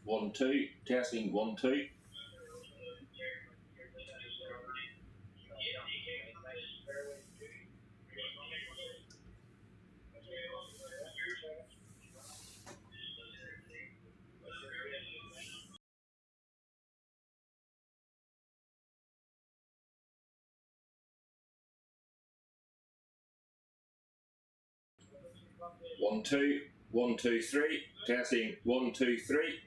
1 2 testing 1 2. One, two, 1 2 3 testing 1 2 3.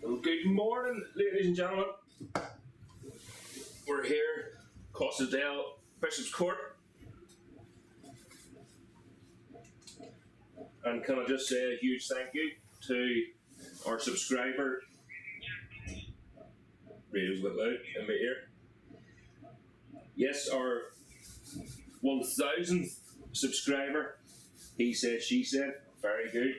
Well, good morning, ladies and gentlemen. We're here, Costadale, Bishopscourt. And can I just say a huge thank you to our subscriber. Radio's a bit loud in my ear. Yes, our 1000th subscriber. He said, she said. Very good.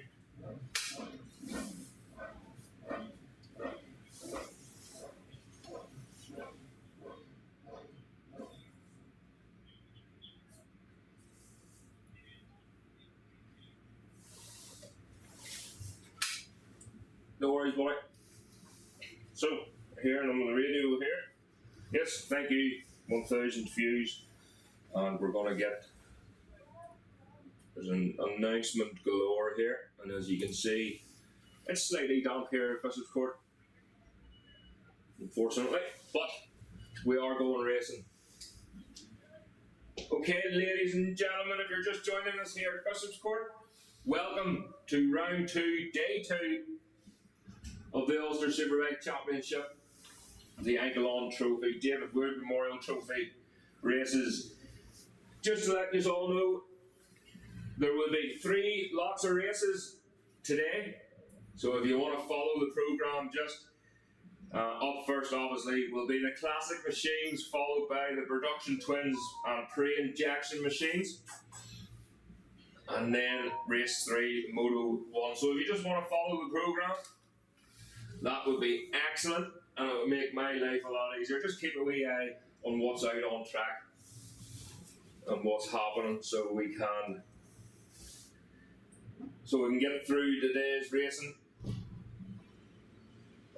No worries, boy. So, here and I'm on the radio here. Yes, thank you. 1,000 views. And we're going to get. There's an announcement galore here. And as you can see, it's slightly damp here at Bishopscourt, unfortunately. But we are going racing. Okay, ladies and gentlemen, if you're just joining us here at Bishopscourt, welcome to round 2, day 2 of the Ulster Superbike Championship, the Enkalon Trophy, David Wood Memorial Trophy races. Just to let you all know, there will be 3 lots of races today. So if you want to follow the programme, just up first obviously will be the classic machines, followed by the production twins and pre-injection machines. And then race 3, Moto 1. So if you just want to follow the programme, that would be excellent, and it would make my life a lot easier. Just keep a wee eye on what's out on track and what's happening, so we can get through today's racing.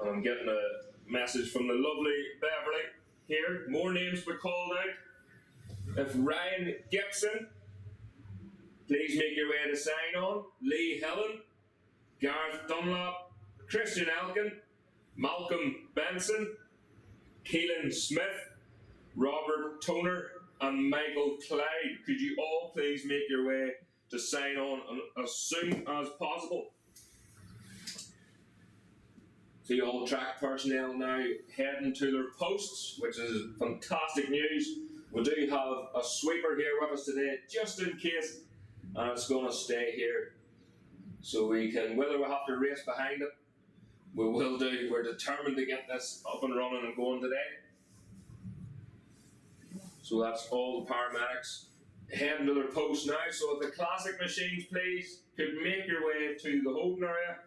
And I'm getting a message from the lovely Beverly here. More names were called out. If Ryan Gibson, please make your way to sign on. Lee Helen, Gareth Dunlop, Christian Elkin, Malcolm Benson, Keelan Smith, Robert Toner, and Michael Clyde. Could you all please make your way to sign on as soon as possible? See all track personnel now heading to their posts, which is fantastic news. We do have a sweeper here with us today, just in case, and it's going to stay here. So we can, whether we have to race behind it, we will do. We're determined to get this up and running and going today. So that's all the paramedics heading to their posts now. So if the classic machines, please, could make your way to the holding area,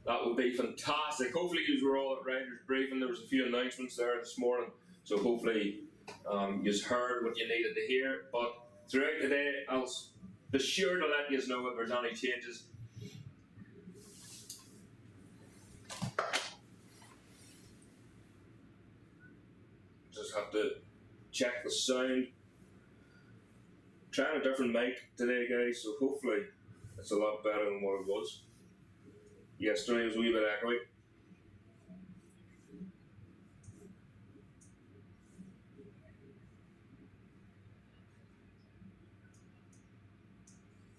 that would be fantastic. Hopefully you were all at Riders Briefing. There was a few announcements there this morning, so hopefully you heard what you needed to hear. But throughout the day, I'll be sure to let you know if there's any changes. Just have to check the sound. Trying a different mic today, guys, so hopefully it's a lot better than what it was. Yesterday was a wee bit echoey.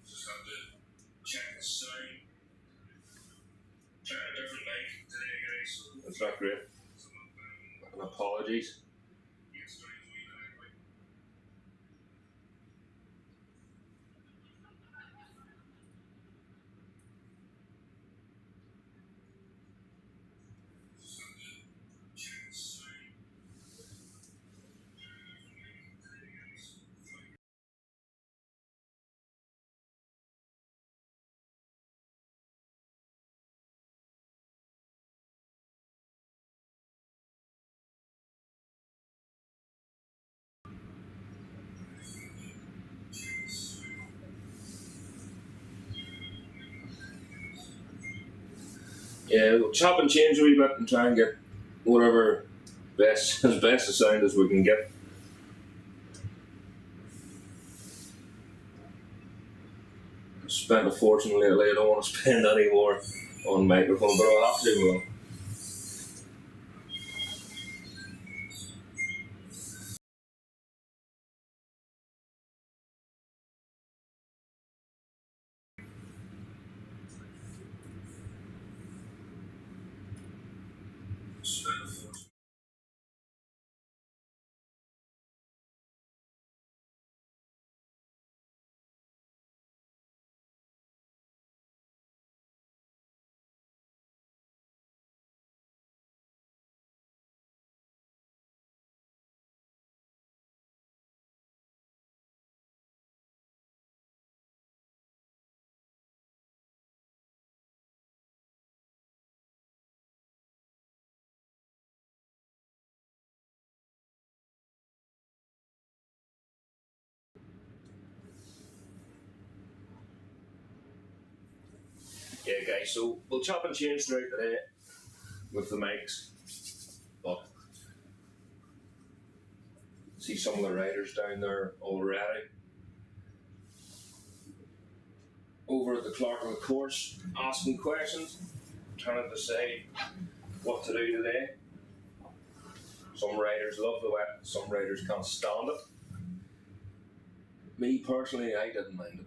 Just have to check the sound. Trying a different mic today, guys, so it's not great. And apologies. Yeah, we'll chop and change a wee bit and try and get whatever best a sound as we can get. I spent a fortune lately. I don't want to spend any more on microphone, but I'll have to. Well. Okay guys, so we'll chop and change throughout today with the mics, but see some of the riders down there already over at the clock of the course asking questions, trying to decide what to do today. Some riders love the wet, some riders can't stand it. Me personally, I didn't mind it.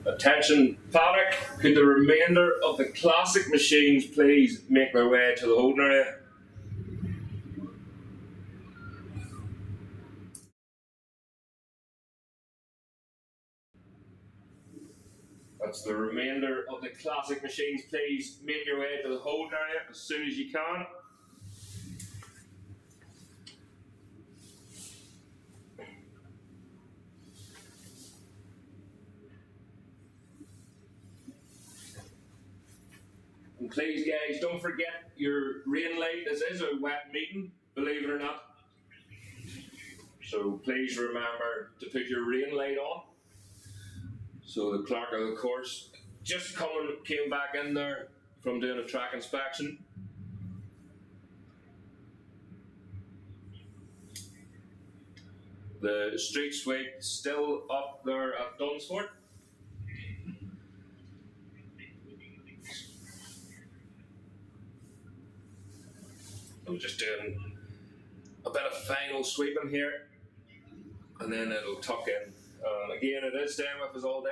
Attention paddock, could the remainder of the classic machines please make their way to the holding area? That's the remainder of the classic machines, please make your way to the holding area as soon as you can. And please guys, don't forget your rain light. This is a wet meeting, believe it or not. So please remember to put your rain light on. So the clerk of the course just came back in there from doing a track inspection. The street sweep still up there at Dunsford. I'm just doing a bit of final sweeping here, and then it'll tuck in. Again, it is staying with us all day.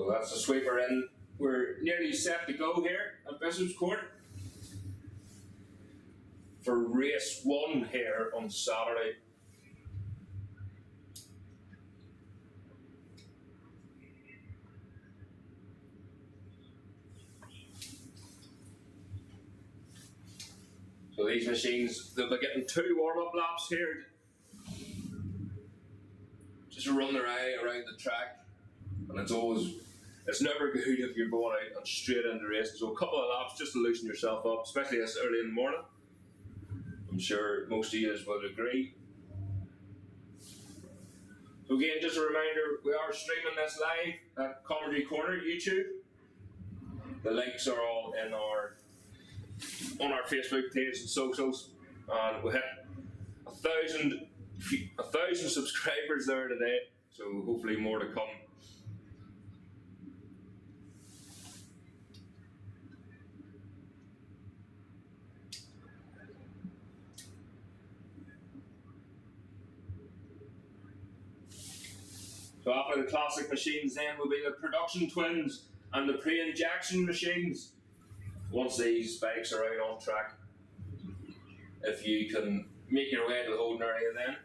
So that's the sweeper in. We're nearly set to go here at Bishopscourt for race 1 here on Saturday. So these machines, they'll be getting 2 warm-up laps here. Just to run their eye around the track. And it's never good if you're going out and straight into racing. So a couple of laps just to loosen yourself up, especially this early in the morning. I'm sure most of you would agree. So again, just a reminder, we are streaming this live at Comedy Corner YouTube. The links are all on our Facebook page and socials. And we hit 1,000 subscribers there today, so hopefully more to come. So after the classic machines then will be the production twins and the pre-injection machines. Once these bikes are out on track, if you can make your way to the holding area then.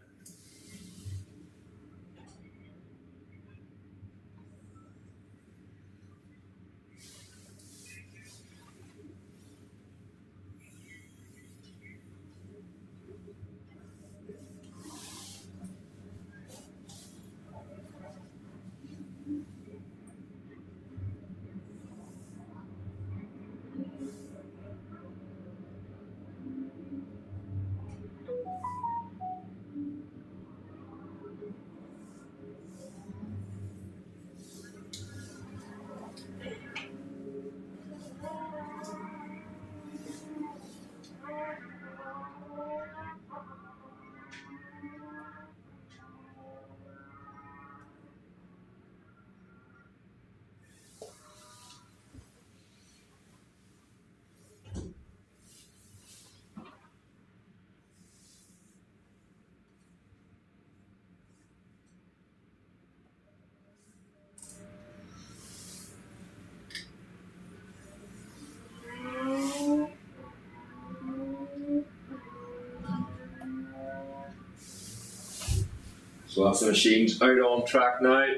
So that's the machines out on track now.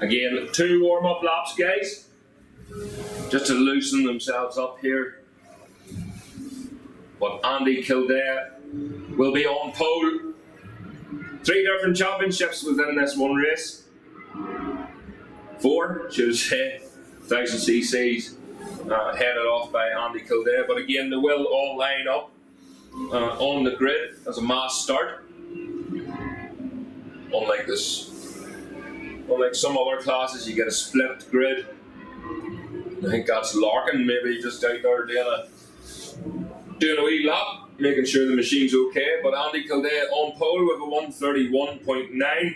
Again, 2 warm-up laps, guys, just to loosen themselves up here. But Andy Kildare will be on pole. 3 different championships within this one race. 4, should I say, 1,000 cc's headed off by Andy Kildare. But again, they will all line up on the grid as a mass start. Unlike some other classes, you get a split grid. I think that's Larkin maybe just out there doing a wee lap, making sure the machine's okay. But Andy Kildare on pole with a 131.9.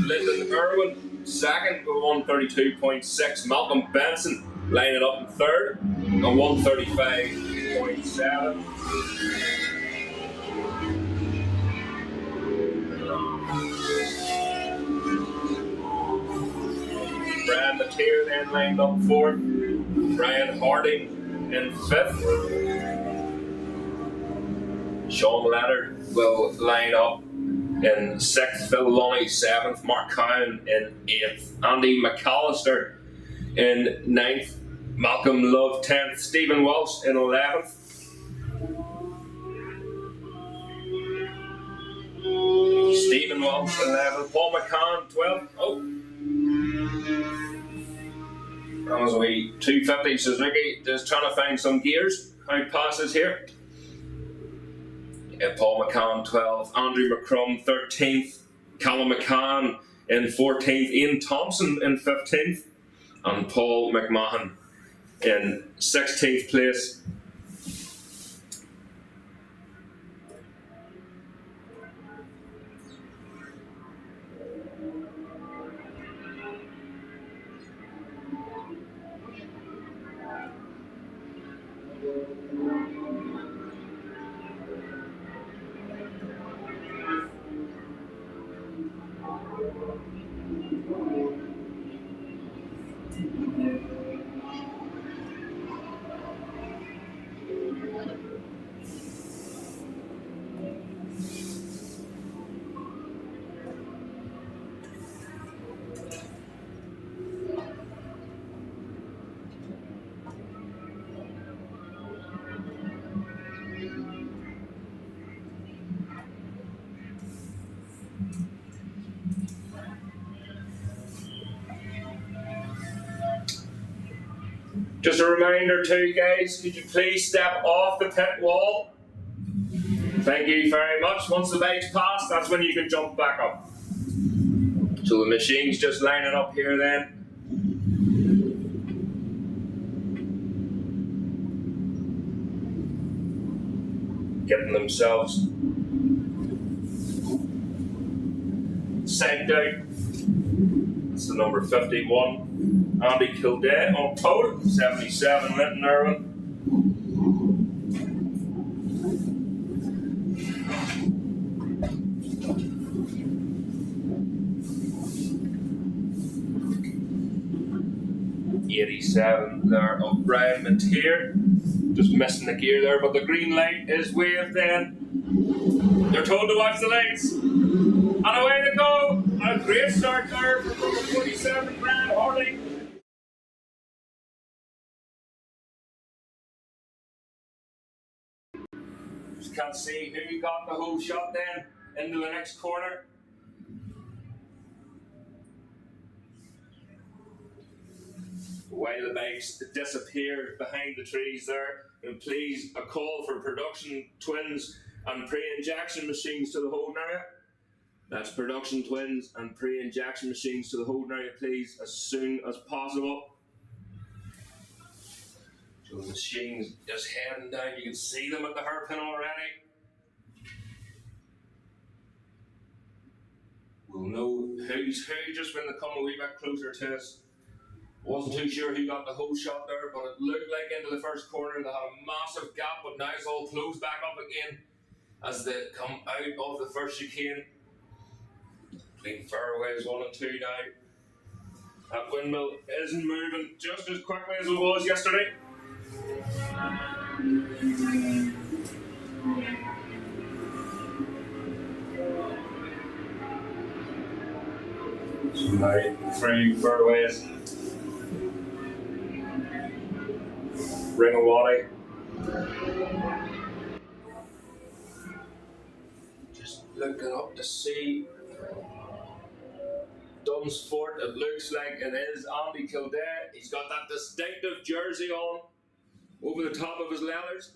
Lyndon Irwin second with 132.6. Malcolm Benson lining up in third at 135.7. Brian Mateer then lined up fourth. Brian Harding in fifth. Sean Leonard will line up in sixth. Phil Lonnie seventh. Mark Cowan in eighth. Andy McAllister in ninth. Malcolm Love 10th. Stephen Walsh in 11th. Stephen Walsh 11th. Paul McCann 12th. That was a wee 250 Suzuki, just trying to find some gears. How it passes here. Paul McCann 12th, Andrew McCrum 13th, Callum McCann in 14th, Ian Thompson in 15th, and Paul McMahon in 16th place. Just a reminder too, guys, could you please step off the pit wall? Thank you very much. Once the bike's passed, that's when you can jump back up. So the machine's just lining up here then. Getting themselves psyched out. That's the number 51. Andy Kildare on pole, 77 Linton Irwin. '87 there of Brian Mateer. Just missing the gear there, but the green light is waved then. They're told to watch the lights. And away they go! A great start there for number 47, Brad Harding. Just can't see who got the whole shot then into the next corner. While the bikes disappeared behind the trees there, and please a call for production twins and pre-injection machines to the holding area. That's production twins and pre-injection machines to the holding area, please, as soon as possible. So the machines just heading down, you can see them at the hairpin already. We'll know who's who just when they come a wee bit closer to us. Wasn't too sure who got the whole shot there, but it looked like into the first corner they had a massive gap, but now it's all closed back up again as they come out of the first chicane. Between fairways 1 and 2 now. That windmill isn't moving just as quickly as it was yesterday. So now 3 fairways. Ring of Waddy. Just looking up to see Dunsford. It looks like it is Andy Kildare. He's got that distinctive jersey on over the top of his leathers.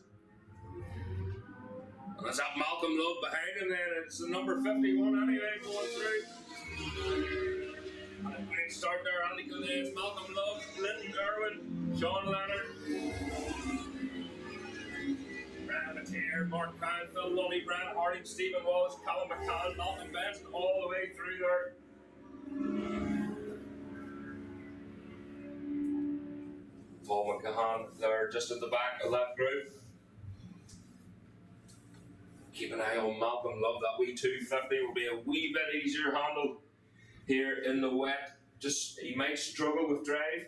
And there's that Malcolm Love behind him then. It's the number 51 anyway going through. And a great start there, Andy Kildare, Malcolm Love, Linton Irwin, Sean Leonard, Brad Mateer, Mark Brown, Phil Lunny, Brad Harding, Stephen Wallace, Callum McCann, Malcolm Benson, all the way through there. Paul McCann there just at the back of that group. Keep an eye on Malcolm Love. That wee 250 will be a wee bit easier handled here in the wet. Just he might struggle with drive.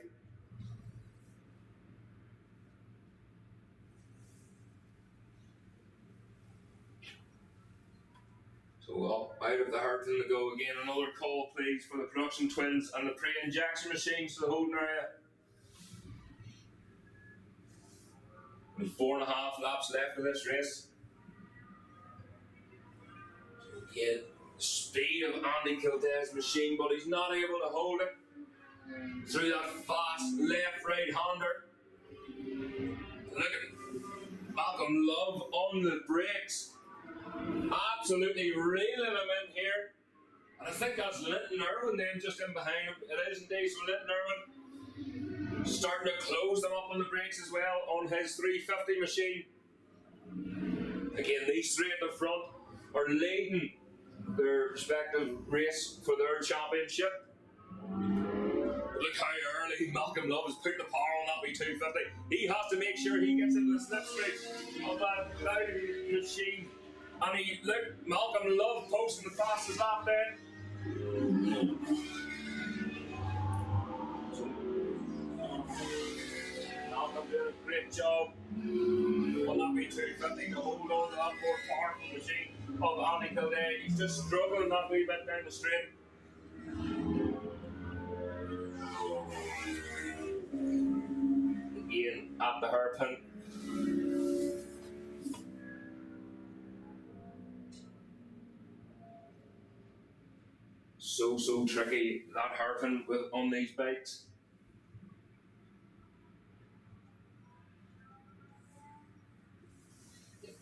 So up out of the hairpin to go again. Another call please for the production twins and the pre-injection machines to the holding area. Only 4.5 laps left of this race. So again, the speed of Andy Kildare's machine, but he's not able to hold it through that fast left-right hander. Look at Malcolm Love on the brakes. Absolutely reeling him in here. And I think that's Linton Irwin then just in behind him. It is indeed, so Linton Irwin starting to close them up on the brakes as well on his 350 machine. Again, these three at the front are leading their respective race for their championship. Look how early Malcolm Love has put the power on that wee 250. He has to make sure he gets into the slipstream of that loud machine. And he look, Malcolm Love posting the fastest lap then. Malcolm did a great job. Will not be 250 to hold on to that more powerful machine of Andy Kildare. He's just struggling that wee bit down the straight. Again at the hairpin. So tricky, that hairpin on these bikes.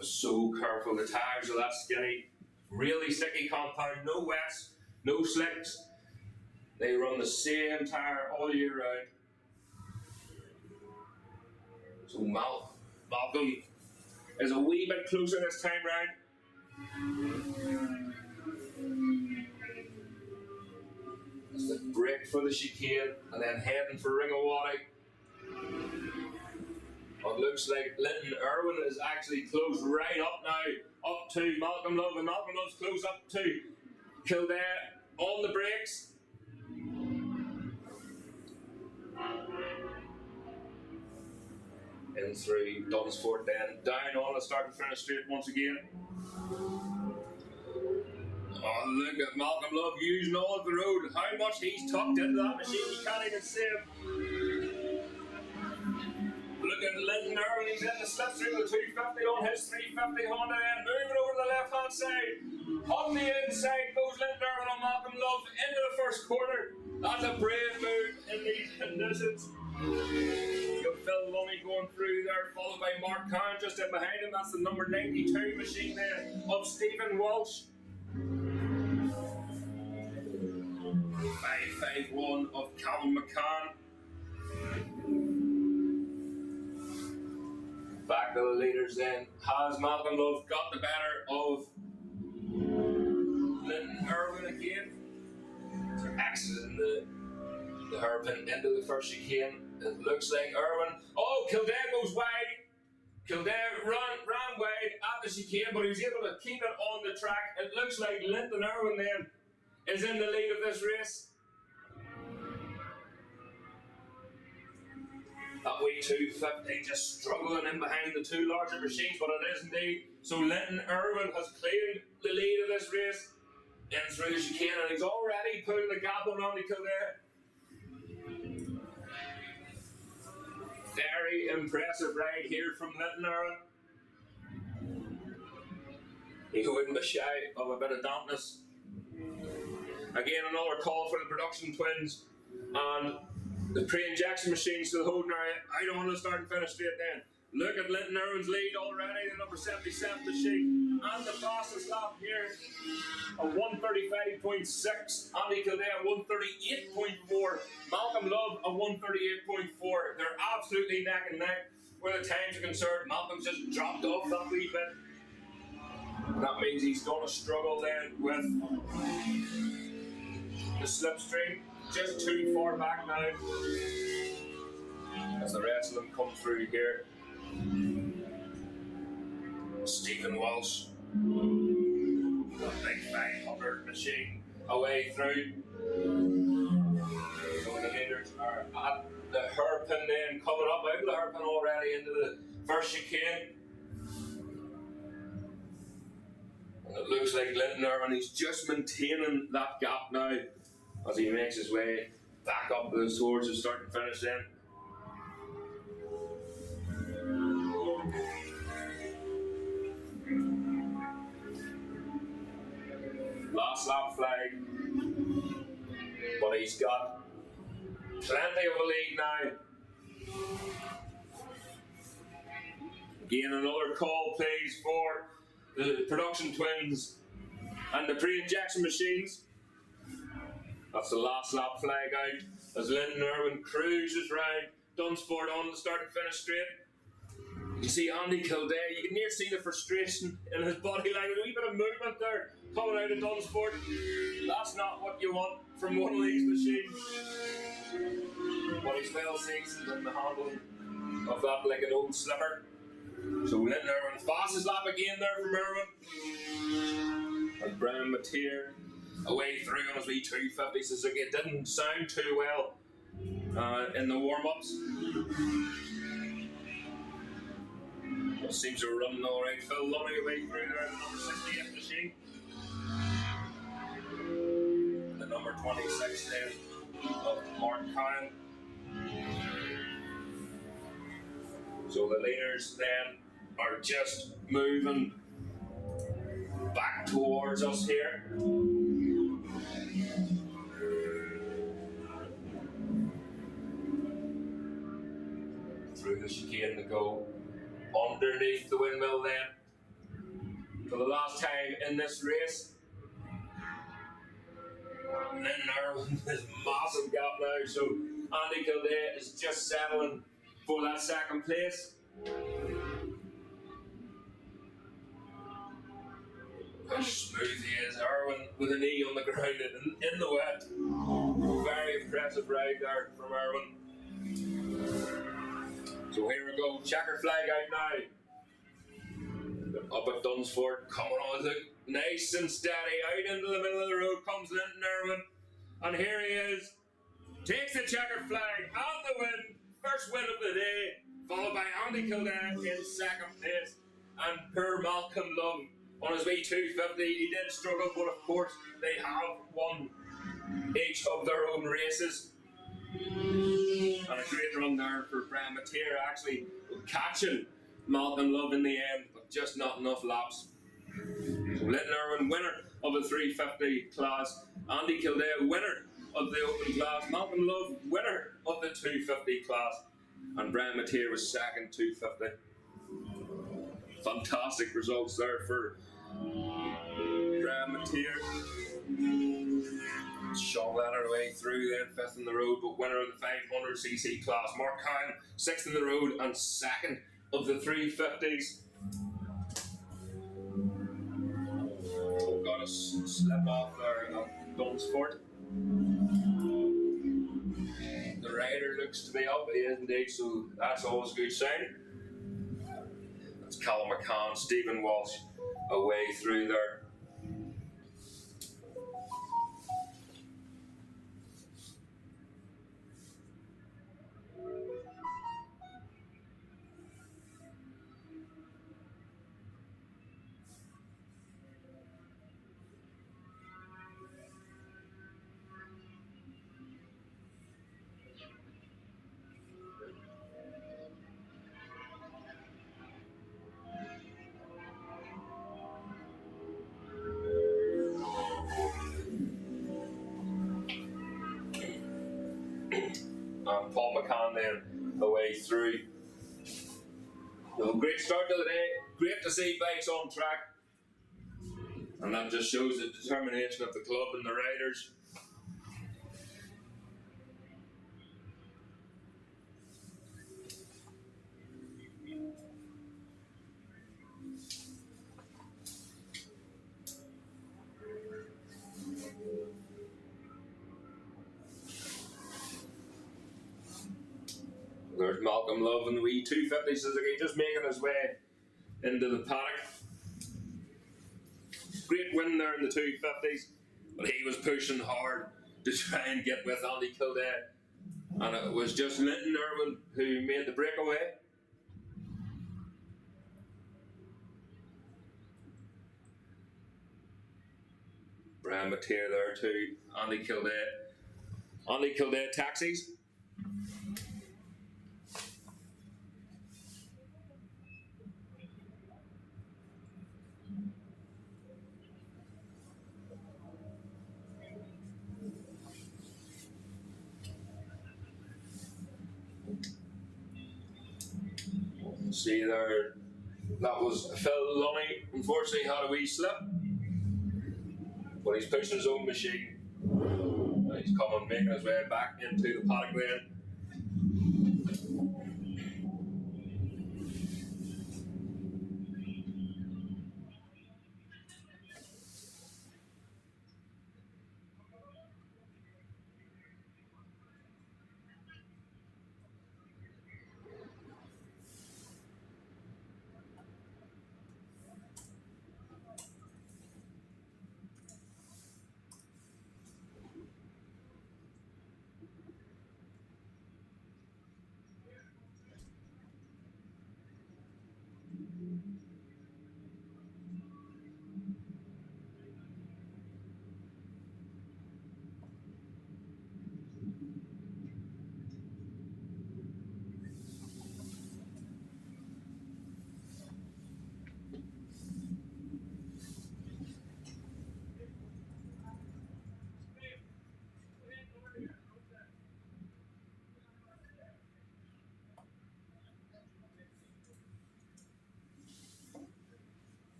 So careful, the tags are that skinny, really sticky compound, no wets, no slicks. They run the same tire all year round. So Malcolm is a wee bit closer this time round. That's the brake for the chicane and then heading for Ringawati. It looks like Linton Irwin is actually close right up now, up to Malcolm Love, and Malcolm Love's close up to Kildare on the brakes. In through Dunsford then, down on the start and finish straight once again. Oh, look at Malcolm Love using all of the road. How much he's tucked into that machine, you can't even see him. Look at Linton Irwin, he's in the slipstream with 250 on his 350 Honda then, moving over to the left hand side. On the inside goes Linton Irwin on Malcolm Love into the first quarter. That's a brave move in these conditions. You've got Phil Lunny going through there, followed by Mark Kahn just in behind him. That's the number 92 machine there of Stephen Walsh. 551 of Callum McCann. Back to the leaders then. Has Malcolm Love got the better of Linton Irwin again? So exiting the hairpin into the first chicane. It looks like Irwin. Oh, Kildare goes wide. Kildare ran wide at the chicane, but he was able to keep it on the track. It looks like Linton Irwin then is in the lead of this race. That wee 250 just struggling in behind the two larger machines, but it is indeed. So Linton Irwin has claimed the lead of this race in through the chicane, and he's already putting the gap on Andy Kildare. Very impressive ride here from Linton Irwin. He wouldn't be shy of a bit of dampness. Again, another call for the production twins and the pre-injection machines to the holding area. I don't want to start and finish straight then. Look at Linton Irwin's lead already, the number 77 machine, and the fastest lap here, a 135.6. Andy Kildare, 138.4. Malcolm Love, a 138.4. They're absolutely neck and neck where the times are concerned. Malcolm's just dropped off that wee bit. That means he's going to struggle then with the slipstream. Just too far back now as the rest of them come through here. Stephen Walsh, a big 500 machine away through. So the leaders are at the hairpin then, coming up out of the hairpin already into the first chicane. And it looks like Linton Irwin is just maintaining that gap now as he makes his way back up towards the start and finish then. Last lap flag, but he's got plenty of a lead now. Again, another call please for the production twins and the pre-injection machines. That's the last lap flag out as Linton Irwin cruises round Dunsford on the start and finish straight. You can see Andy Kildare, you can near see the frustration in his body language, a wee bit of movement there coming out of Dunsford. That's not what you want from one of these machines. But he's well seasoned in the handling of that like an old slipper. So Linton Irwin, fastest lap again there from Irwin. And Brian Mateer away through on his wee 250 Suzuki. It didn't sound too well in the warm-ups. It seems to be running all right. Phil Lunny away through there, the number 68 machine. The number 26 then of Mark Kyle. So the leaders then are just moving back towards us here. Through the chicane to go underneath the windmill then. For the last time in this race. And then Irwin, this massive gap now, so Andy Kildare is just settling for that second place. How smooth he is, Irwin with a knee on the ground in the wet. Very impressive ride there from Irwin. So here we go, checker flag out now. Up at Dunsford, coming on with it, nice and steady, out into the middle of the road comes Linton Irwin. And here he is, takes the checker flag and the win, first win of the day, followed by Andy Kildare in second place. And poor Malcolm Love on his wee 250, he did struggle, but of course they have won each of their own races. And a great run there for Brian Mateer, actually catching Malcolm Love in the end, but just not enough laps. So Linton Irwin, winner of the 350 class, Andy Kildare, winner of the open class, Malcolm Love, winner of the 250 class, and Brian Mateer was second 250. Fantastic results there for Brian Mateer. Sean Leonard away through then, fifth in the road, but winner of the 500cc class. Mark Kine, sixth in the road and second of the 350s. Oh, got a slip off there at Dunsford. The rider looks to be up, he is indeed, so that's always a good sign. That's Callum McCann, Stephen Walsh away through there. And Paul McCann then away through. So great start to the day, great to see bikes on track. And that just shows the determination of the club and the riders. There's Malcolm Love and the wee 250 Suzuki just making his way into the paddock. Great win there in the 250s, but he was pushing hard to try and get with Andy Kildare. And it was just Linton Irwin who made the breakaway. Brian Mateer there too, Andy Kildare. Andy Kildare taxis. See there, that was Phil Lunny, unfortunately had a wee slip, but he's pushing his own machine. He's coming, making his way back into the paddock lane.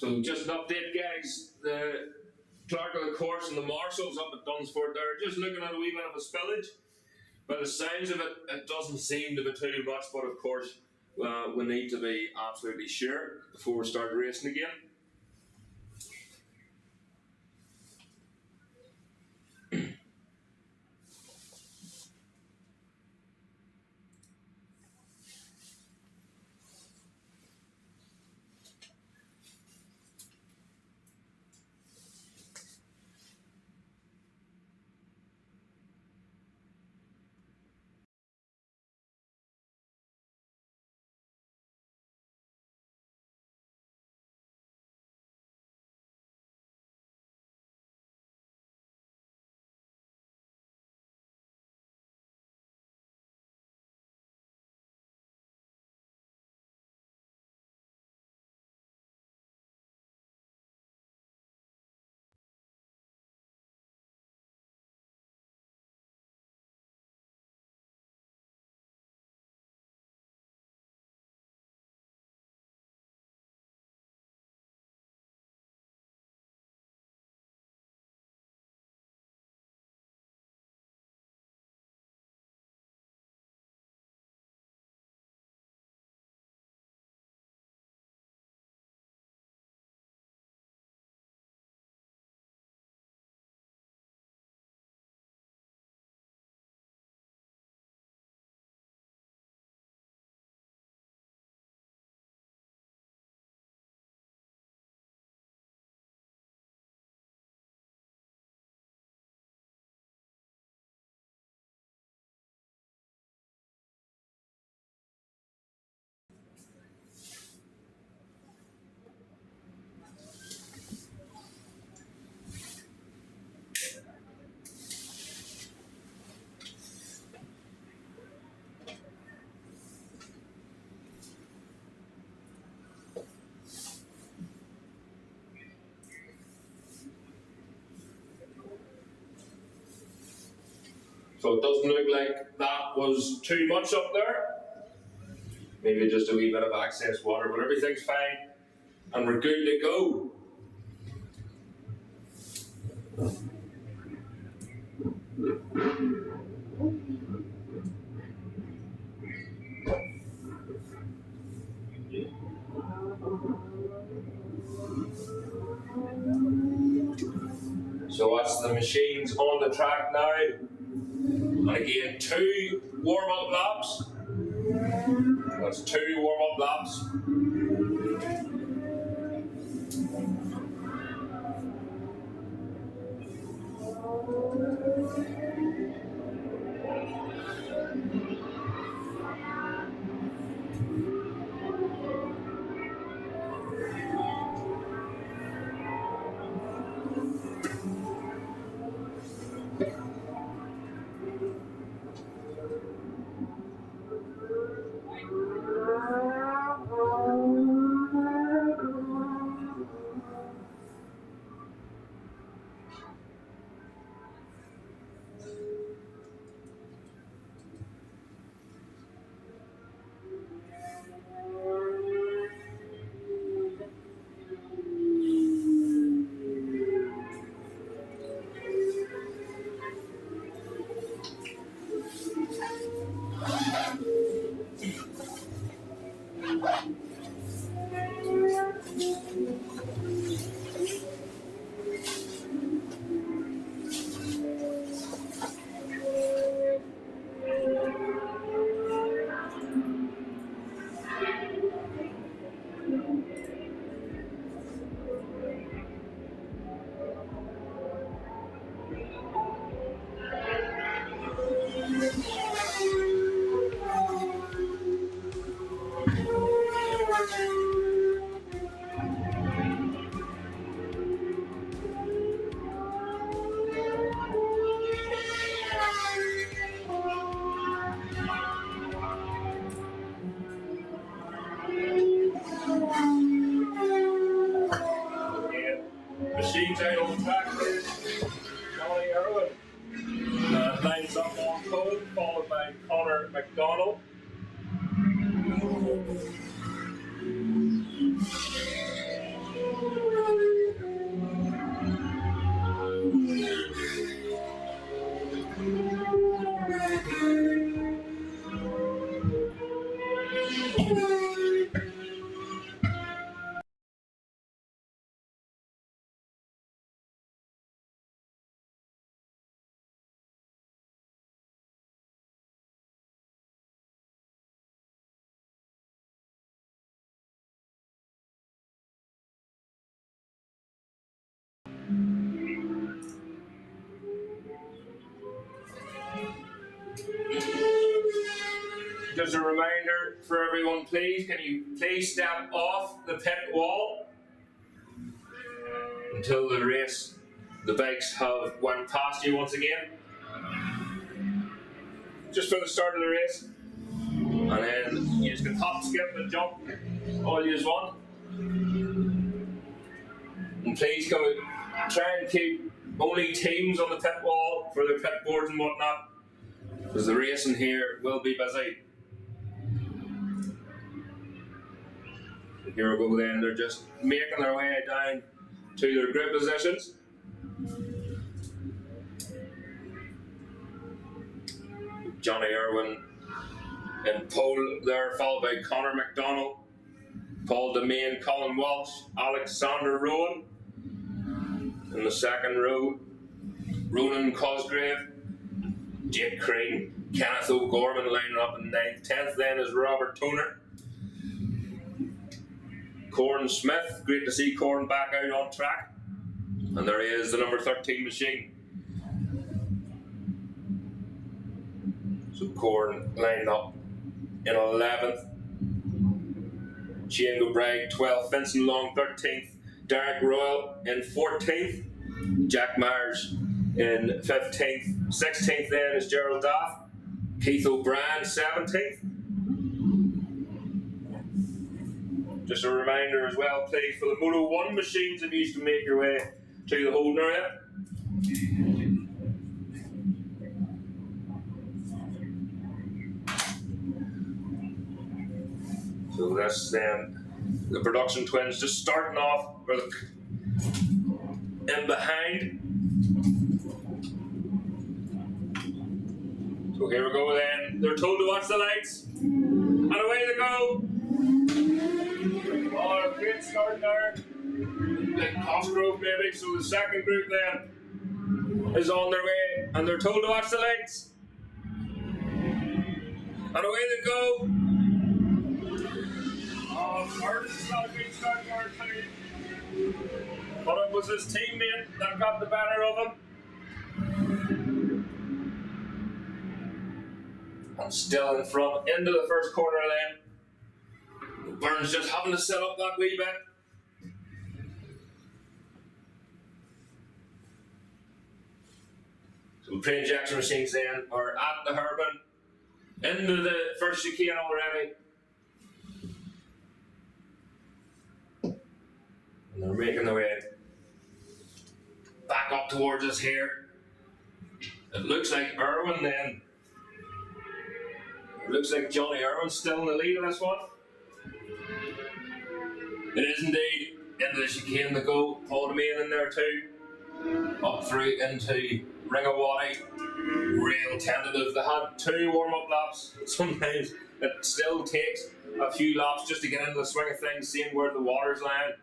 So just an update, guys. The clerk of the course and the marshals up at Dunsford, they're just looking at a wee bit of a spillage. By the sounds of it, it doesn't seem to be too much, but of course, we need to be absolutely sure before we start racing again. So it doesn't look like that was too much up there. Maybe just a wee bit of excess water, but everything's fine and we're good to go. So that's the machines on the track now. And again, 2 warm-up laps. That's 2 warm-up laps. Machines out on track is Johnny Irwin. Lines up on pole, followed by Connor McDonald. Just a reminder for everyone, please, can you please step off the pit wall until the race, the bikes have went past you once again. Just for the start of the race. And then you just can hop, skip and jump all you just want. And please go try and keep only teams on the pit wall for their pit boards and whatnot, because the racing here will be busy. Here we go then, they're just making their way down to their grid positions. Johnny Irwin in pole there, followed by Conor McDonald, Paul Demain, Colin Walsh, Alexander Rowan in the second row, Ronan Cosgrave, Jake Crean, Kenneth O'Gorman lining up in 9th. 10th then is Robert Toner. Corn Smith, great to see Corn back out on track. And there he is, the number 13 machine. So Corn lined up in 11th. Shane Gobride 12th, Vincent Long 13th, Derek Royal in 14th, Jack Myers in 15th, 16th then is Gerald Daff, Keith O'Brien 17th. Just a reminder as well, please, for the Moto 1 machines, if you can make your way to the holding area. So that's the production twins just starting off in behind. So here we go then. They're told to watch the lights. And away they go. Oh, a great start there. Like Cosgrove maybe. So the second group then is on their way. And they're told to watch the lights. And away they go. Oh, Martin's not a great start for too. But it was his teammate that got the better of him. And still in front, into the first corner then. Burns just having to set up that wee bit. So pre-injection machines then are at the hairpin. Into the first chicane already. And they're making their way back up towards us here. It looks like Irwin then. It looks like Johnny Irwin's still in the lead on this one. It is indeed. Into the chicane to go. Paul Demain in there too. Up through into Ringawati. Real tentative. They had 2 warm-up laps. Sometimes it still takes a few laps just to get into the swing of things, seeing where the water's lying.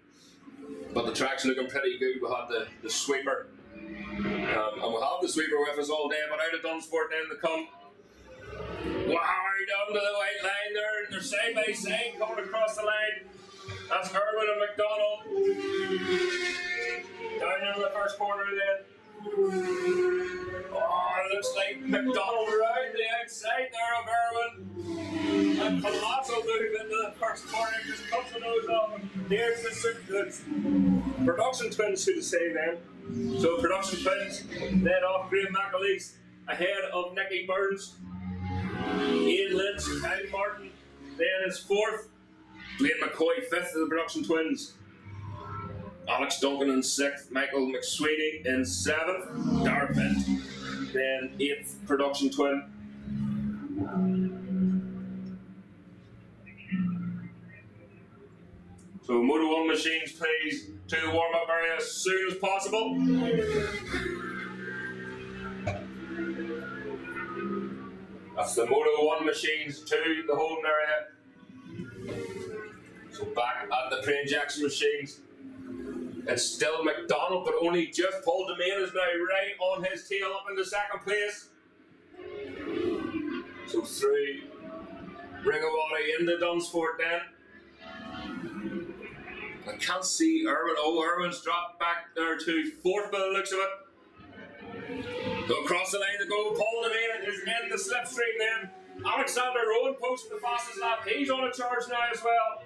But the track's looking pretty good. We had the sweeper. And we'll have the sweeper with us all day, but out of Dunsport then to come. Wow, down to the white line there, and they're side by side coming across the line. That's Irwin and McDonald. Down into the first corner then. Oh, it looks like McDonald around the outside there of Irwin. And Colossal move into the first corner, just cuts the nose off him. Here's the production twins, should I say then. So production twins led off Graham McAleese ahead of Nicky Burns. Ian Lynch, Kyle Martin then is 4th. Blaine McCoy 5th of the production twins. Alex Duncan in 6th. Michael McSweeney in 7th. Darpent then 8th production twin. So Moto 1 machines, please to the warm-up area as soon as possible. That's the Moto 1 machines to the holding area. So back at the Crane Jackson machines. It's still McDonald, but only just pulled him in, is now right on his tail up into second place. So through Ringawati into Dunsford then. I can't see Irwin. Oh, Irwin's dropped back there to fourth by the looks of it. So across the line to go, pulled him in, is in the slipstream then. Alexander Rowan posted the fastest lap. He's on a charge now as well.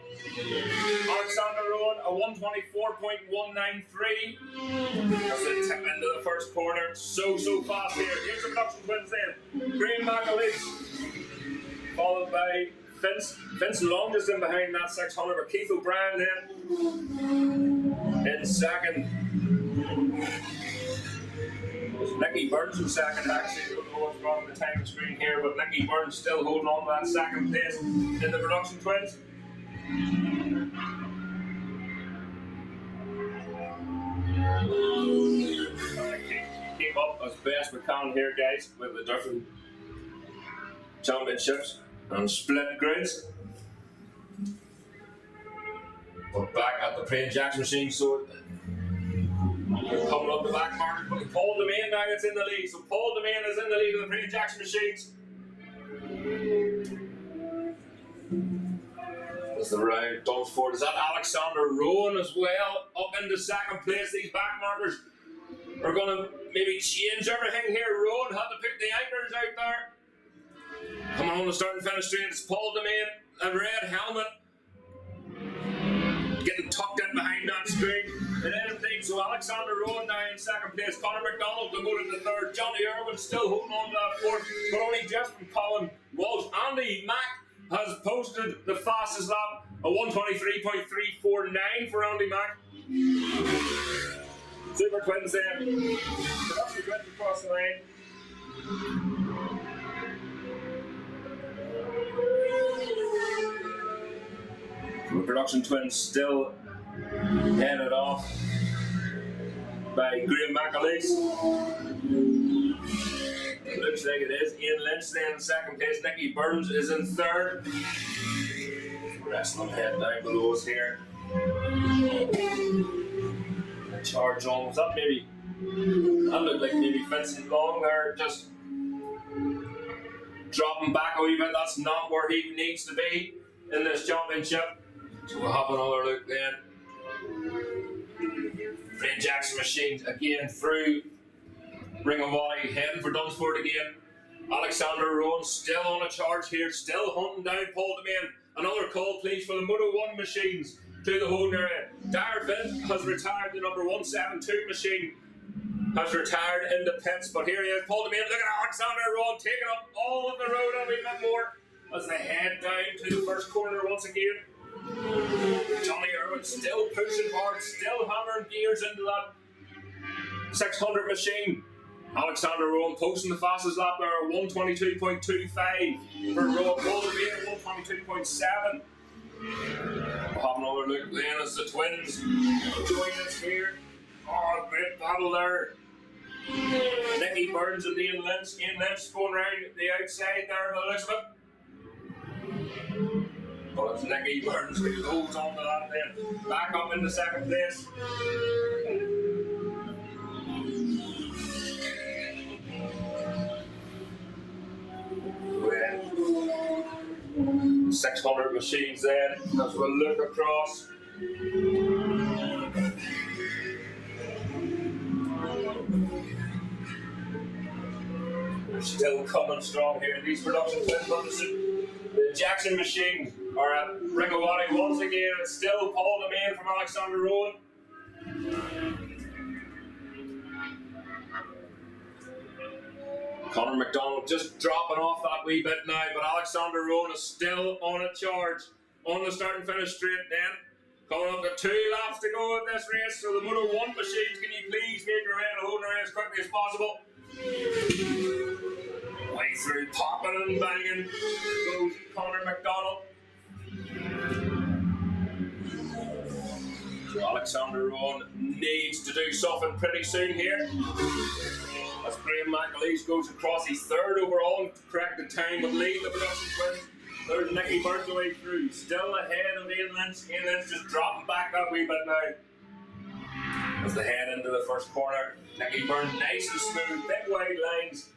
Alexander Rowan, a 124.193. That's the tip into the first corner. So fast here. Here's the production twins then. Graham McAleese, followed by Vince. Vince longest in behind that 600, but Keith O'Brien then in second. Nicky Burns in second, actually. I don't know what's wrong with the time screen here, but Nicky Burns still holding on to that second place in the production twins. Keep up as best we can here, guys, with the different championships and split grids. But back at the Crane Jackson machine, so coming up the back market, but Paul Demain now it's in the lead. So Paul Demain is in the lead of the Crane Jackson machines. As the round Dunsford, is that Alexander Rowan as well up into second place. These back markers are going to maybe change everything here. Rowan had to pick the anchors out there. Coming on the start and finish straight, it's Paul Demain, a red helmet, getting tucked in behind that screen. It is indeed. So Alexander Rowan now in second place. Conor McDonald demoted to third. Johnny Irwin still holding on to that fourth, but only just from Colin Walsh. Andy Mack has posted the fastest lap, a 123.349 for Andy Mack. Super Twins then. Production Twins across the lane. The Production Twins still headed off by Graham McAleese. Looks like it is Ian Lynch then in second place. Nicky Burns is in third. The rest of them head down below us here. The charge on. Was that maybe? That looked like maybe Vincent Long there, just dropping back a wee bit. That's not where he needs to be in this championship. So we'll have another look then. Crane Jackson machines again through Ringawati, heading for Dunsford again. Alexander Rowan still on a charge here, still hunting down Paul Demain. Another call please for the Moto 1 machines to the holding area. Dara Vint has retired, the number 172 machine has retired in the pits, but here he is, Paul Demain. Look at Alexander Rowan taking up all of the road a wee bit more as they head down to the first corner once again. Johnny Irwin still pushing hard, still hammering gears into that 600 machine. Alexander Rowan posting the fastest lap there, 122.25 for Rowan. Paul Demain 122.7. We'll have another look then as the twins join us here. Oh, great battle there. Nicky Burns and Ian Lynch. Ian Lynch going round the outside there by the looks of it. But it's Nicky Burns who holds on to that then. Back up into second place. With 600 machines then, as we'll look across. They're still coming strong here in these production twins. The Jackson machine are at Ringawati once again. It's still Paul Demain from Alexander Rowan. Conor McDonald just dropping off that wee bit now, but Alexander Rowan is still on a charge on the start and finish straight then. Coming up to 2 laps to go in this race, so the Moto 1 machines, can you please make your way to hold their as quickly as possible? Way through, popping and banging goes Conor McDonald. So Alexander Rowan needs to do something pretty soon here. As Graham McAleese goes across his third overall and correct the time but lead the production twins. There's Nicky Burns away through, still ahead of Ian Lynch. Ian Lynch just dropping back that wee bit now. As they head into the first corner, Nicky Burns nice and smooth, big wide lines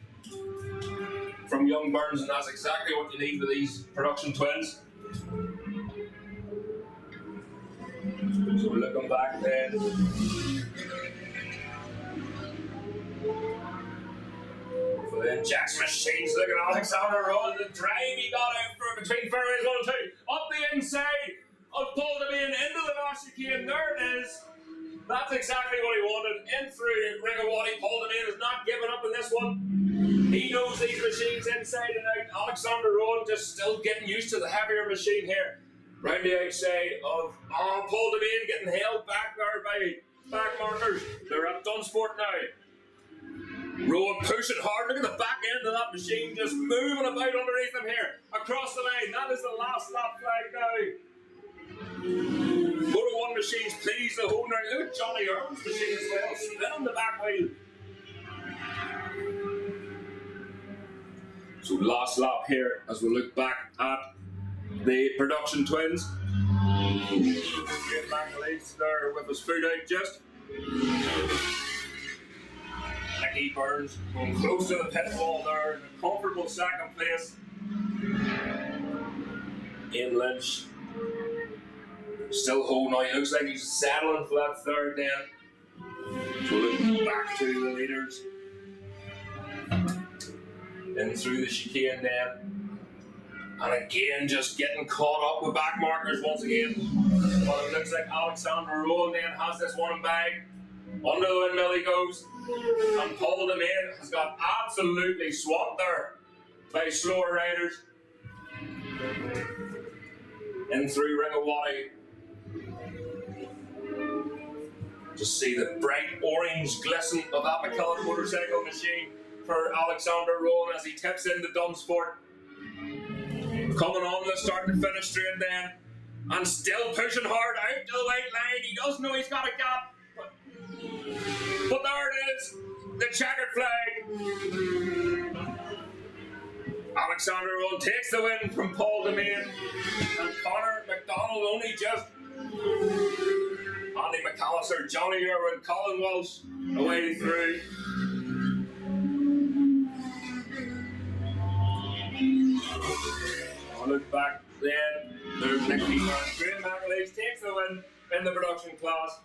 from young Burns, and that's exactly what you need with these production twins. So looking back then. So then Jack's Machines, look at Alexander Rowan, the drive he got out for between fairways 1 and 2, up the inside of Paul Devine into the Bishopscourt, there it is. That's exactly what he wanted, in through Ringawati. Paul Devine is not giving up in this one. He knows these machines inside and out. Alexander Rowan just still getting used to the heavier machine here. Round the outside of Paul Devine getting held back there by back markers. They're at Dunsport now. Rowan pushing hard. Look at the back end of that machine just moving about underneath him here. Across the line. That is the last lap flag now. Moto 1 machines please the owner. Look at Johnny Irwin's machine as well. Spinning the back wheel. So last lap here as we look back at the production twins. Get back leads there with his foot out just. Nicky Burns going close to the pit wall there in a comfortable second place. Ian Lynch still holding on. He looks like he's settling for that third then. So looking back to the leaders. In through the chicane then. And again, just getting caught up with back markers once again. But it looks like Alexander Rowan then has this one in bag. Under the windmill he goes. And Paul Devine has got absolutely swamped there by slower riders. In through Ringawati. Just see the bright orange glisten of that McKellen motorcycle machine for Alexander Rowan as he tips into Dunsport. Coming on the start and finish straight then. And still pushing hard out to the white line. He does know he's got a gap. But there it is. The checkered flag. Alexander Rowan takes the win from Paul Devine. And Connor McDonald only just. Andy McAllister, Johnny Irwin, Colin Walsh away through. I'll look back then. There's Nicky Burns. Graham McAleese takes the win in the production class.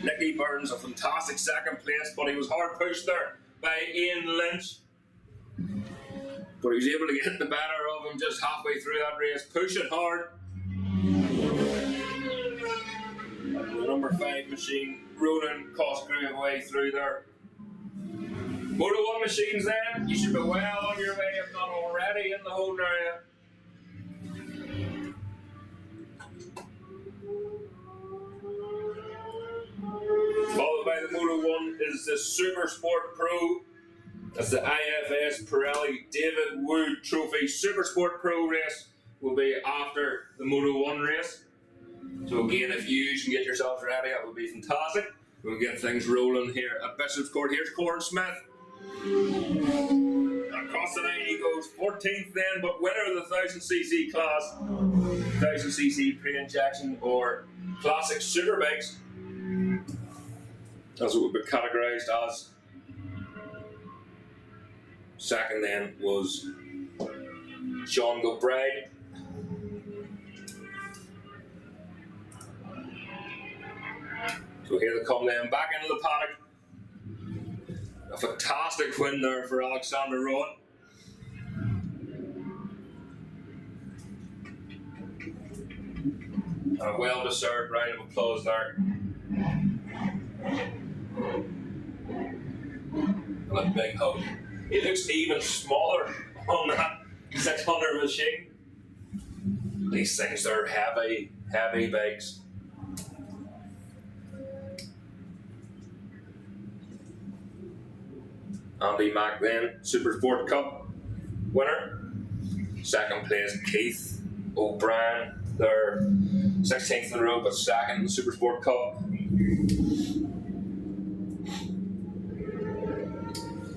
Nicky Burns, a fantastic second place, but he was hard pushed there by Ian Lynch. But he was able to get the better of him just halfway through that race, pushing hard. And the number 5 machine, Ronan Cosgrave away through there. Moto 1 machines then, you should be well on your way if not already in the holding area. Followed by the Moto 1 is the Supersport Pro. That's the IFS Pirelli David Wood Trophy Supersport Pro race will be after the Moto 1 race. So again, if you can get yourself ready, that would be fantastic. We'll get things rolling here at Bishopscourt. Here's Corn Smith. Across the line he goes 14th then, but winner of the 1000cc class. 1000cc pre-injection or classic superbikes. That's what would be categorised as. Second then was Sean Gilbride. So here they come then, back into the paddock. A fantastic win there for Alexander Rowan. And a well-deserved round of applause there. And a big hug. It looks even smaller on that 600 machine. These things are heavy, heavy bikes. Andy Mack then, Supersport Cup winner. Second place, Keith O'Brien. They're 16th in a row, but second in the Supersport Cup.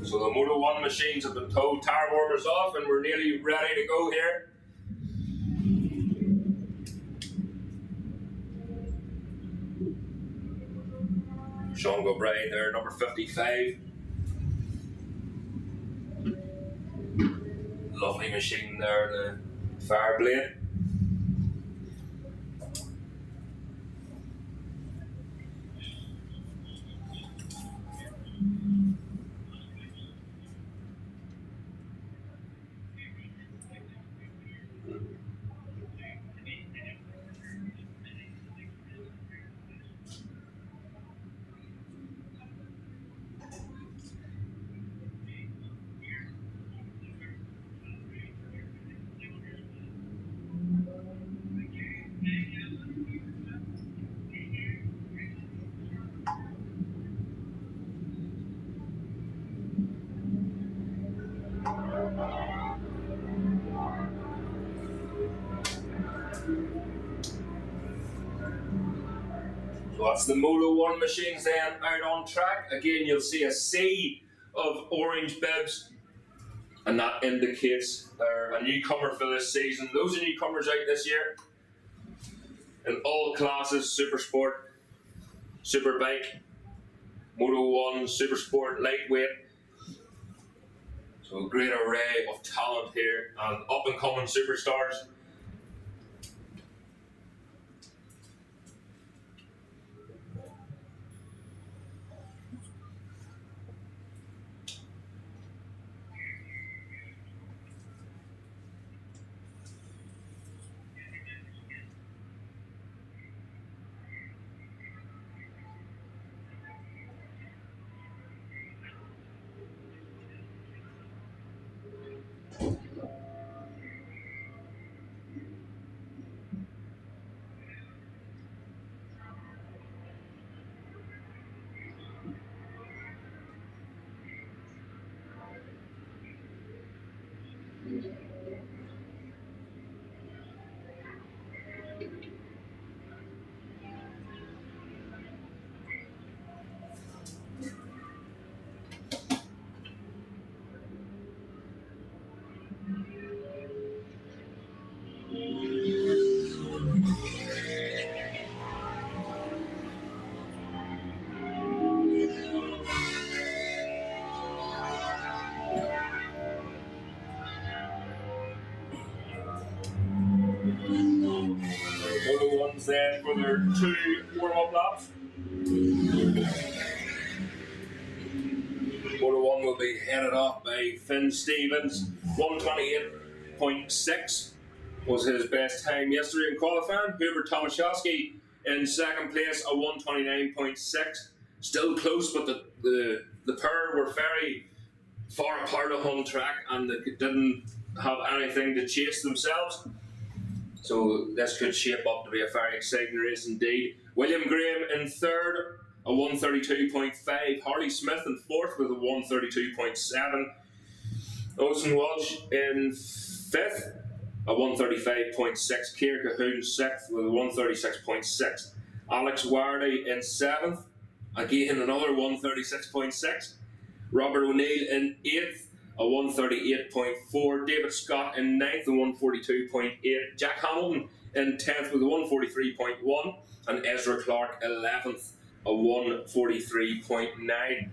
So the Moto 1 machines have been told tire warmers off, and we're nearly ready to go here. Sean Gilbride there, number 55. Lovely machine there, the Fireblade. So that's the Moto 1 machines then out on track. Again, you'll see a sea of orange bibs, and that indicates they're a newcomer for this season. Those are newcomers out this year in all classes: Supersport, Superbike, Moto 1, Supersport, lightweight. So a great array of talent here and up and coming superstars. Moto 1's then for their 2 warm-up laps. Moto 1 will be headed off by Finn Stevens. 1:28.6 was his best time yesterday in qualifying. Hubert Tomaszewski in second place, a 1:29.6. Still close, but the pair were very far apart on track, and they didn't have anything to chase themselves. So this could shape up to be a very exciting race indeed. William Graham in third, a 1:32.5. Harley Smith in fourth with a 1:32.7. Olsen Walsh in fifth, a 1:35.6. Keir Cahoon sixth with a 1:36.6. Alex Wardy in seventh, again another 1:36.6. Robert O'Neill in eighth, a 1:38.4. David Scott in ninth, a 1:42.8. Jack Hamilton in 10th with a 1:43.1. And Ezra Clark 11th, a 1:43.9.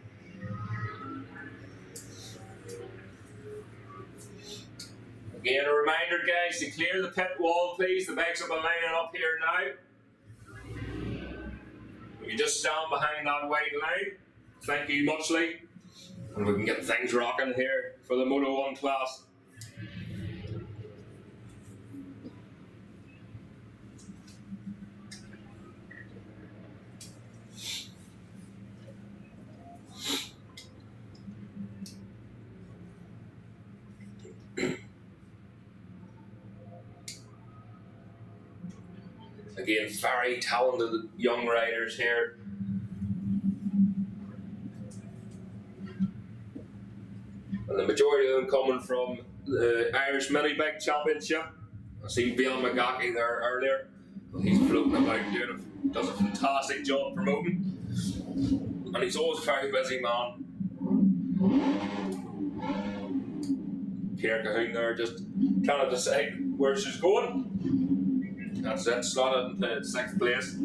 Again, a reminder, guys, to clear the pit wall, please. The bikes will be lining up here now. You just stand behind that white line. Thank you muchly. And we can get things rocking here for the Moto 1 class. Again, very talented young riders here. And the majority of them coming from the Irish Mini Bike Championship. see Bill McGaughy there earlier. He's floating about does a fantastic job promoting. And he's always a very busy man. Pierre Cahoon there just trying to decide where she's going. That's it, slotted into 6th place.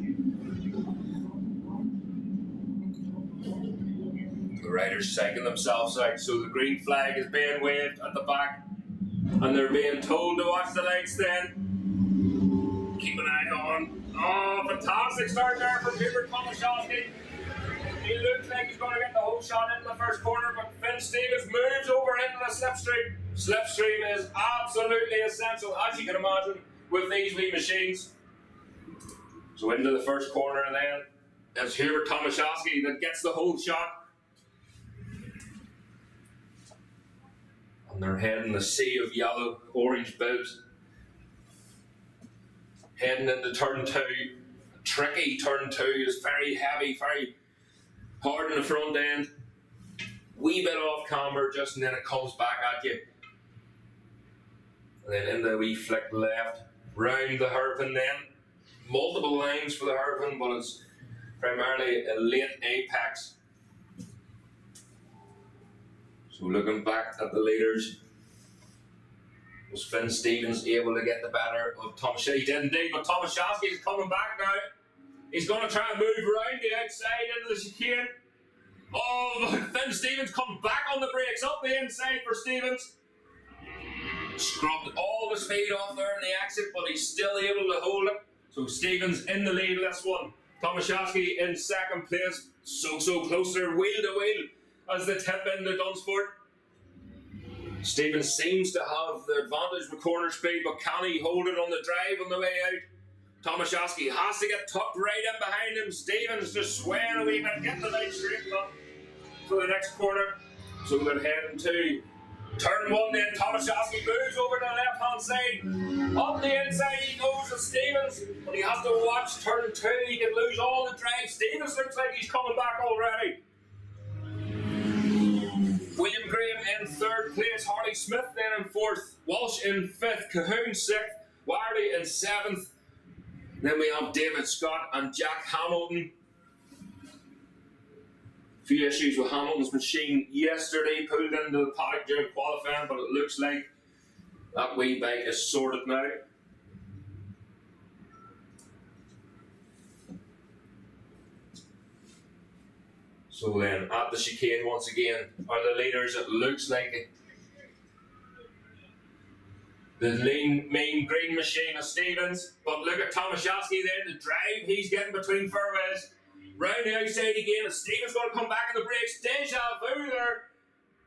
The riders psyching themselves out, so the green flag is being waved at the back, and they're being told to watch the lights then. Keep an eye on. Oh, fantastic start there from Hubert Tomaszewski. He looks like he's going to get the whole shot into the first corner, but Finn Stevens moves over into the slipstream. Slipstream is absolutely essential, as you can imagine, with these wee machines. So into the first corner then, it's Hubert Tomaszewski that gets the whole shot. And they're heading the sea of yellow, orange bibs. Heading into turn 2. Tricky turn 2 is very heavy, very hard in the front end. Wee bit off camber just, and then it comes back at you. And then in the wee flick left, round the hairpin then. Multiple lines for the hairpin, but it's primarily a late apex. So looking back at the leaders, was Finn Stevens able to get the better of Tomaszewski? He did indeed, but Tomaszewski is coming back now. He's going to try and move around the outside into the chicane. Oh, Finn Stevens comes back on the brakes, up the inside for Stevens. Scrubbed all the speed off there in the exit, but he's still able to hold it. So Stevens in the lead of this one. Tomaszewski in 2nd place, so closer, wheel to wheel, as they tip into Dunsford. Stevens seems to have the advantage with corner speed, but can he hold it on the drive on the way out? Tomaszewski has to get tucked right in behind him. Stevens just swaying a wee bit, getting the line straightened up for the next corner. So they're heading to turn 1 then. Tomaszewski moves over to the left hand side. Up the inside he goes with Stevens, but he has to watch turn 2. He can lose all the drive. Stevens looks like he's coming back already. William Graham in 3rd place, Harley Smith then in 4th, Walsh in 5th, Cahoon 6th, Wardy in 7th. Then we have David Scott and Jack Hamilton. A few issues with Hamilton's machine yesterday, pulled into the paddock during qualifying, but it looks like that wee bike is sorted now. So then, at the chicane once again, are the leaders. It looks like it. The main green machine of Stevens, but look at Tomaszewski there, the drive he's getting between fairways. Round the outside again, and Stevens going to come back in the brakes. Deja vu there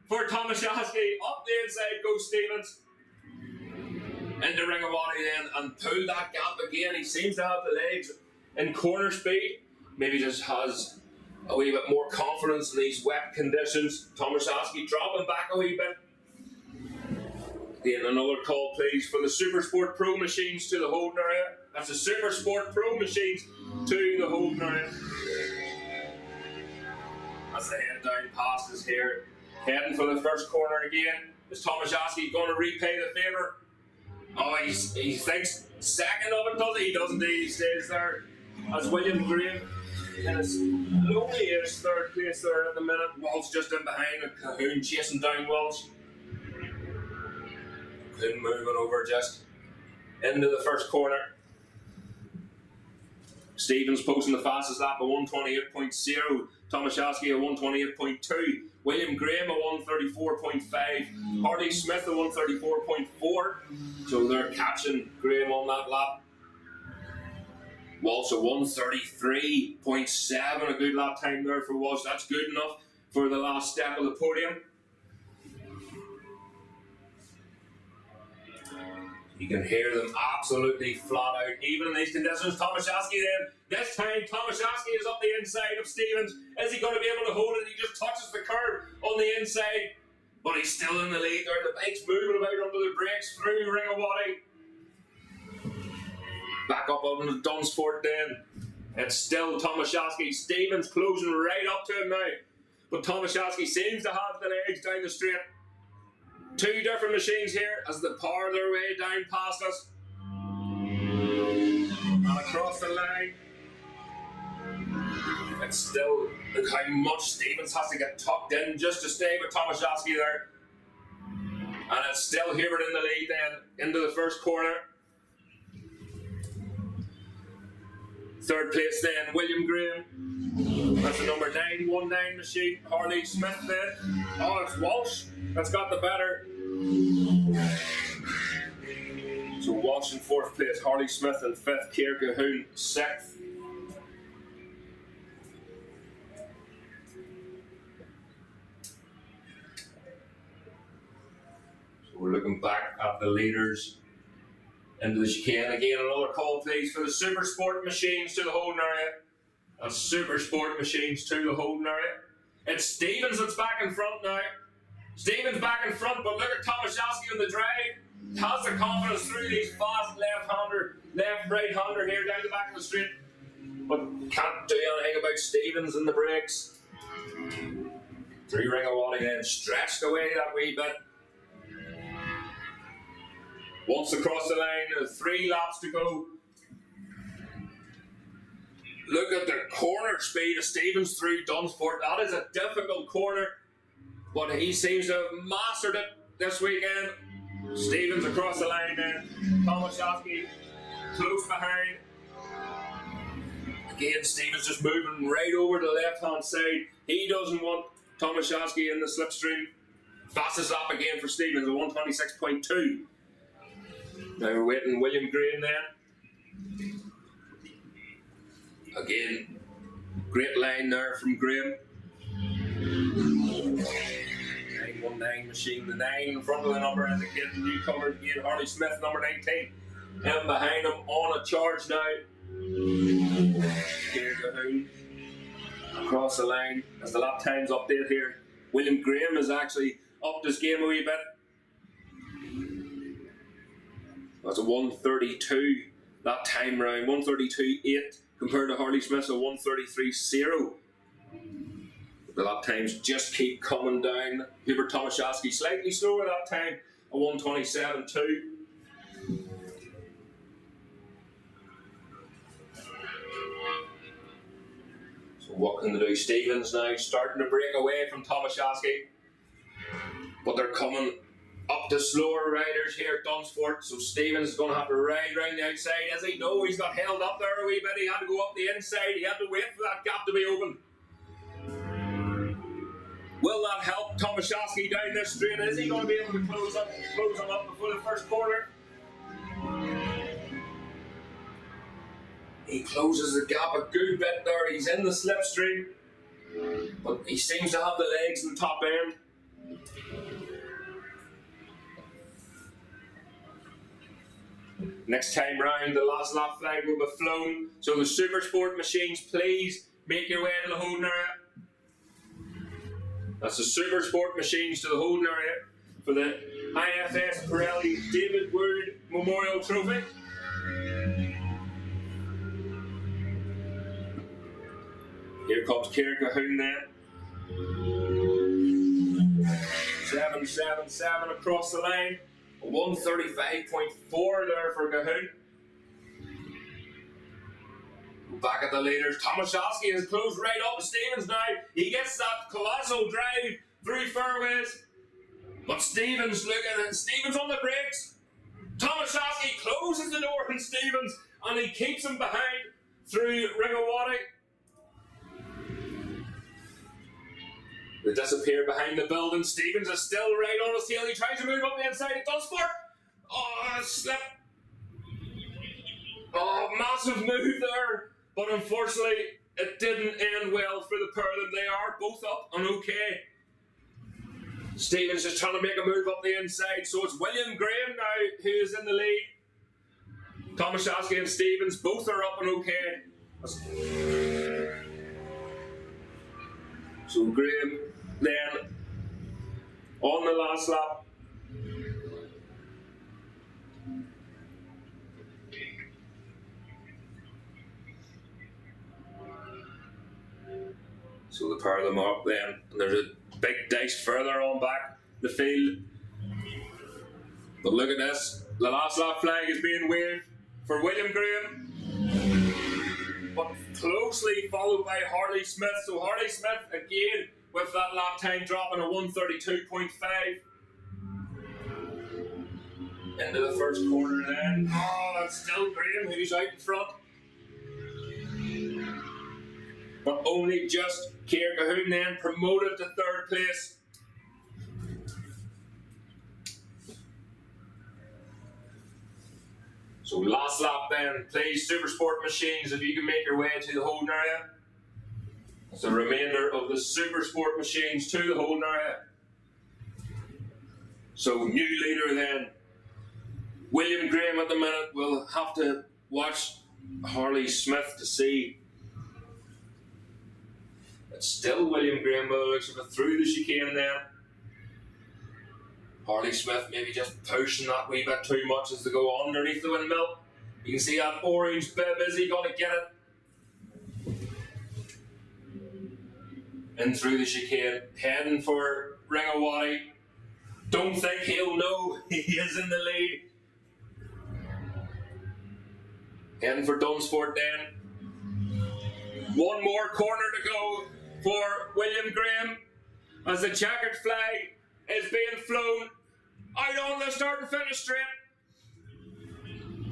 for Tomaszewski. Up the inside goes Stevens. Into Ringawati then, and pull that gap again. He seems to have the legs in corner speed. Maybe just has a wee bit more confidence in these wet conditions. Tomaszewski dropping back a wee bit. Again, another call please for the Supersport Pro machines to the holding area. That's the Supersport Pro machines to the holding area. As they head down passes here, heading for the first corner again. Is Tomaszewski going to repay the favour? Oh, he thinks second of it, does he? He doesn't. He stays there as William Graham in his loneliest 3rd place there at the minute. Walsh just in behind, and Cahoon chasing down Walsh. Cahoon moving over just into the first corner. Stevens posting the fastest lap at 128.0. Tomaszewski at 128.2. William Graham at 134.5. Hardy Smith at 134.4. So they're catching Graham on that lap. Walsh at 133.7. A good lap time there for Walsh. That's good enough for the last step of the podium. You can hear them absolutely flat out, even in these conditions. Tomaszewski then, this time Tomaszewski is up the inside of Stevens. Is he going to be able to hold it? He just touches the curb on the inside, but he's still in the lead there. The bike's moving about under the brakes through Ringawati. Back up on the Dunsford then. It's still Tomaszewski. Stevens closing right up to him now, but Tomaszewski seems to have the legs down the straight. Two different machines here as they power their way down past us. across the line. And still, look how much Stevens has to get tucked in just to stay with Tomaszewski there. And it's still Hubert in the lead then into the first corner. Third place then, William Graham. That's the number 919 machine. Harley Smith then. Oh, it's Walsh that's got the better. So Walsh in fourth place, Harley Smith in fifth, Keir Cahoon sixth. So we're looking back at the leaders into the chicane. Again, another call please for the Supersport machines to the holding area. That's Supersport machines to the holding area. It's Stevens that's back in front now. Stevens back in front, but look at Tomaszewski on the drive. Has the confidence through these fast right-hander here down the back of the straight. But can't do anything about Stevens and the brakes. Through Ringawati then stretched away that wee bit. Once across the line, 3 laps to go. Look at the corner speed of Stevens through Dunsford. That is a difficult corner, but he seems to have mastered it this weekend. Stevens across the line then. Tomaszewski close behind. Again, Stevens just moving right over to the left-hand side. He doesn't want Tomaszewski in the slipstream. Fastest lap again for Stevens, a 126.2. Now we're waiting William Graham then. Again, great line there from Graham. 919 machine, the 9 in front of the number indicating the newcomer again, Harley Smith, number 19. And behind him on a charge now. Keir Cahoon across the line as the lap times update here. William Graham has actually upped his game a wee bit. That's a 132 that time round, 132.8 compared to Harley Smith's a 133.0. The lap times just keep coming down. Hubert Tomaszewski slightly slower that time, a 127.2. So what can they do? Stevens now starting to break away from Tomaszewski, but they're coming up the slower riders here at Dunsford, so Stevens is going to have to ride round the outside. As he knows, he's got held up there a wee bit. He had to go up the inside. He had to wait for that gap to be open. Will that help Tomaszewski down this straight? Is he going to be able to close him up before the first corner? He closes the gap a good bit there. He's in the slipstream, but he seems to have the legs in the top end. Next time round, the last lap flag will be flown. So the Supersport machines, please make your way to the holding area. That's the Supersport machines to the holding area for the IFS Pirelli David Wood Memorial Trophy. Here comes Keir Cahoon then. 777 across the line. 135.4 there for Cahoon. Back at the leaders, Tomaszewski has closed right up to Stevens now. He gets that colossal drive through fairways. But Stevens, look at it, Stevens on the brakes. Tomaszewski closes the door on Stevens and he keeps him behind through Ringawati. They disappear behind the building. Stevens is still right on his tail. He tries to move up the inside. It does for. Oh, slip. Oh, massive move there. But unfortunately, it didn't end well for the pair of them. They are both up and okay. Stevens is trying to make a move up the inside. So it's William Graham now who is in the lead. Tomaszewski and Stevens both are up and okay. So Graham then on the last lap. So the pair of them are up then. And there's a big dice further on back the field. But look at this. The last lap flag is being waved for William Graham. but closely followed by Harley Smith. So Harley Smith again with that lap time dropping a 1:32.5. Into the first corner then. Oh, that's still Graham who's out in front. But only just Keir Cahoon then promoted to third place. So last lap then, please Supersport machines, if you can make your way to the holding area. It's the remainder of the Supersport machines to the holding area. So new leader then, William Graham at the minute. We'll have to watch Harley Smith to see. It's still William Graham by the looks of it through the chicane then. Harley Smith maybe just pushing that wee bit too much as they go underneath the windmill. You can see that orange bib, is he going to get it? In through the chicane, heading for Ringawati. Don't think he'll know he is in the lead. Heading for Dunsford then. One more corner to go for William Graham as the checkered flag is being flown out on the start and finish straight.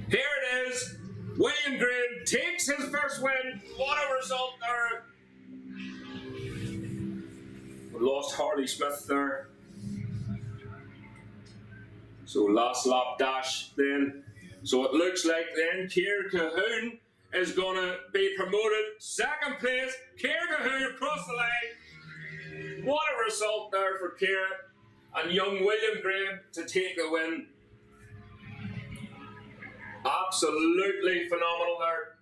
Here it is. William Graham takes his first win. What a result there. We lost Harley Smith there. So last lap dash then. So it looks like then Keir Cahoon is going to be promoted. Second place, Keir Cahoon across the line. What a result there for Keir and young William Graham to take the win. Absolutely phenomenal there.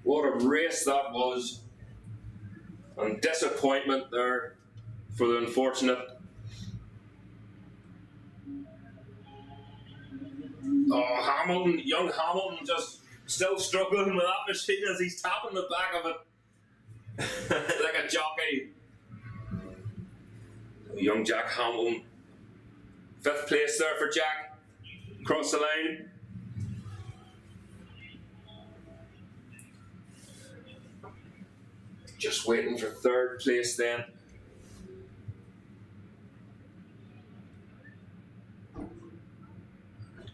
What a race that was. And disappointment there for the unfortunate. Oh, Hamilton, young Hamilton just still struggling with that machine as he's tapping the back of it like a jockey. Young Jack Hamilton. 5th place there for Jack. Across the line. Just waiting for 3rd place then.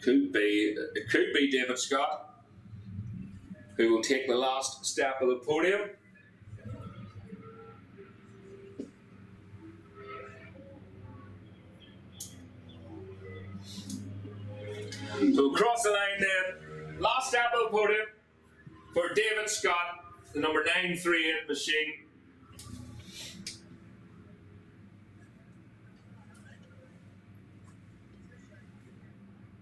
It could be David Scott, who will take the last step of the podium. So across the line then, last step of the podium for David Scott, the number 938 machine.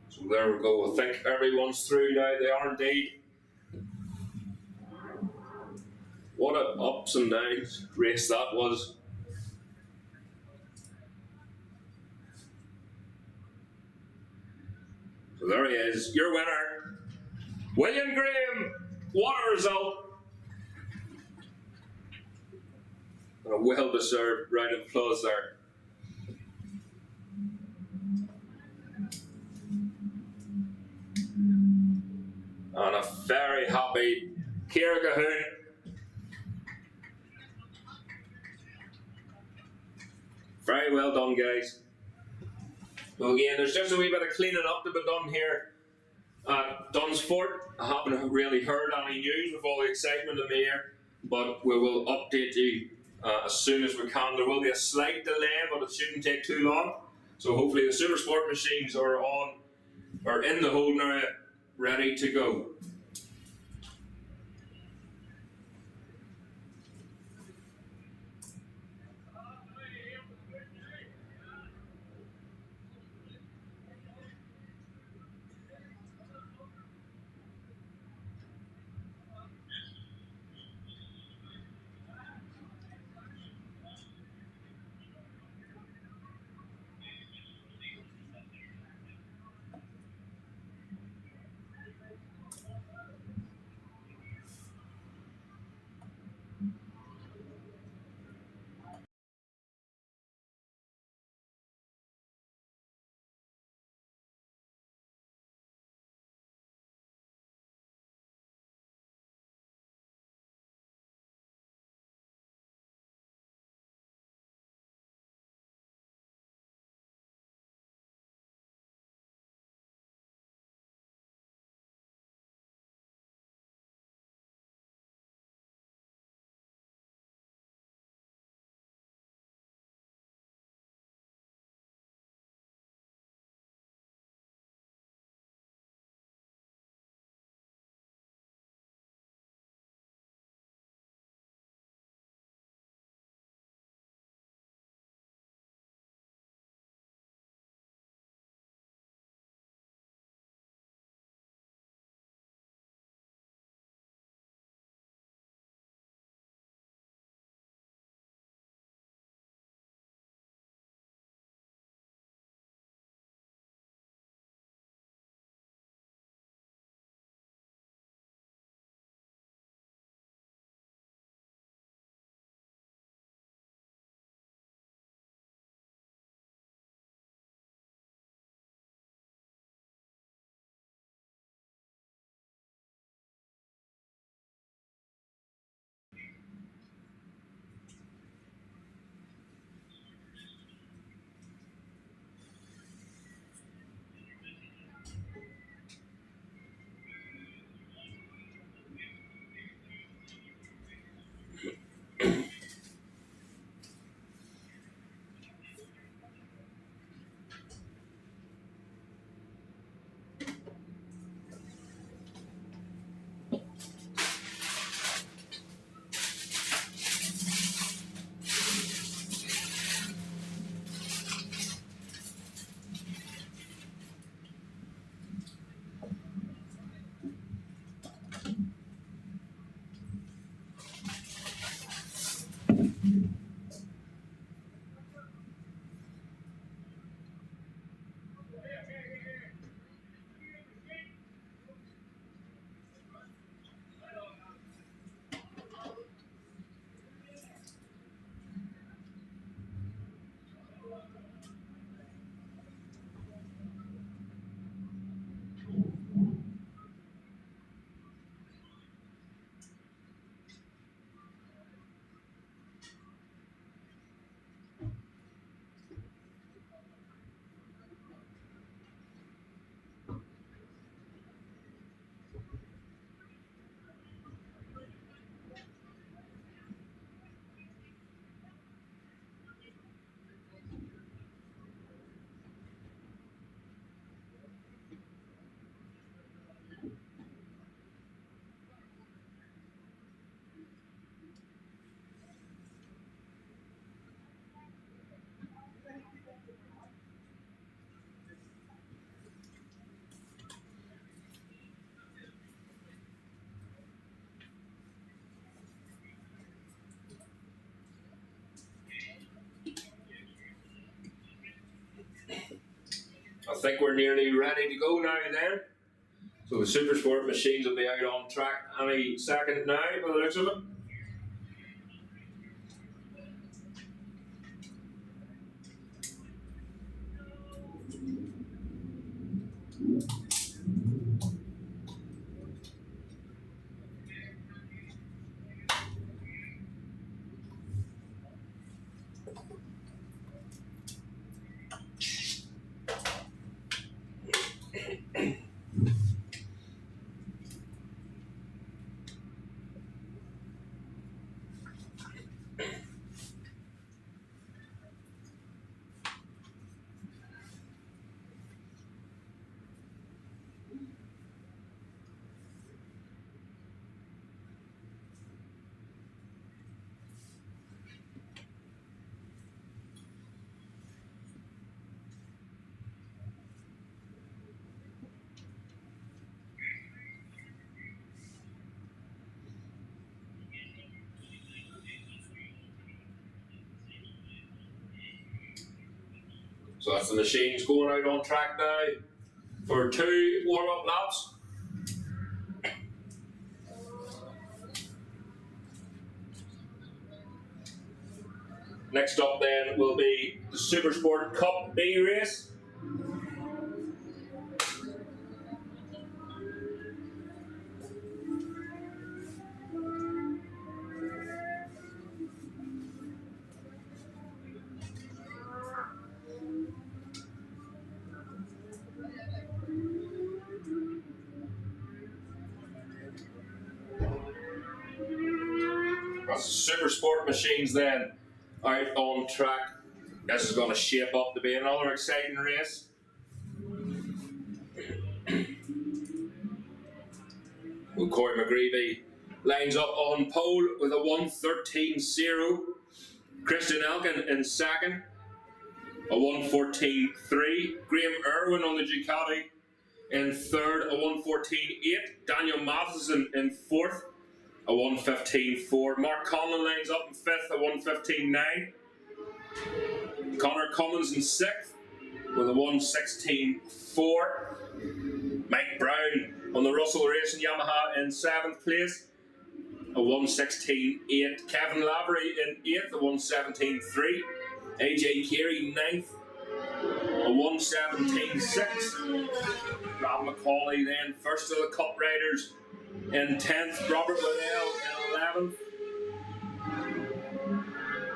So there we go. I think everyone's through now. They are indeed. What an ups and downs race that was. So there he is, your winner, William Graham. What a result. And a well-deserved round of applause there. And a very happy Keir Cahoon. Very well done, guys. So again, there's just a wee bit of cleaning up to be done here at Dunsford. I haven't really heard any news with all the excitement in the air, but we will update you as soon as we can. There will be a slight delay, but it shouldn't take too long. So hopefully the Supersport machines are in the holding area, ready to go. think we're nearly ready to go now then. So the Supersport machines will be out on track any second now by the looks of it. So that's the machines going out on track now for 2 warm-up laps. Next up then will be the Supersport Cup B race. That's the Supersport machines then out on track. This is going to shape up to be another exciting race. Well, Corey McGreevy lines up on pole with a 1:13.0. Christian Elkin in second, a 1:14.3. Graham Irwin on the Ducati in third, a 1:14.8. Daniel Matheson in fourth, a 1:15.4. Mark Conlon lines up in fifth, a 1:15.9. Connor Cummins in sixth with a 1:16.4. Mike Brown on the Russell Racing Yamaha in seventh place, a 1:16.8. Kevin Lavery in eighth, a 1:17.3. AJ Carey ninth, a 1:17.6. Rob McCauley then first of the Cup Riders in 10th. Robert Liddell in 11th.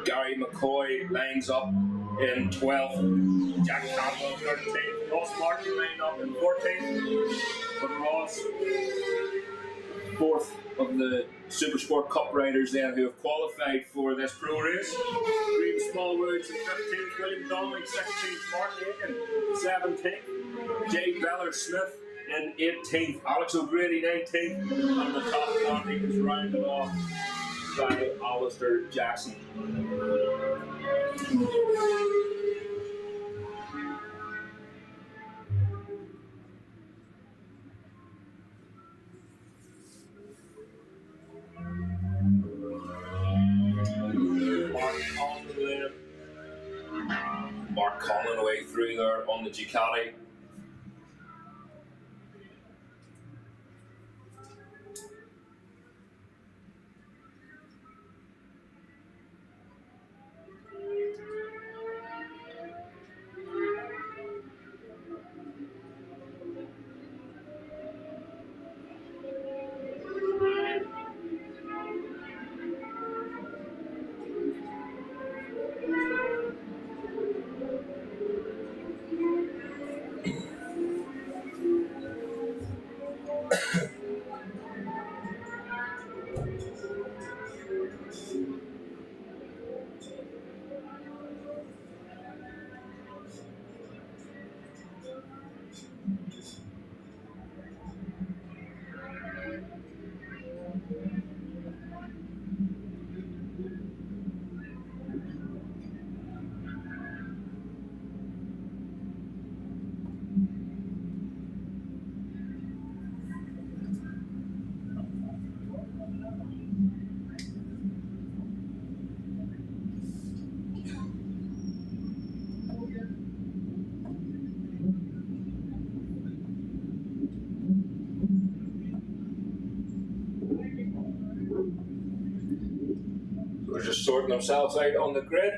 Gary McCoy lines up in 12th. Jack Campbell in 13th. Ross Martin lined up in 14th. But Ross, fourth of the Supersport Cup Riders then who have qualified for this pro race. Graham Smallwoods in 15th. William Donnelly 16th. Mark Aiken 17th. Jay Beller Smith in 18th. Alex O'Grady 19th. And the top 20 is rounded off by Ulster Jackson. Mark Conlon away through there on the Ducati. They're just sorting themselves out on the grid.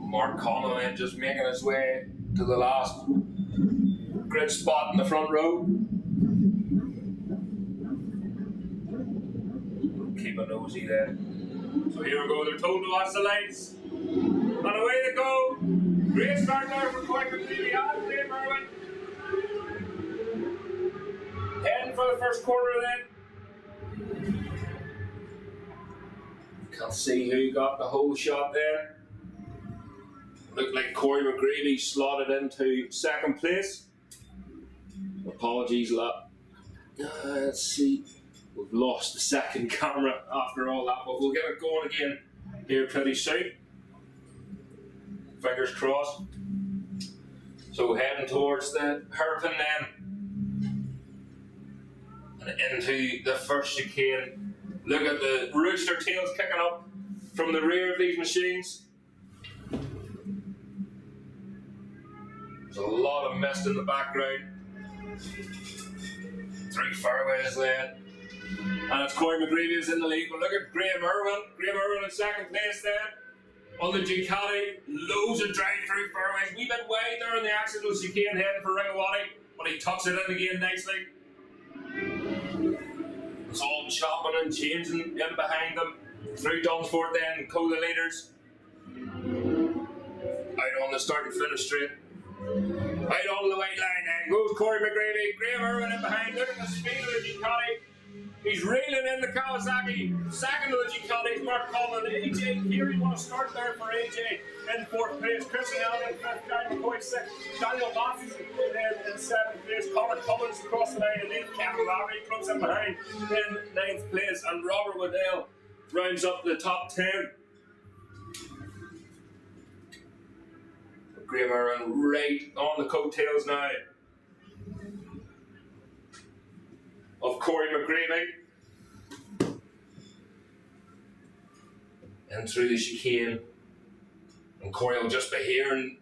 Mark Conlon just making his way to the last grid spot in the front row. Keep a nosy there. So here we go, they're told to watch the lights. And away they go. Great start there for Corey McCreevy and Graham Irwin. Heading for the first quarter then. Can't see who got the whole shot there. Looked like Corey McGreevy slotted into second place. Apologies, lot. Let's see. We've lost the second camera after all that, but we'll get it going again here pretty soon. Fingers crossed. So heading towards the hairpin then. And into the first chicane. Look at the rooster tails kicking up from the rear of these machines. There's a lot of mist in the background. 3 fairways then. And it's Corey McGreevy is in the lead. But look at Graham Irwin. Graham Irwin in second place there. On the Ducati, loads of drive-through fairways. Wee bit wide there on the accidental chicane heading for Ringawati, but he tucks it in again nicely. It's all chopping and changing in behind them. Through Dunsford then, co-the-leaders. Out on the start and finish straight. Out on the white line then goes Corey McGreevy. Graham Irwin in behind. Look at the speed of the Ducati. He's reeling in the Kawasaki. Second to the Ducati, Mark Conlon. AJ Keary want to start there for AJ in fourth place. Christian Allen in fifth. Daniel Coy sixth. Daniel Matthews in seventh place. Connor Cummins across the line in eighth. Kevin Lowry close in behind in ninth place. And Robert Waddell rounds up the top 10. Graham Irwin right on the coattails now of Corey McGreevy. And through the chicane. And Corey will just be hearing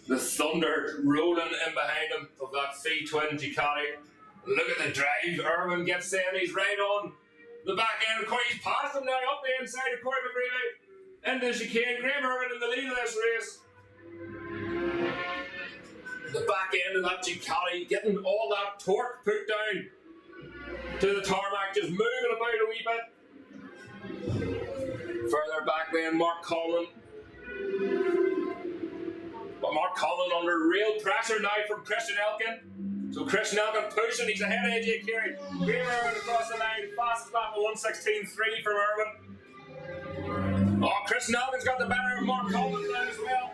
the thunder rolling in behind him of that Fee Twin Ducati. Look at the drive. Irwin gets in. He's right on the back end of Corey. He's passed him now up the inside of Corey McGreevy. Into the chicane. Graham Irwin in the lead of this race. The back end of that Ducati, getting all that torque put down to the tarmac, just moving about a wee bit. Further back then, Mark Conlon. But Mark Conlon under real pressure now from Christian Elkin. So Christian Elkin pushing, he's ahead of AJ Keary. Graham Irwin across the line, fastest lap of 1:16.3 from Irwin. Oh, Christian Elkin's got the better of Mark Conlon now as well.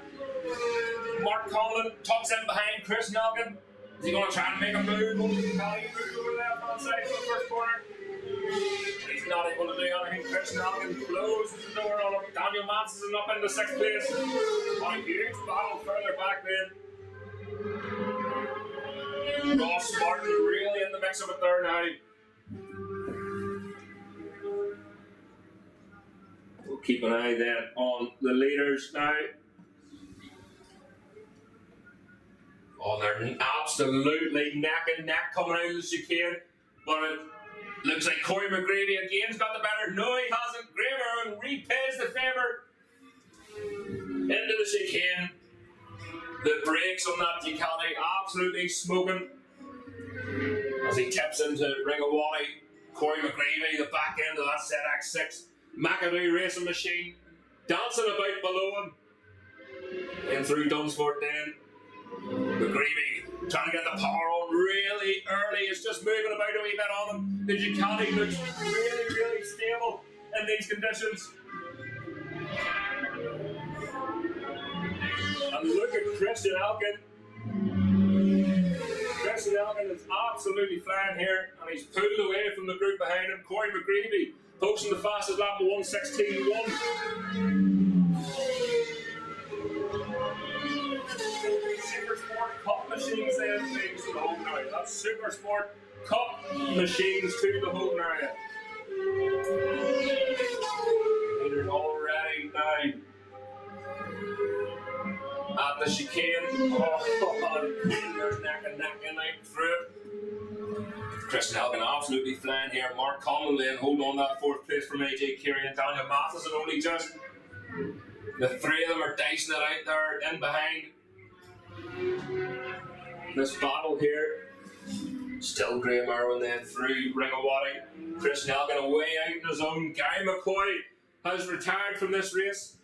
Mark Conlon tucks in behind Christian Elkin. Is he going to try and make a move over the Ducati? Move over there on the side for the first corner. He's not able to do anything. Christian Elkin closes the door on him. Daniel Matthews is up into sixth place. What a huge battle further back then. Ross Martin really in the mix of it there now. We'll keep an eye then on the leaders now. Oh, they're absolutely neck and neck coming out of the chicane. But it looks like Corey McGreevy again's got the better. No, he hasn't. Graham Irwin repays the favour. Into the chicane. The brakes on that Ducati absolutely smoking. As he tips into Ringawati. Corey McGreevy, the back end of that ZX6 McAdoo racing machine, dancing about below him. In through Dunsford then. McGreevy trying to get the power on really early. It's just moving about a wee bit on him. The Ducati looks really, really stable in these conditions. And look at Christian Elkin. Christian Elkin is absolutely flying here, and he's pulled away from the group behind him. Corey McGreevy posting the fastest lap of 1:16.1. Supersport Cup machines then things to the home area. That's Supersport Cup machines to the home area. Leaders already now. at the chicane. Oh, they're neck and out through it. Chris Nelgan absolutely flying here. Mark Connolly and hold on that fourth place from AJ Carey and Daniel Matheson. Only just the three of them are dicing it out there in behind this battle here. Still Graham Irwin then through Ringawati. Chris Nelgan away out in his own. Gary McCoy has retired from this race.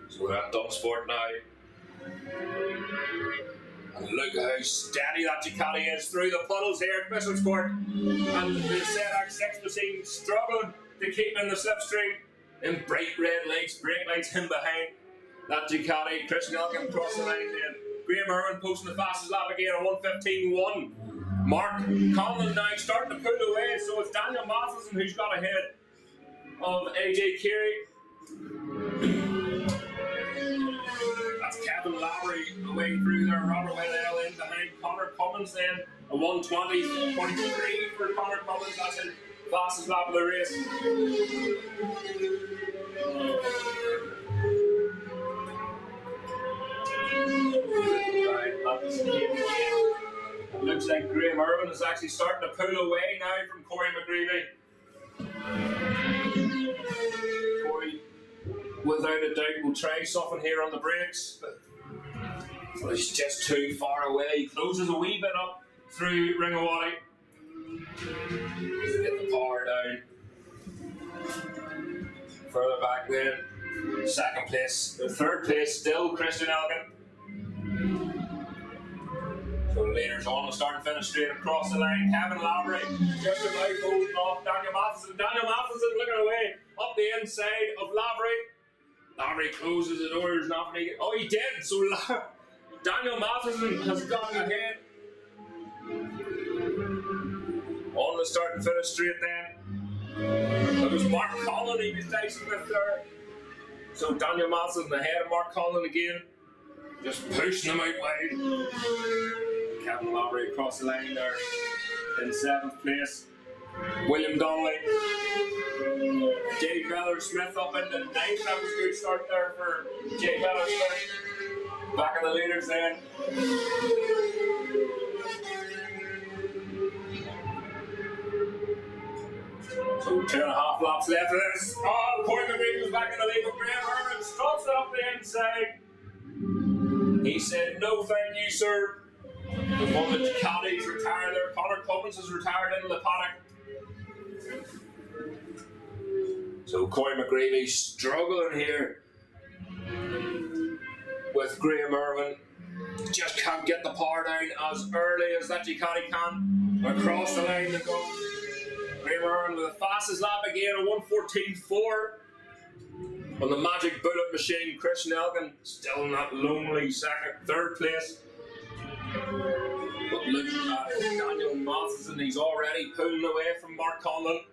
So we're at Dunsport now. And look how steady that Ducati is through the puddles here at Bishopscourt. And the ZX6 machine struggling to keep in the slipstream. In bright red lights, brake lights in behind that Ducati. Chris Nelgan across the line then. Graham Irwin posting the fastest lap again at 1:15.1. Mark Conlon now starting to pull away, so it's Daniel Matheson who's got ahead of AJ Carey. That's Kevin Lowry away through there. Robert Waddell in behind Connor Cummins then. A 1:20.43 for Connor Cummins. That's his fastest lap of the race. It looks like Graham Irwin is actually starting to pull away now from Corey McGreevy. Corey, without a doubt, will try something here on the brakes, but he's just too far away. He closes a wee bit up through Ringawati. Get the power down. Further back then, second place, third place still Christian Elgin. So the leaders on the start and finish straight across the line. Kevin Lowry just about holding off Daniel Matheson. Daniel Matheson looking away up the inside of Lowry. Lowry closes the door. There's nothing. Oh, he did. So Daniel Matheson has gone ahead. On the start and finish straight then. It was Mark Conlon he was dicing with there. So Daniel Matheson ahead of Mark Conlon again. Just pushing him out wide. Kevin Lowry across the line there in 7th place. William Donnelly. Jay Beller Smith up into 9th. That was a good start there for Jay Beller Smith. Back in the leaders then. So 2.5 laps left of this. Oh, Corey McGreevy was back in the lead, but Graham Irwin stops it up the inside. He said, "No, thank you, sir." The one that Ducati's retired there. Connor Cummins is retired into the paddock. So Corey McGreevy struggling here with Graham Irwin. Just can't get the power down as early as that Ducati can. Across the line to go. Graham Irwin with the fastest lap again, a 1:14.4. On the magic bullet machine, Christian Elgin still in that lonely third place. But look at Daniel Matheson, he's already pulling away from Mark Conlon.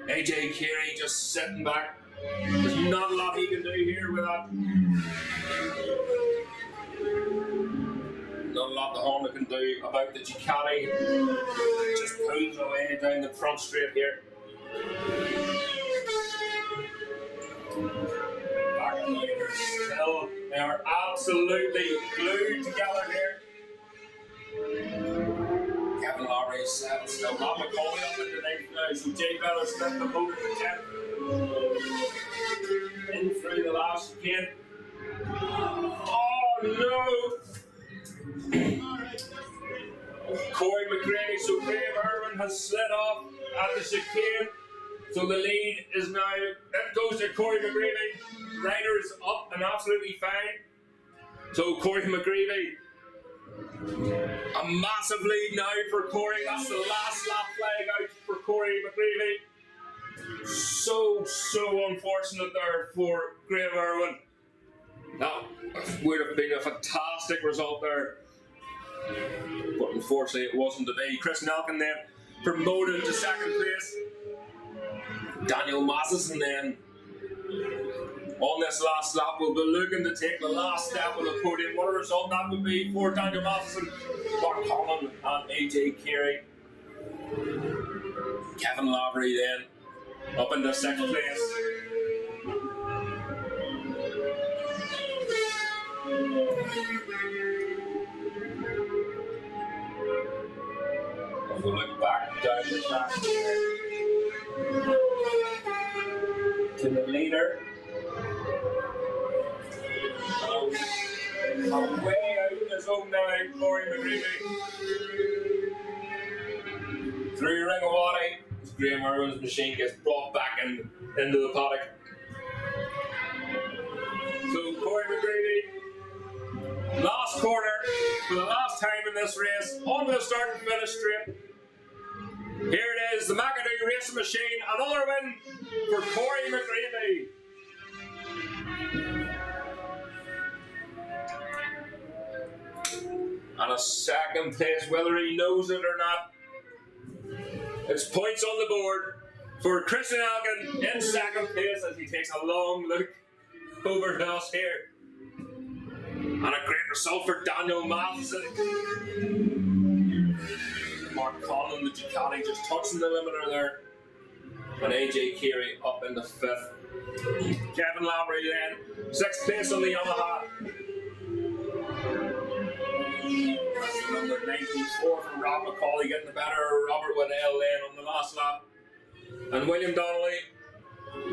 AJ Carey just sitting back. There's not a lot he can do here with that. Not a lot the Honda can do about the Ducati. Just pulls away down the front straight here. Back in the leaders still. They are absolutely glued together here. Kevin Lowry is 7th still. Rob McCauley up in the 9th now. So Jay Beller Smith the motor to 10th. In through the last again. Oh no! Corey McGreevy, so Graham Irwin has slid off at the chicane. So the lead is now, that goes to Corey McGreevy. Ryder is up and absolutely fine. So Corey McGreevy, a massive lead now for Corey. That's the last lap flag out for Corey McGreevy. So unfortunate there for Graham Irwin. That would have been a fantastic result there. But unfortunately it wasn't to be. Chris Nelgan then promoted to 2nd place. Daniel Matheson then on this last lap will be looking to take the last step of the podium. What a result that would be for Daniel Matheson, Mark Conlon and AJ Carey. Kevin Lowry then up into 6th place. As we look back down the track here to the leader. Way out in his own now, Corey McGreevy. Through Ring of Waddy, as Graham Irwin's machine gets brought back into the paddock. So Corey McGreevy, last corner for the last time in this race, on the start and finish straight. Here it is, the McAdoo Racing Machine, another win for Corey McGreevy. And a second place, whether he knows it or not. It's points on the board for Christian Elgin in second place as he takes a long look over to us here. And a great result for Daniel Matheson. Mark Conlon, the Ducati, just touching the limiter there. And AJ Carey up in the fifth. Kevin Lowry then, sixth place on the Yamaha. That's number 94 from Rob McCauley getting the better. Robert Waddell then on the last lap. And William Donnelly on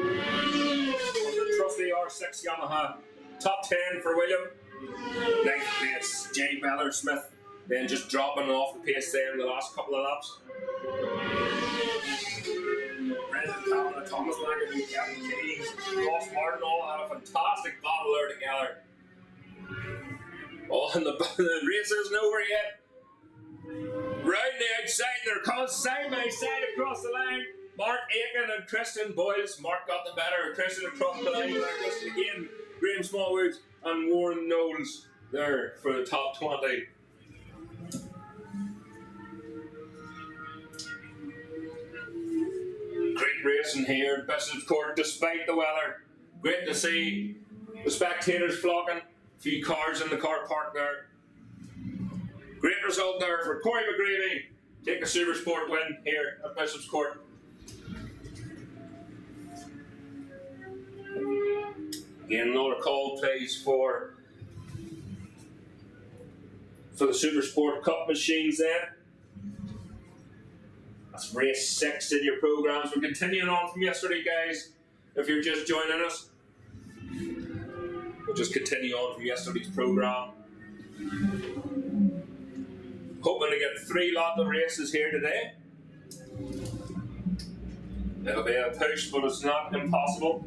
the trusty R6 Yamaha. Top 10 for William. Ninth place, Jay Beller Smith. Then just dropping off the pace there in the last couple of laps. Brendan Cavan, Thomas McAdoo, Kevin Keys, Ross Martin all had a fantastic battle there together. Oh, and the race isn't over yet. Round the outside, they're coming side by side across the line. Mark Aiken and Christian Boyles. Mark got the better. Christian across the line there. Christian again. Graham Smallwoods and Warren Knowles there for the top 20. Great racing here at Bishopscourt despite the weather. Great to see the spectators flocking. A few cars in the car park there. Great result there for Corey McGreevy. Take a Supersport win here at Bishopscourt. Again, another call plays for the Supersport Cup machines there. That's race 6 in your programs. We're continuing on from yesterday, guys. If you're just joining us, we'll just continue on from yesterday's program. Hoping to get 3 lots of races here today. It'll be a push, but it's not impossible.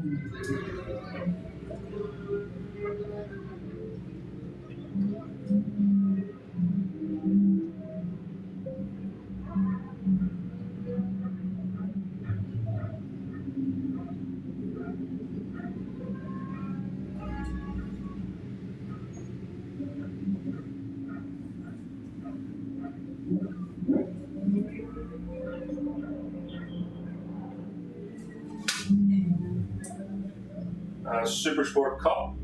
Supersport Cup.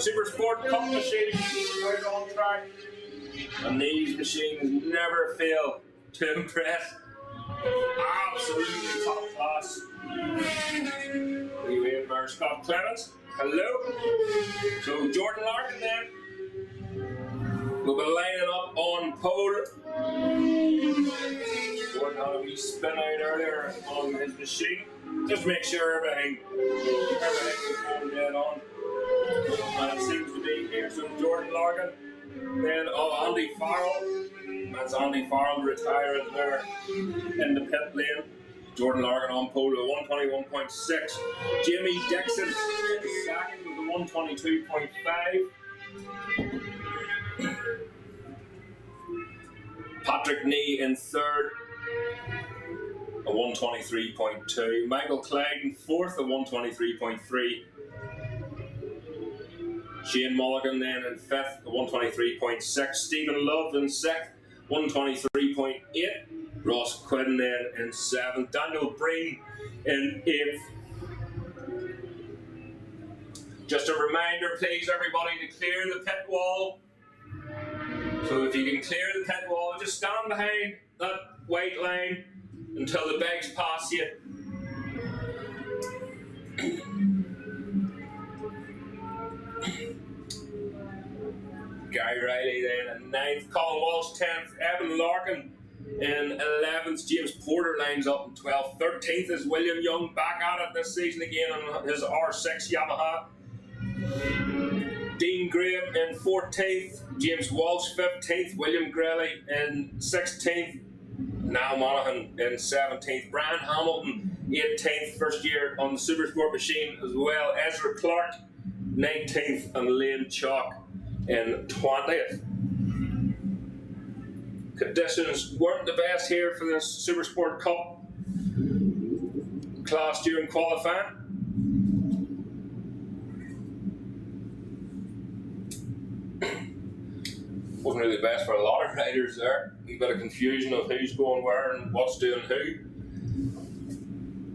Supersport Cup machine right on track. And these machines never fail to impress. Absolutely top class. We have our Scott Clements. Hello. So Jordan Larkin then will be lining up on pole. Jordan had a wee spin out earlier on his machine. Just make sure everything is going dead on. And it seems to be here. So Jordan Larkin. Then Andy Farrell. That's Andy Farrell retiring there in the pit lane. Jordan Larkin on pole with 121.6. Jimmy Dixon in second with a 122.5. Patrick Nee in third, a 123.2. Michael Clegg in fourth, a 123.3. Shane Mulligan then in fifth, a 123.6. Stephen Love in sixth, 123.8. Ross Quinn then in seventh. Daniel Breen in eighth. Just a reminder, please, everybody, to clear the pit wall. So if you can clear the pit wall, just stand behind that white line until the bikes pass you. Gary Riley then in ninth, Colin Walsh 10th, Evan Larkin in 11th, James Porter lines up in 12th, 13th is William Young, back at it this season again on his R6 Yamaha. Dean Graham in 14th, James Walsh 15th, William Grelly in 16th, Niall Monaghan in 17th, Brian Hamilton 18th, first year on the Supersport machine as well, Ezra Clark 19th, and Lane Chalk in 20th. Conditions weren't the best here for this Supersport Cup class during qualifying. Wasn't really the best for a lot of riders there. A bit of confusion of who's going where and what's doing who.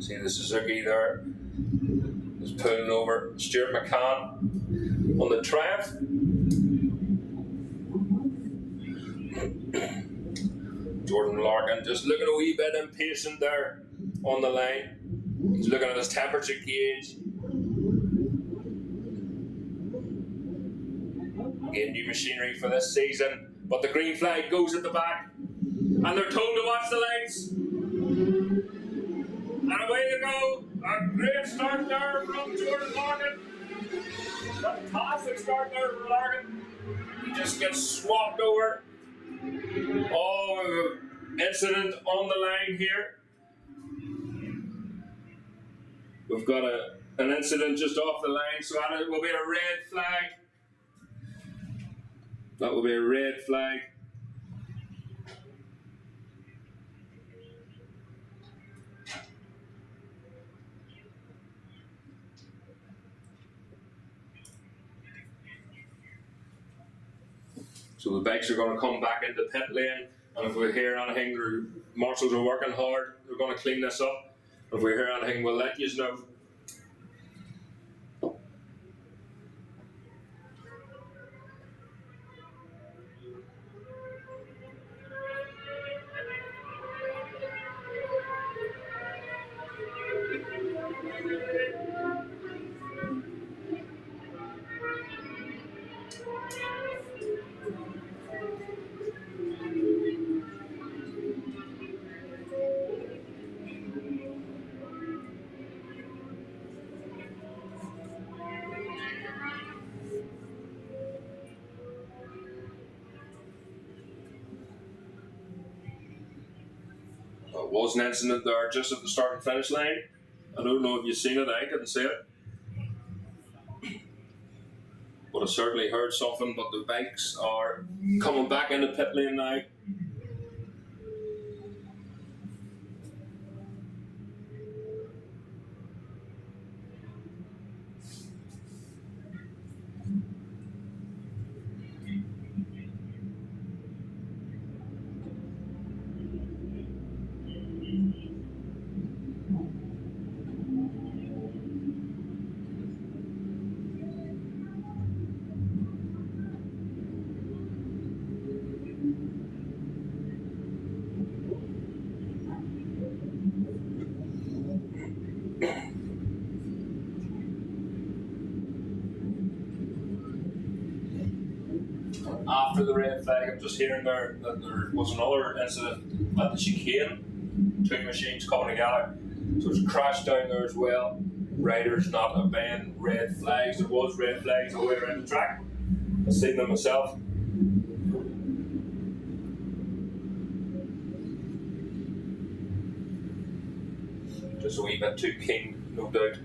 See the Suzuki there is pulling over Stuart McCann on the Triumph. Jordan Larkin just looking a wee bit impatient there on the line. He's looking at his temperature gauge. Again, new machinery for this season, but the green flag goes at the back, and they're told to watch the lights. And away they go. A great start there from Jordan Larkin. Fantastic start there from Larkin. He just gets swapped over. Oh, incident on the line here. We've got an incident just off the line, so that will be a red flag. That will be a red flag. So the bikes are going to come back into pit lane, and if we hear anything, the marshals are working hard. They're going to clean this up. If we hear anything, we'll let you know. Was an incident there just at the start and finish line. I don't know if you've seen it, I didn't see it. But I certainly heard something, but the bikes are coming back into pit lane now. after the red flag, I'm just hearing there that there was another incident at the chicane, two machines coming together. So there's a crash down there as well. Riders not obeying red flags. There was red flags all the way around the track. I've seen them myself. Just a wee bit too keen, no doubt.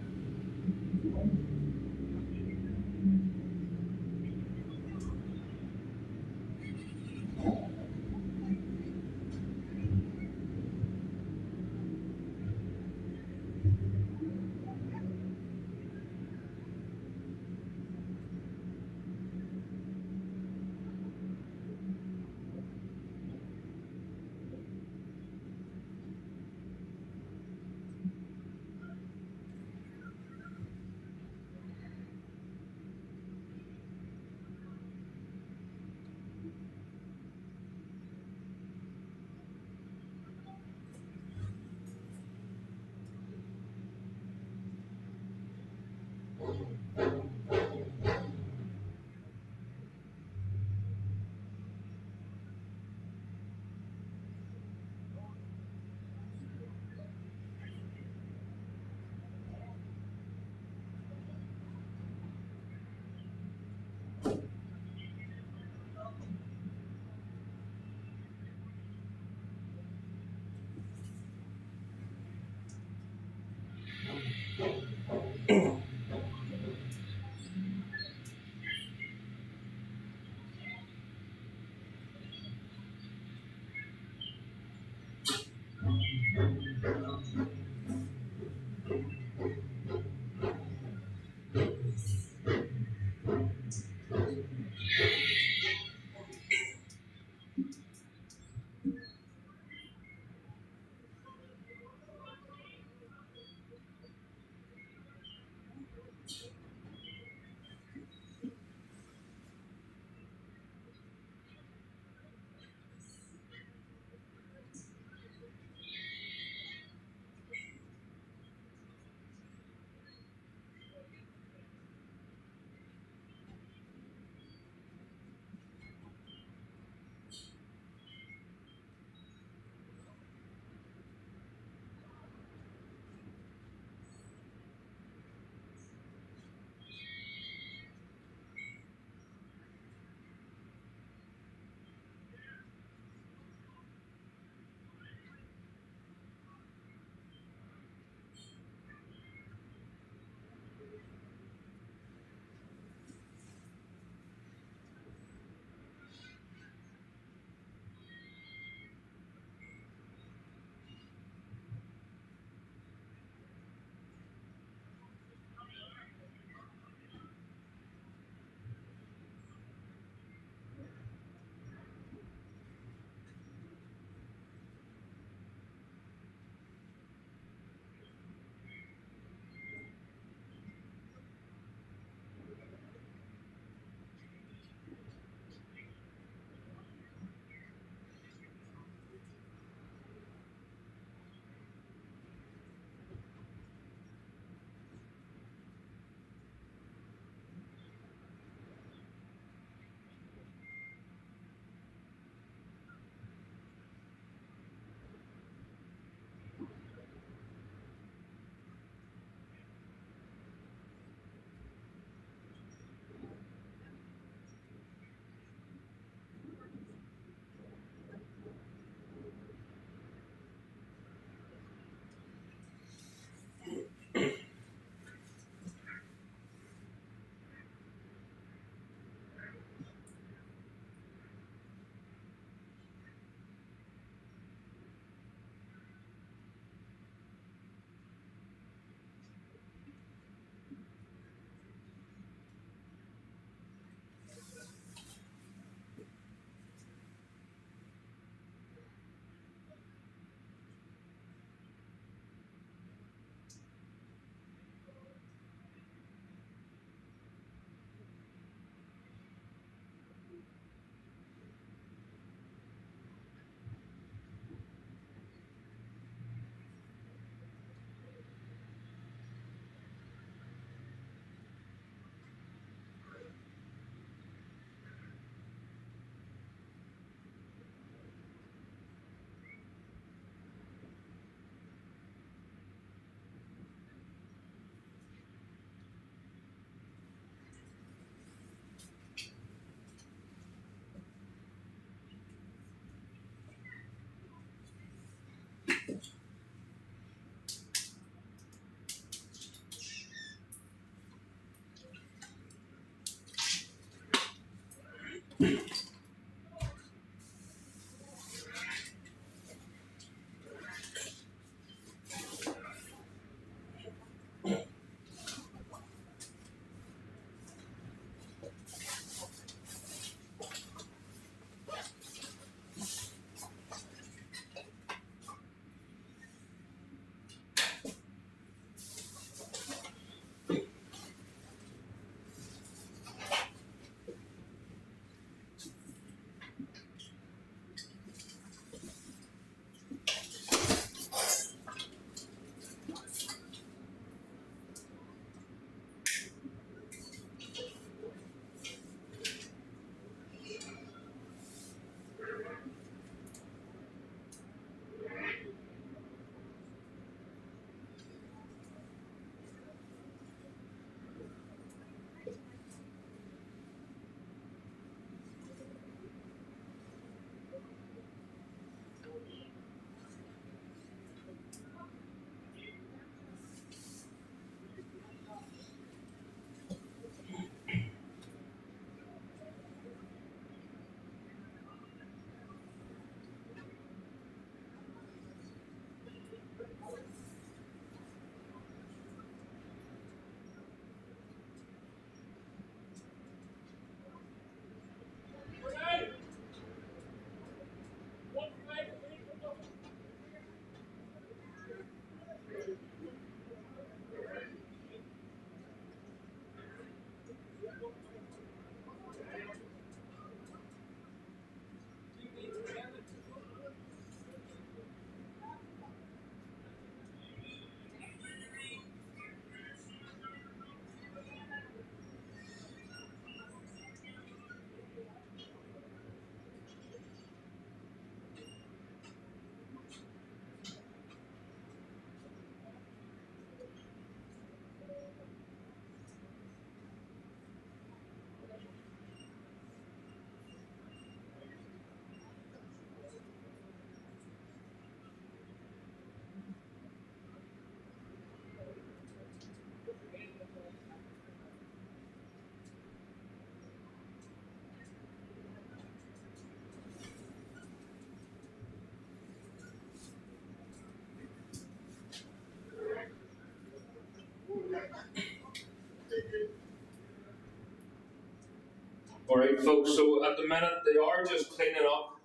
Alright folks, so at the minute they are just cleaning up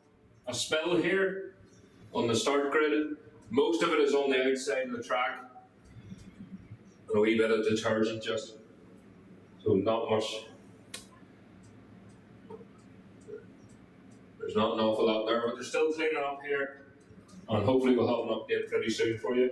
a spill here on the start grid. Most of it is on the outside of the track. And a wee bit of detergent just. So not much. There's not an awful lot there, but they're still cleaning up here. And hopefully we'll have an update pretty soon for you.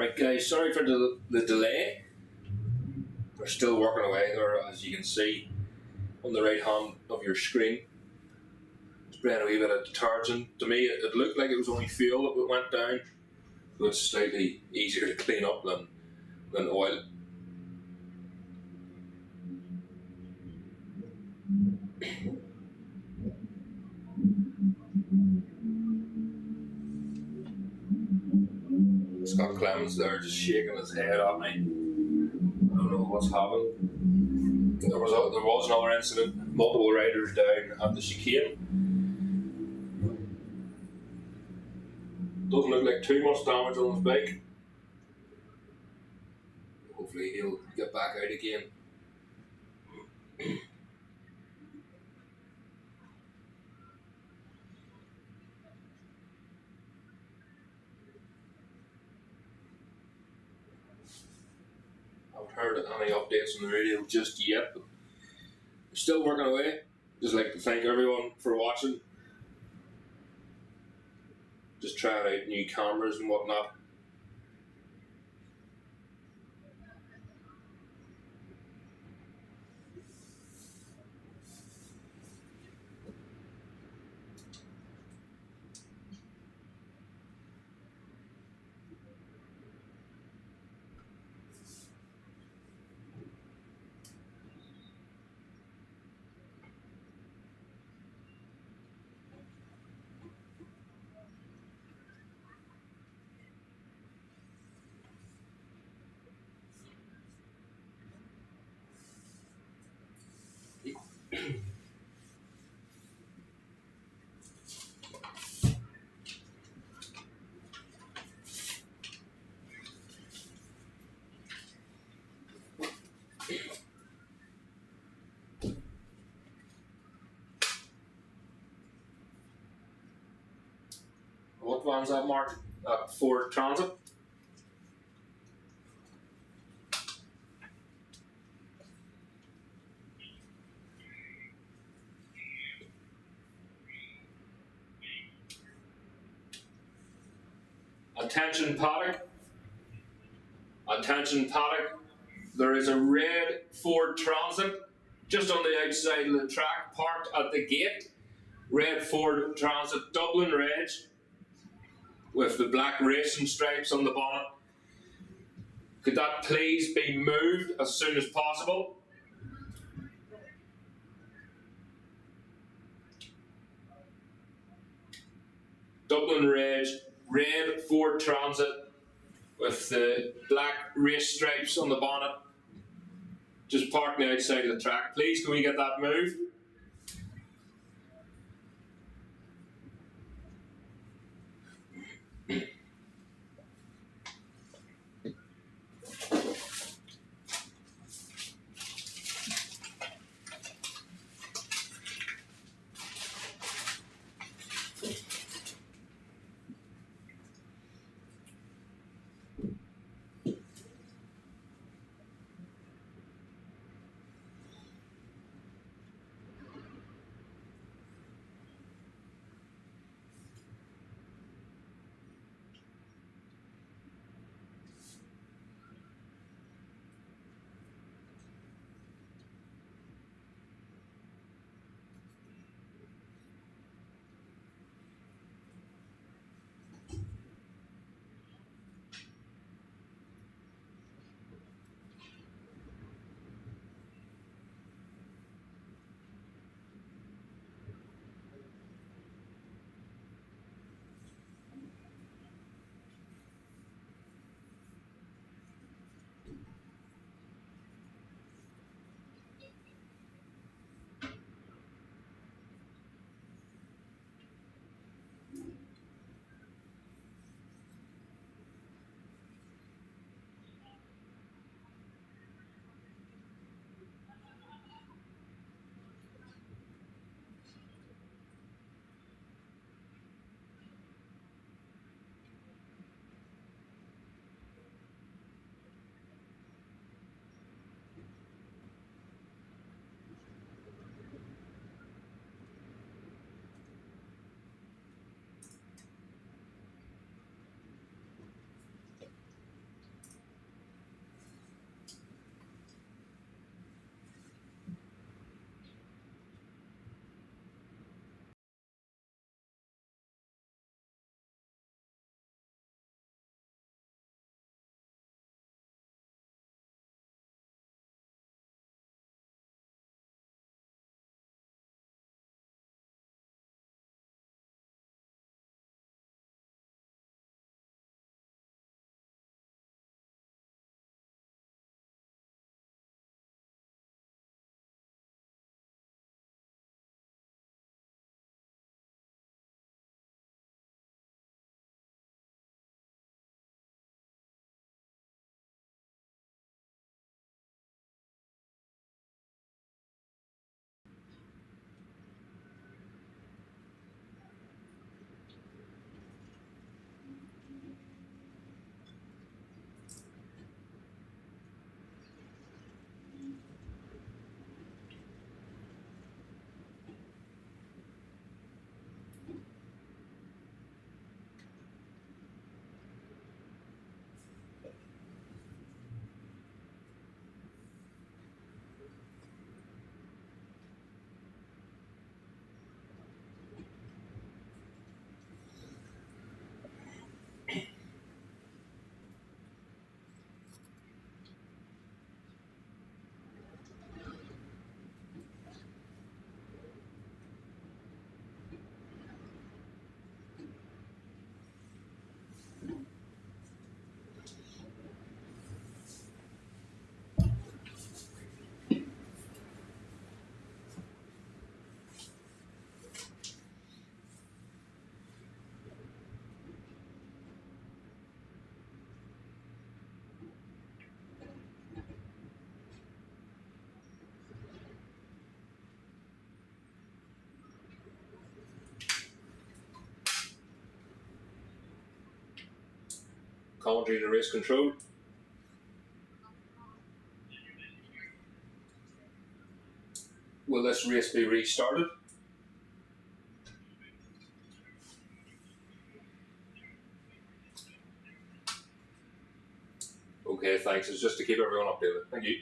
Right guys, sorry for the delay. We're still working away there, as you can see on the right hand of your screen. Spraying a wee bit of detergent. To me it looked like it was only fuel that went down, so it's slightly easier to clean up than oil. Scott Clemens there just shaking his head at me. I don't know what's happened. There was another incident, multiple riders down at the chicane. Doesn't look like too much damage on his bike. Hopefully he'll get back out again. I haven't heard any updates on the radio just yet, but we're still working away. Just like to thank everyone for watching. Just trying out new cameras and whatnot. What van's that, Mark? Ford Transit. Attention paddock. Attention paddock. There is a red Ford Transit just on the outside of the track, parked at the gate. Red Ford Transit, Dublin reg, with the black racing stripes on the bonnet. Could that please be moved as soon as possible? Dublin reg, red Ford Transit with the black race stripes on the bonnet, just parked on the outside of the track. Please, can we get that moved? commentary and race control. Will this race be restarted? Okay, thanks. It's just to keep everyone updated. Thank you.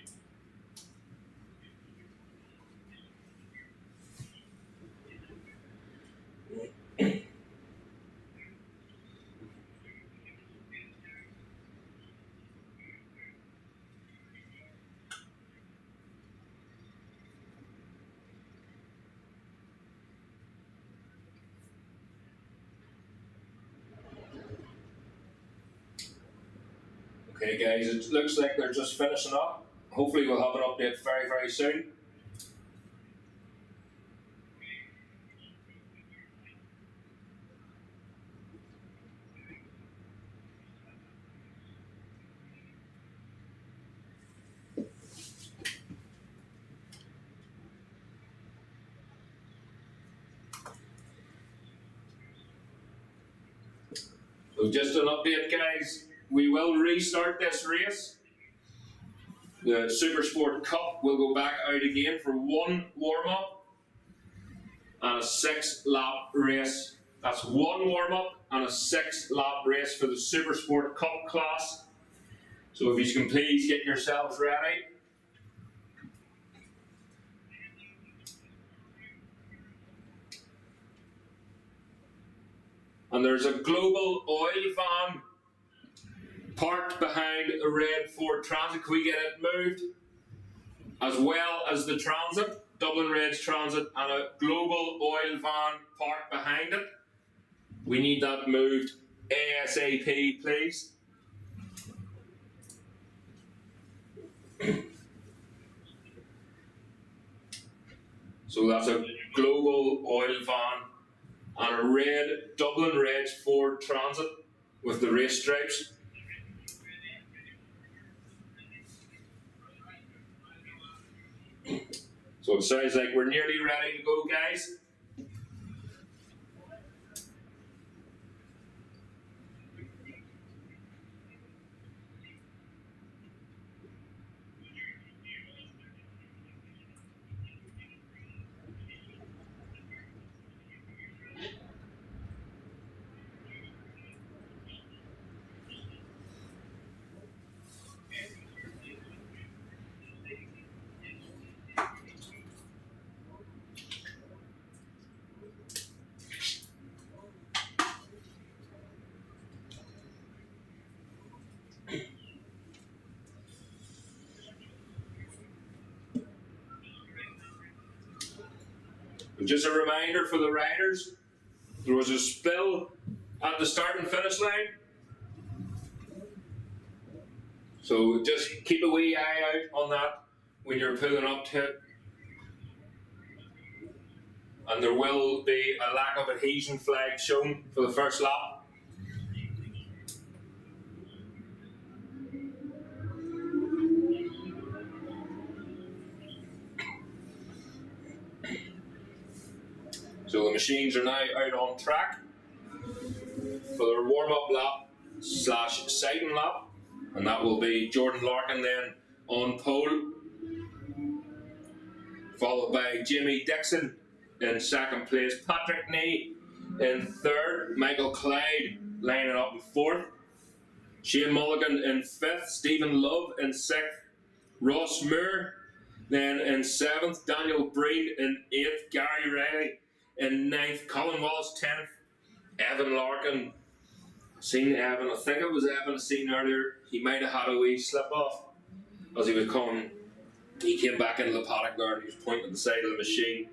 Okay guys, it looks like they're just finishing up. Hopefully we'll have an update very, very soon. So just an update guys, we will restart this race. The Supersport Cup will go back out again for one warm-up and a 6-lap race. That's one warm-up and a 6-lap race for the Supersport Cup class. So if you can please get yourselves ready. And there's a global oil van parked behind a red Ford Transit. Can we get it moved? As well as the Transit, Dublin Reds Transit, and a global oil van parked behind it. We need that moved ASAP, please. So that's a global oil van and a red Dublin Reds Ford Transit with the race stripes. So it sounds like we're nearly ready to go, guys. Just a reminder for the riders, there was a spill at the start and finish line. So just keep a wee eye out on that when you're pulling up to it. And there will be a lack of adhesion flag shown for the first lap. So the machines are now out on track for their warm-up lap / sighting lap, and that will be Jordan Larkin then on pole, followed by Jimmy Dixon in second place, Patrick Nee in third, Michael Clyde lining up in fourth, Shane Mulligan in fifth, Stephen Love in sixth, Ross Moore then in seventh, Daniel Breen in eighth, Gary Riley in ninth, Colin Wallace 10th, Evan Larkin. Seen Evan, I think it was Evan seen earlier. He might have had a wee slip off as he was coming. He came back into the paddock there and he was pointing at the side of the machine.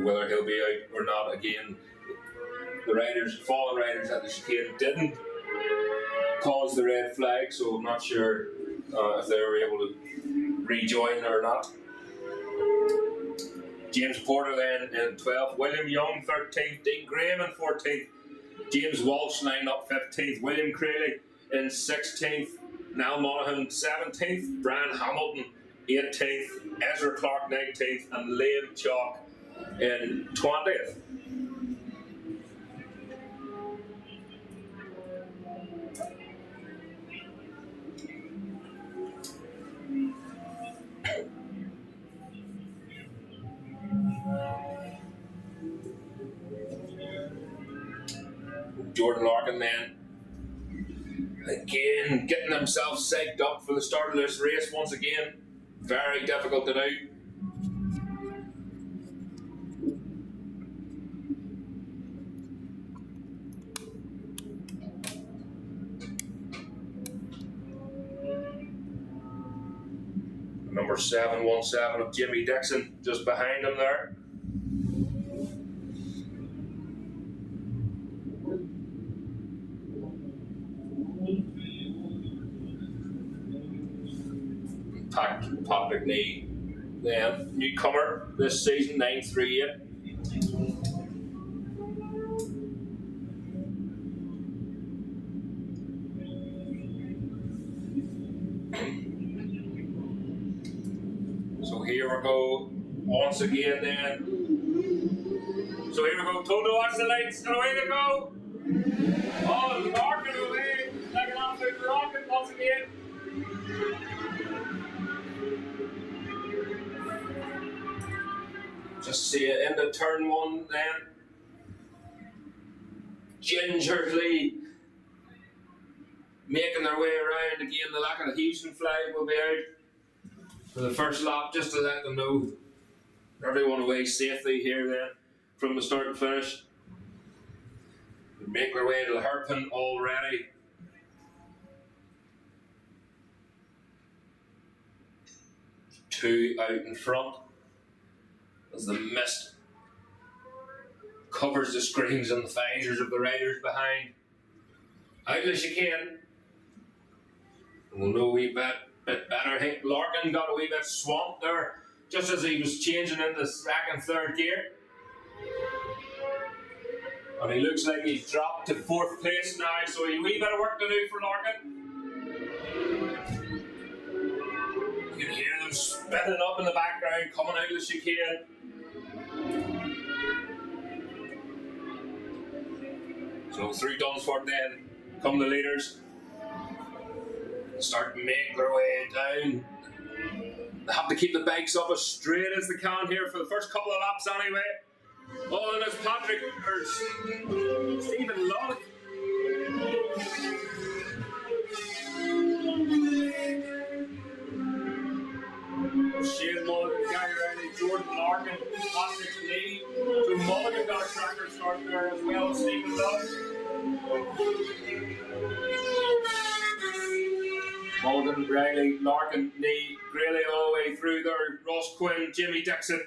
Whether he'll be out or not again. The riders, fallen riders at the chicane didn't cause the red flag, so I'm not sure if they were able to rejoin or not. James Porter then in 12th, William Young 13th, Dean Graham in 14th, James Walsh lined up 15th, William Crayley in 16th, Niall Monaghan 17th, Brian Hamilton 18th, Ezra Clark 19th, and Liam Chalk in 20th. Jordan Larkin then again getting himself psyched up for the start of this race once again. Very difficult to do. Number 717 of Jimmy Dixon just behind him there. Pat McNee, then newcomer this season, 938. So here we go once again then. So here we go, told to watch the lights, and away they go. Oh, Larkin away, like an absolute rocket once again. Just see it into turn one then. Gingerly making their way around again. The lack of adhesion flag will be out for the first lap, just to let them know everyone away safely here then from the start and finish. Make their way to the hairpin already. Two out in front as the mist covers the screens and the visors of the riders behind. Out as you can. We'll know a wee bit better. I think Larkin got a wee bit swamped there just as he was changing into second, third gear. And he looks like he's dropped to fourth place now, so a wee bit of work to do for Larkin. You can hear them spinning up in the background, coming out as you can. So through Dunsford then come the leaders. Start to make their way down. They have to keep the bikes up as straight as they can here for the first couple of laps anyway. Oh, and there's Patrick, or Stephen Love. Shane Mulligan, Gary Riley, Jordan Larkin, Patrick Lee. So Mulligan got a tracker start there as well as Stephen Love. Mulligan, Riley, Larkin, Lee, Greeley all the way through there. Ross Quinn, Jimmy Dixon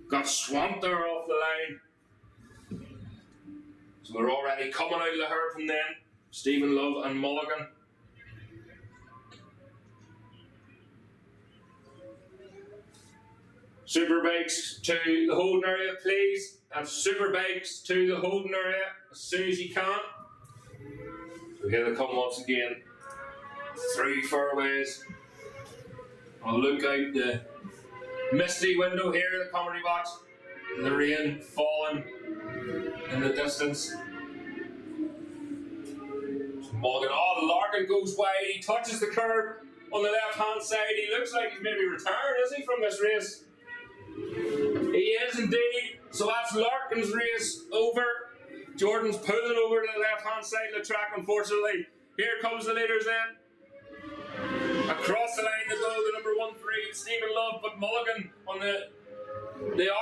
got swamped there off the line. So they're already coming out of the hairpin then. Stephen Love and Mulligan. Superbikes to the holding area, please. And superbikes to the holding area as soon as you can. So here they come once again. Through fairways. I'll look out the misty window here in the comedy box. And the rain falling in the distance. Mulligan, oh, Larkin goes wide. He touches the curb on the left hand side. He looks like he's maybe retired, is he, from this race? He is indeed. So that's Larkin's race over. Jordan's pulling over to the left hand side of the track, unfortunately. Here comes the leaders then. Across the line to go, the number 1-3, Stephen Love, but Mulligan on the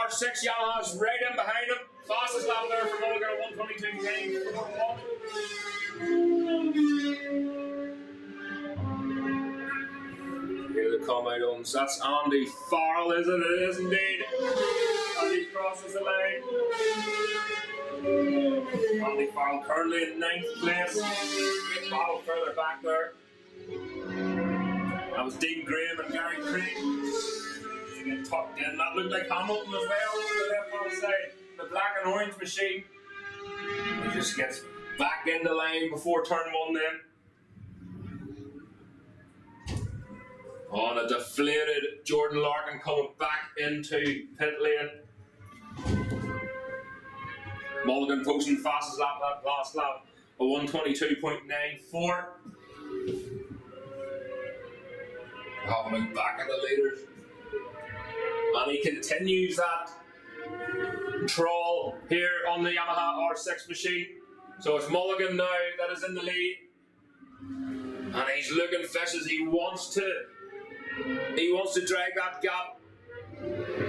R6 Yamaha's right in behind him. Fastest lap there for Mulligan at 1:22.941. Here they come out on. So that's Andy Farrell, is it? It is indeed. Andy crosses the line. Andy Farrell currently in 9th place. Big battle further back there. That was Dean Graham and Gary Craig. Get tucked in. That looked like Hamilton as well over the left hand side. The black and orange machine. He just gets back in the line before turn one then. On a deflated Jordan Larkin coming back into pit lane. Mulligan posting fastest lap that last lap, a 1:22.94. Have a look back at the leaders. And he continues that trawl here on the Yamaha R6 machine. So it's Mulligan now that is in the lead. And he's looking fishes. He wants to drag that gap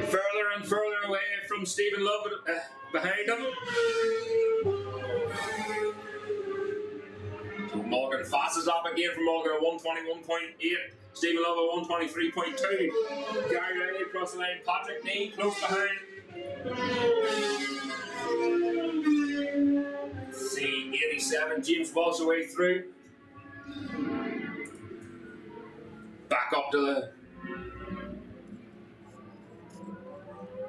further and further away from Stephen Love behind him. So Mulligan fastest up again from Mulligan at 121.8. Stephen Love at 123.2. Gary Riley across the line. Patrick Nee close behind. C87. James Walsh away through. Back up to the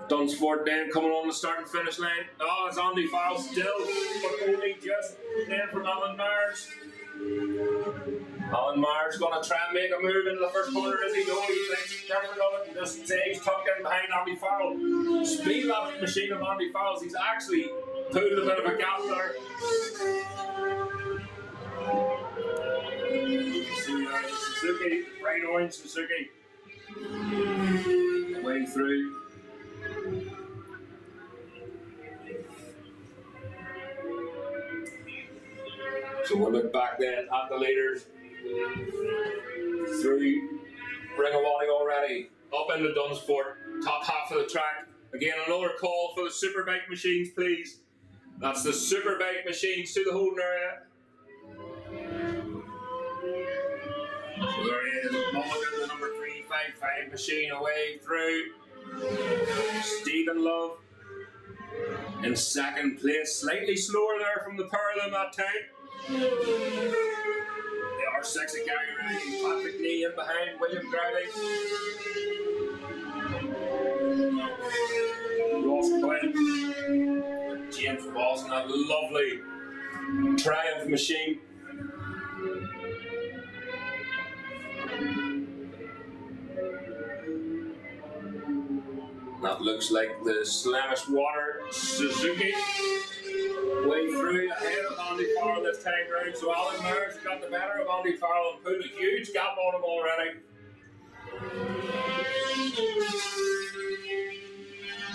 Dunsford then coming on the start and finish line. Oh, it's Andy Farrell still, but only just then from Alan Myers. Alan Myers going to try and make a move into the first corner as he goes. He thinks careful of it and just stays tucked in behind Andy Farrell. Speed that machine of Andy Farrell's. He's actually pulled a bit of a gap there. Suzuki, bright orange Suzuki. Way through. So we'll look back then at the leaders. Through Ringawati already. Up into Dunsford. Top half of the track. Again, another call for the superbike machines, please. That's the superbike machines to the holding area. So there he is, Mulligan, the number 355 machine away through. Stephen Love in second place, slightly slower there from the pair of them that time. The R6 of Gary Riley, Patrick Nee in behind, William Gravey. Ross Quinn, James Walsh in that lovely Triumph machine. That looks like the Slamish Water Suzuki. Way through ahead of Andy Farrell this time round. So Alan Myers got the better of Andy Farrell and put a huge gap on him already.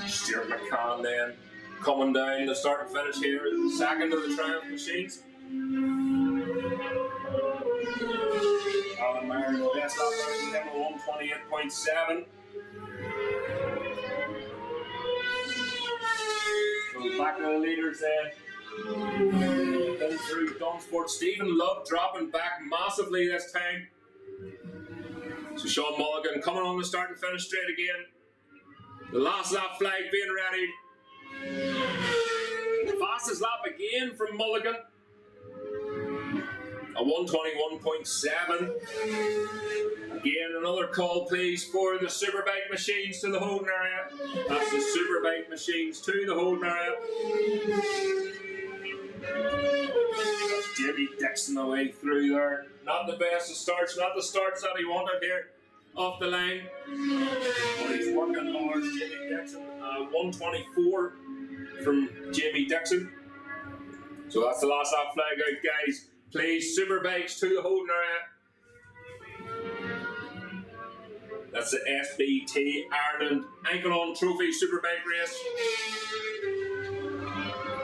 Stuart McCann then coming down to start and finish here. Second of the Triumph machines. Alan Myers best lap version him at 128.7. So back to the leaders then. Then through Dunsford. Stephen Love dropping back massively this time. So Sean Mulligan coming on the start and finish straight again. The last lap flag being ready. The fastest lap again from Mulligan. A 121.7. Again, another call please for the superbike machines to the holding area. That's the superbike machines to the holding area. That's Jimmy Dixon away through there. Not the best of starts, not the starts that he wanted here off the line. But he's working hard, Jimmy Dixon. 124 from Jimmy Dixon. So that's the last lap flag out, guys. Please, superbikes to the holding area. That's the SBT Ireland Enkalon Trophy Superbike race.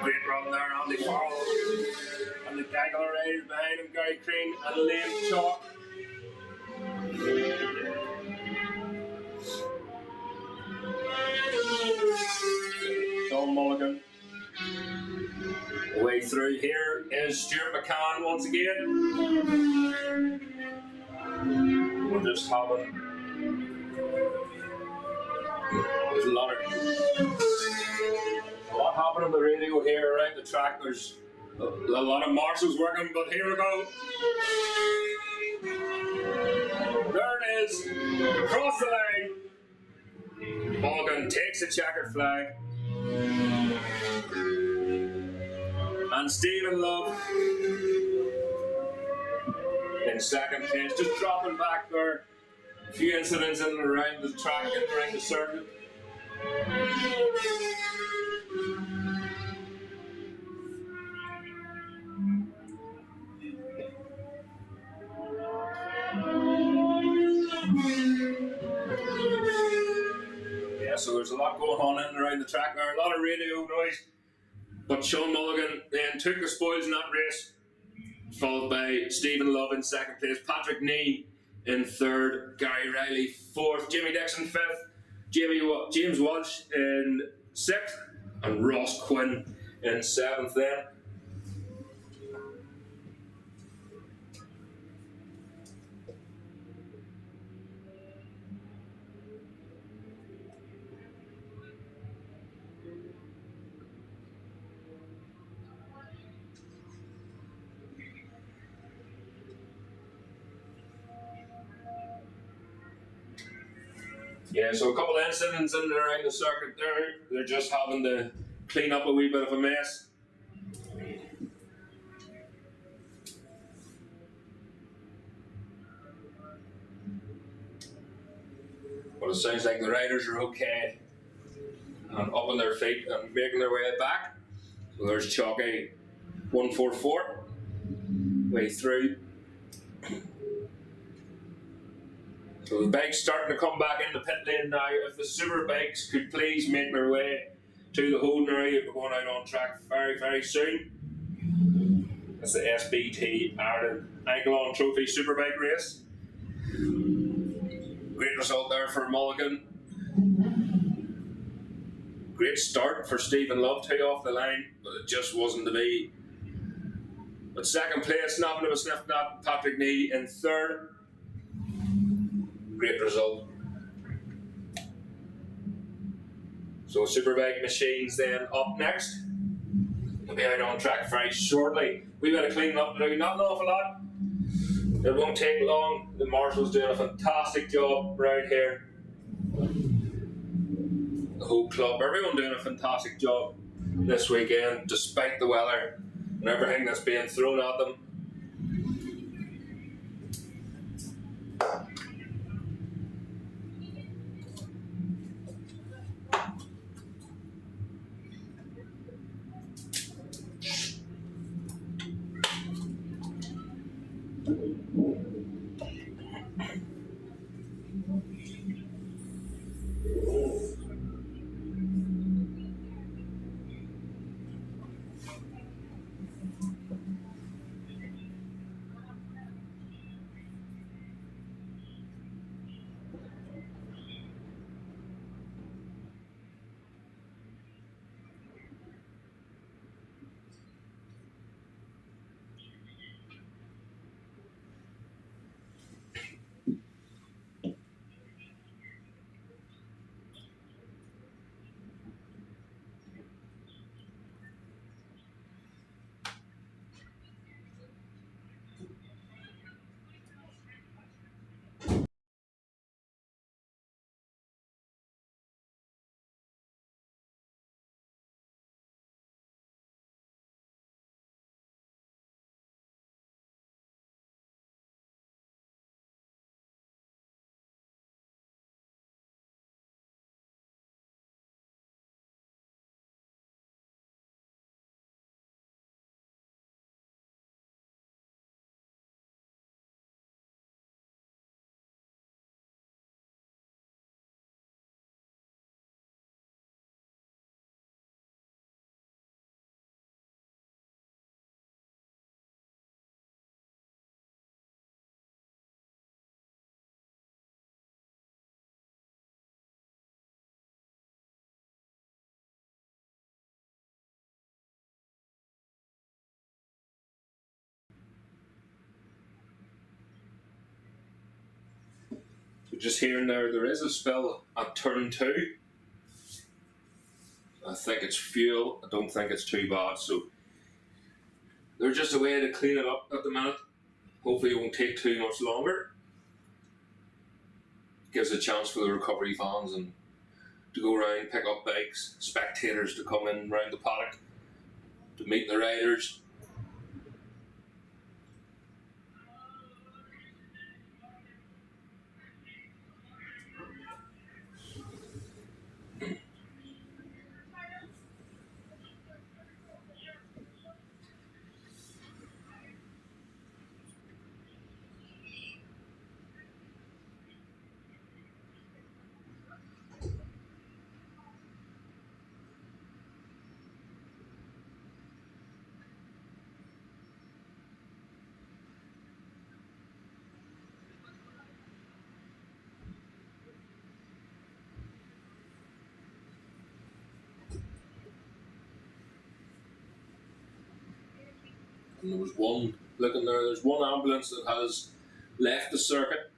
Great run there, Andy Farrell. And the Gaggle riders behind him, Gary Crane and Liam Chalk. Sean Mulligan. Way through here is Stuart McCann once again. We're just having there's a lot happening on the radio here around the track. There's a lot of marshals working, but here we go. There it is, across the line. Mulligan takes the checkered flag. And Stephen Love in second place, just dropping back there. A few incidents in and around the track and around the circuit. Yeah, so there's a lot going on in and around the track there, a lot of radio noise. But Sean Mulligan then took the spoils in that race, followed by Stephen Love in second place, Patrick Nee in third, Gary Riley fourth, Jimmy Dixon fifth, James Walsh in sixth, and Ross Quinn in seventh then. Yeah, so a couple of incidents in and around the circuit there. They're just having to clean up a wee bit of a mess. But it sounds like the riders are okay and up on their feet and making their way back. So there's Chalky 144 way through. So the bikes starting to come back in the pit lane now. If the superbikes could please make their way to the holding area, we're going out on track very, very soon. That's the SBT Ireland Enkalon Trophy Superbike race. Great result there for Mulligan. Great start for Stephen Love, 2 off the line, but it just wasn't to be. But second place, nothing to a sniff at, Patrick Nee in third. Great result. So Superbike machines then up next. They'll be out on track very shortly. We've got to clean up to do, not an awful lot. It won't take long. The marshal's doing a fantastic job around here. The whole club, everyone doing a fantastic job this weekend, despite the weather and everything that's being thrown at them. Just here and there is a spill at turn 2. I think it's fuel. I don't think it's too bad. So they're just a way to clean it up at the minute. Hopefully it won't take too much longer. Gives a chance for the recovery fans and to go around, pick up bikes, spectators to come in around the paddock to meet the riders. And there was one looking there. There's one ambulance that has left the circuit,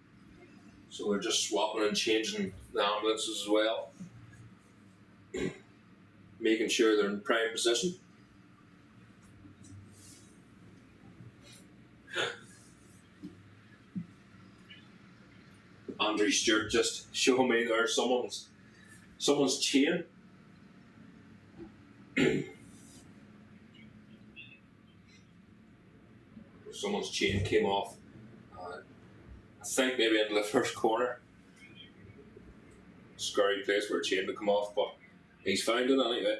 so we're just swapping and changing the ambulances as well, making sure they're in prime position. Andrew Stewart just showing me there someone's chain. Someone's chain came off. I think maybe into the first corner. Scary place for a chain to come off, but he's found it anyway.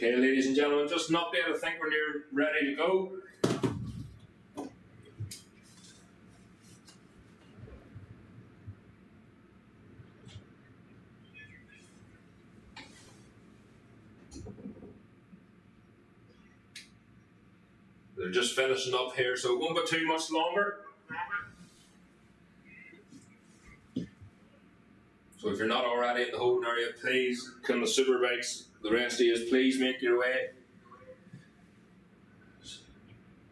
Okay, ladies and gentlemen, just an update. I think we're near ready to go. They're just finishing up here, so it won't be too much longer. So if you're not already in the holding area, please, can the superbikes, the rest of you, please make your way.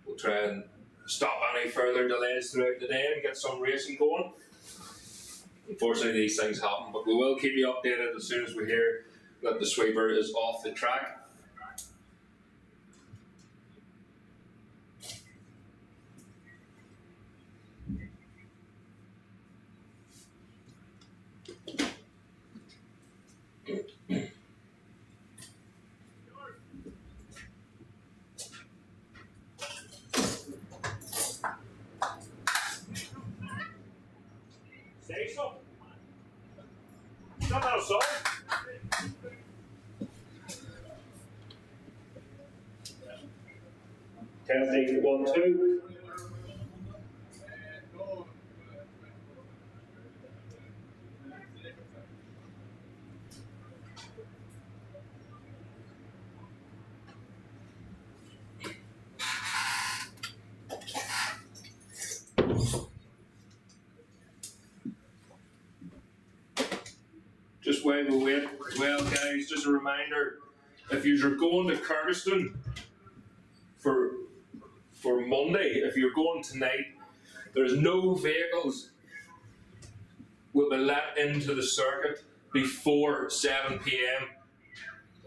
We'll try and stop any further delays throughout the day and get some racing going. Unfortunately, these things happen, but we will keep you updated as soon as we hear that the sweeper is off the track. Say so. Not that song. Testing 1, 2. Just while we wait as well, guys, just a reminder, if you're going to Kyrgyzstan for Monday, if you're going tonight, there's no vehicles will be let into the circuit before 7 p.m.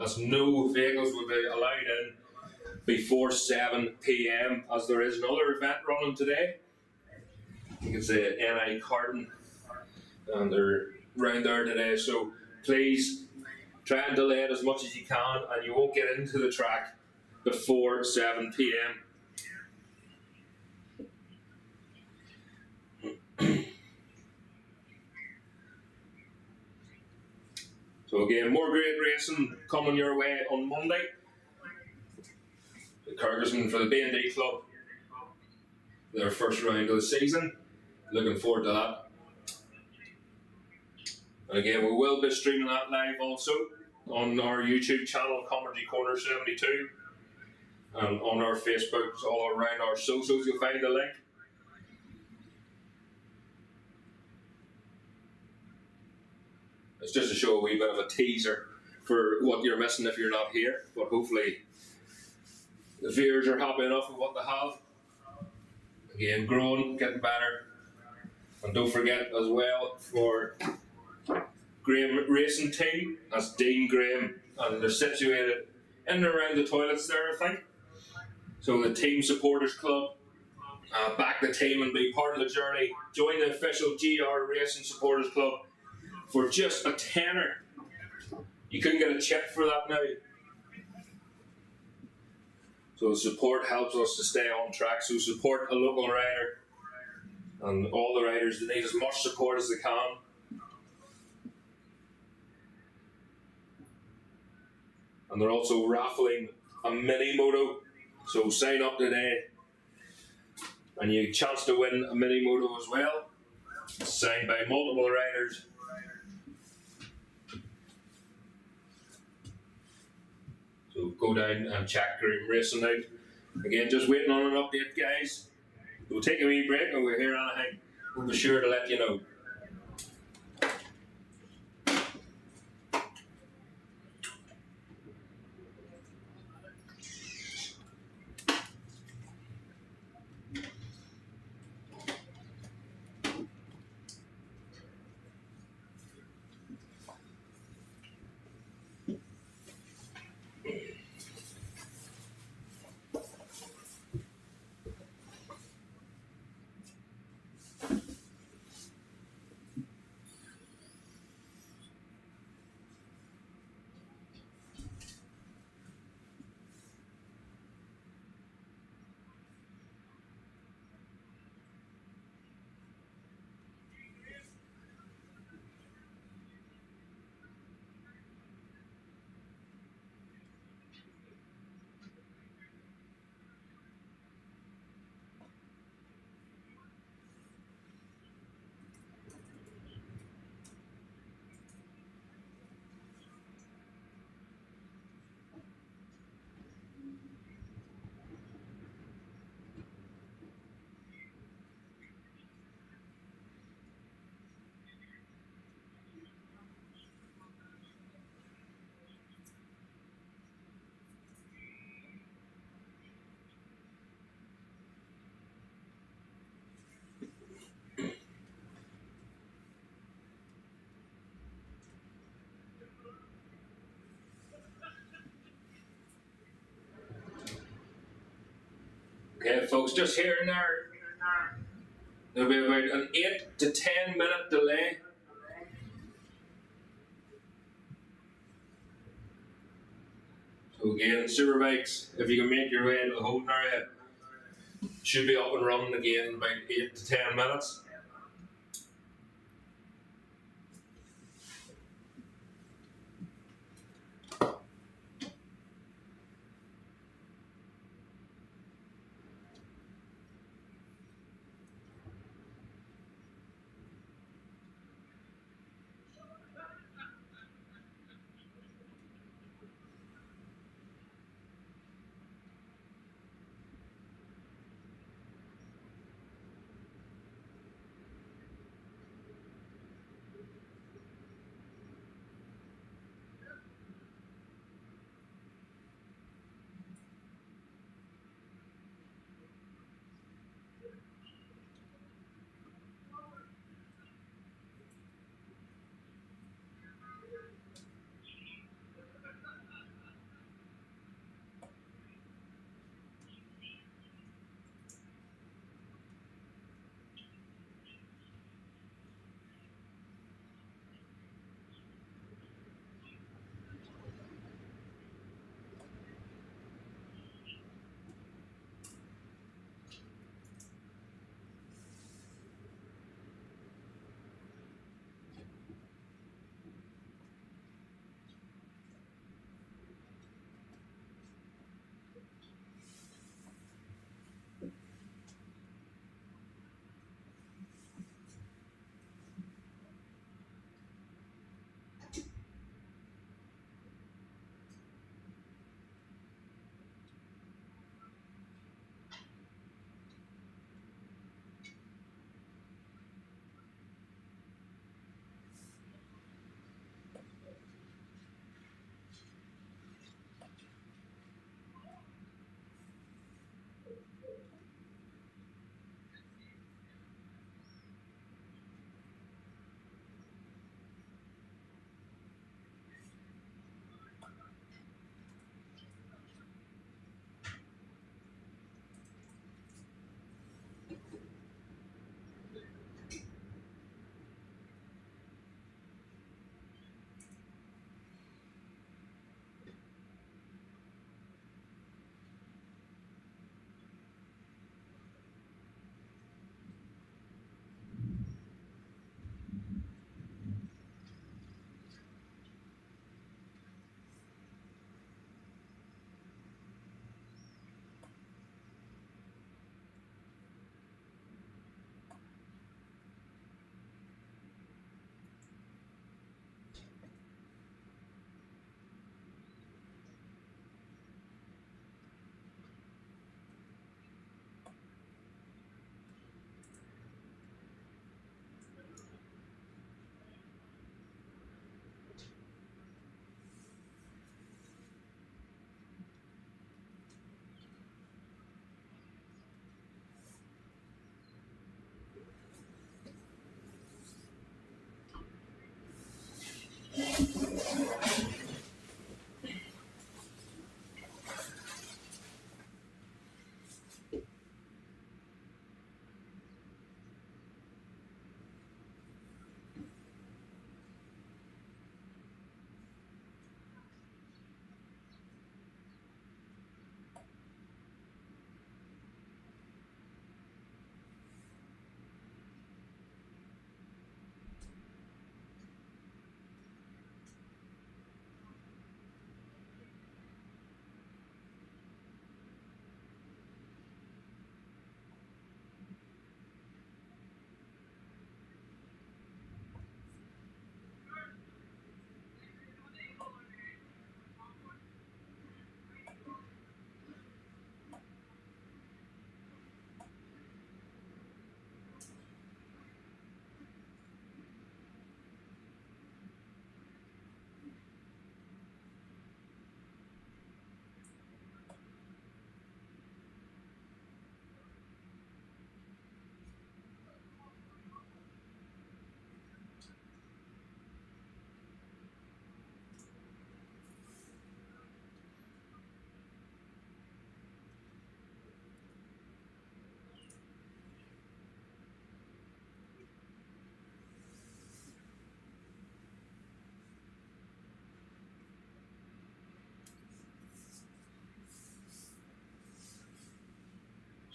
As no vehicles will be allowed in before 7 p.m. as there is another event running today. You can say NI Carton, and they're round there today, so please try and delay it as much as you can, and you won't get into the track before 7 p.m. So again, more great racing coming your way on Monday. The Kyrgyzstan for the B&D Club, their first round of the season. Looking forward to that. And again, we will be streaming that live also on our YouTube channel, Comedy Corner 72, and on our Facebook, all around our socials, you'll find the link. It's just to show a wee bit of a teaser for what you're missing if you're not here, but hopefully the viewers are happy enough with what they have. Again, growing, getting better. And don't forget as well for Graham Racing Team, that's Dean Graham, and they're situated in and around the toilets there, I think. So the Team Supporters Club, back the team and be part of the journey, join the official GR Racing Supporters Club for just a tenner. You couldn't get a check for that now. So the support helps us to stay on track. So support a local rider and all the riders that need as much support as they can. And they're also raffling a mini moto. So sign up today and you have a chance to win a mini moto as well. Signed by multiple riders. So go down and check Green Racing out. Again, just waiting on an update, guys. We'll take a wee break and we're here anything. We'll be sure to let you know. Okay, folks, just here and there. There'll be about an 8 to 10 minute delay. So again, superbikes, if you can make your way into the holding area, should be up and running again in about 8 to 10 minutes.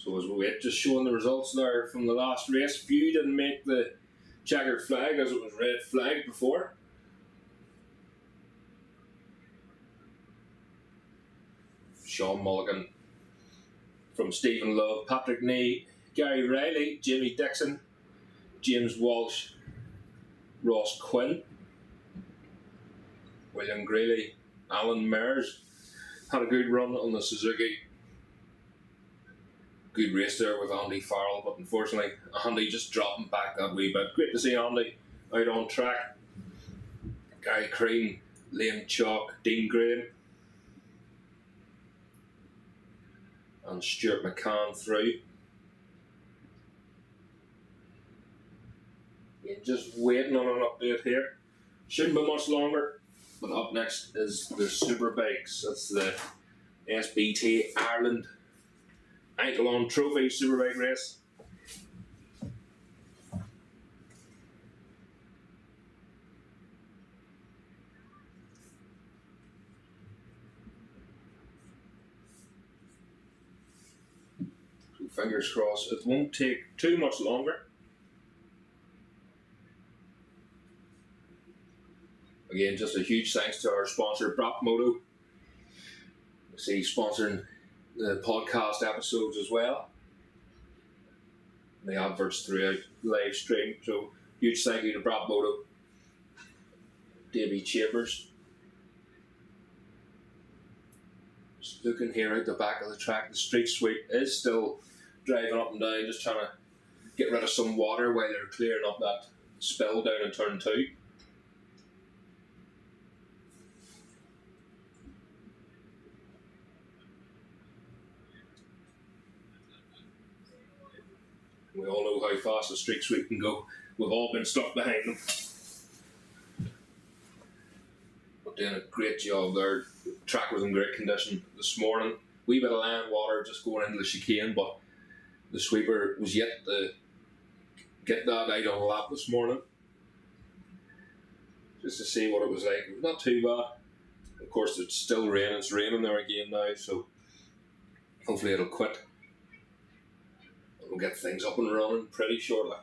So as we wait, just showing the results there from the last race. Few didn't make the checkered flag as it was red flag before. Sean Mulligan from Stephen Love, Patrick Nee, Gary Riley, Jimmy Dixon, James Walsh, Ross Quinn, William Greeley, Alan Mears had a good run on the Suzuki. Good race there with Andy Farrell, but unfortunately Andy just dropping back that wee bit. Great to see Andy out on track. Gary Crean, Liam Chalk, Dean Graham and Stuart McCann through. Yeah, just waiting on an update here. Shouldn't be much longer, but up next is the superbikes. That's the SBT Ireland Enkalon Trophy Superbike race. So fingers crossed, it won't take too much longer. Again, just a huge thanks to our sponsor, Brap Moto. You see, sponsoring the podcast episodes as well. The adverts throughout the live stream. So huge thank you to Brap Moto, Davey Chambers. Just looking here out the back of the track, the street sweep is still driving up and down, just trying to get rid of some water while they're clearing up that spill down in turn 2. We all know how fast a street sweep can go. We've all been stuck behind them. But doing a great job there. The track was in great condition this morning. Wee bit of land water just going into the chicane, but the sweeper was yet to get that out on a lap this morning. Just to see what it was like. It was not too bad. Of course, it's still raining. It's raining there again now, so hopefully it'll quit. We'll get things up and running pretty shortly.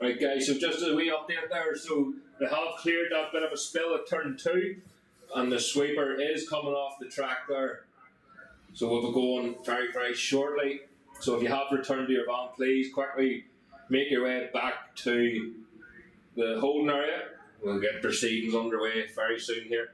Right guys, so just as we update there, so they have cleared that bit of a spill at turn 2 and the sweeper is coming off the track there. So we'll be going very, very shortly. So if you have returned to your van, please quickly make your way back to the holding area. We'll get proceedings underway very soon here.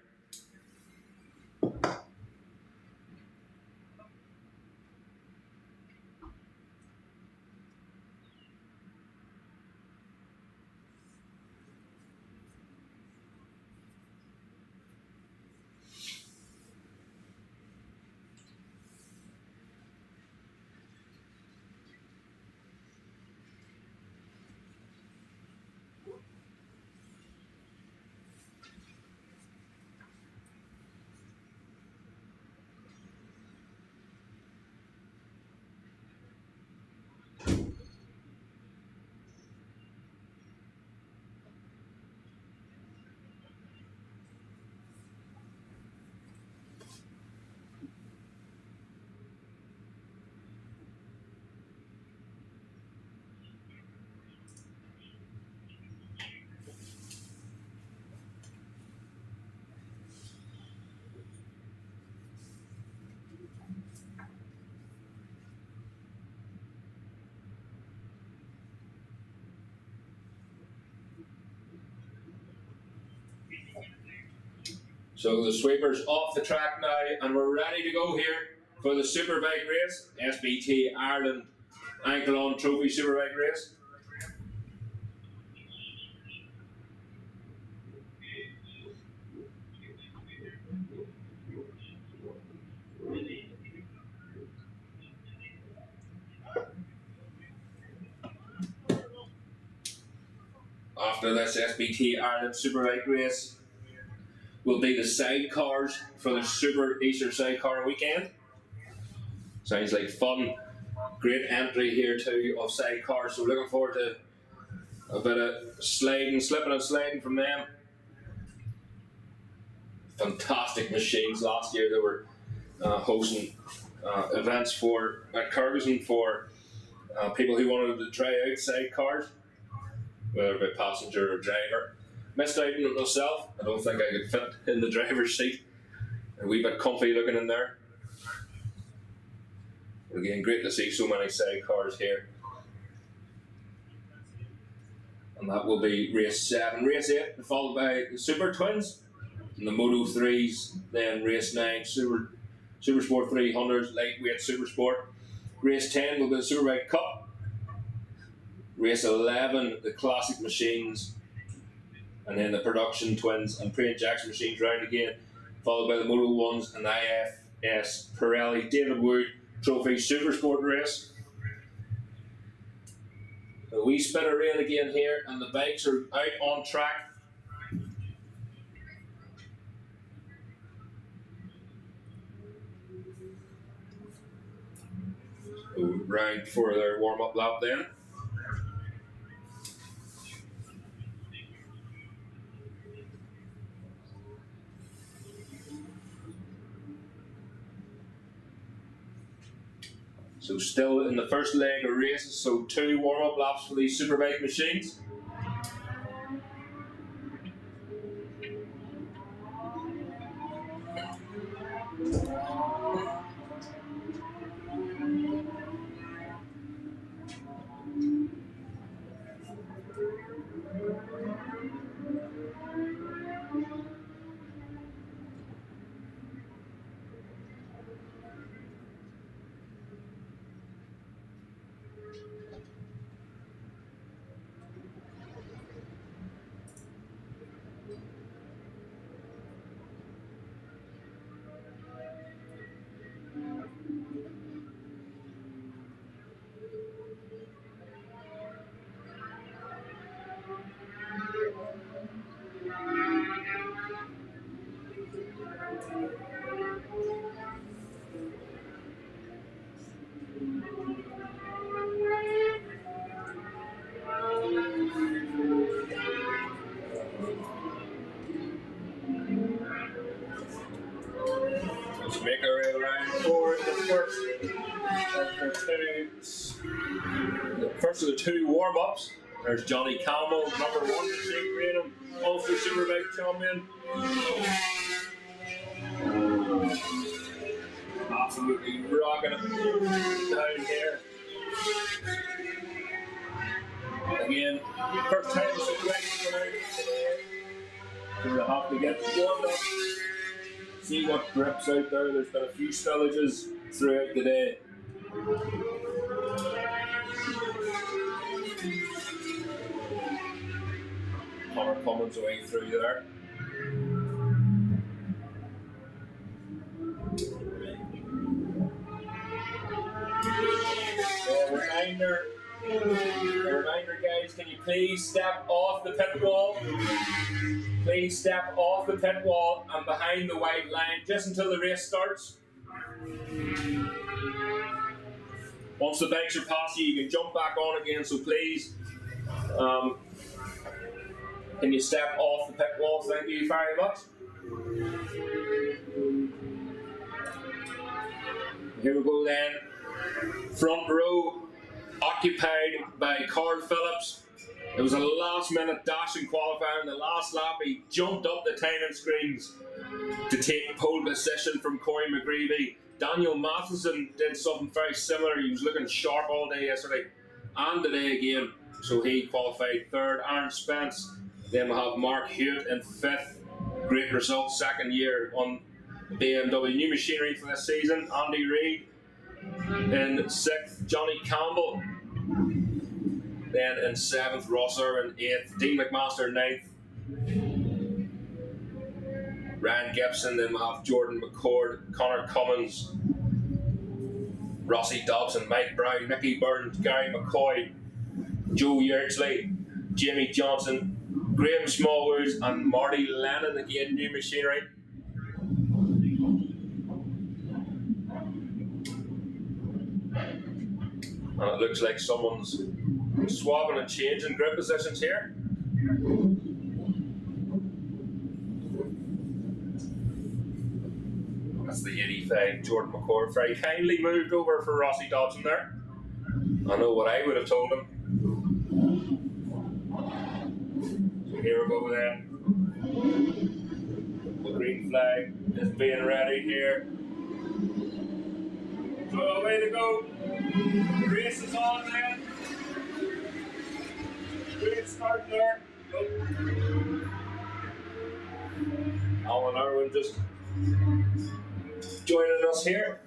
So the sweeper's off the track now and we're ready to go here for the superbike race, SBT Ireland Enkalon Trophy Superbike race. After this SBT Ireland Superbike race will be the sidecars for the Super Easter Sidecar Weekend. Sounds like fun. Great entry here too of sidecars, so looking forward to a bit of sliding, slipping and sliding from them. Fantastic machines. Last year they were hosting events at Kyrgyzstan for people who wanted to try out sidecars, whether it be passenger or driver. Missed out on it myself. I don't think I could fit in the driver's seat. A wee bit comfy looking in there. Again, great to see so many sidecars here. And that will be race 7. Race 8 followed by the Super Twins and the Moto 3s. Then race 9, Super Sport 300s, lightweight Super Sport. Race 10 will be the Superbike Cup. Race 11, the classic machines. And then the production twins and pre-injection machines round again, followed by the Moto 1s and IFS Pirelli David Wood Trophy Super Sport race. A wee spinner rail again here, and the bikes are out on track. So round for their warm-up lap then. So still in the first leg of races, so 2 warm-up laps for these superbike machines. Let's make our way around for the first of the 2 warm-ups. There's Johnny Campbell, number 1 machine, reigning Ulster superbike champion. Absolutely rocking it down here. Again, first time the superbike's going out today. So we'll have to get warmed up, see what grips out there. There's been a few spillages throughout the day. Connor Cummins away through there. A reminder guys, can you please step off the pit wall? Please step off the pit wall and behind the white line just until the race starts. Once the bikes are past you, you can jump back on again, so please, can you step off the pit wall? Thank you very much. Here we go then. Front row occupied by Carl Phillips. It was a last minute dash in qualifying. The last lap he jumped up the timing screens to take pole position from Corey McGreevy. Daniel Matheson did something very similar. He was looking sharp all day yesterday and today again. So he qualified 3rd. Aaron Spence. Then we'll have Mark Hewitt in 5th. Great result, 2nd year on BMW new machinery for this season. Andy Reid in 6th. Johnny Campbell. Then in 7th, Ross Irwin 8th. Dean McMaster 9th. Ryan Gibson. Then we'll have Jordan McCord, Connor Cummins, Rossi Dobson, Mike Brown, Mickey Burns, Gary McCoy, Joe Yeardsley, Jamie Johnson, Graham Smallwoods, and Marty Lennon, again new machinery. And it looks like someone's swapping and changing grip positions here. That's the 85 Jordan McCord. Very kindly moved over for Rossi Dobson there. I know what I would have told him. So here we go then. The green flag is being ready here. So away to go. The race is on then. Great start there. Alan Irwin just joining us here.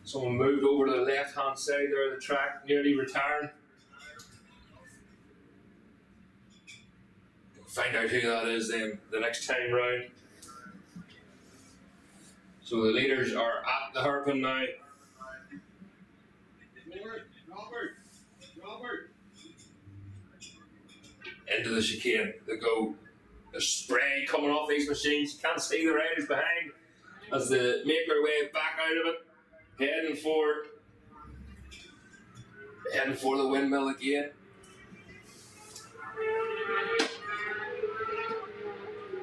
Someone moved over to the left hand side there of the track, nearly retiring. We'll find out who that is then the next time round. So the leaders are at the hairpin now. Robert. Into the chicane they go. The spray coming off these machines. You can't see the riders behind as they make their way back out of it. Heading for the windmill again.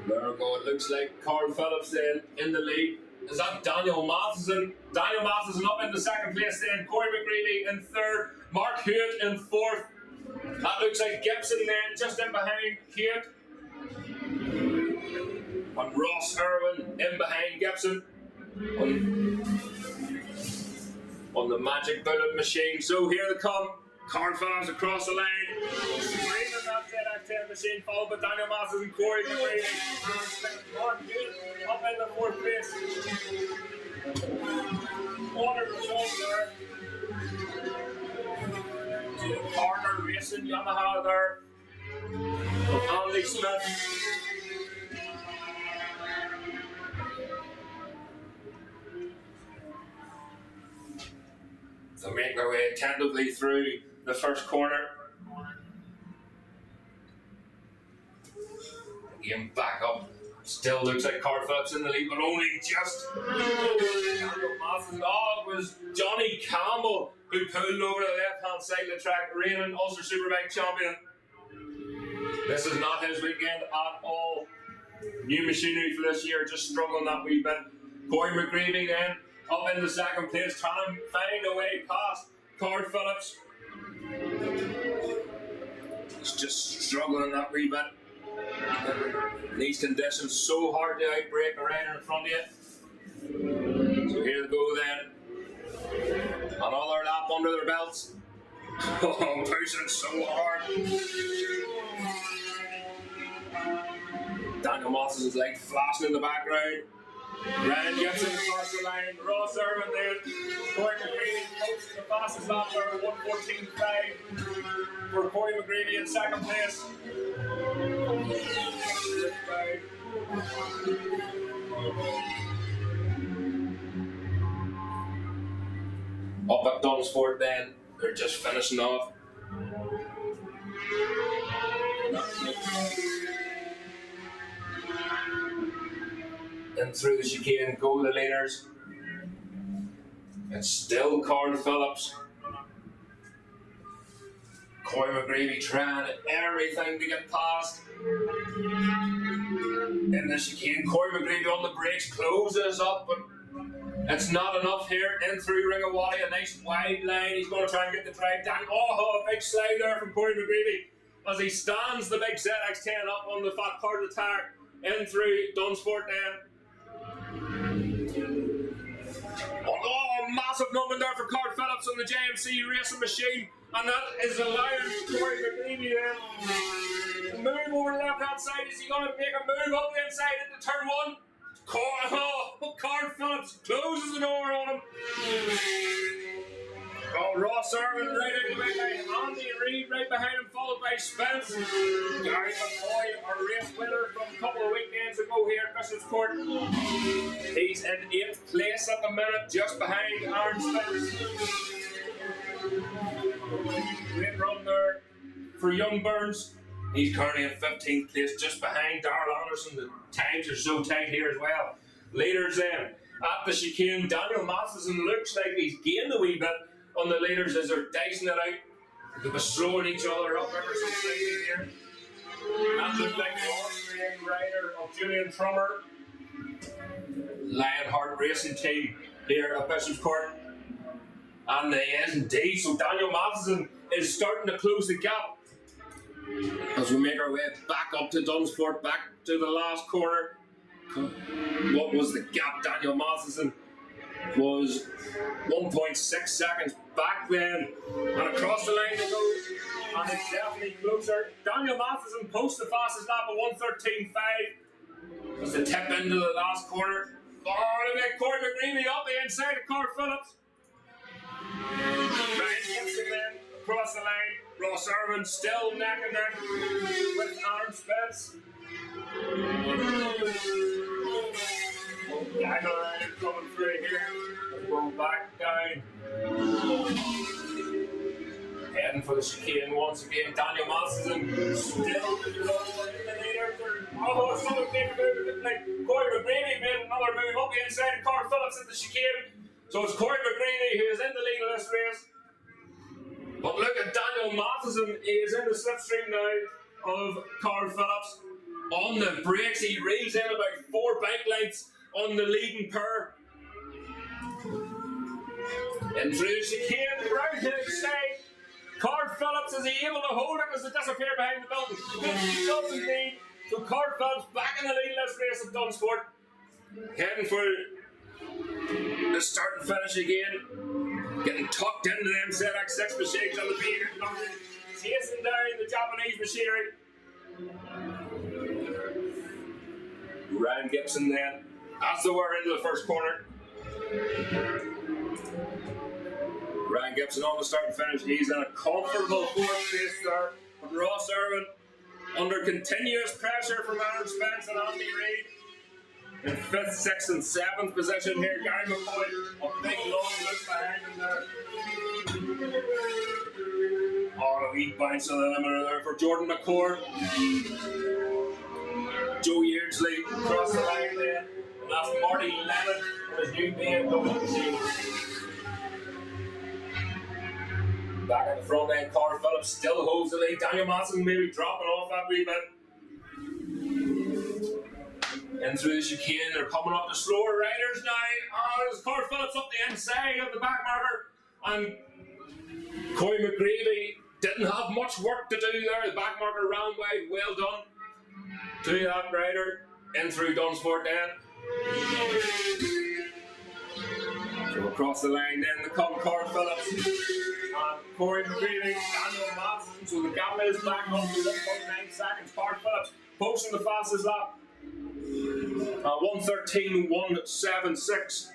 There we go. It looks like Carl Phillips then in the lead. Is that Daniel Matheson? Daniel Matheson up in the 2nd place then. Corey McGreevy in 3rd. Mark Hewitt in 4th. That looks like Gibson then just in behind Hewitt. And Ross Irwin in behind Gibson on the Magic Bullet machine. So here they come. Carl Phillips across the line. Screaming that ZX10 machine, followed by Daniel Matheson, Corey McGreevy, and Mark Hewitt up in the 4th place. What a result there. To the Partner Racing Yamaha there. Andy Smith. So make their way attentively through the first corner. Again, back up. Still looks like Carl Phillips in the lead, but only just. Oh, it was Johnny Campbell who pulled over the left-hand side of the track, reigning Ulster Superbike champion. This is not his weekend at all. New machinery for this year, just struggling that wee bit. Corey McGreevy then up in the 2nd place, trying to find a way past Carl Phillips. He's just struggling that wee bit. In these conditions, so hard to outbreak a rider in front of you. So here they go then. Another lap under their belts. Oh, pushing so hard. Daniel Moss's like flashing in the background. Ryan Gibson across the line. Ross Irwin then. Corey McGreevy posting the fastest lap there at 1:14.5 for Corey McGreevy in second place. Up at Dunsford then, they're just finishing off. And through the chicane go the leaders. And still Corn Phillips. Corey McGreevy trying everything to get past. In the chicane, Corey McGreevy on the brakes, closes up, but it's not enough here. In through Ringawati, a nice wide line. He's going to try and get the drive down. Oh, a big slide there from Corey McGreevy as he stands the big ZX10 up on the fat part of the tire. In through Dunsford then. Oh, massive moment there for Card Phillips on the JMC racing machine. And that is allowing Corey McGreevy then to move over the left hand side. Is he going to make a move up the inside into turn one? Card Phillips closes the door on him. Oh, Ross Irwin right out the way behind. Andy Reid right behind him, followed by Spence. Gary McCoy, our race winner from a couple of weekends ago here at Bishopscourt. He's in 8th place at the minute, just behind Aaron Spence. Great run there for Young Burns. He's currently in 15th place, just behind Darrell Anderson. The times are so tight here as well. Leaders then at the chicane. Daniel Matheson looks like he's gained a wee bit on the leaders as they're dicing it out. They'll be throwing each other up ever so slightly here. That looked like the Austrian rider of Julian Trummer. Lionheart Racing Team here at Bishopscourt. And he is indeed. So Daniel Matheson is starting to close the gap as we make our way back up to Dunsford, back to the last corner. What was the gap? Daniel Matheson was 1.6 seconds back then, and across the line they go, and it's definitely closer. Daniel Matheson posts the fastest lap of 1:13.5 as they tip into the last corner. Oh, look at Corey McGreevy up the inside of Card Phillips. Ryan Gibson then across the line. Ross Irwin still neck and neck with Aaron Spence. Daniel Ryan coming through here. Go back down. Heading for the chicane once again. Daniel Matheson still in the leader. Oh, someone made a move. Like Corey McGreevy made another move up the inside of Card Phillips at the chicane. So it's Corey McGreevy who is in the lead of this race. But look at Daniel Matheson. He is in the slipstream now of Card Phillips. On the brakes, he reels in about 4 bike lengths on the leading pair. And through the chicane, round to the side. Card Phillips, is he able to hold it as they disappear behind the building? He does indeed. So Card Phillips back in the lead of this race at Dunsford. Heading for the start and finish again. Getting tucked into them ZX6 machines on the beat. Chasing down the Japanese machinery. Ryan Gibson then, as they were into the first corner. Ryan Gibson on the start and finish. He's in a comfortable 4th place there. But Ross Irwin under continuous pressure from Aaron Spence and Andy Reid. In 5th, 6th and 7th position here. Gary McCoy, a big long look behind him there. Oh, a wee bounce of the limiter there for Jordan McCord. Joe Yeardsley across the line there. And that's Marty Lennon with his new BMW machine. Back at the front end, Card Phillips still holds the lead. Daniel Matheson maybe dropping off that wee bit. In through the chicane, they're coming up the slower riders now. Oh, there's Card Phillips up the inside of the back marker. And Corey McGreevy didn't have much work to do there. The back marker ran wide. Well done to that rider. In through Dunsford then. So across the line then, the Carl Phillips and Corey McGreevy, Daniel Matson. So the gap is back up to 1.9 seconds. Carl Phillips posting the fastest lap. 1:13.176.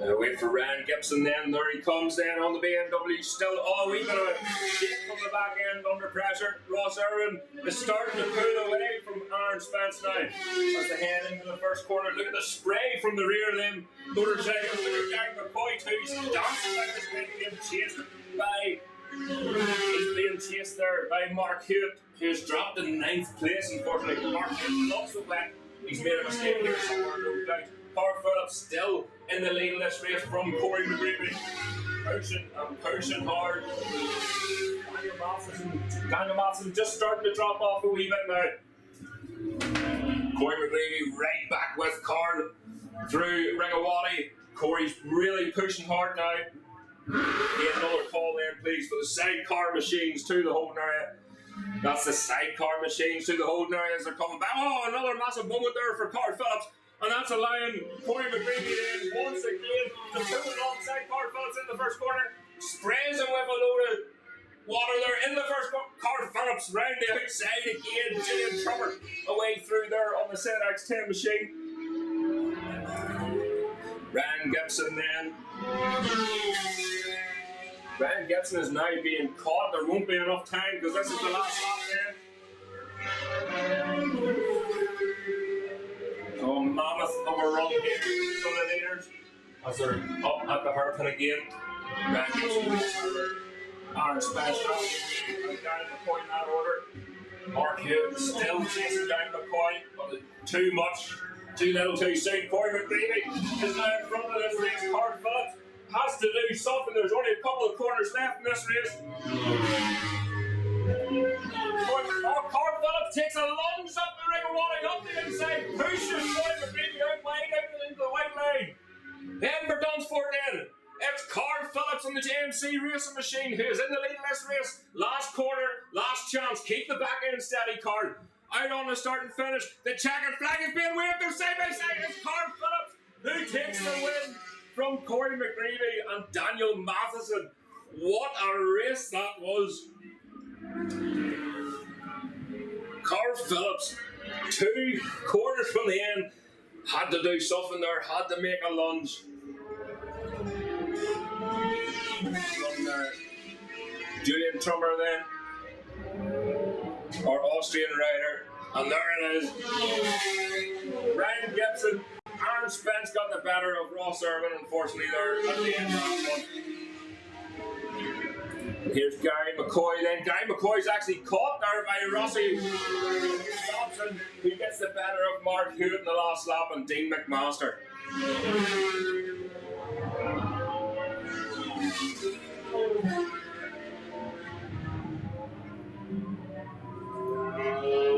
Wait for Ryan Gibson then. There he comes then on the BMW. Still a wee bit of a shake from the back end under pressure. Ross Irwin is starting to pull away from Aaron Spence now as they head into the first corner. Look at the spray from the rear of them motorcycles. Look at Gary McCoy too. He's dancing like this guy being chased by. He's being chased there by Mark Hewitt, who's dropped in 9th place. Unfortunately, Mark Hewitt is also wet. He's made a mistake here somewhere, no doubt. Carl Phillips still in the lead of this race from Corey McGreevy. Pushing hard. Daniel Matson just starting to drop off a wee bit now. Corey McGreevy right back with Carl through Ringawati. Corey's really pushing hard now. Get another call in, please, for the sidecar machines to the holding area. That's the sidecar machines to the holding area as they're coming back. Oh, another massive moment there for Carl Phillips. And that's allowing Corey McGreevy in once again to pull alongside Carl Phillips in the first corner. Sprays him with a load of water there in the first corner. Carl Phillips round the outside again. Julian Trummer away through there on the ZX10 machine. Ryan Gibson then. Ryan Gibson is now being caught. There won't be enough time because this is the last lap then. So a mammoth overrun here from the leaders as they're up at the hairpin again. Ryan Gibson, Aaron Spence, down McCoy in that order. Mark Hewitt still chasing down McCoy, but too much, too little too soon. Corey McGreevy is now in front of this race. Carl Phillips has to do something. There's only a couple of corners left in this race. Carl Phillips takes a lunge up the ring of water, up the inside, pushes Corey McGreevy out wide out into the white line. Then for Dunsford then. It's Carl Phillips on the JMC racing machine who is in the lead of this race. Last corner, last chance. Keep the back end steady, Carl. Out on the start and finish. The checkered flag is being waved. They're side by side. It's Carl Phillips who takes the win from Corey McGreevy and Daniel Matheson. What a race that was. Carl Phillips, 2 corners from the end, had to do something there, had to make a lunge. From Julian Trummer then, our Austrian rider, and there it is. Ryan Gibson, Aaron Spence got the better of Ross Irwin, unfortunately, there at the end of that one. Here's Gary McCoy then. Gary McCoy's actually caught there by Rossi Thompson, who gets the better of Mark Hewitt in the last lap, and Dean McMaster.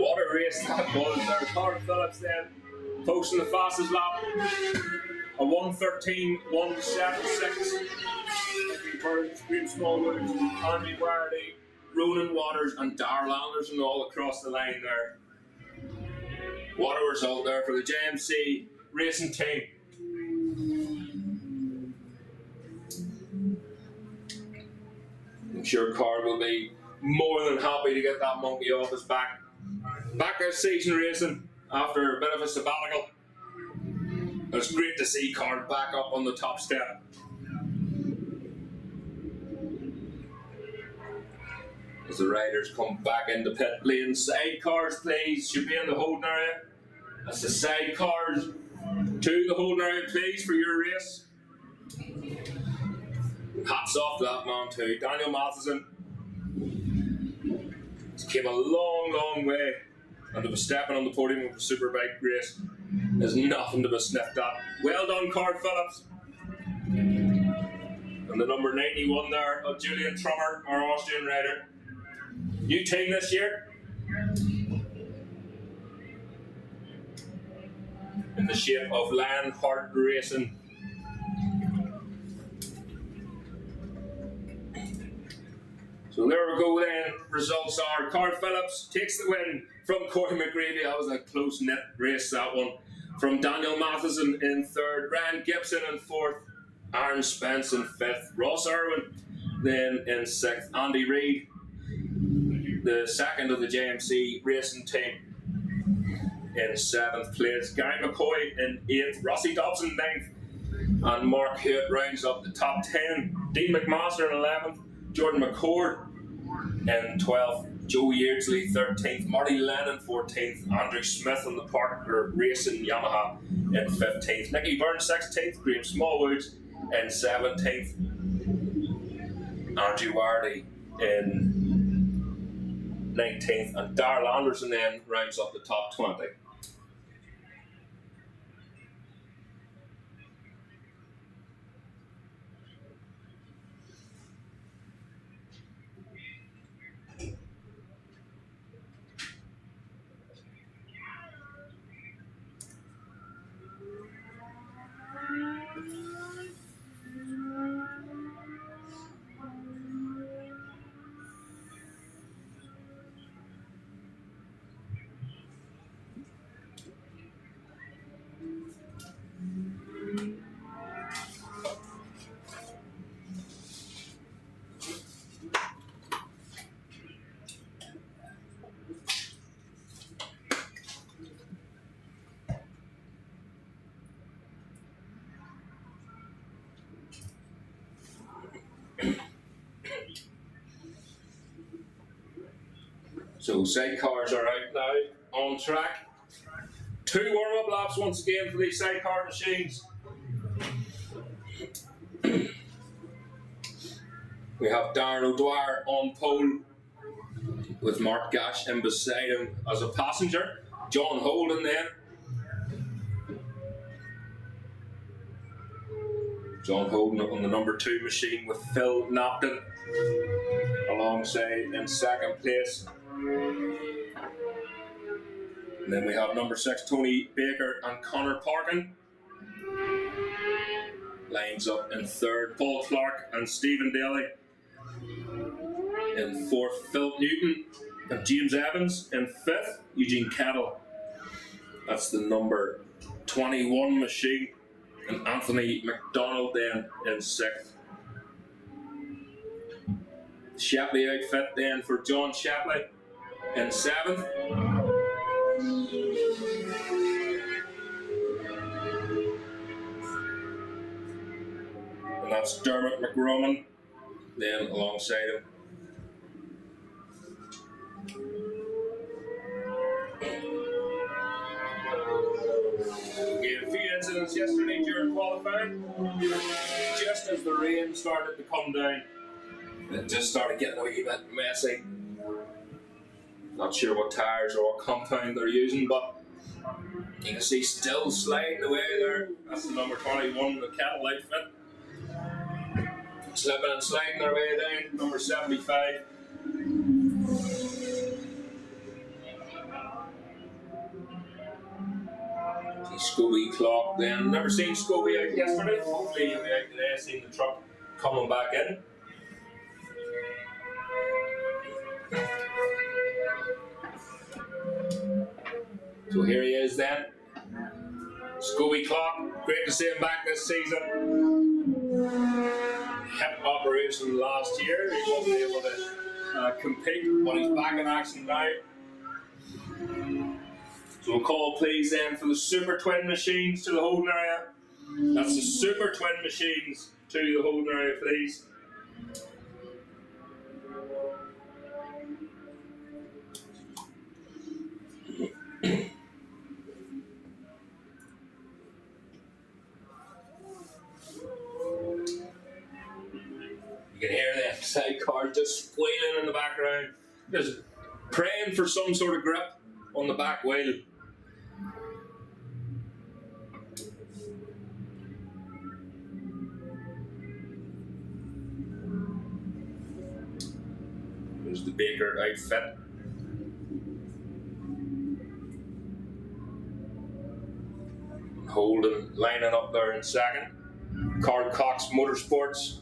What a race that was there. Carl Phillips then posting the fastest lap, a 1:13.176. Burns, Green Smallwoods, Andy Wardy, Ronan Waters, and Darrell Anderson all across the line there. What a result there for the JMC racing team. I'm sure Carl will be more than happy to get that monkey off his back. Back this season racing after a bit of a sabbatical. It's great to see Carl back up on the top step. As the riders come back into pit lane, sidecars please, should be in the holding area. That's the sidecars to the holding area please for your race. Hats off to that man too, Daniel Matheson. He came a long way, and to be stepping on the podium of a superbike race is nothing to be sniffed at. Well done, Carl Phillips. And the number 91 there of Julian Trummer, our Austrian rider. New team this year. In the shape of Lionheart Racing. So there we go then. Results are Carl Phillips takes the win from Corey McGreevy. That was a close knit race, that one. From Daniel Matheson in third, Ryan Gibson in fourth, Aaron Spence in fifth, Ross Irwin then in sixth, Andy Reid, the second of the JMC racing team, in seventh place, Gary McCoy in eighth, Rossi Dobson ninth, and Mark Hewitt rounds up the top 10. Dean McMaster in 11th, Jordan McCord in 12th, Joe Yeardsley 13th, Marty Lennon 14th, Andrew Smith in the Parker Racing Yamaha in 15th, Nicky Byrne 16th, Graham Smallwoods in 17th, Andrew Wardy in 19th, and Darrell Anderson then rounds up the top 20. So sidecars are out now, on track. 2 warm-up laps once again for these sidecar machines. We have Darren O'Dwyer on pole with Mark Gash in beside him as a passenger. John Holden then. John Holden up on the number 2 machine with Phil Napton alongside in second place. And then we have number 6 Tony Baker and Connor Parkin. Lines up in third, Paul Clark and Stephen Daly. In fourth, Philip Newton and James Evans. In fifth, Eugene Kettle. That's the number 21 machine. And Anthony McDonald then in sixth. Shapley outfit then for John Shapley in seventh. And that's Dermot McGroman then alongside him. We had a few incidents yesterday during qualifying. Just as the rain started to come down, it just started getting a wee bit messy. Not sure what tyres or what compound they're using, but you can see still sliding away there. That's the number 21, the Kettle outfit. Slipping and sliding their way down, number 75. Scooby clock then. Never seen Scooby out yesterday. Hopefully he'll be out today, seeing the truck coming back in. So here he is then. Scooby clock. Great to see him back this season. Hip operation last year. He wasn't able to compete, but he's back in action now. So we'll call please then for the Super Twin machines to the holding area. That's the Super Twin machines to the holding area, please. You can hear the sidecar just squealing in the background, just praying for some sort of grip on the back wheel. There's the Baker outfit. Holden lining up there in second. Carl Cox Motorsports.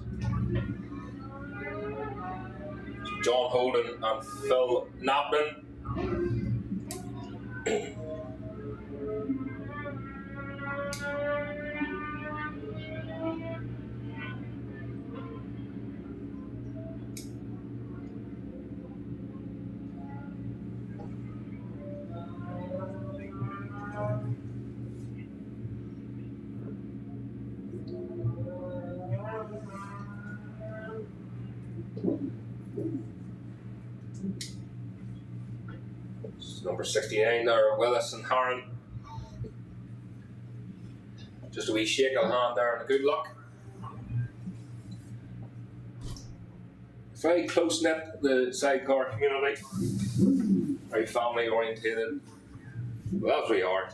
John Holden and Phil Napton. Number 69 there, Willis and Harron. Just a wee shake of hand there and a good luck. Very close knit, the sidecar community. Very family orientated. Well, that's what we are.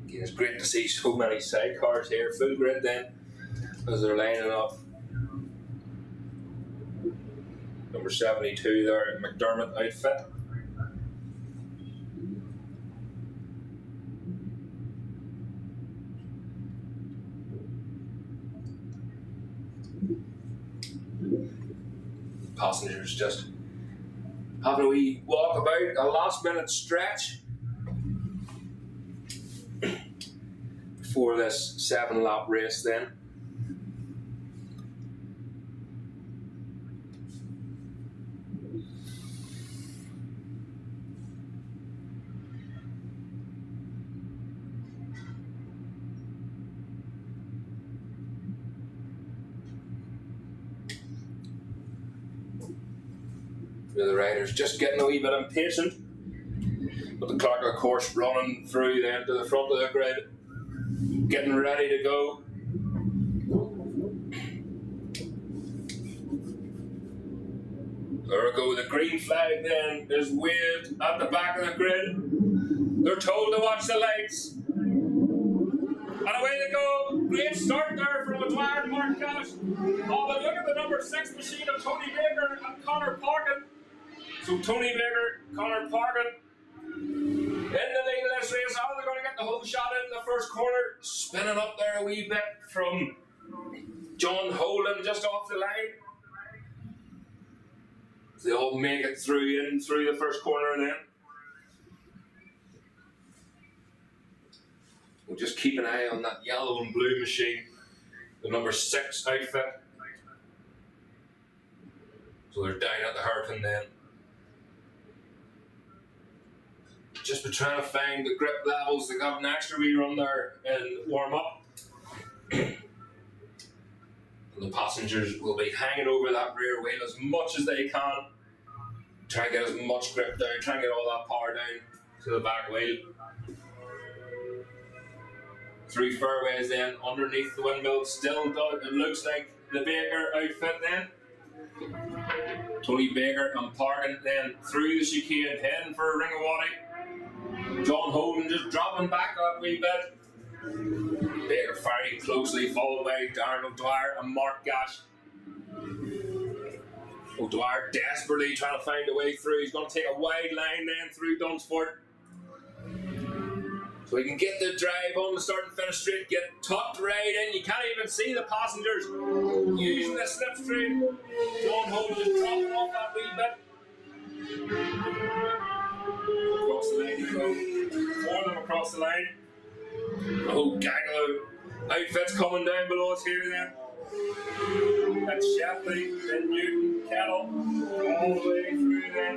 Again, it's great to see so many sidecars here, full grid then, as they're lining up. Number 72 there, McDermott outfit. Passengers just having a wee walk about, a last minute stretch before this 7-lap race then. The riders just getting a wee bit impatient, but the clock of course running through then to the front of the grid, getting ready to go. There we go, the green flag then is waved at the back of the grid. They're told to watch the lights. And away they go. Great start there from O'Dwyer and Mark Cash. Oh, but look at the number 6 machine of Tony Baker and Conor Parkin. So Tony Baker, Conor Parkin, in the lead of this race. How are they going to get the whole shot in the first corner? Spinning up there a wee bit from John Holden just off the line. They all make it through the first corner then. We'll just keep an eye on that yellow and blue machine, the number 6 outfit. So they're down at the hairpin then. Just been trying to find the grip levels. They got an extra wee run there in warm up. And the passengers will be hanging over that rear wheel as much as they can. Try and get as much grip down, try and get all that power down to the back wheel. Through fairways then, underneath the windmill, still does, it looks like the Baker outfit then. Tony Baker and Parkin then through the chicane, heading for a ring of Waddy. John Holden just dropping back a wee bit. Baker very closely followed by Darren O'Dwyer and Mark Gash. O'Dwyer desperately trying to find a way through. He's going to take a wide line then through Dunsford. So he can get the drive on the start and finish straight, get tucked right in. You can't even see the passengers using the slipstream. John Holden just dropping off that wee bit. Across the line you go. 4 of them across the line. Oh, gaggle of outfits coming down below us here then. That's Shapley, then Newton, Kettle, all the way through then.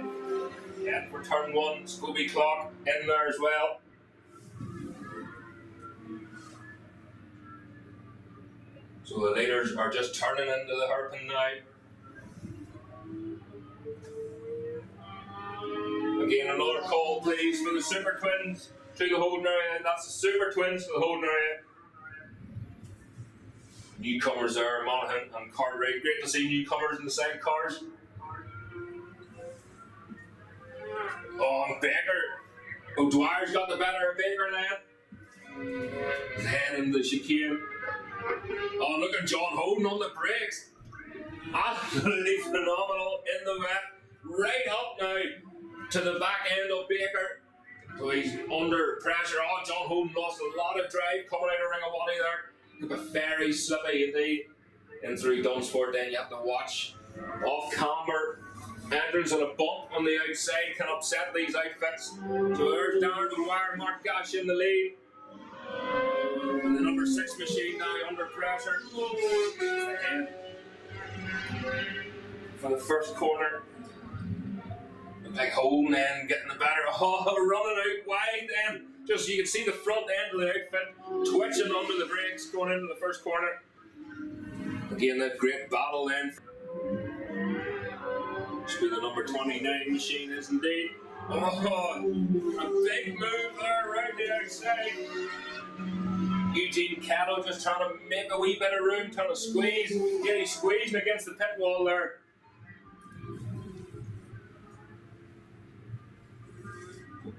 And for turn 1, Scooby Clock in there as well. So the leaders are just turning into the hairpin now. Again, another call please for the Super Twins through the holding area. That's the Super Twins for the holding area. Newcomers there, Monaghan and Cartwright. Great to see newcomers in the side cars. Oh, and Baker. O'Dwyer's got the better of Baker then. His head in the chicane. Oh, look at John Holden on the brakes. Absolutely phenomenal in the wet. Right up now to the back end of Baker. So he's under pressure. Oh, John Holden lost a lot of drive coming out of Ring of Waddy there. Look at very slippy indeed. in through Dunsford, then you have to watch off camber. Entrance and a bump on the outside can upset these outfits. So there's Darren Dwyer, Mark Gash in the lead. And the number 6 machine now under pressure. Ahead for the first corner. The big hole then getting the better. Oh, running out wide then. Just you can see the front end of the outfit twitching under the brakes going into the first corner. Again, that great battle then. Who the number 29 machine is indeed. Oh, a big move there right the outside. Eugene Kettle just trying to make a wee bit of room, trying to squeeze. Yeah, he's squeezing against the pit wall there.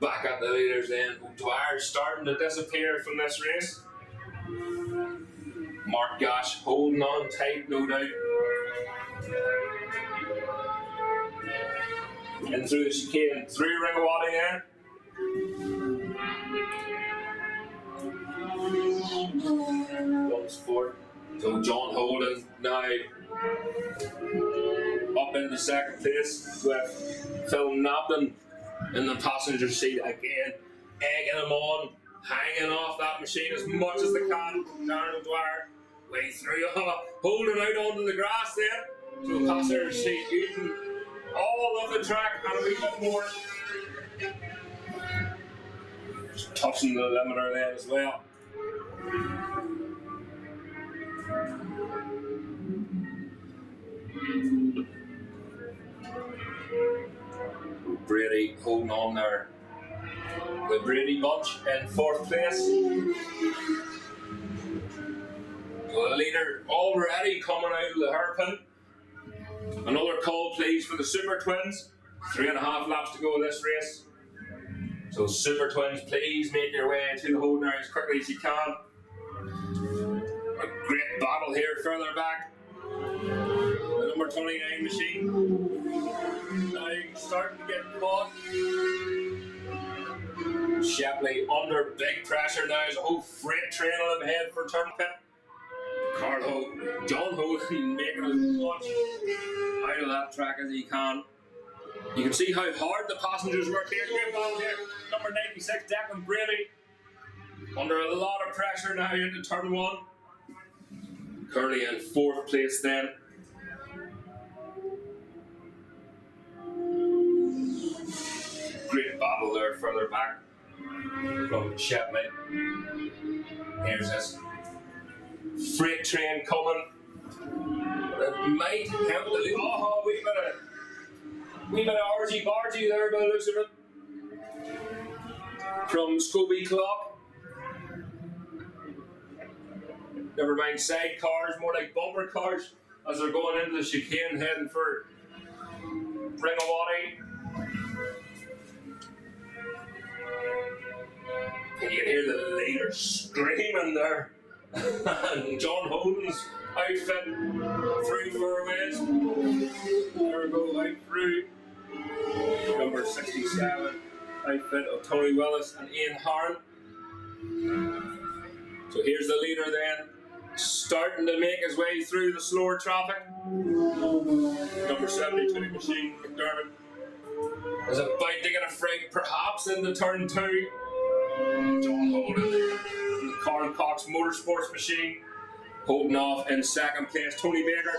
Back at the leaders then. Dwyer's starting to disappear from this race. Mark Gash holding on tight, no doubt. In through the chicane, through Ringawati then. Dunsford. So John Holden now up in the second place with Phil Napton in the passenger seat again, egging him on, hanging off that machine as much as they can. Darren Dwyer way through, holding out onto the grass there. So the passenger seat eating all of the track and a wee bit more. Just touching the limiter there as well. Brady holding on there. The Brady bunch in 4th place. So the leader already coming out of the hairpin. Another call please for the Super Twins. 3.5 laps to go in this race. So Super Twins, please make your way to the holding area as quickly as you can. A great battle here further back. The number 29 machine. Now starting to get caught. Shapley under big pressure now. There's a whole freight train on him ahead for turn pit. John Hogan making as much out of that track as he can. You can see how hard the passengers work here. Great battle here. Number 96, Declan Brady. Under a lot of pressure now into turn 1. Currently in 4th place then. Great battle there further back from Shapley. Here's this freight train coming. It might help the lead. Oh, wee bit of argy bargy there by the looks of it. From Scobie Clock. Never mind side cars, more like bumper cars as they're going into the chicane heading for Ringawati. And you can hear the leader screaming there. And John Holden's outfit through fairways. There we go, out through. Number 67 outfit of Tony Willis and Ian Harron. So here's the leader then, starting to make his way through the slower traffic. Number 72 machine, McDermott, is about to get a freight, perhaps into turn 2. John Holden, the Carl Cox Motorsports machine, holding off in 2nd place, Tony Baker.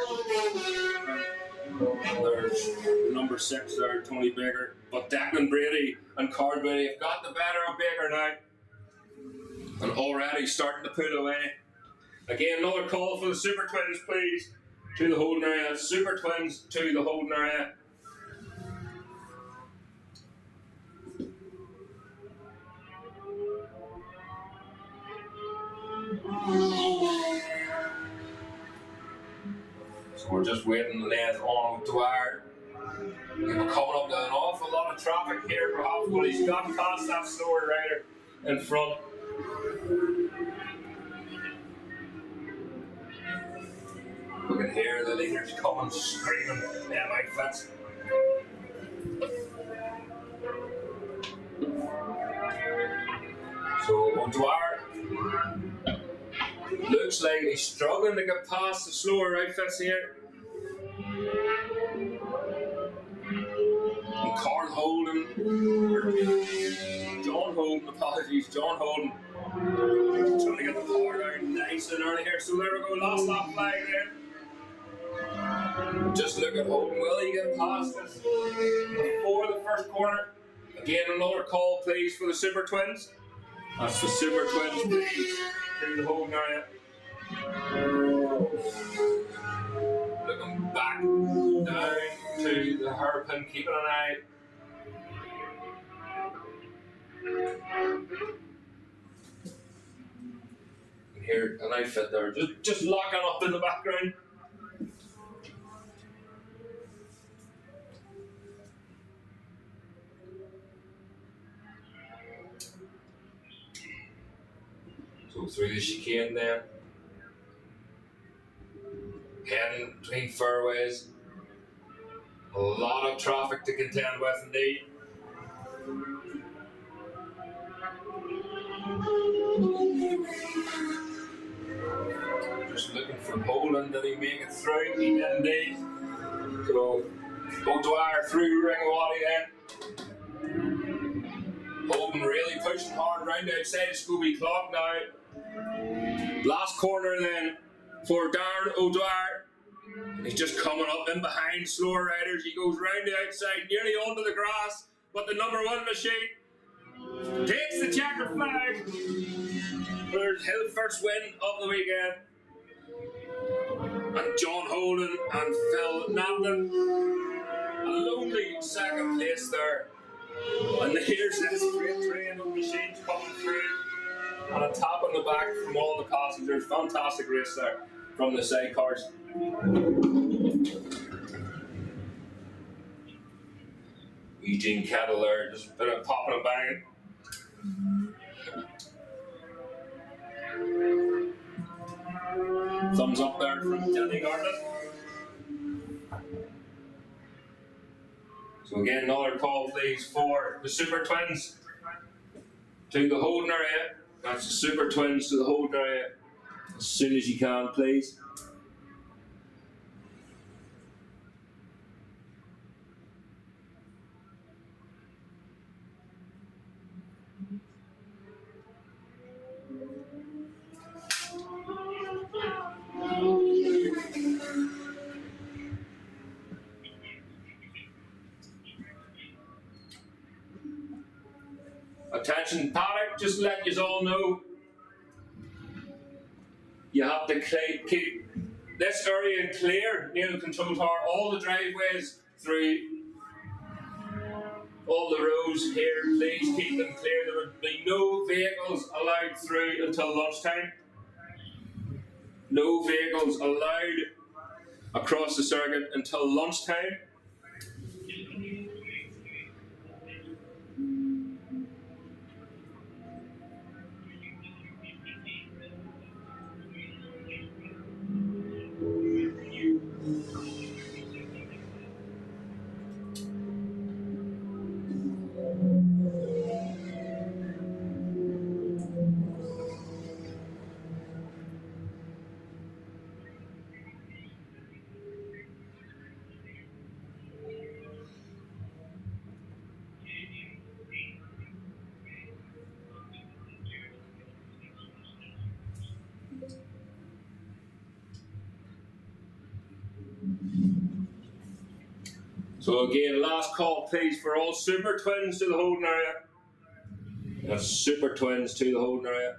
There's number 6 there, Tony Baker. But Declan Brady and Cardway have got the better of Baker now. And already starting to pull away. Again, another call for the Super Twins, please, to the holding area. Super Twins to the holding area. So we're just waiting then on Dwyer. We're coming up to an awful lot of traffic here, perhaps, but he's got past that slower rider in front. We can hear the leaders coming, screaming, them outfits. So Dwyer Looks like he's struggling to get past the slower outfits here. And Carl Holden, or John Holden, apologies, John Holden. Trying to get the power down nice and early here. So there we go, last lap flag then. Just look at Holden, will he get past this before the first corner? Again, another call please for the Super Twins. That's the Super Twins please through the Holden area. Looking back down to the hairpin, keeping an eye. And here, an outfit there, just locking up in the background. So through the chicane then. Heading between fairways. A lot of traffic to contend with indeed. Just looking for Holden, did he make it through? He did indeed. So O'Dwyer through Ringawati then. Holden really pushing hard round outside of Scooby Clock now. Last corner then for Darren O'Dwyer. He's just coming up in behind slower riders. He goes round the outside, nearly onto the grass, but the number one machine takes the checker flag for his first win of the weekend. And John Holden and Phil Napton, a lonely second place there. And here's this great train of machines coming through. And a tap on the back from all the passengers. Fantastic race there from the sidecars. Eugene Kettle there, just a bit of popping and banging. Thumbs up there from Danny Garland. So again, another call please for the Super Twins to the Holden area. That's the Super Twins to the Holden area as soon as you can, please. Attention paddock, just let you all know you have to keep this area clear near the control tower, all the driveways through all the rows here, please keep them clear. There would be no vehicles allowed through until lunchtime. No vehicles allowed across the circuit until lunchtime. So again, last call please for all Super Twins to the Holden area. That's Super Twins to the Holden area.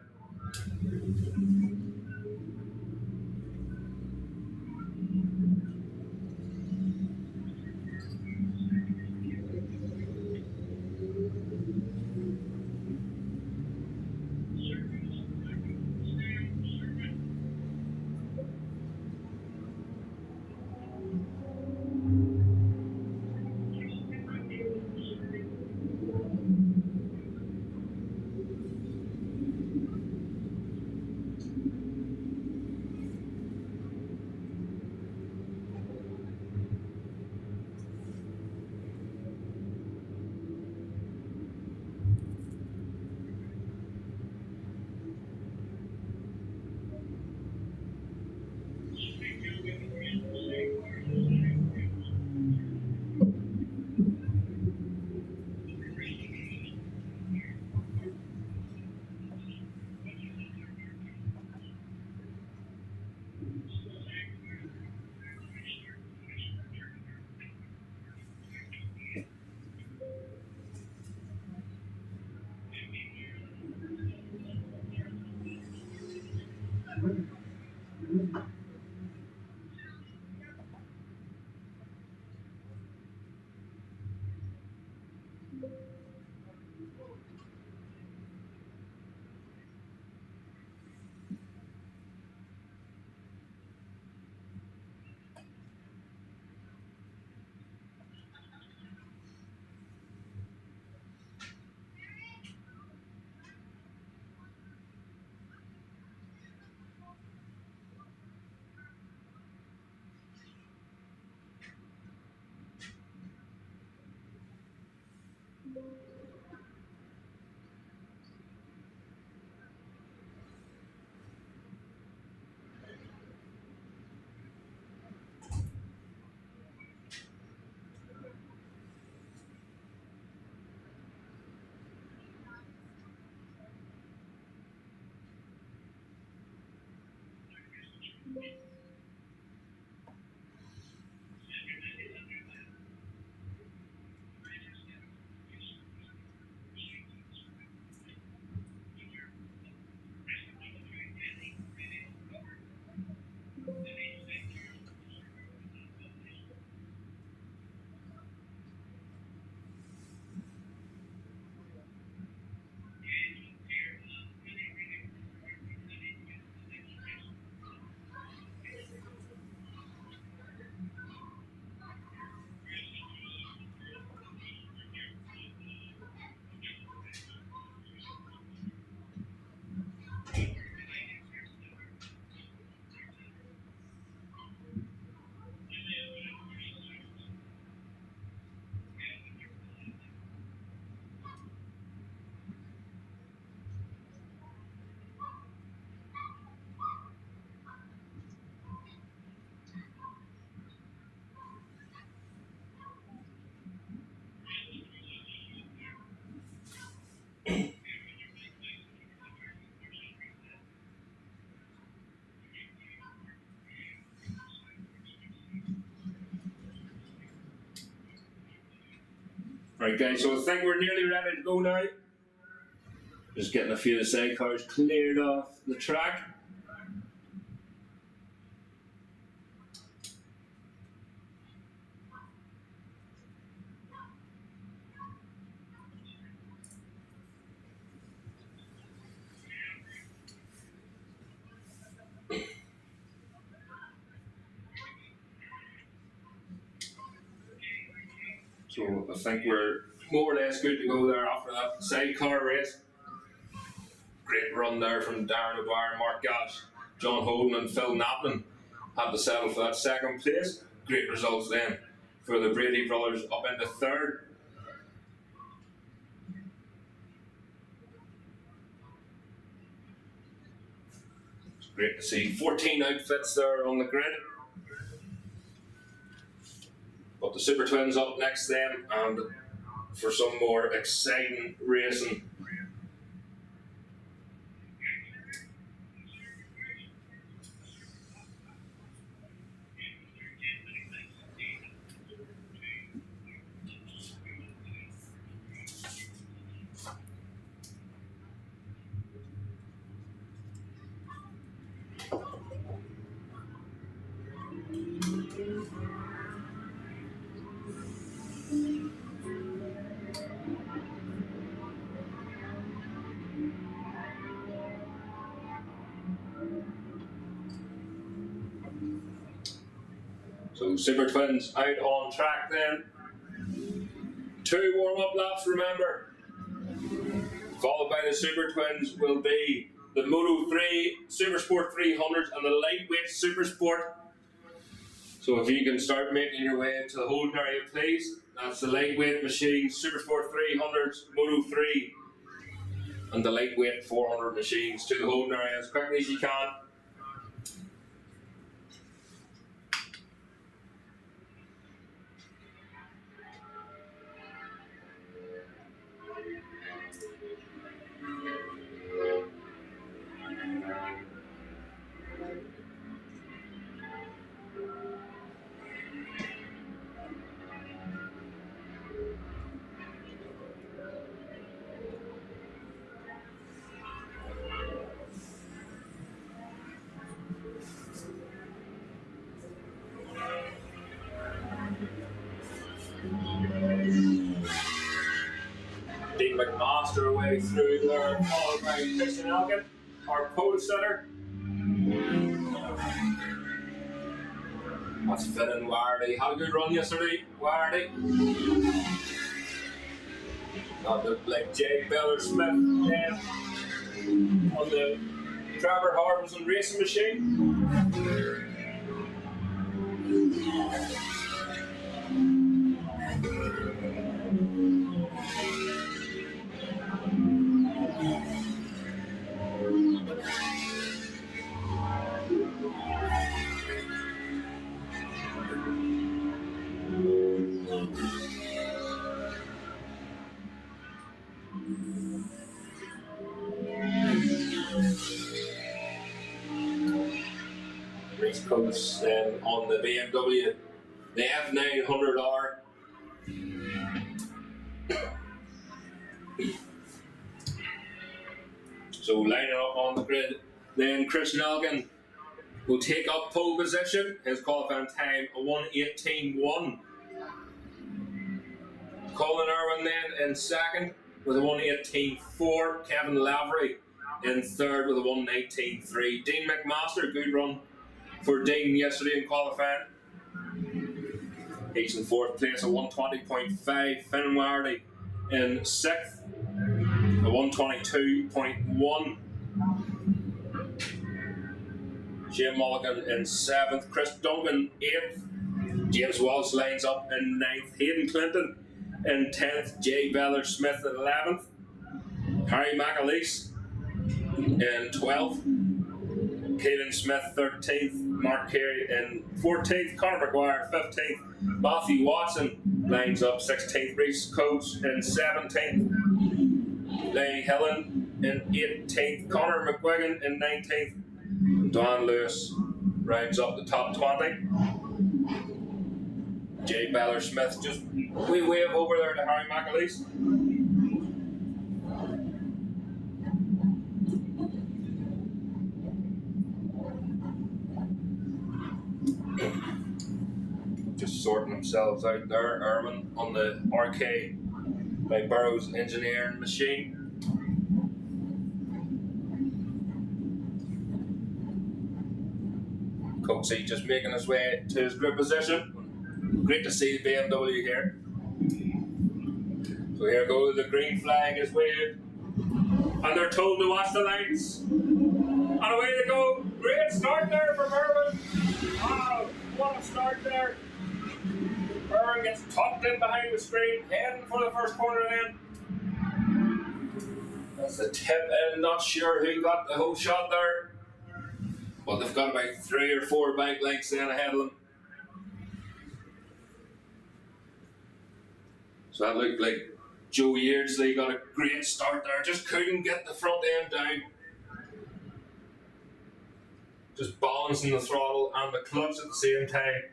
Right guys, so I think we're nearly ready to go now. Just getting a few of the side cars cleared off the track. So I think we're more or less good to go there after that sidecar race. Great run there from Darren O'Brien, Mark Gash, John Holden and Phil Naplin had to settle for that second place. Great results then for the Brady brothers up into third. It's great to see 14 outfits there on the grid. But the Super Twins up next then, and for some more exciting racing. So Super Twins out on track then. 2 warm-up laps, remember. Followed by the Super Twins will be the Moto 3 Supersport 300s and the lightweight Supersport. So if you can start making your way into the holding area, please. That's the lightweight machines, Supersport 300s, Moto 3, and the lightweight 400 machines to the holding area as quickly as you can. Dean McMaster away through there, followed by Christian Elgin, our pole setter. That's Finn and Wardy. Had a good run yesterday, Wardy. That looked like Jake Beller-Smith then on the Trevor Harbison racing machine. next coach on the BMW, the F900R. So lining up on the grid, then Christian Elgin will take up pole position. His qualifying time a 1:18.1. Colin Irwin then in second with a 1:18.4. Kevin Lavery in third with a 1:19.3. Dean McMaster, good run for Dean yesterday in qualifying. He's in fourth place, a 1:20.5. Finn Wardy in sixth, a 1:22.1. Jim Mulligan in seventh. Chris Duncan eighth. James Walsh lines up in ninth. Hayden Clinton in 10th. Jay Beller Smith in 11th. Harry McAleese in 12th. Caelan Smith 13th. Mark Carey in 14th. Conor McGuire 15th. Matthew Watson lines up 16th. Reece Coates in 17th. Leigh Hillen in 18th. Conor McGuigan in 19th. Don Lewis rounds up the top 20. Jay Beller Smith just wave over there to Harry McAleese. Just sorting themselves out there. Irwin on the RK by Burroughs engineering machine. Coxie just making his way to his grid position. Great to see the BMW here. So here goes the green flag is waved. And they're told to watch the lights. And away they go. Great start there from Irwin. Wow, what a start there. Irwin gets tucked in behind the screen, heading for the first corner then. That's the tip in, not sure who got the whole shot there. But they've got about 3 or 4 bank lengths then ahead of them. So that looked like Joe Yeardsley got a great start there, just couldn't get the front end down. Just balancing the throttle and the clutch at the same time.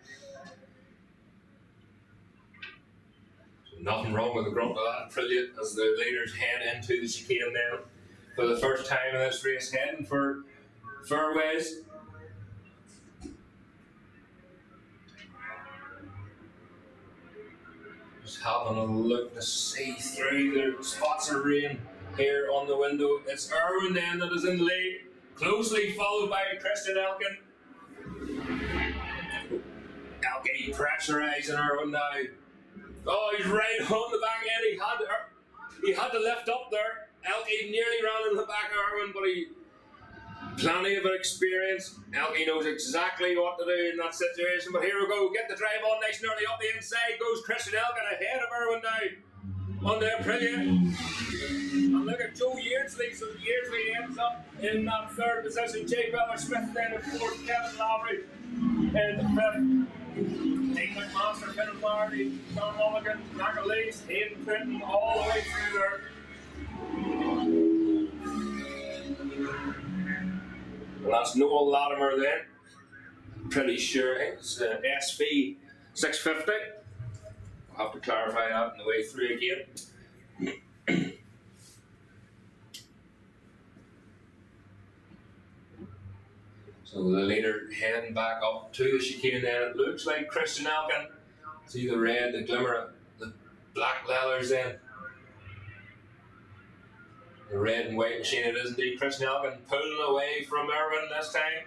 So nothing wrong with the grunt of that. Brilliant as the leaders head into the chicane now for the first time in this race, heading for fairways. Just having a look to see through the spots of rain here on the window. It's Irwin then that is in the lead, closely followed by Christian Elkin. Elkin pressurising Irwin now. Oh, he's right on the back end. He had to lift up there. Elkin nearly ran in the back of Irwin, but he plenty of experience. Elkie knows exactly what to do in that situation. But here we go. Get the drive on nice and early up the inside. Goes Christian Elkin ahead of Irwin now. On there, brilliant. And look at Joe Yeardsley. So Yeardsley ends up in that third position. Jay Beller Smith then in fourth. Kevin Lavery in fifth. Dean McMaster, Finn Marty, Tom Mulligan, McAleese, Hayden Clinton, all the way through there. Well, that's Noel Latimer then. Pretty sure it's SV 650. I'll have to clarify that on the way through again. So the leader heading back up to the chicane then. It looks like Christian Elkin. See the red, the glimmer, the black leathers then. The red and white machine it is indeed. Christian Elkin pulling away from Irwin this time.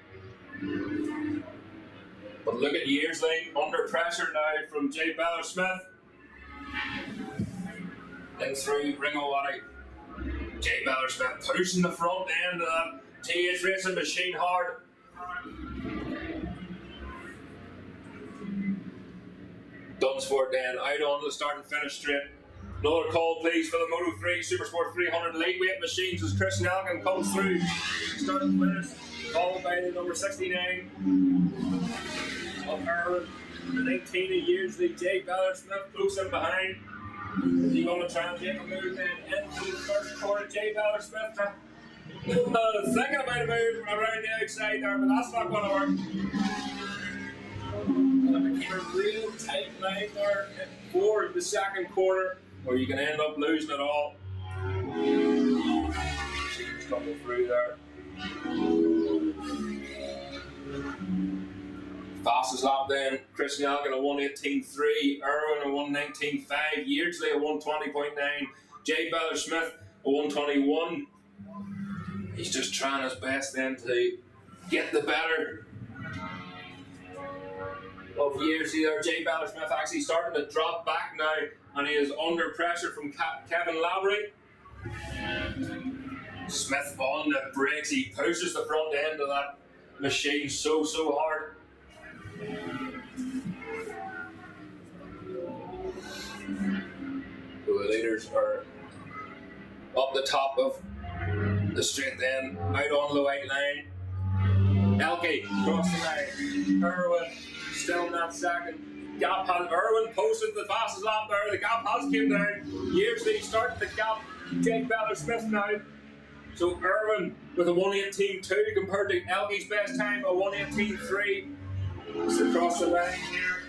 But look at Yeardsley under pressure now from Jay Beller Smith. In through Ringawati. Jay Beller Smith pushing the front end of that TH Racing machine hard. Dunsford then out on the start and finish straight. Another call please for the Moto3 Supersport 300 lightweight machines as Christian Elkin comes through. Start and finish, followed by the number 69 of Irwin. The 19 of Yeardsley, Jay Beller Smith close in behind. Is he going to try and take a move then into the first corner? Jay Beller Smith Thinking about a move around the outside there, but that's not going to work. And keep a real tight line there for the second quarter, or you can end up losing it all. She's coming through there. Fastest lap then, Chris Nelgan a 1:18.3, Irwin a 1:19.5, Yeardsley a 1:20.9, Jay Beller-Smith a 1:21. He's just trying his best then to get the better of Yeardsley there. Jay Beller-Smith actually starting to drop back now, and he is under pressure from Kevin Lavery. Smith on the brakes, he pushes the front end of that machine so hard. The leaders are up the top of the straight then, out on the white line. Elke across the line. Irwin still in that second. Gap has Irwin posted the fastest lap there. The gap has came down. Yeardsley starting the gap. Jake Beller-Smith now. So Irwin with a 1:18.2 compared to Elke's best time, a 1:18.3. It's across the line here.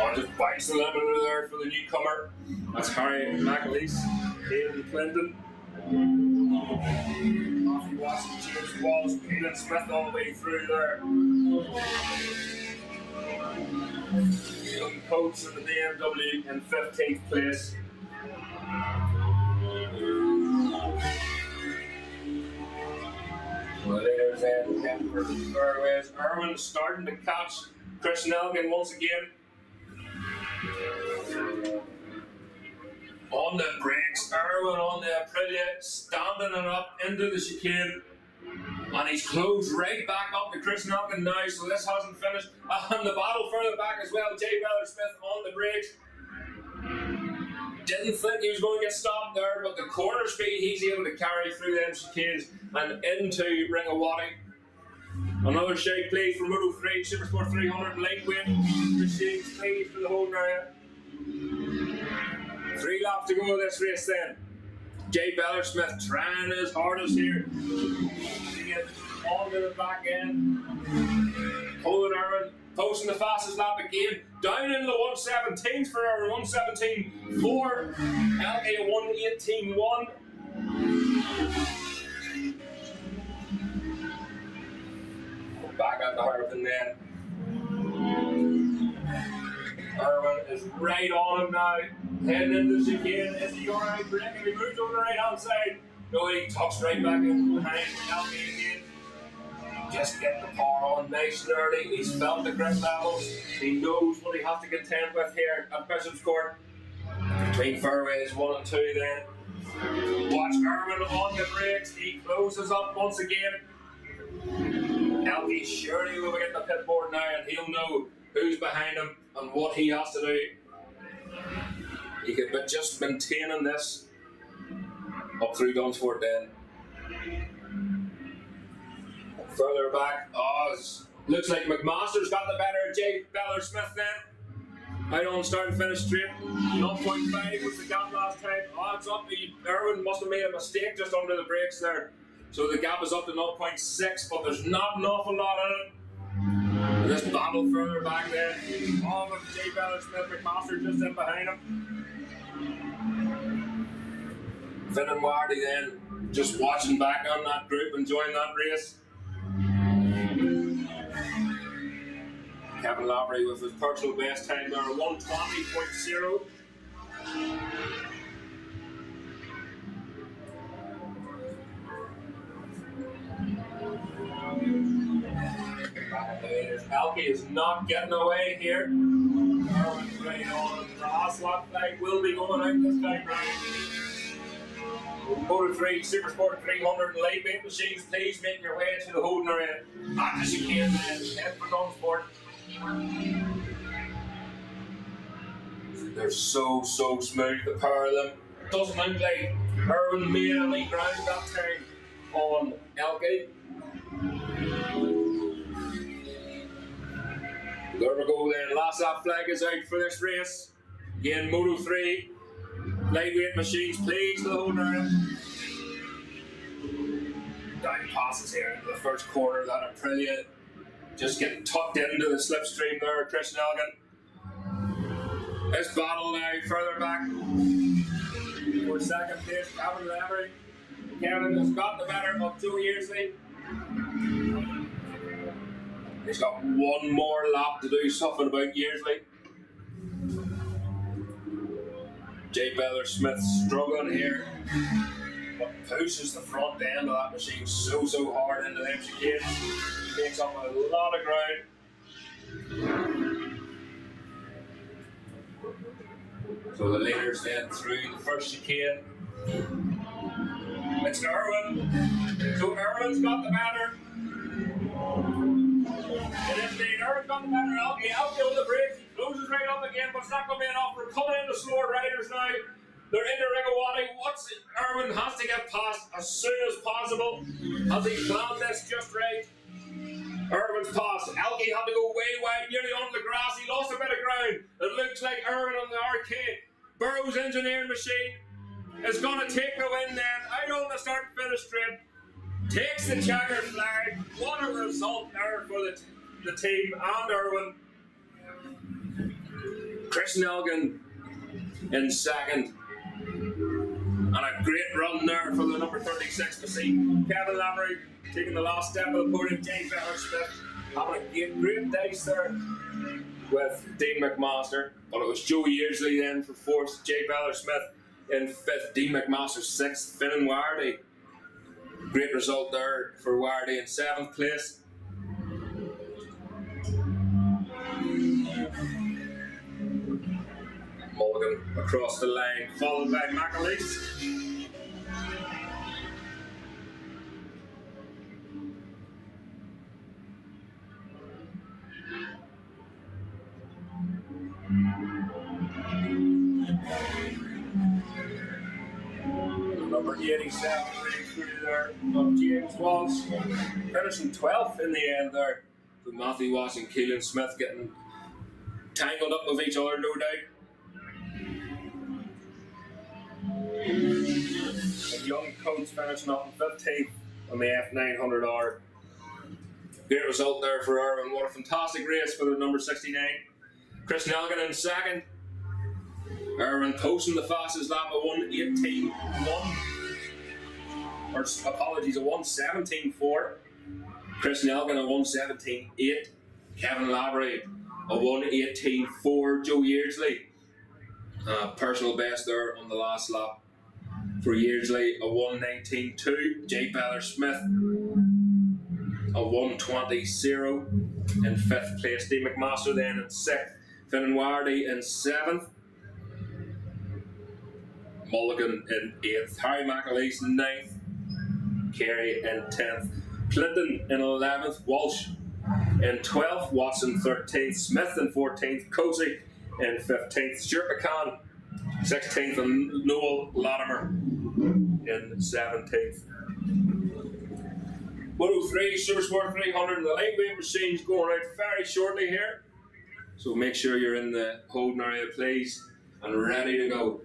Oh, just bites the limiter there for the newcomer. That's Harry McAleese, Hayden Clinton. Matthew Watson, James Walsh, Keelan Smith all the way through there. Young Coates in the BMW in 15th place. Well, there's heading for the fairways. Irwin starting to catch Chris Nelgan once again. On the brakes, Irwin on the Aprilia, standing it up into the chicane. And he's closed right back up to Chris Nelgan now, so this hasn't finished. And the battle further back as well, Jay Beller-Smith on the brakes. Didn't think he was going to get stopped there, but the corner speed he's able to carry through them chicanes and into Ringawati. Another shake please for Moto 3, Supersport 300 lightweight machines please for the whole area. 3 laps to go of this race then. Jay Beller-Smith trying his hardest here to get onto the back end. Colin Irwin posting the fastest lap again. Down into the 1:17s for Irwin, 1:17.4. Elke a 1:18.1. Back at the Harvin then. Irwin is right on him now. Heading into the chicane. Is he alright? He moves over the right hand side. No, he tucks right back in behind Elke again. Just get the power on nice and early. He's felt the grip levels. He knows what he has to contend with here at Bishopscourt. Between fairways 1 and 2 then. Watch Irwin on the brakes. He closes up once again. Elke surely will get the pit board now, and he'll know who's behind him and what he has to do. He could be just maintaining this up through Dunsford then. Further back, looks like McMaster's got the better of Jay Beller-Smith then. Out on start and finish straight. 0.5 was the gap last time. It's up. Irwin must have made a mistake just under the brakes there. So the gap is up to 0.6, but there's not an awful lot in it. And this battle further back then. With Jay Beller-Smith, McMaster just in behind him. Finn and Wardy then just watching back on that group, enjoying that race. Kevin Lavery with his personal best time there, 1:20.0. Elke is not getting away here. Irwin's right on. The last lap flag will be going out this time round. Moto 3, Supersport 300 lightweight machines, please make your way to the holding area. Not as you can then. Head for Dunsford. They're so smooth, the pair of them. Doesn't look like Irwin made any ground that time on Elke. There we go then, last lap flag is out for this race. Again, Moto 3, lightweight machines, please, the whole area. Down passes here into the first quarter. That Aprilia just getting tucked into the slipstream there. Christian Elgin. This battle now further back for second place. Kevin Lavery. Kevin has got the better of Joe Yearsley. He's got one more lap to do something about Yearsley. Jay Beller Smith struggling here, but pushes the front end of that machine so hard into them chicane. He makes up a lot of ground. So the leaders then through the first chicane. It's Irwin. So Irwin's got the better. It is indeed. Irwin's got the better. Alki on the brakes. He closes right up again, but it's not going to be enough. We're coming into slower riders now. They're in the Ringawati. Irwin has to get past as soon as possible. Has he planned this just right? Irwin's passed. Alki had to go way wide, nearly onto the grass. He lost a bit of ground. It looks like Irwin on the arcade. Burrow's engineering machine is going to take the win then. Out on the start and finish straight. Takes the checkered flag. What a result there for the team and Irwin. Christian Elgin in second. And a great run there for the number 36 machine. Kevin Lavery taking the last step of the podium. Jay Beller Smith having a great dice there with Dean McMaster. But it was Joe Yearsley then for fourth. Jay Beller Smith in fifth. Dean McMaster sixth. Finn and Wardy. Great result there for Wardy in seventh place. Mulligan across the line, followed by McAleese. Number 87 really through there of James Walsh, finishing 12th in the end there. With Matthew Walsh and Keelan Smith getting tangled up with each other, no doubt. And young Coates finishing up in 15th on the F900R. Great result there for Irwin. What a fantastic race for the number 69. Christian Elgin in second. Irwin posting the fastest lap of 1:17.4. Christian Elgin a 1:17.8. Kevin Lavery a 1:18.4. Joe Yearsley. Personal best there on the last lap for Yearsley, a 1:19.2. Jay Beller Smith, a 1:20.0 in fifth place. Dean McMaster then in sixth. Finn and Wardy in seventh. Mulligan in eighth. Harry McAleese in ninth. Carey in 10th. Clinton in 11th. Walsh in 12th. Watson 13th. Smith in 14th. Cozy in 15th, Stuart McCann 16th, and Noel Latimer in 17th. 103 Supersport 300, and the lightweight machine's going out very shortly here. So make sure you're in the holding area, please, and ready to go.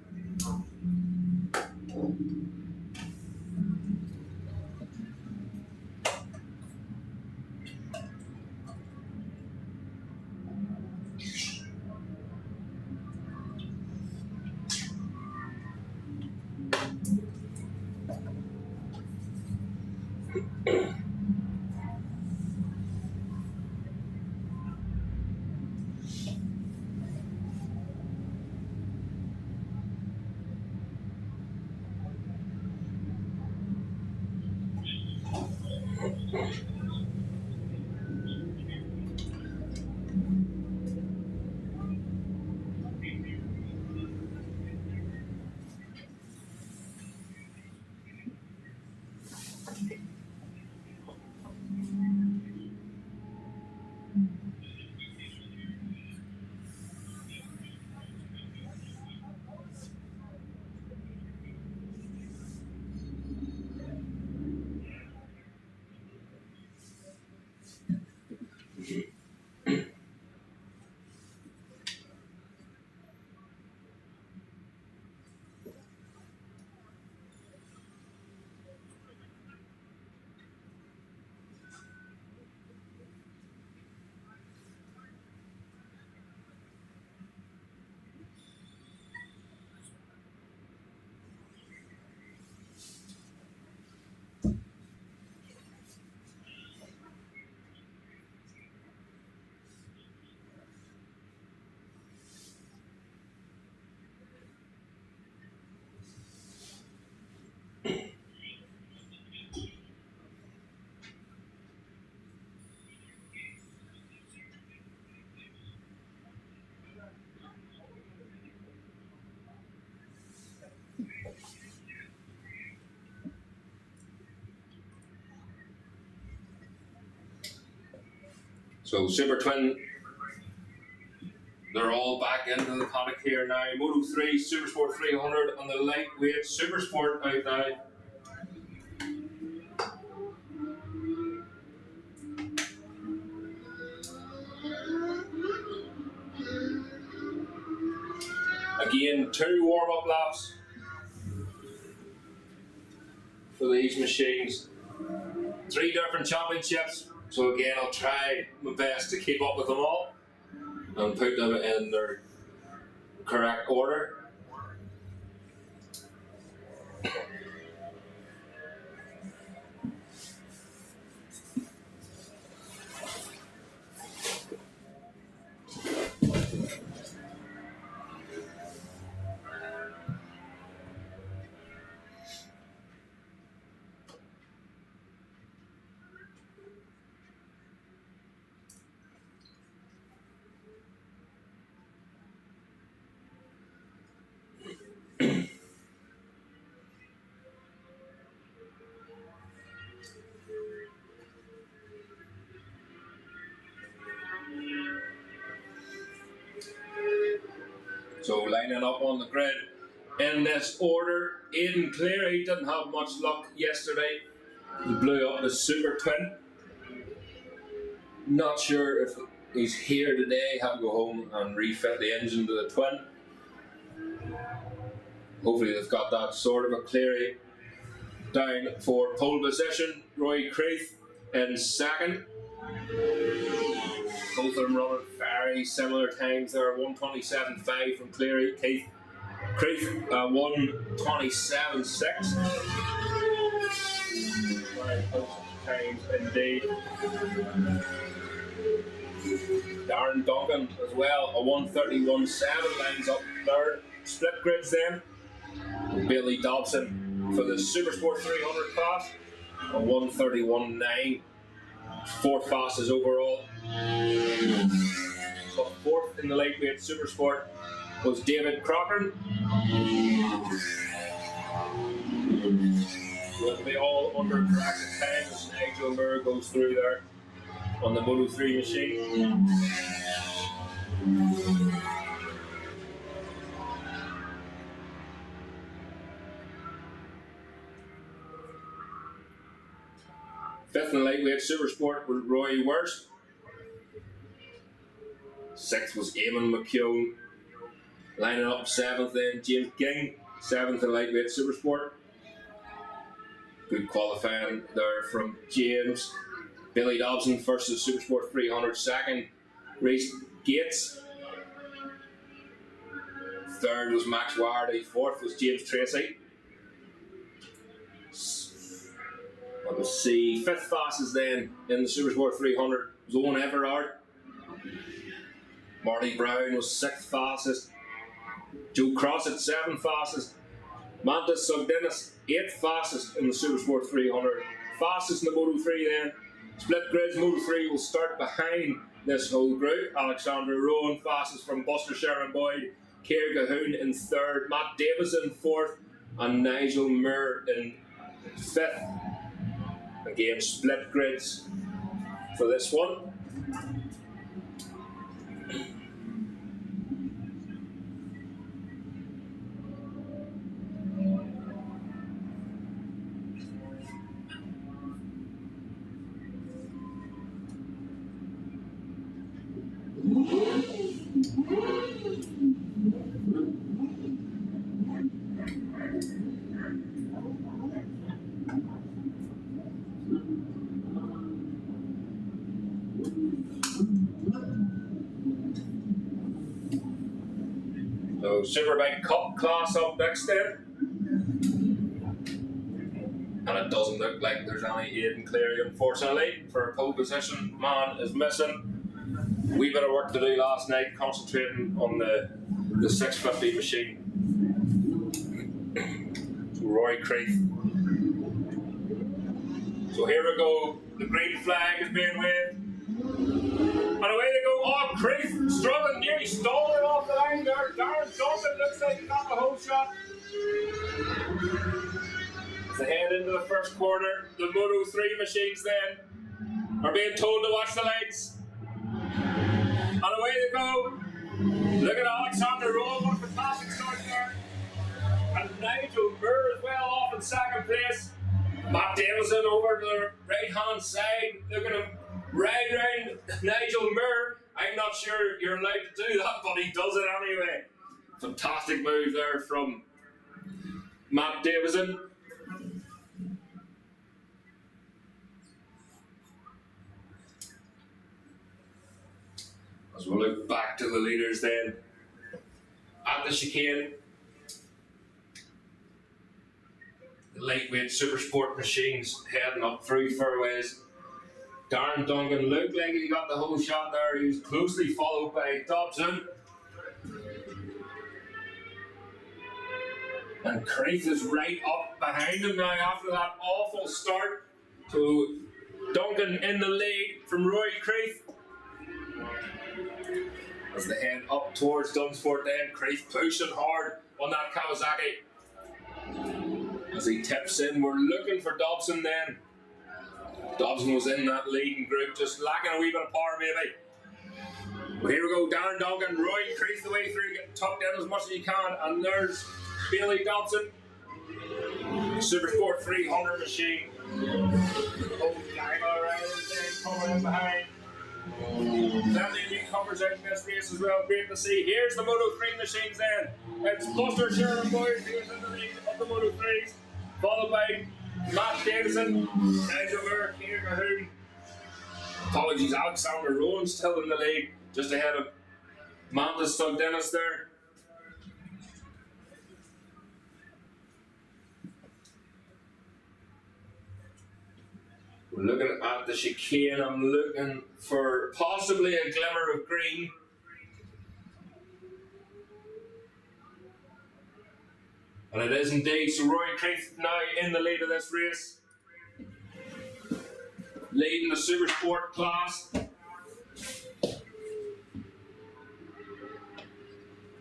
So Super Twin, they're all back into the paddock here now. Moto 3, Supersport 300 and the lightweight Supersport out now. Again, 2 warm-up laps for these machines. 3 different championships. So again, I'll try my best to keep up with them all and put them in their correct order. So lining up on the grid in this order, Aidan Cleary didn't have much luck yesterday. He blew up the Super Twin. Not sure if he's here today, had to go home and refit the engine to the Twin. Hopefully they've got that sorted, but Cleary down for pole position. Roy Creeth in second. Both of them running very similar times there. 1:27.5 from Cleary. Creeth 1:27.6. Very close times indeed. Darren Duncan as well. A 1:31.7 lines up third. Split grids then. Billy Dobson for the Supersport 300 class. A 1:31.9. 4th fastest overall. But 4th in the lightweight Supersport was David Crocker. Will be all under corrected time as Nigel Moore goes through there on the Moto 3 machine. Fifth in the lightweight Supersport was Roy Wurst. 6th was Eamon McKeown. Lining up 7th then James King. 7th in lightweight Supersport. Good qualifying there from James. Billy Dobson first in Supersport 300. 2nd, Reece Gates. 3rd was Max Wardy. 4th was James Tracy. Let's see, 5th fastest then in the Supersport 300 was Owen Everard. Marty Brown was 6th fastest. Joe Crossett 7th fastest. Mantis Sugdenis 8th fastest in the Supersport 300. Fastest in the Moto 3 then. Split grids, Moto 3 will start behind this whole group. Alexander Rowan fastest from Buster Sharon Boyd. Keir Cahoon in 3rd. Matt Davis in 4th. And Nigel Moore in 5th. Again, split grids for this one. So Superbike Cup class up next then. And it doesn't look like there's any Aidan Cleary, unfortunately, for a pole position. Man is missing. A wee bit of work to do last night, concentrating on the 650 machine. So Roy Creeth. So here we go. The green flag is being waved. And away they go. Oh, Creeth struggling, nearly stole it off the line there. Darren Duncan looks like he got the whole shot. As they head into the first quarter, the Moto 3 machines then are being told to watch the lights. And away they go. Look at Alexander Rowe, what a fantastic start there. And Nigel Moore as well off in second place. Matt Davison over to the right hand side, looking to ride round Nigel Moore. I'm not sure you're allowed to do that, but he does it anyway. Fantastic move there from Matt Davison. As we'll look back to the leaders then at the chicane. The lightweight supersport machines heading up through fairways. Darren Duncan looked like he got the whole shot there. He was closely followed by Dobson. And Creeth is right up behind him now after that awful start. So Duncan in the lead from Roy Creeth. As they head up towards Dunsford then, Creeth pushing hard on that Kawasaki. As he tips in, we're looking for Dobson then. Dobson was in that leading group, just lacking a wee bit of power maybe. But here we go, Darren Duncan, Roy Creeth the way through, getting tucked in as much as he can, and there's Bailey Dobson. Supersport 300 machine. Oh, Geiger riders there coming in behind. Plenty of newcomers out in this race as well, great to see. Here's the Moto 3 machines then. It's Buster Sherman Boys who's in the lead of the Moto 3s, followed by Matt Davison, Nigel Moore, Keir Cahoon. Apologies, Alexander Rowan still in the lead, just ahead of Mantis Doug Dennis there. We're looking at the chicane. I'm looking for possibly a glimmer of green. And it is indeed. So Roy Creeth now in the lead of this race. Leading the Supersport class.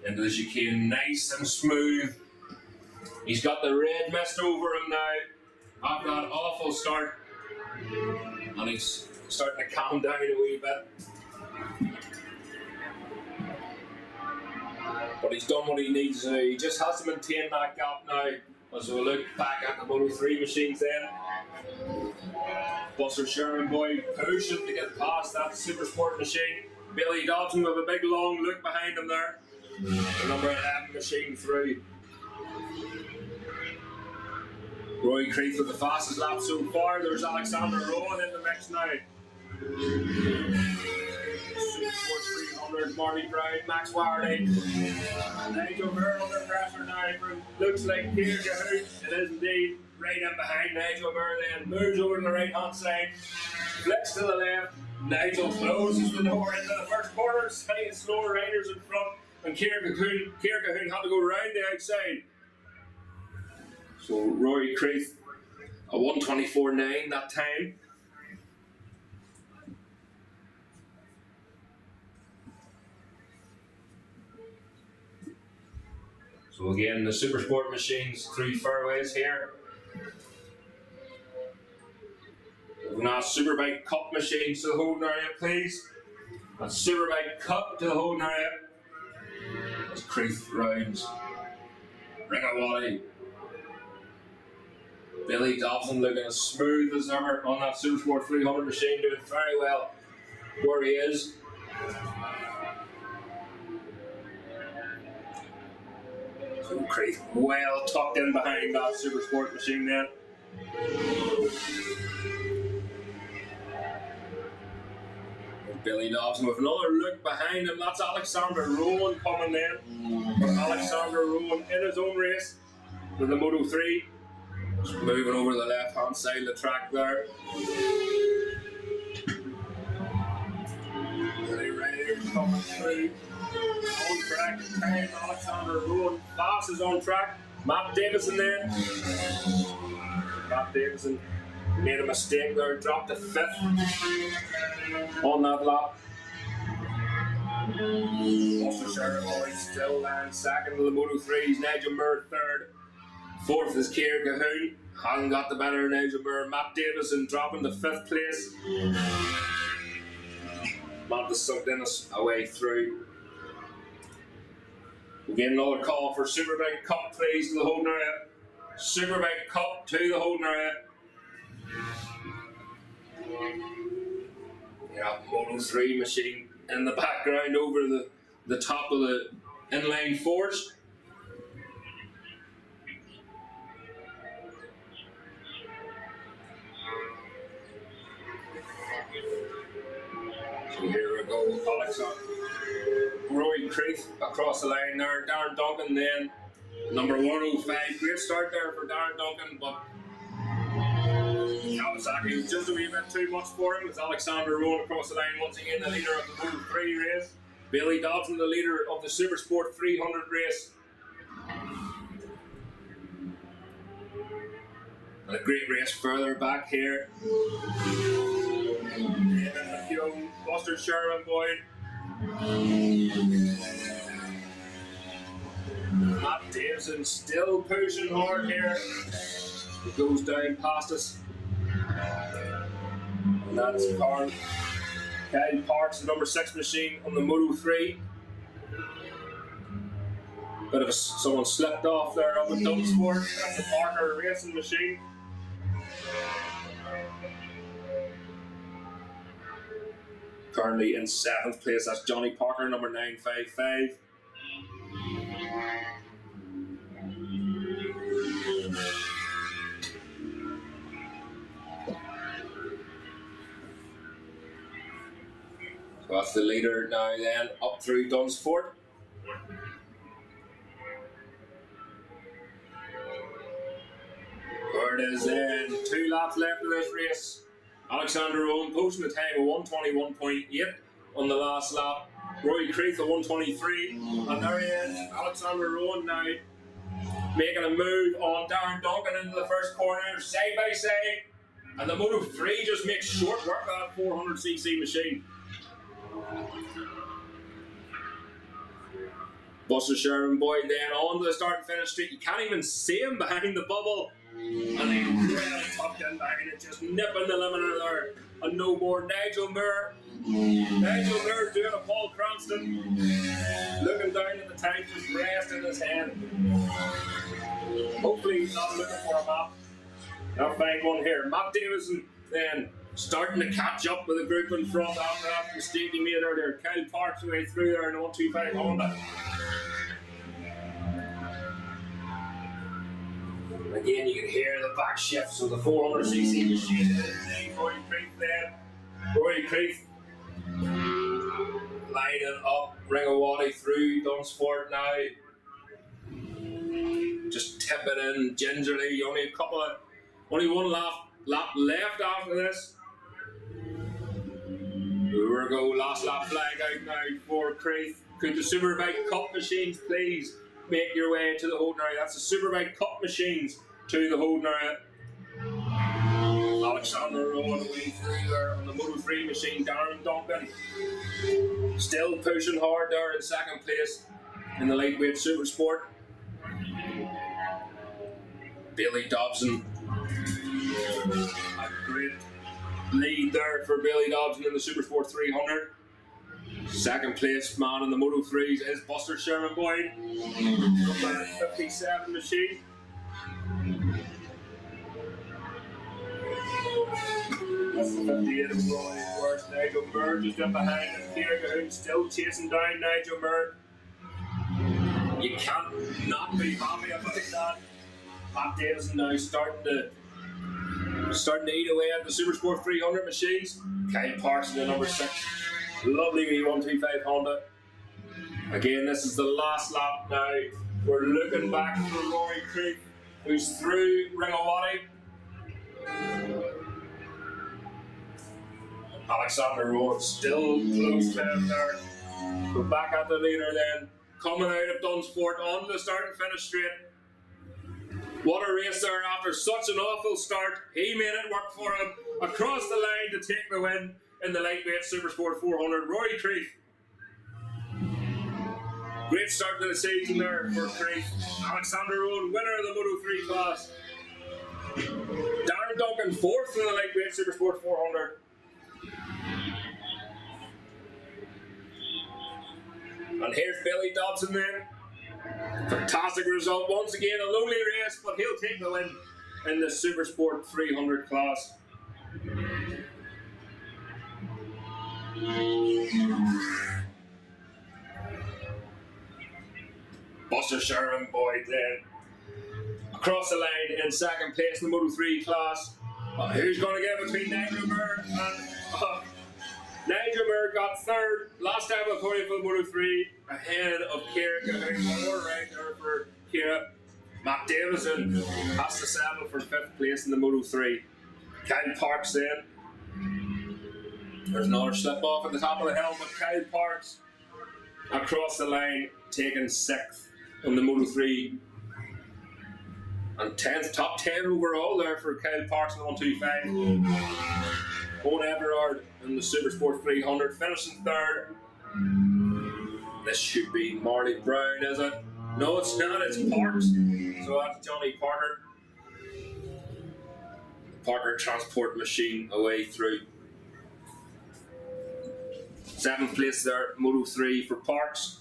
Into the chicane, nice and smooth. He's got the red mist over him now after that awful start. And he's starting to calm down a wee bit. But he's done what he needs to do. He just has to maintain that gap now. As we look back at the Moto 3 machines then. Buster Sherman Boy pushing to get past that Supersport machine. Billy Dobson with a big long look behind him there. The number 11 machine through. Roy Creeth with the fastest lap so far. There's Alexander Rowan in the mix now. Supersport 300, Marty Brown, Max Wardy. Nigel Moore under pressure now from looks like Keir Cahoon. It is indeed right in behind Nigel Moore then. Moves over to the right hand side. Flicks to the left. Nigel closes the door into the first corner. Slightly slower riders in front. And Keir Cahoon had to go round the outside. So Rory Creeth, a 1:24.9 that time. So again, the Supersport machines through fairways here. We've now Superbike Cup machines to the holding area, please. A Superbike Cup to the holding area. As Creeth rounds. Ringawati. Billy Dobson looking as smooth as ever on that Supersport 300 machine, doing very well where he is. So Creeth well tucked in behind that Supersport machine then. Billy Dobson with another look behind him. That's Alexander Rowan coming then. Alexander Rowan in his own race with the Moto 3. Just moving over the left hand side of the track there. Billy Riders coming through. On track, time Alexander Rowan. Fast is on track. Matt Davison then. Matt Davison made a mistake there, dropped to 5th on that lap. Ulster Sherman Boys still lands second in the Moto 3s. Nigel Moore 3rd. 4th is Keir Cahoon. Hasn't got the better of Nigel Moore. Matt Davison dropping to 5th place. Mantis sucked in us away through. We get another call for Superbike Cup, please, to the holding area. Superbike Cup to the holding area. Yeah, Moto 3 machine in the background over the top of the inline fours. So here we go, Alexander. Roy Creeth across the line there. Darren Duncan then number 105. Great start there for Darren Duncan, but Kawasaki was just a wee bit too much for him. It's Alexander Rowan across the line once again, the leader of the Moto 3 race. Billy Dobson, the leader of the Supersport 300 race. And a great race further back here. Young Buster Sherman Boyd. Matt Davison still pushing hard here. It goes down past us. And that's Kyle Parks, the number 6 machine on the Moto 3. Bit of someone slipped off there up at Dunsford. That's the Parker racing machine. Currently in 7th place, that's Johnny Parker, number 955. So that's the leader now then, up through Dunsford. There it is then, 2 laps left of this race. Alexander Owen posting a time of 1:21.8 on the last lap. Roy Creeth at 1:23. And there he is, Alexander Owen now making a move on Darren Duncan into the first corner, side by side. And the Moto 3 just makes short work of that 400cc machine. Buster Sherman Boyd then on to the start and finish straight. You can't even see him behind the bubble. And he really tucked in behind it, just nipping the limiter there. And no more Nigel Moore. Nigel Moore doing a Paul Cranston. Looking down at the tank, just resting his hand. Hopefully he's not looking for a map. Now find one here. Matt Davison then starting to catch up with the group in front after that mistake he made earlier. Kyle Parks way through there in a 125 Honda. Again, you can hear the back shifts of the 400cc machine. Roy Creeth then. Roy Creeth lining up Ringawati through Dunsford now. Just tip it in gingerly. Only one lap left after this. Here we go, last lap flag out now for Creeth. Could the Superbike Cup machines please make your way to the holding area? That's the Superbike Cup machines to the holding area. Alexander Rowan away through there on the Moto 3 machine. Darren Duncan still pushing hard there in 2nd place in the lightweight Supersport. Billy Dobson, a great lead there for Billy Dobson in the Supersport 300. 2nd place man in the Moto 3s is Buster Sherman Boyd. Number 57 machine. That's the 58 of Roy Worth. Nigel Moore just up behind him. Peter Cahoon still chasing down Nigel Moore. You can't not be happy about that. Matt Davison now starting to eat away at the Supersport 300 machines. Kyle Parks in the number 6. Lovely wee 125 Honda. Again, this is the last lap now. We're looking back for Rory Creek, who's through Ringawati. Alexander Rowan still close to him there. We're back at the leader then. Coming out of Dunsford on the start and finish straight. What a race there after such an awful start. He made it work for him across the line to take the win in the lightweight Supersport 400. Roy Creeth. Great start to the season there for Creeth. Alexander Rowan, winner of the Moto 3 class. Darren Duncan, 4th in the lightweight Supersport 400. And here's Billy Dobson then. Fantastic result. Once again, a lonely race, but he'll take the win in the Supersport 300 class. Buster Sherman Boyd then across the line in second place in the Moto 3 class. Who's going to get between Nigel Moore and Nigel Moore got third last time according for the Moto 3 ahead of Kira Cahoon. More right there for Kira. Matt Davison has to settle for 5th place in the Moto 3. Kyle Parks then. There's another slip off at the top of the hill, but Kyle Parks across the line taking 6th in the Moto 3. And 10th, top 10 overall there for Kyle Parks in the 125. Owen Everard in the Supersport 300, finishing 3rd. This should be Marley Brown, is it? No, it's not, it's Parks. So that's Johnny Parker. Parker transport machine away through. 7th place there, Moto 3 for Parks.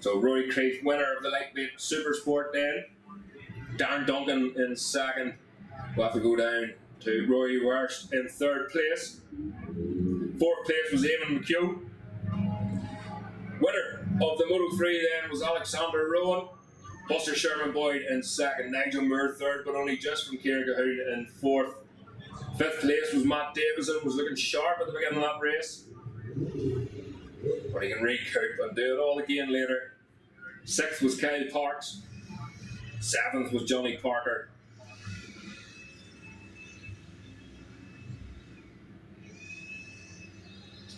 So Rory Craig, winner of the lightweight Supersport then. Darren Duncan in 2nd. We'll have to go down to Rory Worst in 3rd place. 4th place was Eamon McHugh. Winner of the Moto 3 then was Alexander Rowan. Buster Sherman Boyd in 2nd. Nigel Moore 3rd, but only just from Kira Cahoon in 4th. 5th place was Matt Davison, was looking sharp at the beginning of that race. But he can recoup and do it all again later. 6th was Kyle Parks. 7th was Johnny Parker.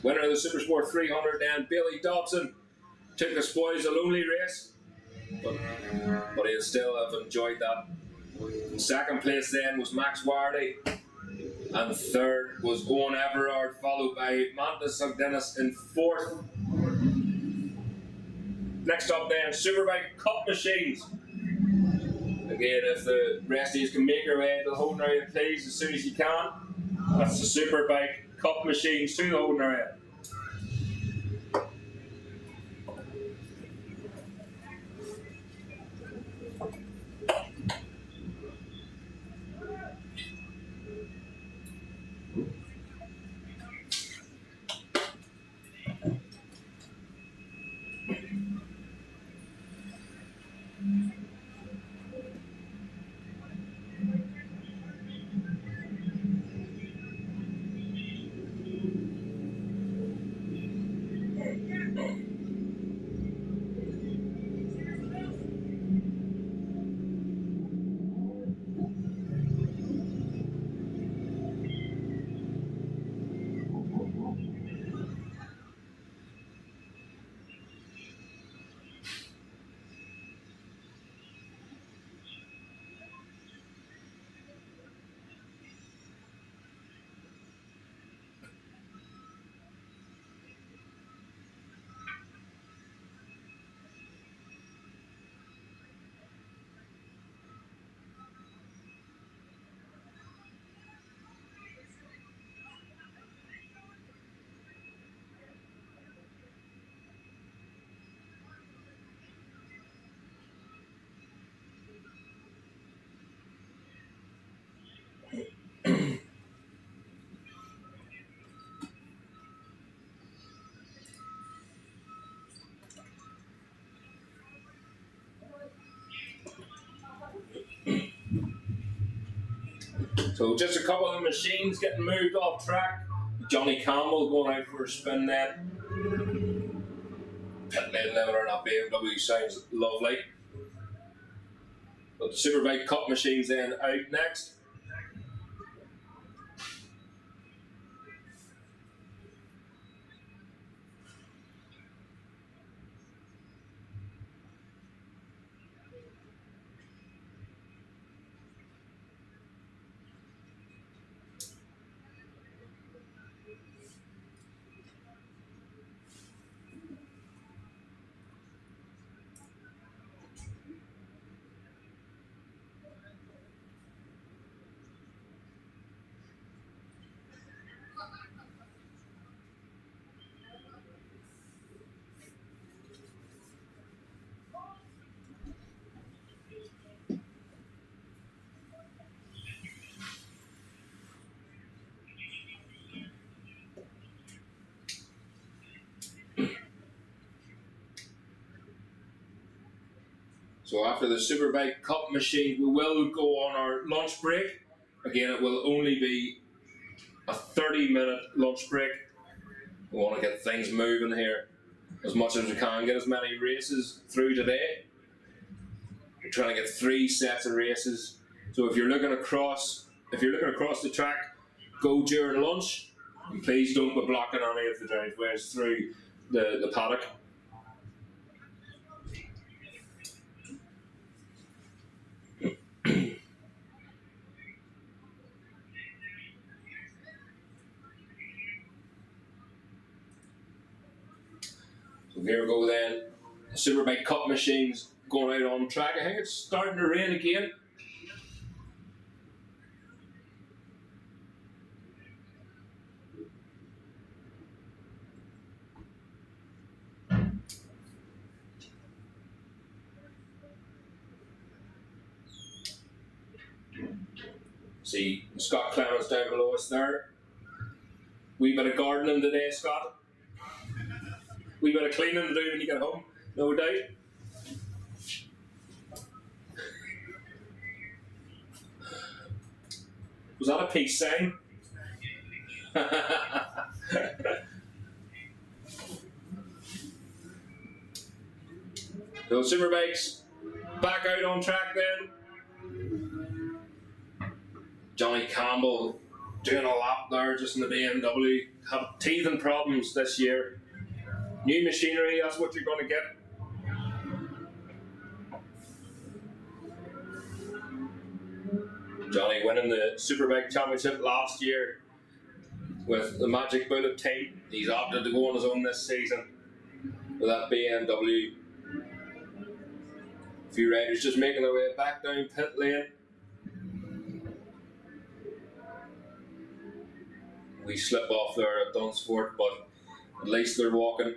Winner of the Supersport 300 then, Billy Dobson. Took the spoils, a lonely race. But he'll still have enjoyed that. 2nd place then was Max Wardy. And 3rd was Owen Everard, followed by Mantis Sugdenis in 4th. Next up then, Superbike Cup Machines. Again, if the rest of you can make your way to the holding area, please, as soon as you can. That's the Superbike Cup Machines to the holding area. So just a couple of the machines getting moved off track. Johnny Campbell going out for a spin then. Pit lane leveler on that BMW sounds lovely. But the Superbike Cup machines then out next. So after the Superbike Cup machine, we will go on our lunch break. Again, it will only be a 30-minute lunch break. We want to get things moving here as much as we can, get as many races through today. We're trying to get 3 sets of races. So if you're looking across the track, go during lunch, and please don't be blocking any of the driveways through the paddock. So here we go then. The Superbike Cup machine's going out on track. I think it's starting to rain again. See Scott Clemens down below us there. Wee bit of gardening today, Scott. Wee bit of cleaning to do when you get home, no doubt. Was that a peace sign? So Superbikes back out on track then. Johnny Campbell doing a lap there just in the BMW. Have teething problems this year. New machinery, that's what you're going to get. Johnny winning the Superbike Championship last year with the Magic Bullet team. He's opted to go on his own this season with that BMW. A few riders just making their way back down pit lane. We slip off there at Dunsport, but at least they're walking.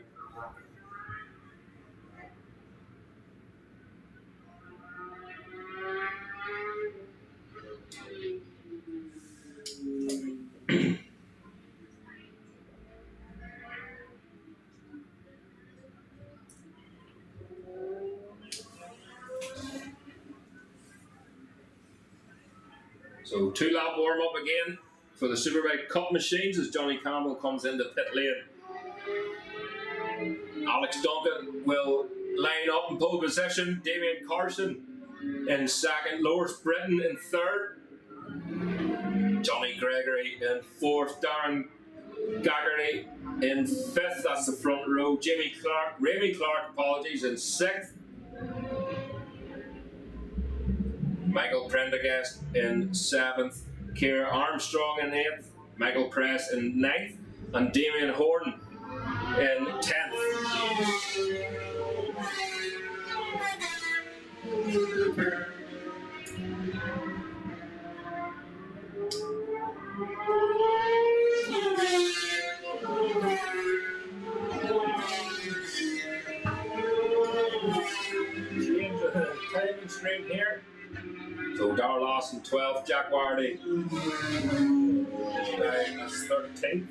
So 2-lap warm up again for the Superbike Cup machines as Johnny Campbell comes into pit lane. Alex Duncan will line up in pole position. Damien Carson in second. Loris Britton in third. Johnny Gregory in fourth. Darren Gaggerty in fifth. That's the front row. Remy Clark, in sixth. Michael Prendergast in seventh. Ciara Armstrong in eighth. Michael Press in ninth. And Damien Horton in 10th. Change the timing string here. So Darrell Lawson 12th, Jack Wardy is 13th.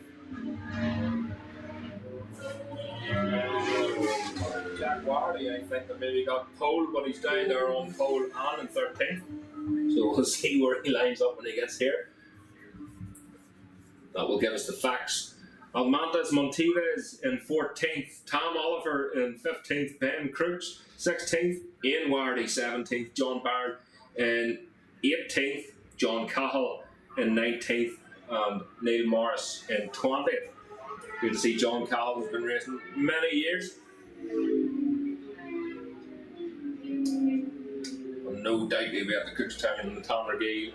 Jack Wardy, I think, that maybe got pole, but he's down there on pole and in 13th. So we'll see where he lines up when he gets here. That will give us the facts. Almantas Monteves in 14th, Tom Oliver in 15th, Ben Crooks 16th, Ian Wardy 17th, John Barron in 18th, John Cahill in 19th, and Neil Morris in 20th. Good to see John Cahill has been racing many years. And no doubt he'll be at the Cookstown and the Tom McGee.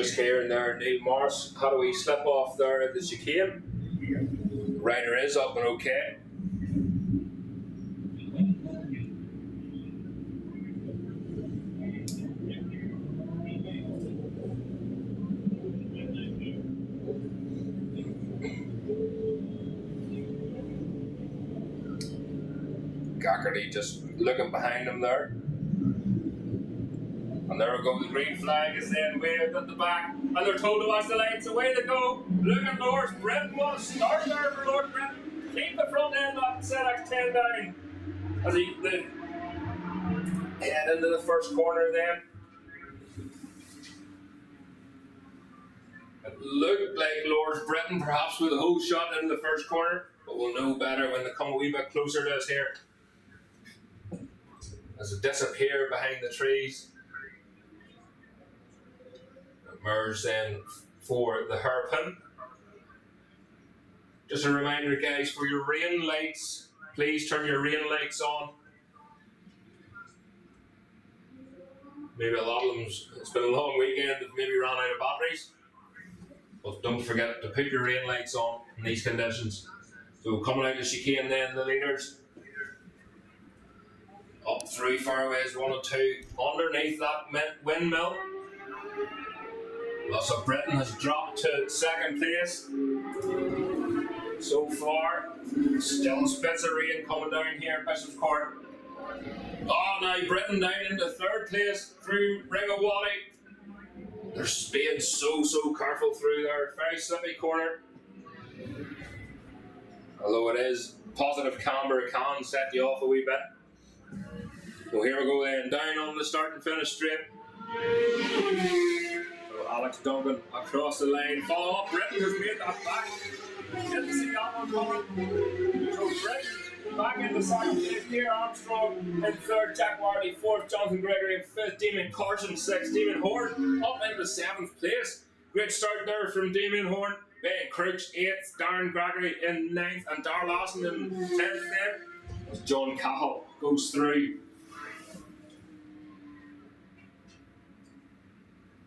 just hearing there, Neil Morris had a wee slip off there at the chicane. Rider is up and okay. Gackerty just looking behind him there. And there we go, the green flag is then waved at the back, and they're told to watch the lights. Away they go. Look at Lord Britton. What a start there for Lord Britton. Keep the front end of ZX10 down as he head into the first corner then. It looked like Lord Britton perhaps with a whole shot into the first corner, but we'll know better when they come a wee bit closer to us here. As it disappears behind the trees. Emerge then for the hairpin. Just a reminder, guys, for your rain lights, please turn your rain lights on. Maybe a lot of them, it's been a long weekend, they've maybe run out of batteries. But don't forget to put your rain lights on in these conditions. So coming out of the chicane then, the leaders. Up through fairways 1 and 2, underneath that windmill. So Britain has dropped to second place so far. Still spits of rain coming down here at Bishopscourt. Oh, now Britain down into third place through Rigawati. They're being so careful through there. Very slippy corner. Although it is positive camber, it can set you off a wee bit. So here we go then, down on the start and finish straight. So Alex Duncan across the lane. Follow up, Britain has made that back. Didn't see that one coming. So Britain back into second place. Here Armstrong in third, Jack Wardy fourth, Jonathan Gregory in fifth, Damien Carson sixth, Damien Horn up into seventh place. Great start there from Damien Horn. Ben Crooks eighth, Darren Gregory in ninth, and Dar Lawson in 10th there. As John Cahill goes through.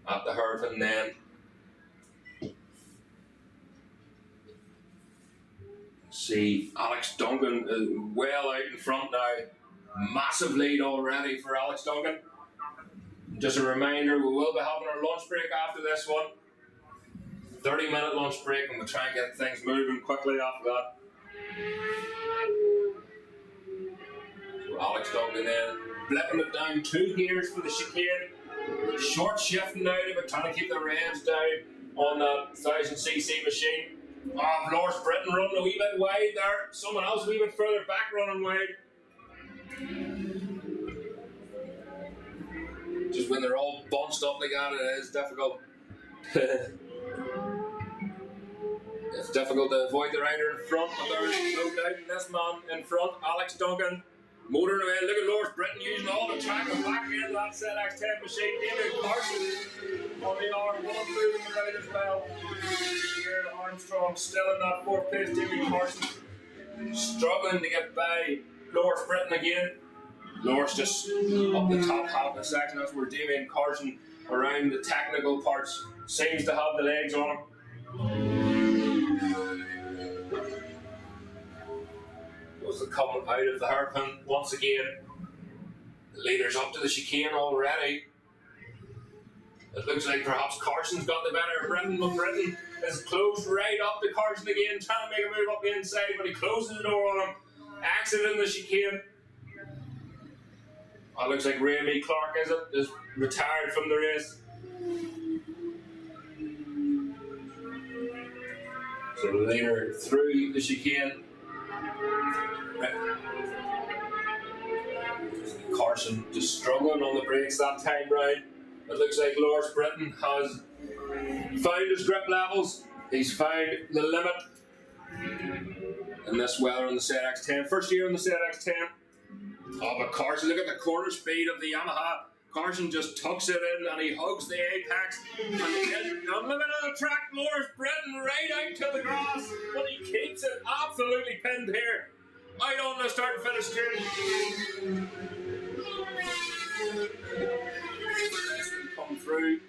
At the hairpin then. See, Alex Duncan is well out in front now. Massive lead already for Alex Duncan. Just a reminder, we will be having our lunch break after this one. 30-minute lunch break, and we'll try and get things moving quickly after that. So Alex Duncan then blipping it down 2 gears for the chicane. Short shift now, but trying to keep the revs down on that 1000cc machine. Oh, Lawrence Britton running a wee bit wide there. Someone else a wee bit further back running wide. Just when they're all bunched up like that, it is difficult. It's difficult to avoid the rider in front, but there's no doubt in this man in front, Alex Duncan. Motoring away, look at Lawrence Britton using all the track and back end of that ZX10 machine. David Carson on the R1 moving around as well. Here Armstrong still in that 4th place. David Carson struggling to get by Lawrence Britton again. Lawrence just up the top half of the section. That's where Damien Carson around the technical parts seems to have the legs on him. Was coming out of the hairpin once again. The leader's up to the chicane already. It looks like perhaps Carson's got the better of Britton, but Britton is closed right up to Carson again, trying to make a move up the inside, but he closes the door on him. Exiting the chicane. That looks like Remy Clark, is it? Is retired from the race. So the leader through the chicane. Carson just struggling on the brakes that time round. It looks like Lawrence Britton has found his grip levels. He's found the limit in this weather on the ZX10. First year on the ZX10. Oh, but Carson, look at the quarter speed of the Yamaha. Carson just tucks it in and he hugs the apex. And then on the middle of the track, Lawrence Britton right out to the grass. But he keeps it absolutely pinned here. Out on the start and finish turn. Come through.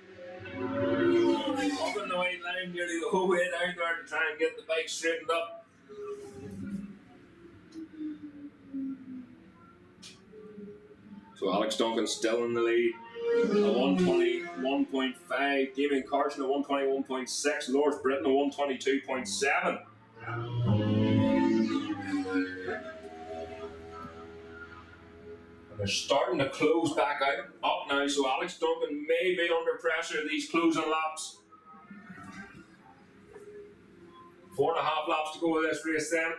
Up in the white line nearly the whole way down there to try and get the bike straightened up. So Alex Duncan still in the lead. A 121.5. Damien Carson a 121.6. Lawrence Britton a 122.7. And they're starting to close back up now, so Alex Duncan may be under pressure these closing laps. 4.5 laps to go with this race then.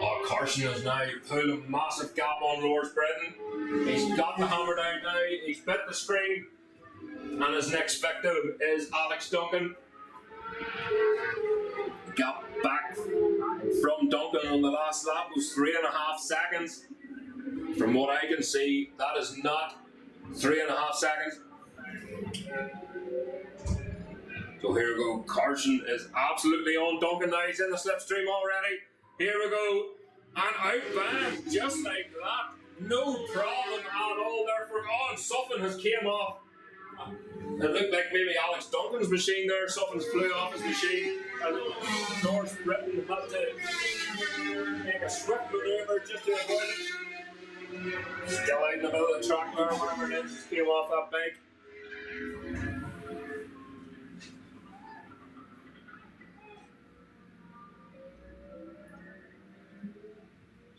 Oh, Carson has now pulled a massive gap on Lawrence Britton. He's got the hammer down now, he's bit the screen, and his next victim is Alex Duncan. The gap back from Duncan on the last lap was 3.5 seconds. From what I can see, that is not 3.5 seconds. So here we go. Carson is absolutely on Duncan now. He's in the slipstream already. Here we go. And out bang, just like that. No problem at all there for on. Suffin has came off. It looked like maybe Alex Duncan's machine there. Suffin's flew off his machine. And North Britain had to make a swift maneuver just to avoid it. Still out in the middle of the track there, whatever it is, just came off that bike.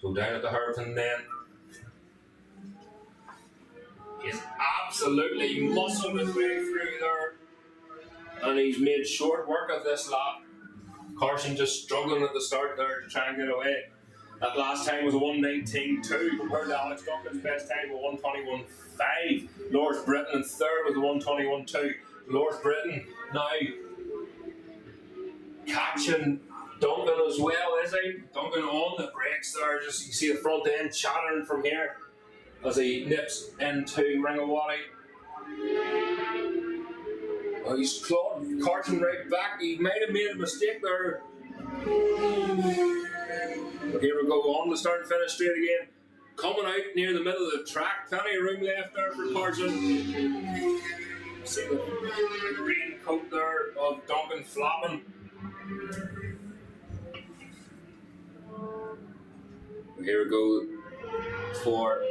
So down at the hairpin then. He's absolutely muscled his way through there. And he's made short work of this lap. Carson just struggling at the start there to try and get away. That last time was a 1:19.2 compared to Alex Duncan's best time of 1:21.5. Lawrence Britton in third with a 1:21.2. Lawrence Britton now catching Duncan as well, is he? Duncan on the brakes there, just you can see the front end chattering from here as he nips into Ringawati. Well, he's clawed Carson right back. He might have made a mistake there. But here we go, on the start and finish straight again. Coming out near the middle of the track, plenty of room left there for Carson. See the raincoat there of Duncan flapping. Here we go for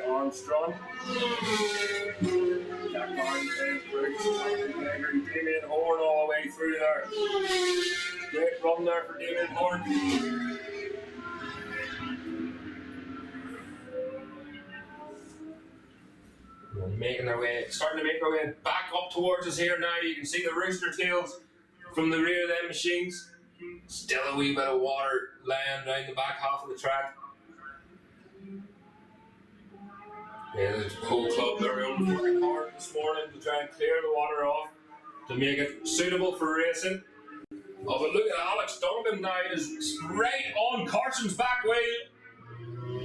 Armstrong. Jack Barnes, Damien Horn all the way through there. Great run there for Damien Horn. Making their way, starting to make their way back up towards us here now. You can see the rooster tails from the rear of them machines. Still a wee bit of water lying down the back half of the track. Yeah, the whole club, they're working hard this morning to try and clear the water off to make it suitable for racing. Oh, but look at Alex Duncan now, is right on Carson's back wheel.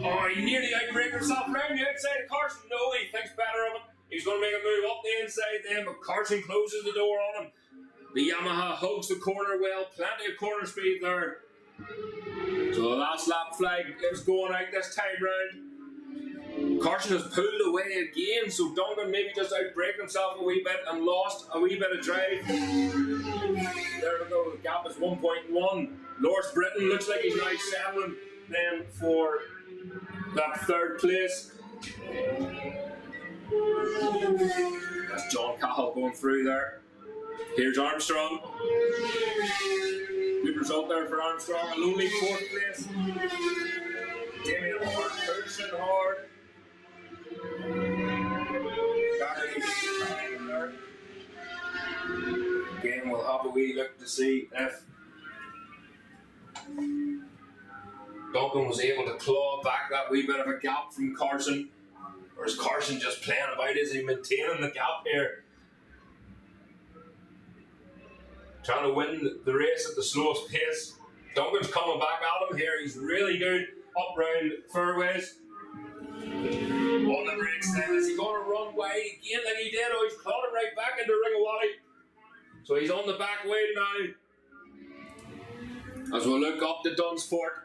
Oh, he nearly outbraked himself round the outside of Carson. No, he thinks better of it. He's going to make a move up the inside then, but Carson closes the door on him. The Yamaha hugs the corner well, plenty of corner speed there. So the last lap flag is going out this time round. Carson has pulled away again, so Duncan maybe just outbraked himself a wee bit and lost a wee bit of drive. There we go, the gap is 1.1. Lawrence Britton looks like he's now settling then for that third place. That's John Cahill going through there. Here's Armstrong. Good result there for Armstrong. A lonely fourth place. Damien Horn pushing hard. Again, we'll have a wee look to see if Duncan was able to claw back that wee bit of a gap from Carson. Or is Carson just playing about? Is he maintaining the gap here? Trying to win the race at the slowest pace. Duncan's coming back at him here. He's really good up round fairways. On the brakes then. Is he going to run wide again like he did? Oh, he's clawing right back into Ringawati. So he's on the back wheel now. As we look up to Dunsfort.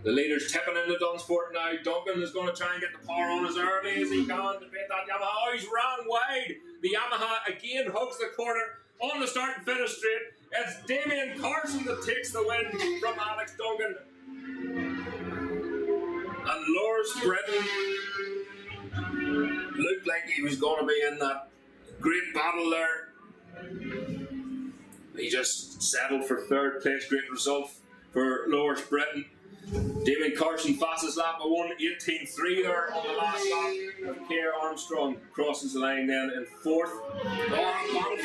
The leader's tipping into Dunsfort now. Duncan is going to try and get the power on as early as he can to beat that Yamaha. Oh, he's ran wide. The Yamaha again hugs the corner on the start and finish straight. It's Damien Carson that takes the win from Alex Duncan. And Lawrence Britton looked like he was going to be in that great battle there. He just settled for third place. Great result for Lawrence Britton. Damien Carson fastest lap of 1:18.3 there on the last lap. Keir Armstrong crosses the line then in fourth. Battle further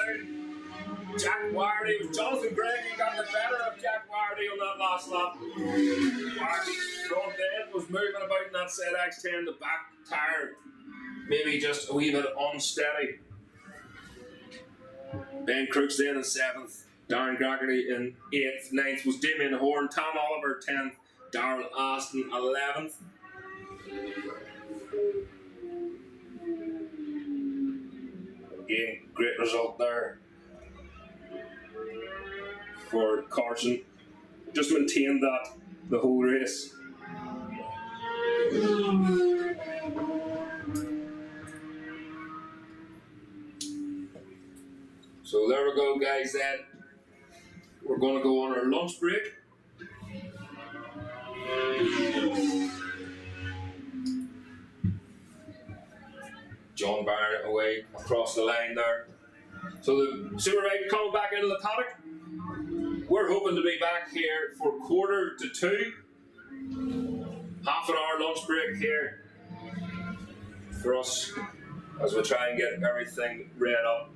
down. Jack Wardy, it was Jonathan Gregg who got the better of Jack Wardy on that last lap. Wardy's front end was moving about in that ZX10, the back tyre maybe just a wee bit unsteady. Ben Crooks then in 7th, Darren Gregory in 8th, 9th was Damien Horn, Tom Oliver 10th, Darrell Aston 11th. Again, great result there for Carson. Just maintained that the whole race. So there we go, guys, then. We're going to go on our lunch break. John Barnett away across the line there. So the Superbike coming back into the paddock. We're hoping to be back here for 1:45. Half an hour lunch break here for us as we try and get everything read up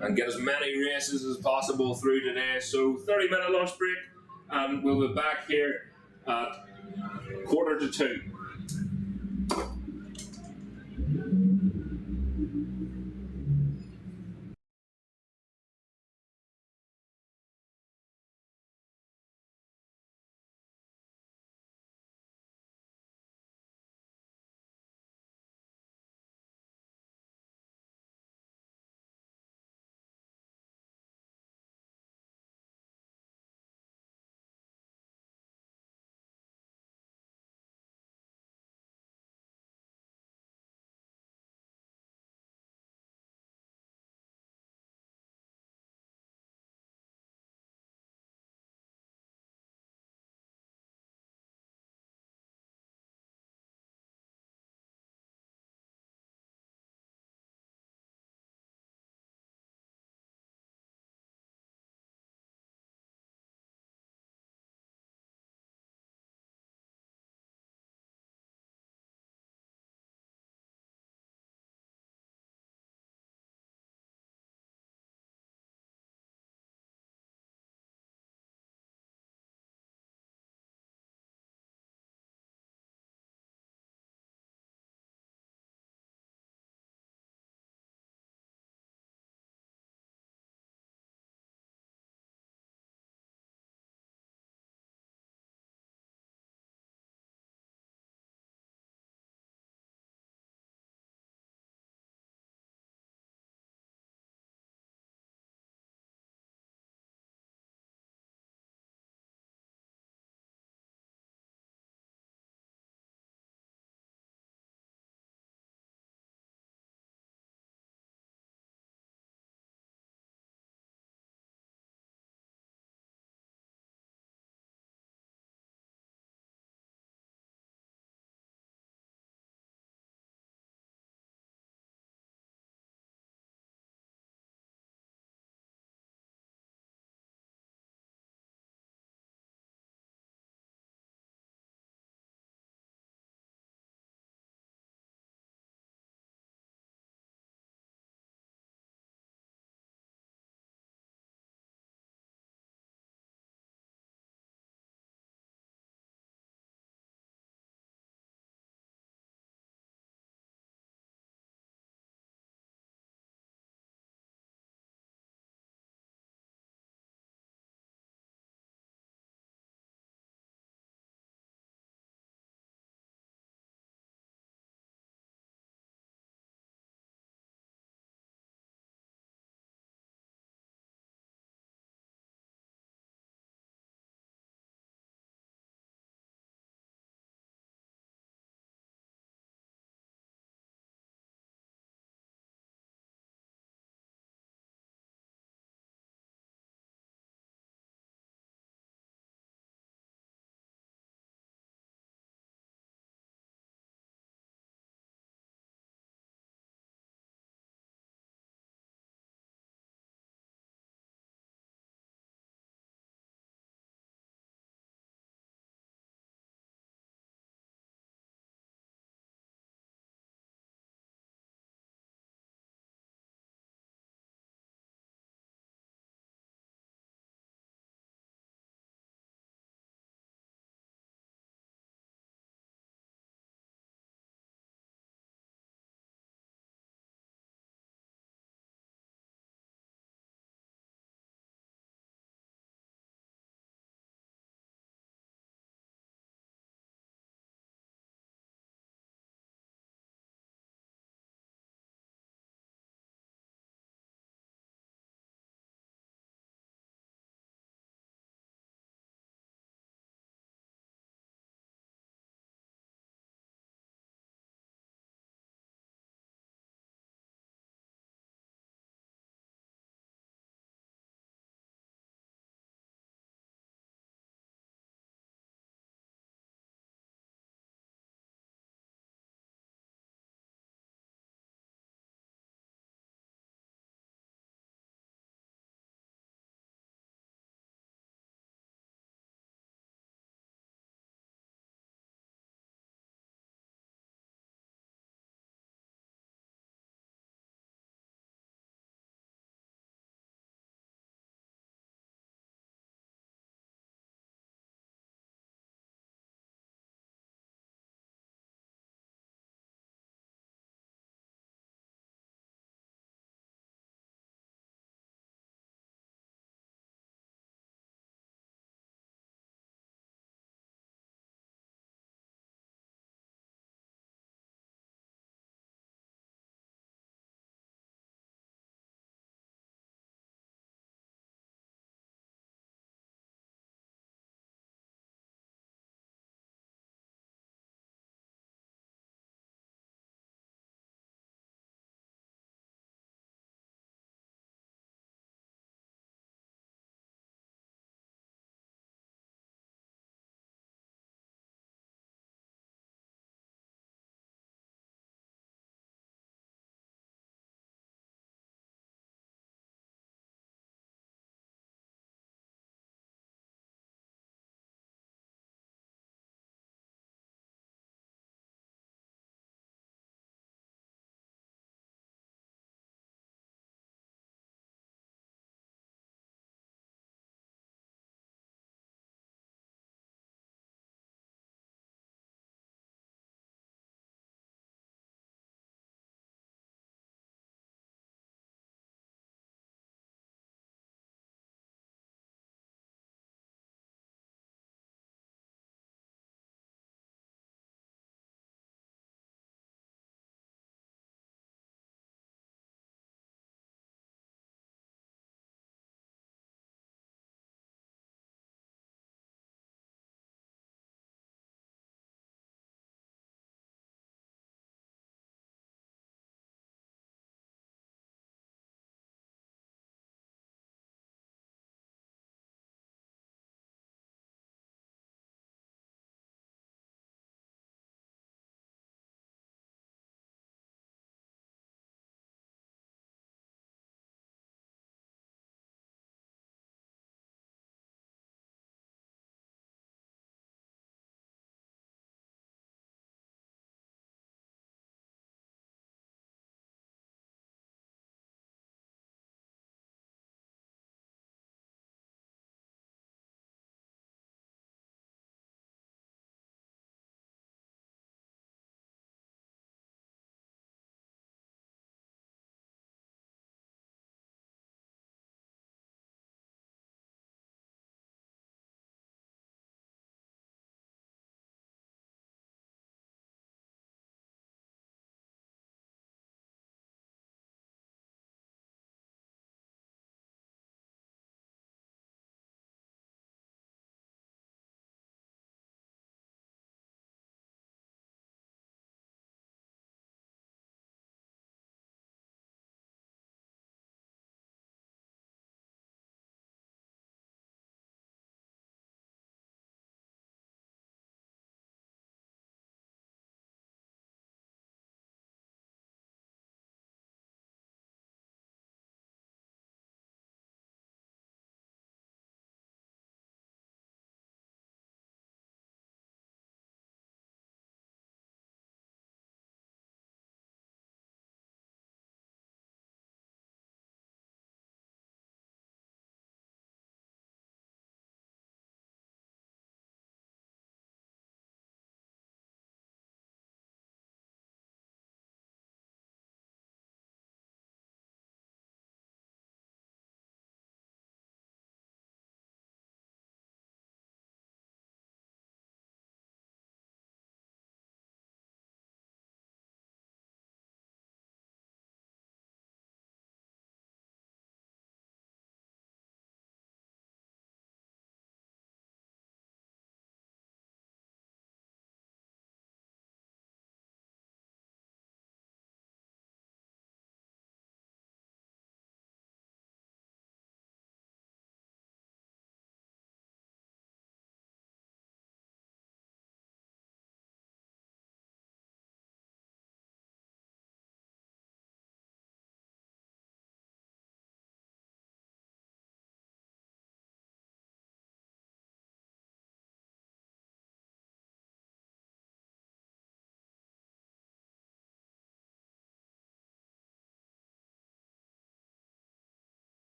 and get as many races as possible through today. So 30-minute lunch break and we'll be back here at 1:45.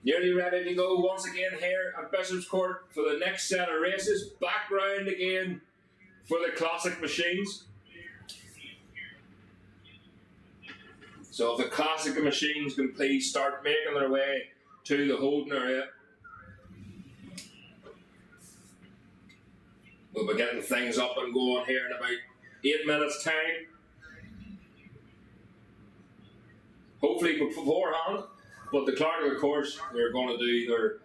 Nearly ready to go once again here at Bishopscourt for the next set of races. Back round again for the classic machines. So if the classic machines can please start making their way to the holding area, we'll be getting things up and going here in about 8 minutes time. Hopefully beforehand, but the clerk of the course, they're going to do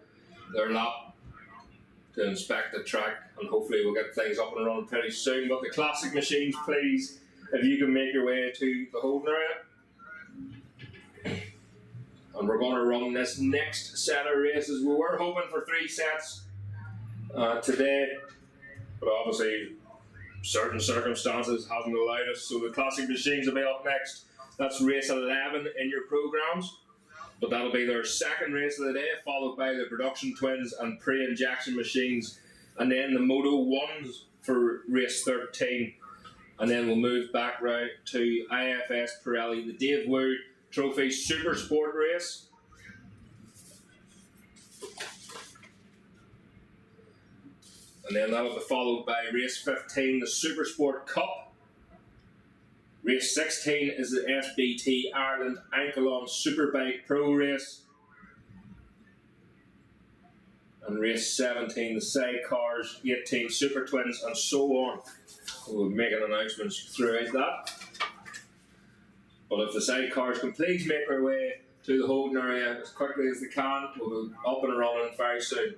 their lap to inspect the track, and hopefully we'll get things up and running pretty soon. But the classic machines, please, if you can make your way to the holding area. And we're going to run this next set of races. We were hoping for 3 sets today, but obviously certain circumstances haven't allowed us. So the classic machines will be up next. That's race 11 in your programs, but that'll be their second race of the day, followed by the production twins and pre-injection machines, and then the Moto 1s for race 13, and then we'll move back round to IFS Pirelli, the Dave Wood Trophy Super Sport race. And then that'll be followed by race 15, the Super Sport Cup. Race 16 is the SBT Ireland Enkalon Superbike Pro race. And race 17, the sidecars, 18 Super Twins, and so on. We'll be making announcements throughout that. But if the sidecars can please make their way to the holding area as quickly as they can, we'll be up and running very soon.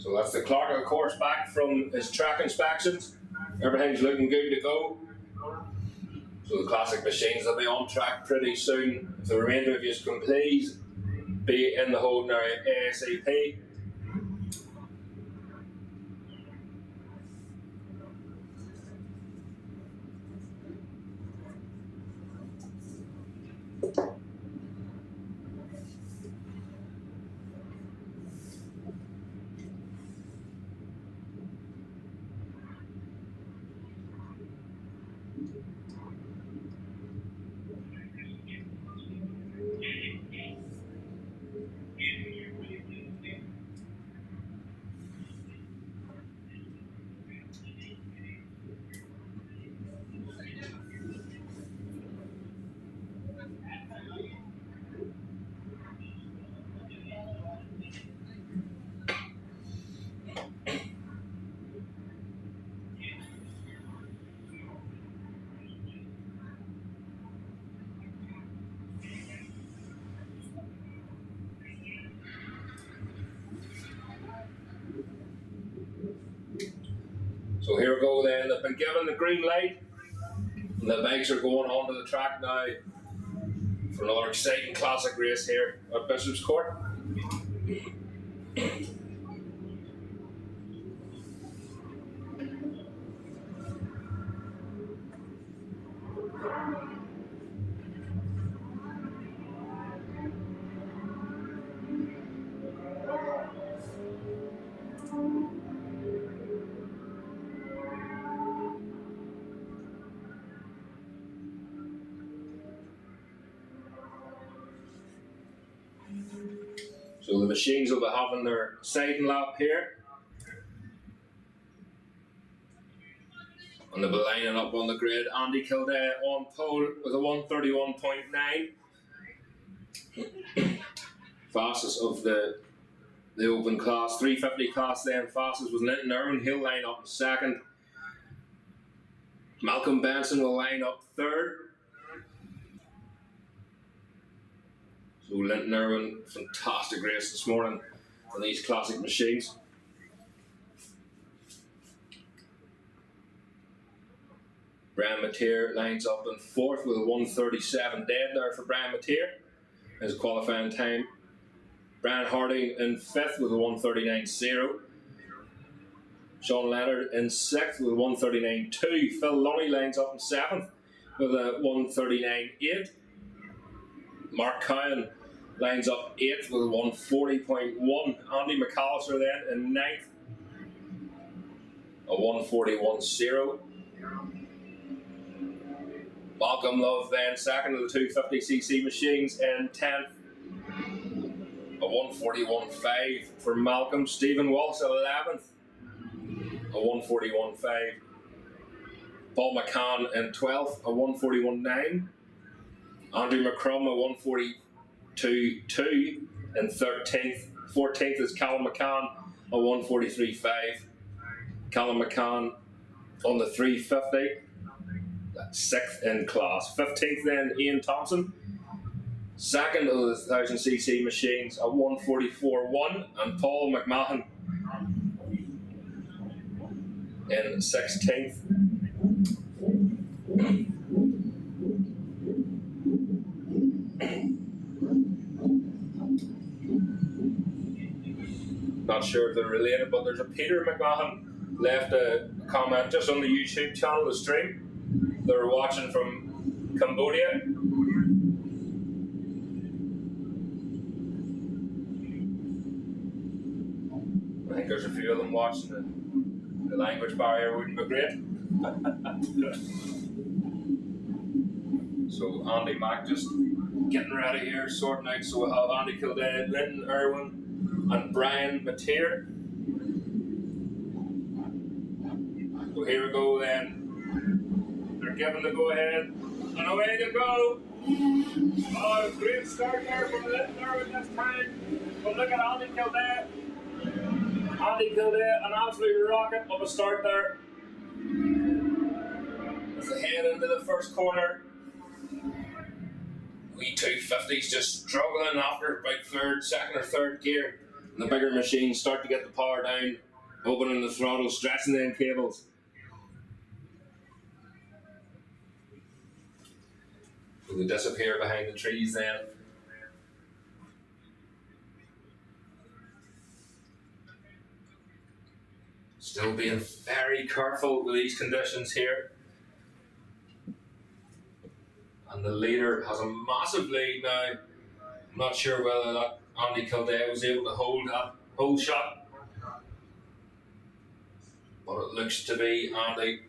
So that's the clerk of the course back from his track inspections. Everything's looking good to go. So the classic machines will be on track pretty soon. If the remainder of you can please be in the holding area ASAP. So here we go then, they've been given the green light. And the bikes are going onto the track now for another exciting classic race here at Bishopscourt. So the machines will be having their siding lap here. And they'll be lining up on the grid. Andy Kildare on pole with a 131.9. Fastest of the open class, 350 class then. Fastest was Linton Irwin. He'll line up in second. Malcolm Benson will line up third. So Linton Irwin, fantastic race this morning on these classic machines. Brian Mateer lines up in fourth with a 137 dead there for Brian Mateer, his qualifying time. Brian Harding in fifth with a 139.0. Sean Leonard in sixth with a 139.2. Phil Lunny lines up in seventh with a 139.8. Mark Cowan lines up 8th with a 140.1. Andy McAllister then in 9th, a 141.0. Malcolm Love then second of the 250cc machines in 10th, a 141.5 for Malcolm. Stephen Walsh 11th, a 141.5. Paul McCann in 12th, a 141.9. Andrew McCrum, a 142.2 in 13th. 14th is Callum McCann, a 143.5. Callum McCann on the 350, 6th in class. 15th then Ian Thompson, second of the 1000cc machines, a 144.1. And Paul McMahon in 16th. Not sure if they're related, but there's a Peter McMahon left a comment just on the YouTube channel, the stream. They're watching from Cambodia. I think there's a few of them watching. The language barrier wouldn't be great. So Andy Mack just getting ready here, sorting out. So we'll have Andy Kildare, Linton Irwin, and Brian Mateer. So here we go then. They're giving the go ahead. And away they go. Oh, great start there from Linton Irwin this time. But look at Andy Kildare. Andy Kildare, an absolute rocket of a start there. As they head into the first corner. We 250s just struggling after about second or third gear. The bigger machines start to get the power down, opening the throttle, stretching the end cables. So they disappear behind the trees then. Still being very careful with these conditions here. And the leader has a massive lead now. I'm not sure whether that Andy Kildare was able to hold that whole shot. But it looks to be Andy.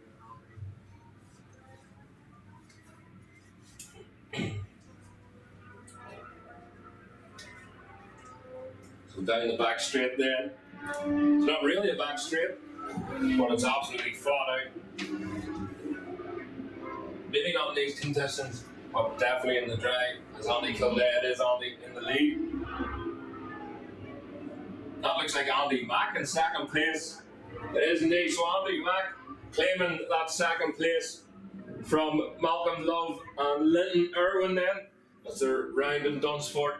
So down the back straight then. It's not really a back straight, but it's absolutely flat out. Maybe not in these conditions, but definitely in the drag, as Andy Kildare is Andy in the lead. That looks like Andy Mack in second place. It is indeed, so Andy Mack claiming that second place from Malcolm Love and Linton Irwin then. That's their round in Dunsford.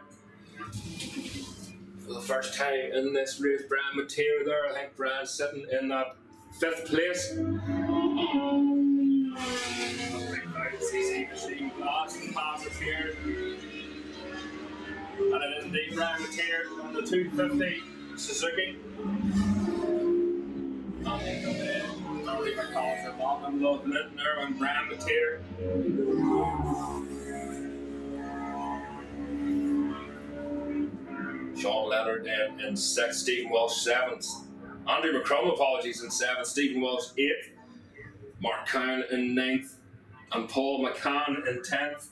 For the first time in this race, Brian Mateer there. I think Brian's sitting in that 5th place. CC machine class passes here. And it is indeed Brian Mateer on the 250 Suzuki. Andy Kildare, Andy McCall, Malcolm Love, Linton Irwin, Brian Mateer. Sean Leonard then in 6th, Stephen Walsh 7th. Andrew McCrum, apologies, in 7th, Stephen Walsh 8th, Mark Cowan in 9th, and Paul McCann in 10th.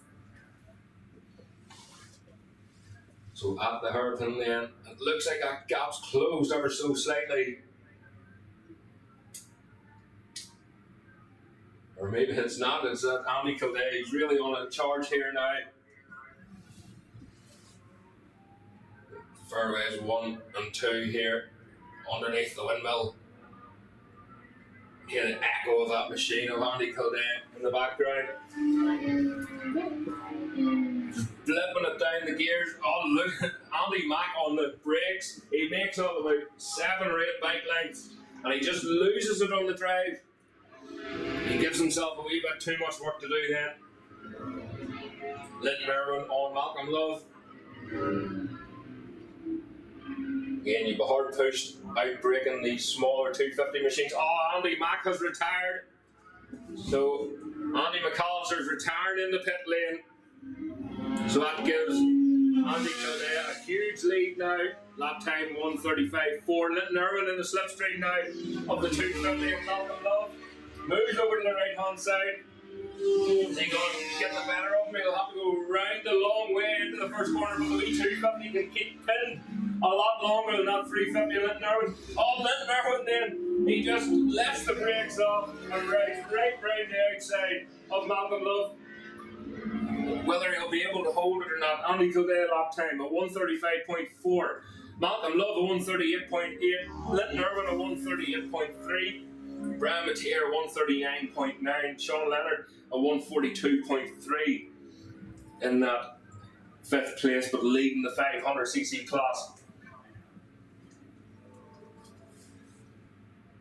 So at the hairpin then, it looks like that gap's closed ever so slightly. Or maybe it's not, it's that Andy Kildare is really on a charge here now. Fairways 1 and 2 here, underneath the windmill. Hear the echo of that machine of Andy Kildare in the background. Just flipping it down the gears. Oh, look, Andy Mack on the brakes. He makes up about 7 or 8 bike lengths, and he just loses it on the drive. He gives himself a wee bit too much work to do then. Linton Irwin on Malcolm Love. Again, you'd be hard pushed out breaking these smaller 250 machines. Oh, Andy Mack has retired. So Andy McAllister's retiring in the pit lane. So that gives Andy Kildare a huge lead now. Lap time 1:35.4. Linton Irwin in the slipstream now of the 250 of Malcolm Love. Moves over to the right hand side. Is he going to get the better of him? He'll have to go round the long way into the first corner, but the wee 250 can keep pinned a lot longer than that 350 Linton Irwin. Oh, Linton Irwin then, he just lifts the brakes off and rides right round the outside of Malcolm Love. Whether he'll be able to hold it or not, Andy Kildare lap time at 1:35.4. Malcolm Love at 1:38.8. Linton Irwin at 1:38.3. Brian Mateer 1:39.9, Sean Leonard a 1:42.3 in that 5th place, but leading the 500cc class.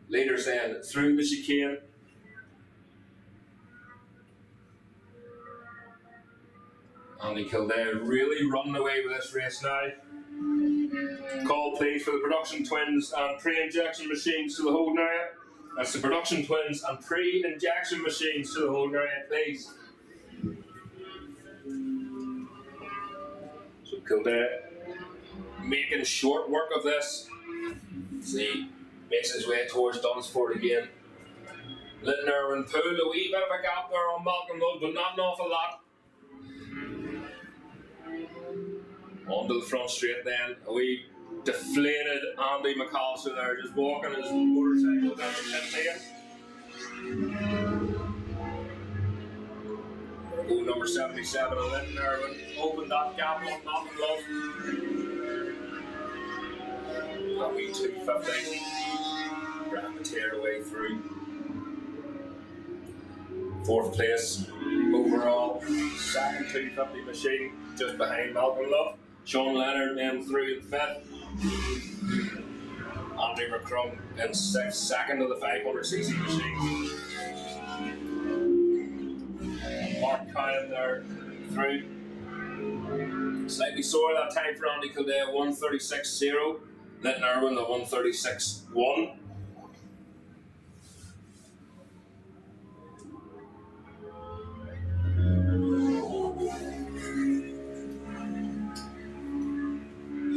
Leaders then through the chicane. Andy Kildare really running away with this race now. Call please for the production twins and pre-injection machines to the holding area. That's the production twins and pre-injection machines to the holding area, please. So Kildare making short work of this. See, makes his way towards Dunsford again. Linton Irwin pulled a wee bit of a gap there on Malcolm Love, but not an awful lot. Onto the front straight then, a wee deflated Andy McAllister there, just walking his motorcycle down the pit lane. Go number 77 of Linton Irwin, opened that gap on Malcolm Love. That wee 250, Brian Mateer away through. 4th place overall, 2nd 250 machine, just behind Malcolm Love. Sean Leonard then through in 5th. Andy McCrum in 6th, second of the 500cc machine. Mark Cowan there through. Slightly sore that time for Andy Kildare, 1:36.0. Linton Irwin, the 1:36.1.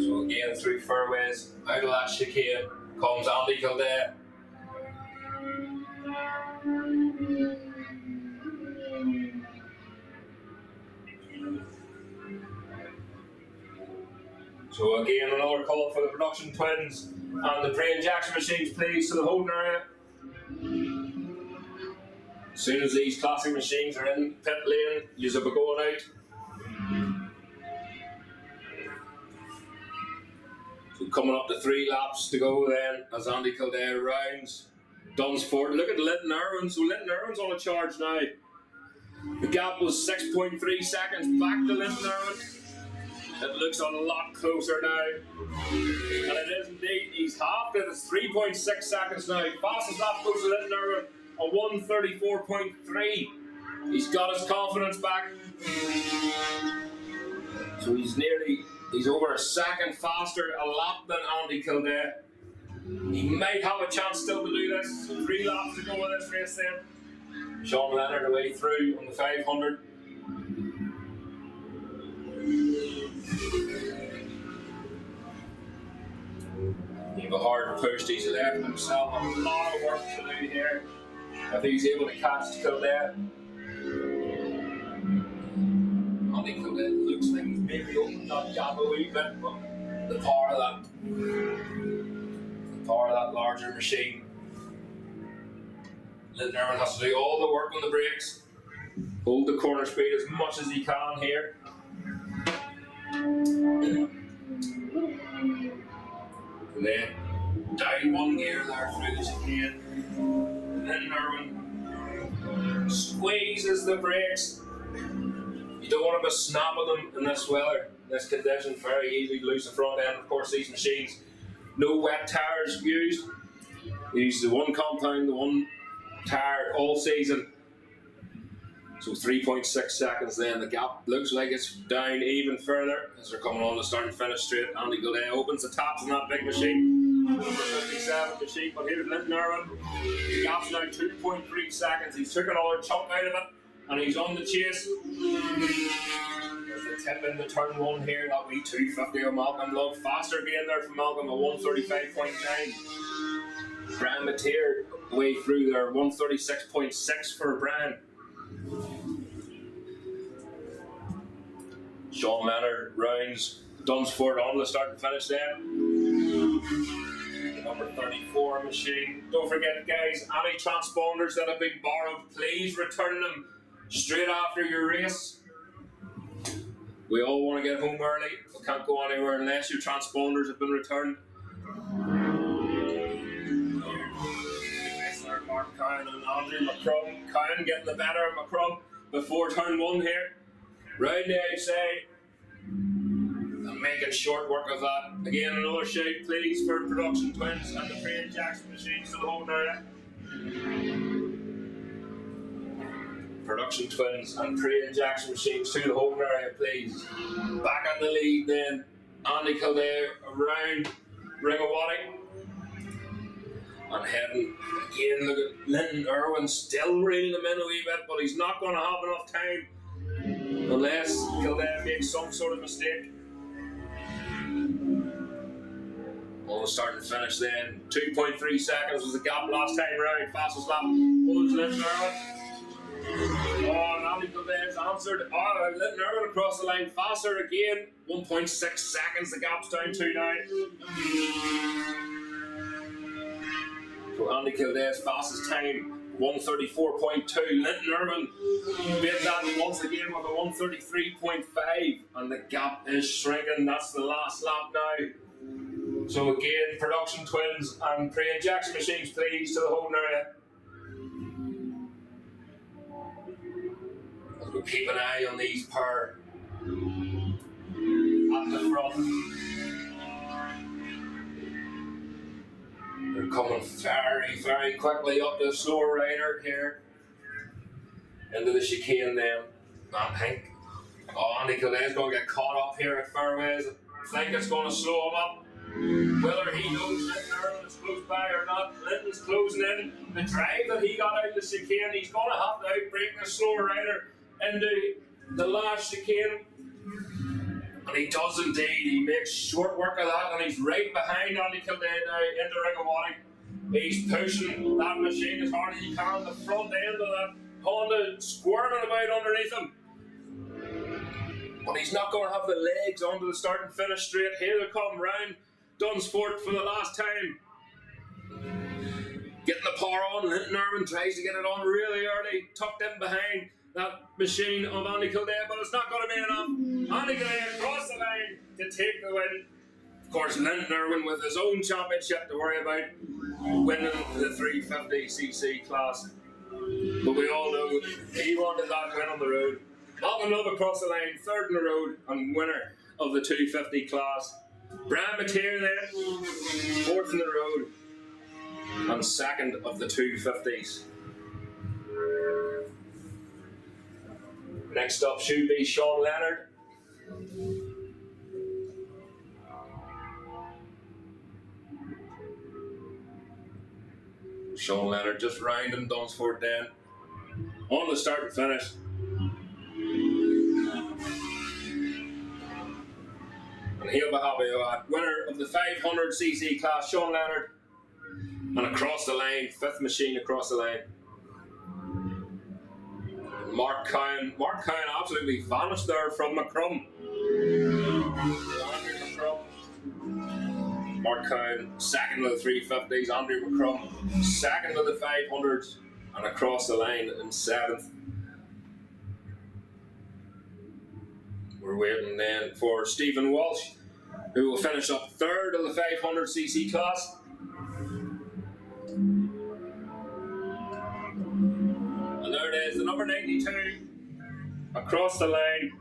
So again through fairways, out of that chicane comes Andy Kildare. So again, another call for the production twins and the Bray and Jackson machines, please, to the holding area. As soon as these classic machines are in pit lane, you'll be going out. So coming up to 3 laps to go then, as Andy Kildare rounds Dunsford. Look at Linton Irwin. So Linton Irwin's on a charge now. The gap was 6.3 seconds back to Linton Irwin. It looks a lot closer now. And it is indeed. He's halved it. It's 3.6 seconds now. Fastest lap goes to Linton Irwin, a 1:34.3. He's got his confidence back. So he's over a second faster a lap than Andy Kildare. He might have a chance still to do this. 3 laps to go in this race then. Sean Leonard away through on the 500. He have a hard push. He's left himself a lot of work to do here. If he's able to catch Kildare. Andy Kildare looks like he's maybe opened that gap a wee bit, but the power of that larger machine. Linton Irwin has to do all the work on the brakes. Hold the corner speed as much as he can here. And then down 1 gear there through the chicane. Linton Irwin squeezes the brakes. You don't want to be snapping them in this weather, in this condition. Very easy to lose the front end. Of course, these machines, no wet tires used. You use the one compound, the one tire all season. So 3.6 seconds then. The gap looks like it's down even further as they're coming on the start and finish straight. Andy Kildare opens the taps on that big machine. Number 57 machine, but here's Linton Irwin. The gap's now 2.3 seconds. He's took another chunk out of it and he's on the chase. There's the tip in the turn 1 here. That wee 250 of Malcolm Love. Faster again there from Malcolm, a 1:35.9. Brian Mateer way through there, 1:36.6 for Brian. Sean Leonard rounds Dunsford on the start and finish then. The number 34 machine. Don't forget, guys, any transponders that have been borrowed, please return them straight after your race. We all want to get home early. We can't go anywhere unless your transponders have been returned. Mark Cowan and Andrew McCrum. Cowan getting the better of McCrum before turn 1 here. Round the outside. And making short work of that. Again, another shout please for production twins and the Bray and Jackson machines to the holding area. Production twins and Bray and Jackson machines to the holding area, please. Back at the lead then. Andy Kildare around Ringawati. And heading again, look at Linton Irwin still reeling him in a wee bit, but he's not going to have enough time unless Kildare makes some sort of mistake. All the start and finish then. 2.3 seconds was the gap last time round. Fastest lap was Linton Irwin. Oh, and Andy Kildare's answered. Oh, Linton Irwin across the line faster again. 1.6 seconds, the gap's down to now. So Andy Kildare's fastest time, 1:34.2. Linton Irwin beat that once again with a 1:33.5, and the gap is shrinking. That's the last lap now. So again, production twins and Bray and Jackson machines, please, to the holding area. We'll keep an eye on these pair at the front. coming very, very quickly up the slower rider here. Into the chicane then. I think Andy Kildane's going to get caught up here at fairways. I think it's going to slow him up. Whether he knows Linton Irwin is close by or not, Linton's closing in. The drive that he got out of the chicane, he's going to have to outbreak the slower rider into the last chicane. And he does indeed. He makes short work of that, and he's right behind Andy Kildane now into Ringawaddy. He's pushing that machine as hard as he can. The front end of that Honda squirming about underneath him. But he's not going to have the legs onto the start and finish straight. Here they come round Dunsfort for the last time. Getting the power on. Linton Irwin tries to get it on really early, tucked in behind that machine of Andy Kildane, but it's not going to be enough. Andy Kildane across the line to take the win. Of course, Linton Irwin with his own championship to worry about, winning the 350cc class. But we all know he wanted that win on the road. Malcolm Love across the line, third in the road and winner of the 250 class. Brian Mateer then, fourth in the road and second of the 250s. Next up should be Sean Leonard. Sean Leonard just rounding Dunsfort then. On the start and finish. And he'll be happy with that. Winner of the 500cc class, Sean Leonard. And across the line, fifth machine across the line. Mark Cowan absolutely vanished there from Macrum. Mark Cowan, second of the 350s. Andrew Macrum, second of the 500s. And across the line in seventh. We're waiting then for Stephen Walsh, who will finish up third of the 500cc class. And there it is, the number 92 across the line.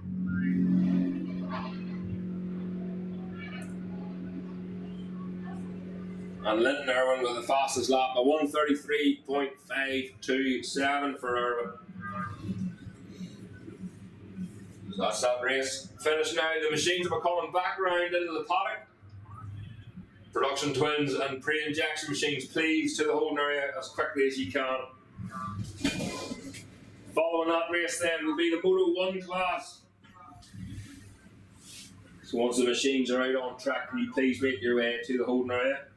And Linton Irwin with the fastest lap, a 1:33.527 for Irwin. So that's that race finished now. The machines are coming back round into the paddock. Production twins and pre-injection machines, please, to the holding area as quickly as you can. Following that race then will be the Moto 1 class. So once the machines are out on track, can you please make your way to the holding area?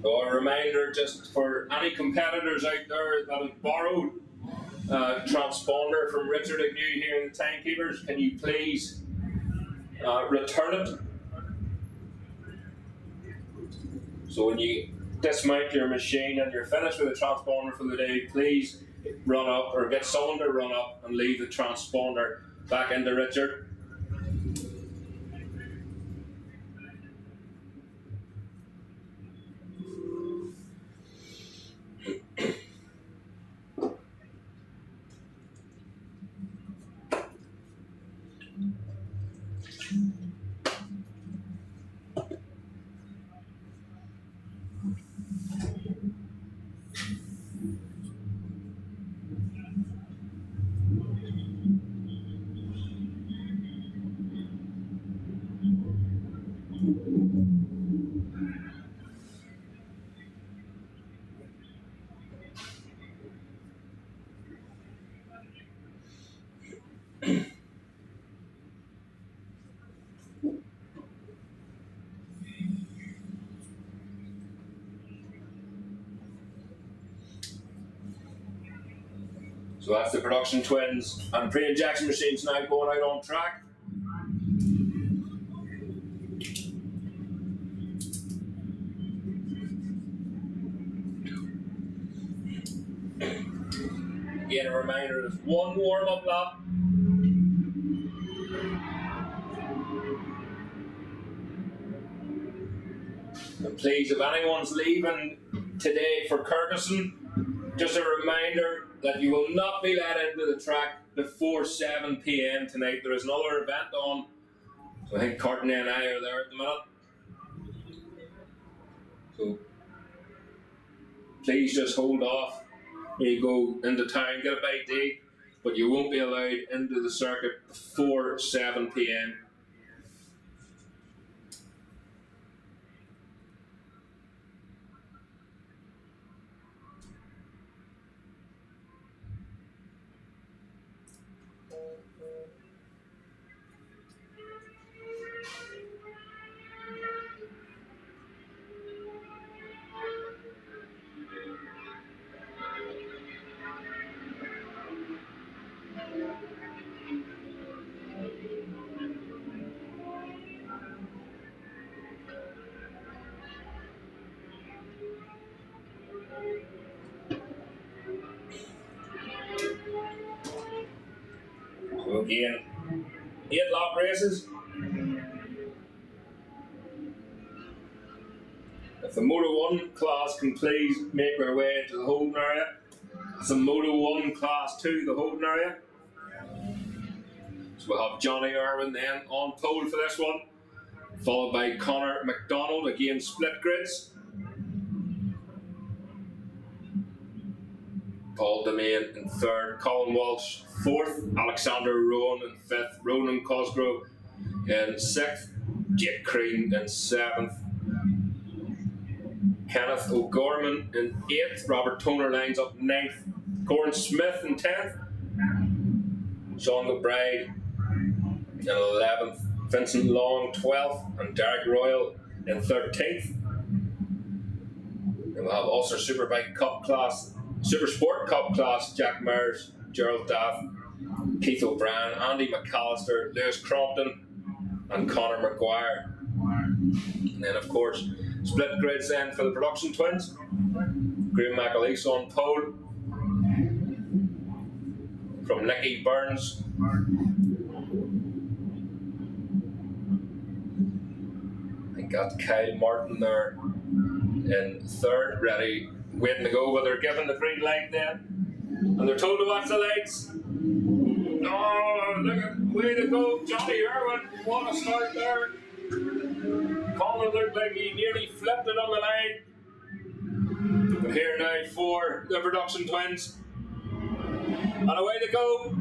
So a reminder just for any competitors out there that have borrowed a transponder from Richard Agnew here in the Timekeepers, can you please return it? So when you dismount your machine and you're finished with the transponder for the day, please run up or get someone to run up and leave the transponder back into Richard. So that's the production twins and pre-injection machines now going out on track. Again, a reminder, there's one warm-up lap. And please, if anyone's leaving today for Kirkuson, just a reminder that you will not be let into the track before 7 p.m. tonight. There is another event on, so I think Courtney and I are there at the minute. So please just hold off. You go into town, get a bite to eat, but you won't be allowed into the circuit before 7 p.m. So again, 8 lap races. If the Moto 1 class can please make their way into the holding area. It's a Moto 1 class 2, the holding area. So we'll have Johnny Irwin then on pole for this one, followed by Connor McDonald, again split grids. Paul Demain in 3rd, Colin Walsh 4th, Alexander Rowan in 5th, Ronan Cosgrove in 6th, Jake Crean in 7th, Kenneth O'Gorman in 8th, Robert Toner lines up 9th, Corin Smith in 10th, Sean McBride in 11th, Vincent Long 12th, and Derek Royal in 13th. Then we'll have Ulster Superbike Cup class, Super Sport Cup class, Jack Myers, Gerald Daff, Keith O'Brien, Andy McAllister, Lewis Crompton, and Conor McGuire. And then, of course, split grids then for the production twins. Graham McAleese on pole from Nicky Burns. I got Kyle Martin there in 3rd, ready, waiting to go, but they're given the green light then. And they're told to watch the lights. Oh, look at, way to go, Johnny Irwin, what a start there. Colin looked like he nearly flipped it on the line. But here now for the production twins. And away they go.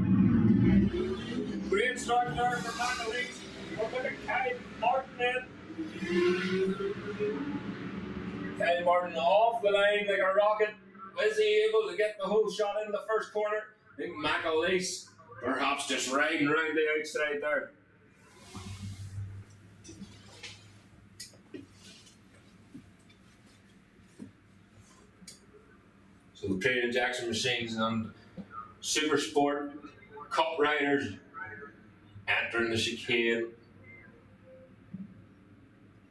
Great start there for McAleese. We're going to Kyle Martin in. Kyle Martin off the line like a rocket. Is he able to get the whole shot in the first corner? I think McAleese perhaps just riding around the outside there. So the trade injection machines and Super Sport Cup riders entering the chicane.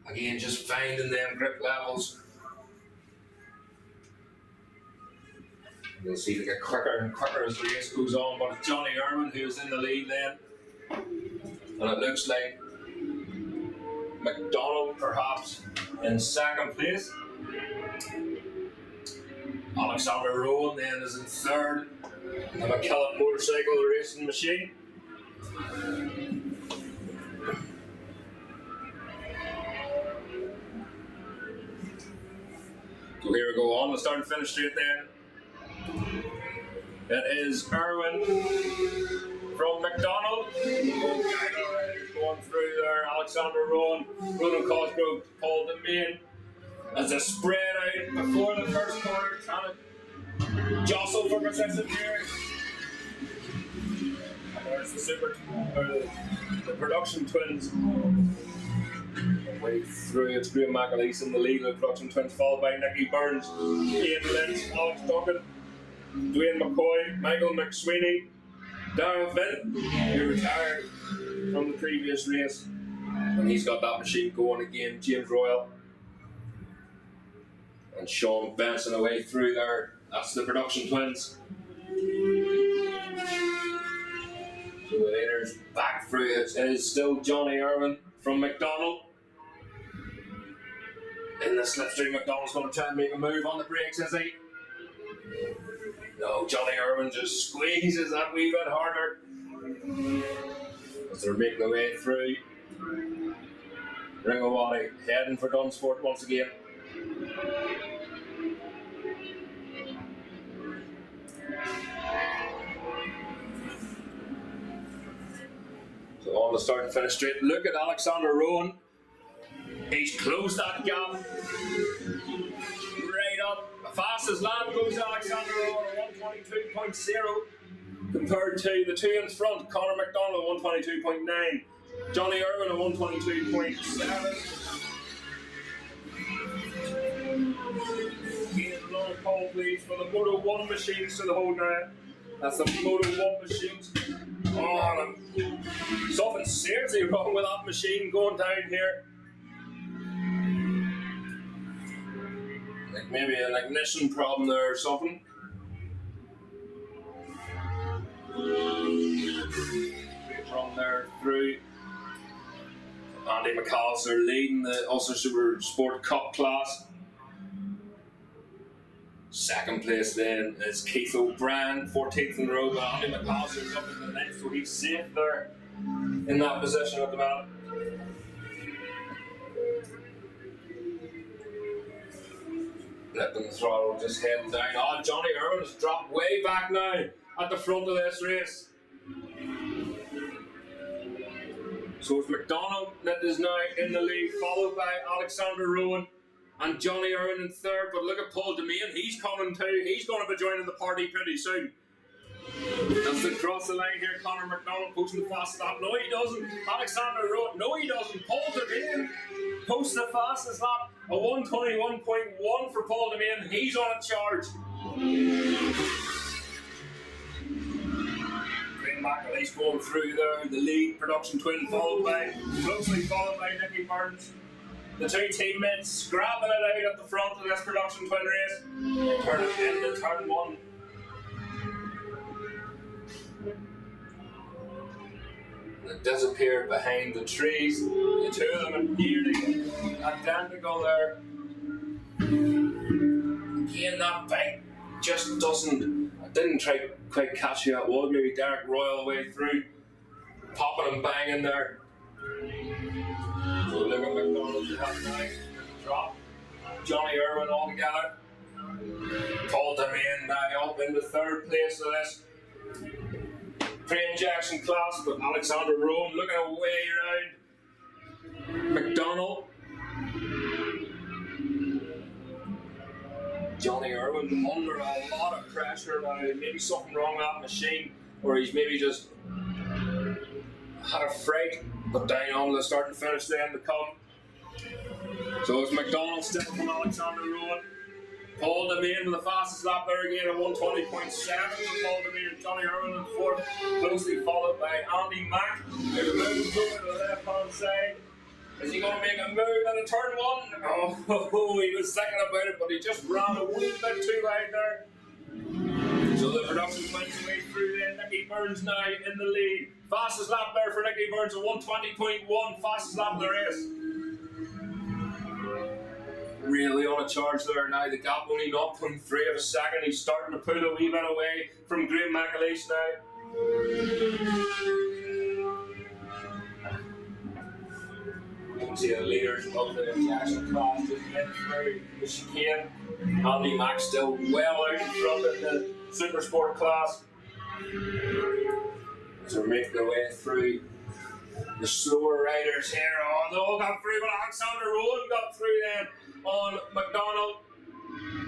Again, just finding them grip levels. We'll see if they get quicker and quicker as the race goes on, but it's Johnny Irwin who's in the lead then. And it looks like McDonald perhaps in 2nd place. Alexander Rowan then is in 3rd. The McKillop motorcycle racing machine. So here we go on the start and finish straight then. It is Irwin from McDonald. Going through there, Alexander Rowan, Ronan Cosgrove, Paul Demain. As they spread out before the first corner, trying to jostle for possession here. And there's the production twins. Way through, it's Graham McAleese in the lead of the production twins, followed by Nicky Burns, Ian Lynch, Alex Duncan, Dwayne McCoy, Michael McSweeney, Darren Finn, who retired from the previous race. And he's got that machine going again, James Royal. And Sean Benson away through there. That's the production twins. So the leaders back through. It is still Johnny Irwin from McDonald in in the slipstream. McDonald's going to try and make a move on the brakes, is he? No, Johnny Irwin just squeezes that wee bit harder as they're making their way through. Ringawati heading for Dunsford once again. So on the start and finish straight. Look at Alexander Rowan. He's closed that gap. Right up. The fastest lap goes Alexander Rowan at 122.0 compared to the two in front, Conor McDonald at 122.9. Johnny Irwin at 122.7. Again, another call please for the Moto 1 machines to the hold now. That's the Moto 1 machines. Oh, something seriously wrong with that machine going down here. Like maybe an ignition problem there or something. From there through. Andy McAllister leading the Ulster Supersport Cup class. Second place then is Keith O'Brien, 14th in the row, but Andy McAllister's up in the ninth, so he's safe there in that position at the moment. Flipping the throttle, just heading down. Oh, Johnny Irwin has dropped way back now at the front of this race. So it's McDonald that is now in the lead, followed by Alexander Rowan and Johnny Irwin in third. But look at Paul Demain, he's coming too. He's going to be joining the party pretty soon. That's to cross the line here. Conor McDonald posting the fastest lap. No, he doesn't. Alexander Rowan. No, he doesn't. Paul Demain posts the fastest lap. A 121.1 for Paul Demain. He's on a charge. He's going through there, the lead production twin closely followed by Nicky Burns. The two teammates scrapping it out at the front of this production twin race. Turn it into turn one. And it disappeared behind the trees. The two of them are nearly identical there. Again, that bike just didn't quite catch who that was. Maybe Derek Royal way through, popping and banging there. So look at McDonald to have now drop. Johnny Irwin all together. Paul Demain now up into third place of this pre-injection class, but Alexander Rowan looking away around McDonald. Johnny Irwin under a lot of pressure now. Maybe something wrong with that machine, or he's maybe just had a fright, but down on the start and finish then to come. So it's McDonald still from Alexander Rowan. Paul Demain with the fastest lap there again at 120.7 for Paul Demain. Johnny Irwin in fourth, closely followed by Andy Mack, who moves over to the left hand side. Is he going to make a move in a turn one? Oh, he was thinking about it, but he just ran a wee bit too wide there. So the production finds away through then. Nicky Burns now in the lead. Fastest lap there for Nicky Burns at 120.1, fastest lap of the race. Really on a charge there now. The gap only 0.3 of a second. He's starting to pull a wee bit away from Graham McAleese now. You can see the leaders of the injection class just getting through the chicane. Andy Mack still well out in front in the Supersport class. As they're making their way through the slower riders here. Oh, they all got through, but Alexander Rowan got through then on McDonald.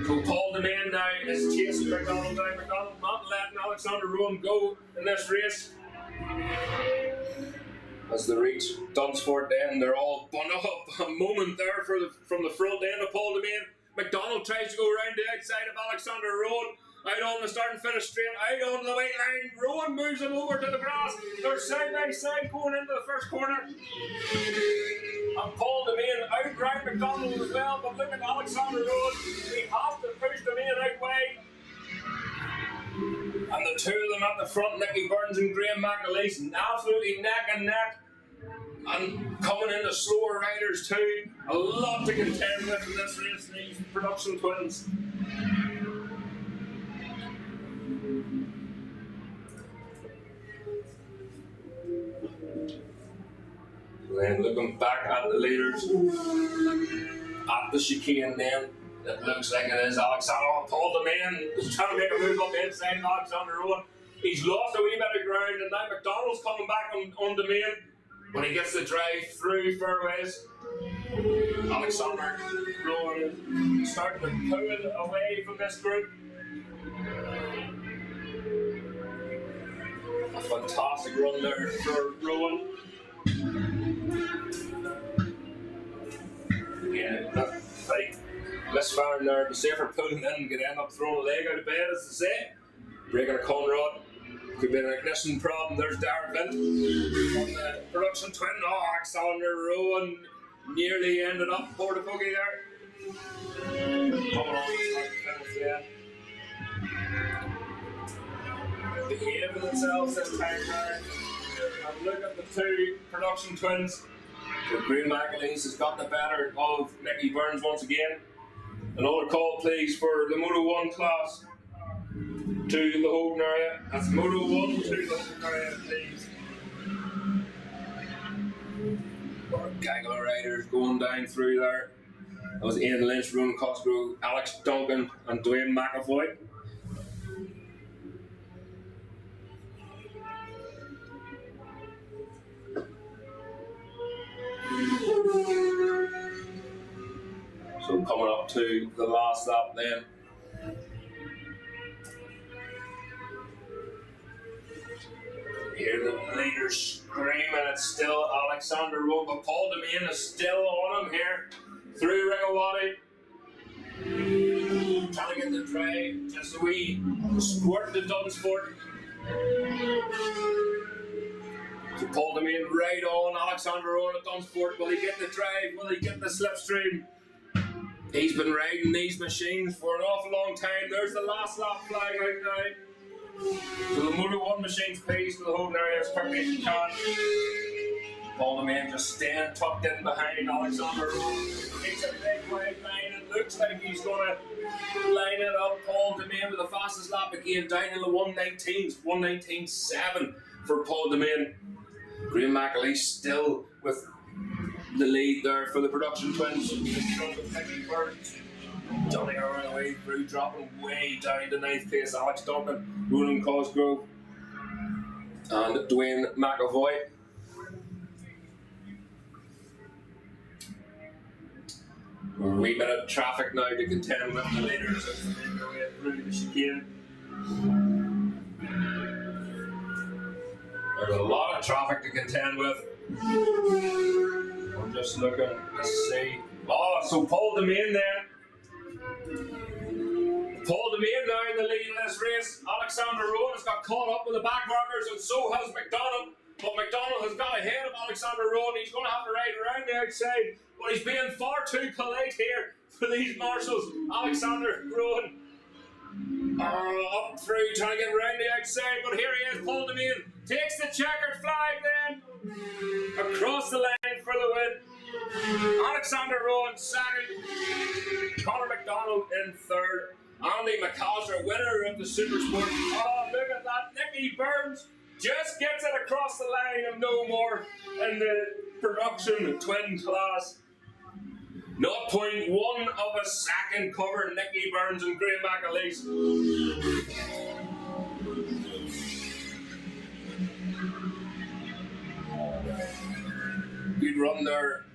So Paul Demain now is chasing McDonald down. McDonald not letting Alexander Rowan go in this race. As they reach Dunsford then, they're all bundled up. A moment there from the front end of Paul Demain. McDonald tries to go around the outside of Alexander Rowan. Out on the start and finish straight, out on the white line. Rowan moves him over to the grass. They're side by side going into the first corner. And Paul Demain outranked McDonald as well, but look at Alexander Rowan. He has to push Demain out wide. And the two of them at the front, Nicky Burns and Graham McAleese, absolutely neck and neck. And coming into slower riders too, a lot to contend with in this race, these production twins. Then looking back at the leaders, at the chicane then, it looks like it is Alexander. Paul the man is trying to make a move up the inside, Alexander Rowan. He's lost a wee bit of ground, and now McDonald's coming back on the main. When he gets the drive through fairways, Alexander Rowan is starting to pull it away from this group. A fantastic run there for Rowan. Yeah, that like misfiring there, the safer pulling in could end up throwing a leg out of bed, as they say. Breaking a Conrad. Could be an ignition problem. There's Darren Vint on the production twin. Oh, Alexander Rowan nearly ended up Port of Boogie there. Coming on the start finish there. Behaving themselves this time there. And look at the two production twins. The Green McAleese has got the better of Nicky Burns once again. Another call, please, for the Moto 1 class to the holding area. That's Moto 1 to the holding area, please. Our gaggle of riders going down through there. That was Ian Lynch, Ronan Cosgrove, Alex Duncan, and Dwayne McAvoy. So coming up to the last lap then. Hear the leaders screaming, it's still Alexander Rowan, but Paul Demain is still on him here through Ringawati. Trying to get the drive, just a wee squirt to Dunsport. So Paul Demain right on Alexander Rowan at Dunsport. Will he get the drive? Will he get the slipstream? He's been riding these machines for an awful long time. There's the last lap flag out now. So the Moto 1 machines please to the holding area as quickly as you can. Paul Demain just staying tucked in behind Alexander Rowan. Takes a big wide line. It looks like he's going to line it up. Paul Demain with the fastest lap again down in the 1:19s. 1:19.7 for Paul Demain. Graham McAleese still with the lead there for the production twins. Johnny Irwin away through, dropping way down to 9th place. Alex Duncan, Ronan Cosgrove, and Dwayne McAvoy. A wee bit of traffic now to contend with the leaders as they make their way through the chicane. There's a lot of traffic to contend with. I'm just looking to see. Oh, so Paul Demain then. Paul Demain now in the lead in this race. Alexander Rowan has got caught up with the back markers, and so has McDonald. But McDonald has got ahead of Alexander Rowan. He's going to have to ride around the outside. But he's being far too polite here for these marshals. Alexander Rowan up through, trying to get around the outside. But here he is, Paul Demain takes the checkered flag then. Across the line for the win. Alexander Rowan second. Conor McDonald in third. Andy McAllister, winner of the Supersport. Oh, look at that. Nicky Burns just gets it across the line and no more in the production twin class. 0.1 of a second cover Nicky Burns and Graham McAleese. Good run there.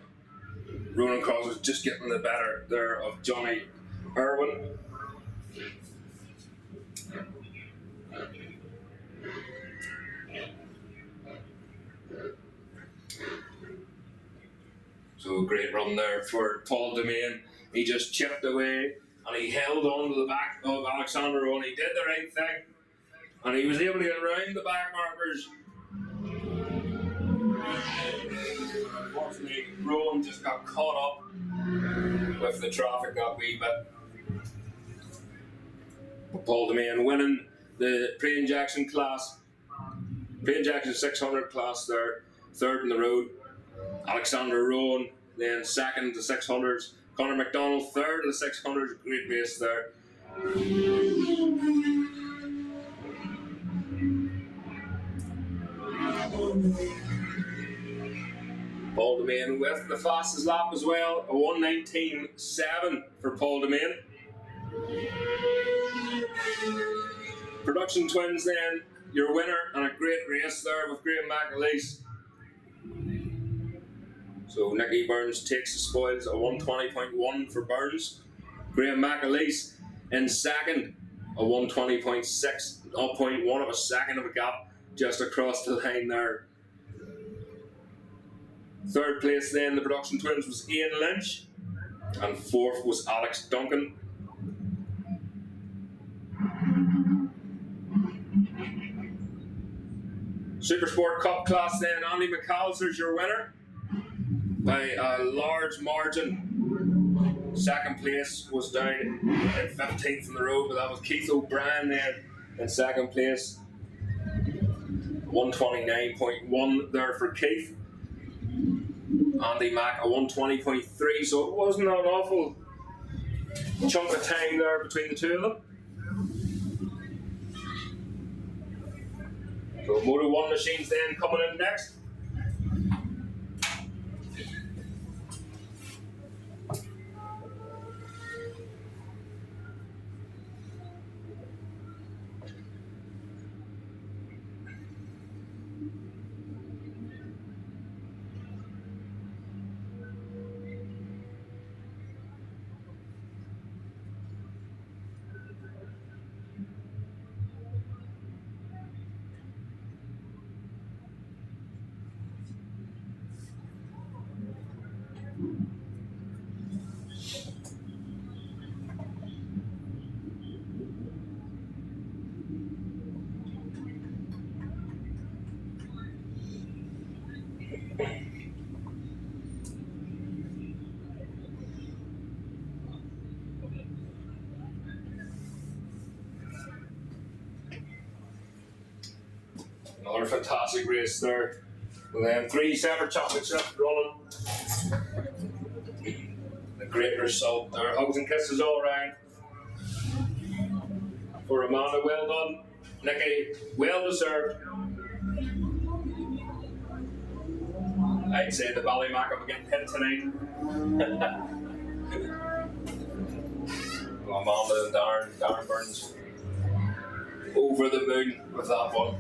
Ronan Cross was just getting the better there of Johnny Irwin. So a great run there for Paul Demain. He just chipped away and he held on to the back of Alexander Rowan. He did the right thing and he was able to get around the back markers. Unfortunately, Rowan just got caught up with the traffic that wee bit. But Paul Demain winning the pre-injection class, pre-injection 600 class there, third in the road. Alexander Rowan then second, the 600s. Conor McDonald third, the 600s. Great race there. Paul Domain with the fastest lap as well, a 1:19.7 for Paul Domain. Production Twins then, your winner, and a great race there with Graham McAleese. So Nicky Burns takes the spoils, a 1:20.1 for Burns. Graham McAleese in second, a 1:20.6, 0.1 of a second of a gap just across the line there. Third place then, the Production Twins, was Ian Lynch, and fourth was Alex Duncan. Supersport Cup class then, Andy McAllister's your winner by a large margin. Second place was down in 15th in the road, but that was Keith O'Brien then in second place. 1:29.1 there for Keith. Andy Mack a 1:20.3, so it wasn't an awful chunk of time there between the two of them. So Moto 1 machines then coming in next. Another fantastic race there. And then 3 separate championships running. A great result there. Hugs and kisses all around. For Amanda, well done. Nicky, well deserved. I'd say the Ballymac will be getting hit tonight. Amanda and Darren Burns over the moon with that one.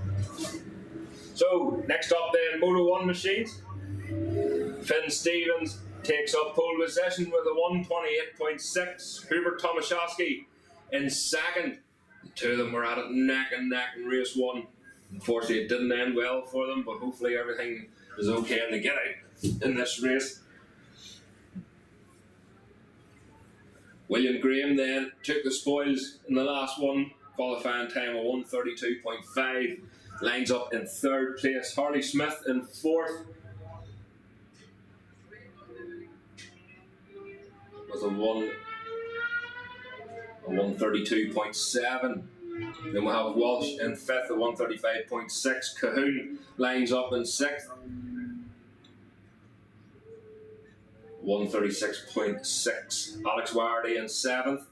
So, next up then, Moto 1 machines. Finn Stevens takes up pole position with a 1:28.6. Hubert Tomaszewski in second. The two of them were at it neck and neck in race 1. Unfortunately, it didn't end well for them, but hopefully everything is okay and they get out in this race. William Graham then took the spoils in the last one, qualifying time of 1:32.5. Lines up in third place. Harley Smith in fourth with a 1:32.7. Then we'll have Walsh in fifth at 1:35.6. Cahoon lines up in sixth, 1:36.6. Alex Wardy in seventh,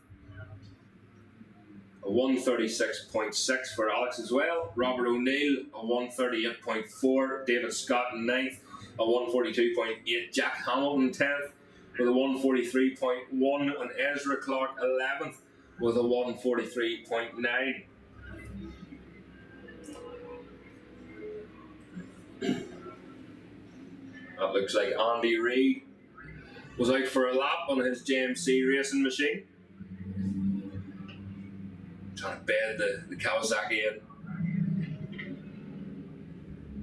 a 1:36.6 for Alex as well. Robert O'Neill, a 1:38.4. David Scott in ninth, a 1:42.8. Jack Hamilton 10th with a 1:43.1. And Ezra Clark 11th with a 1:43.9. That looks like Andy Reid was out for a lap on his JMC racing machine. Trying to bed the Kawasaki in.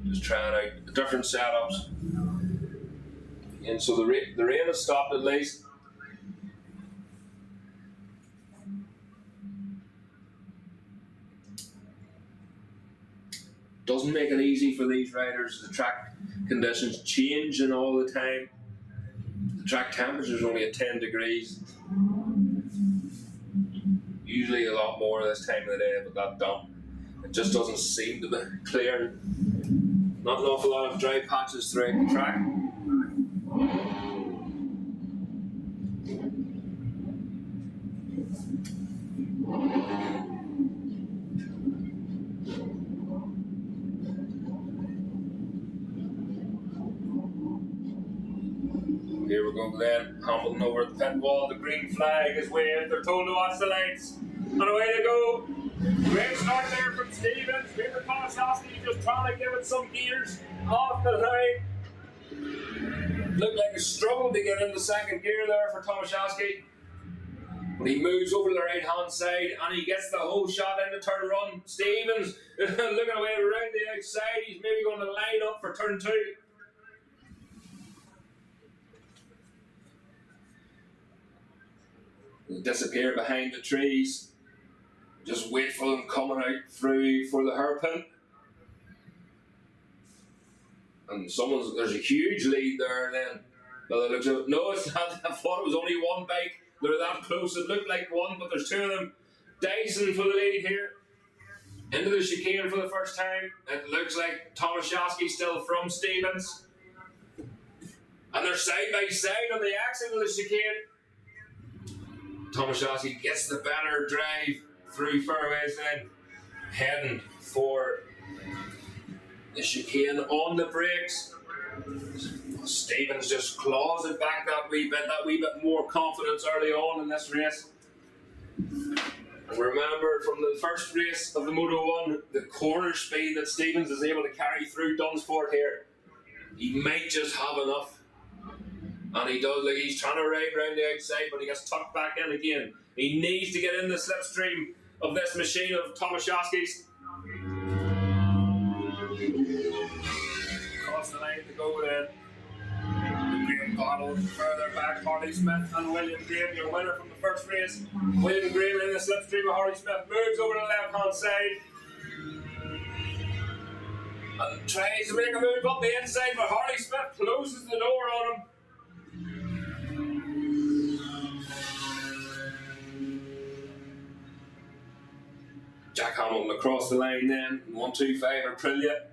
Just trying out different setups. And so the rain has stopped at least. Doesn't make it easy for these riders. The track conditions changing all the time. The track temperature is only at 10 degrees. Usually a lot more this time of the day, but that dump, it just doesn't seem to be clear. Not an awful lot of dry patches throughout the track. Here we go then. Hamilton over at the pit wall. The green flag is waved. They're told to watch the lights. And away they go. Great start there from Stevens. Peter Tomaszewski just trying to give it some gears off the line. Looked like a struggle to get into second gear there for Tomaszewski. But he moves over to the right hand side and he gets the whole shot into turn one. Stevens looking away around the outside. He's maybe going to line up for turn two. He'll disappear behind the trees. Just wait for them coming out through for the hairpin. And there's a huge lead there then. No, it's not. I thought it was only one bike. They're that close. It looked like one, but there's two of them. Dyson for the lead here. Into the chicane for the first time. It looks like Tomaszewski still from Stevens. And they're side by side on the exit of the chicane. Tomaszewski gets the better drive through fairways then. Heading for the chicane on the brakes. Stevens just claws it back that wee bit more confidence early on in this race. And remember from the first race of the Moto 1, the corner speed that Stevens is able to carry through Dunsford here. He might just have enough. And he does, like he's trying to ride round the outside, but he gets tucked back in again. He needs to get in the slipstream of this machine of Tomaszewski's. Across the line to go then. Graham Bottle further back, Harley Smith and William Graham, your winner from the first race. William Graham in the slipstream of Harley Smith moves over to the left hand side and tries to make a move up the inside, but Harley Smith closes the door on him. Jack Hamilton across the line then, 1-2-5 Aprilia.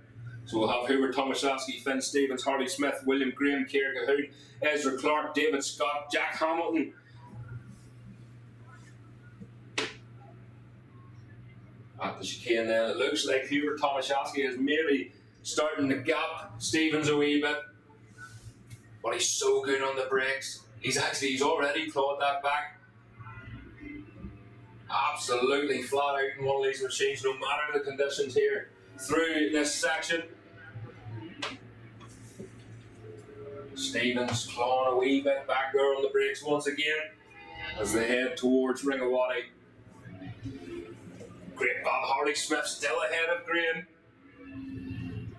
So we'll have Hubert Tomaszewski, Finn Stevens, Harley Smith, William Graham, Ciara Cahoon, Ezra Clark, David Scott, Jack Hamilton. At the chicane then, it looks like Hubert Tomaszewski is maybe starting to gap Stevens a wee bit. But he's so good on the brakes. He's already clawed that back. Absolutely flat out in one of these machines, no matter the conditions here through this section. Stevens clawing a wee bit back there on the brakes once again as they head towards Ringawati. Great Bob Harley Smith still ahead of Graham.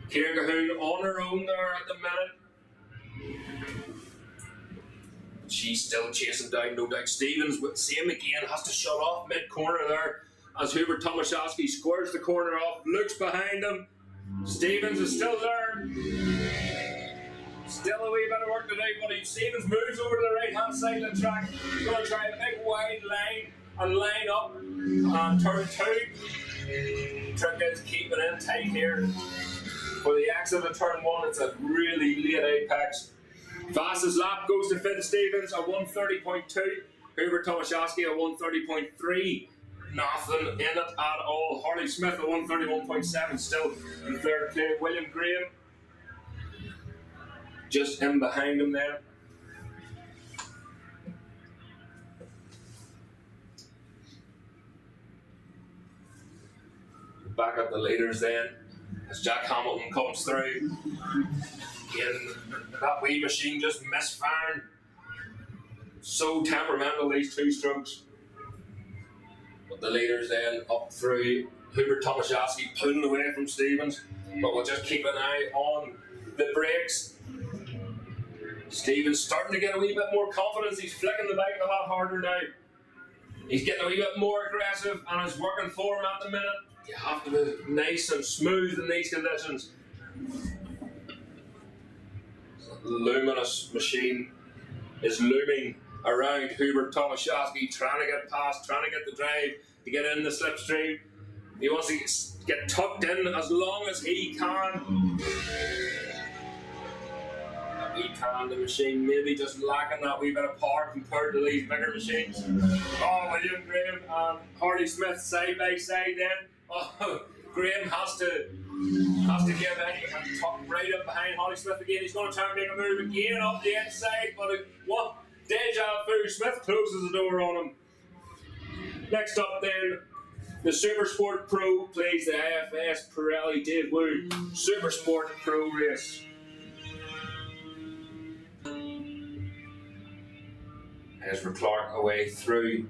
Ciara Cahoon on her own there at the minute. She's still chasing down, no doubt. Stevens, same again, has to shut off mid-corner there as Hubert Tomaszewski squares the corner off, looks behind him. Stevens is still there. Still a wee bit of work to do, but Stevens moves over to the right-hand side of the track. He's going to try a big wide line and line up on turn two. Trick is keeping in tight here. For the exit of turn one, it's a really late apex. Fastest lap goes to Finn Stevens at 1:30.2. Hubert Tomaszewski at 1:30.3. Nothing in it at all. Harley Smith at 1:31.7. Still in third place. William Graham just in behind him there. Back up the leaders then as Jack Hamilton comes through. Again, that wee machine just misfiring. So temperamental, these two strokes. But the leaders then up through. Hubert Tomaszewski pulling away from Stevens. But we'll just keep an eye on the brakes. Stevens starting to get a wee bit more confidence. He's flicking the bike a lot harder now. He's getting a wee bit more aggressive and it's working for him at the minute. You have to be nice and smooth in these conditions. Luminous machine is looming around Hubert Tomaszewski, trying to get past, trying to get the drive to get in the slipstream. He wants to get tucked in as long as he can. The machine maybe just lacking that wee bit of power compared to these bigger machines. Oh, William Graham and Harley Smith side by side then. Oh, Graham has to give in and tuck right up behind Holly Smith again. He's going to try and make a move again up the inside, but what? Deja vu. Smith closes the door on him. Next up then, the Supersport Pro plays the AFS Pirelli Dave Wood Supersport Pro race. Ezra Clark away through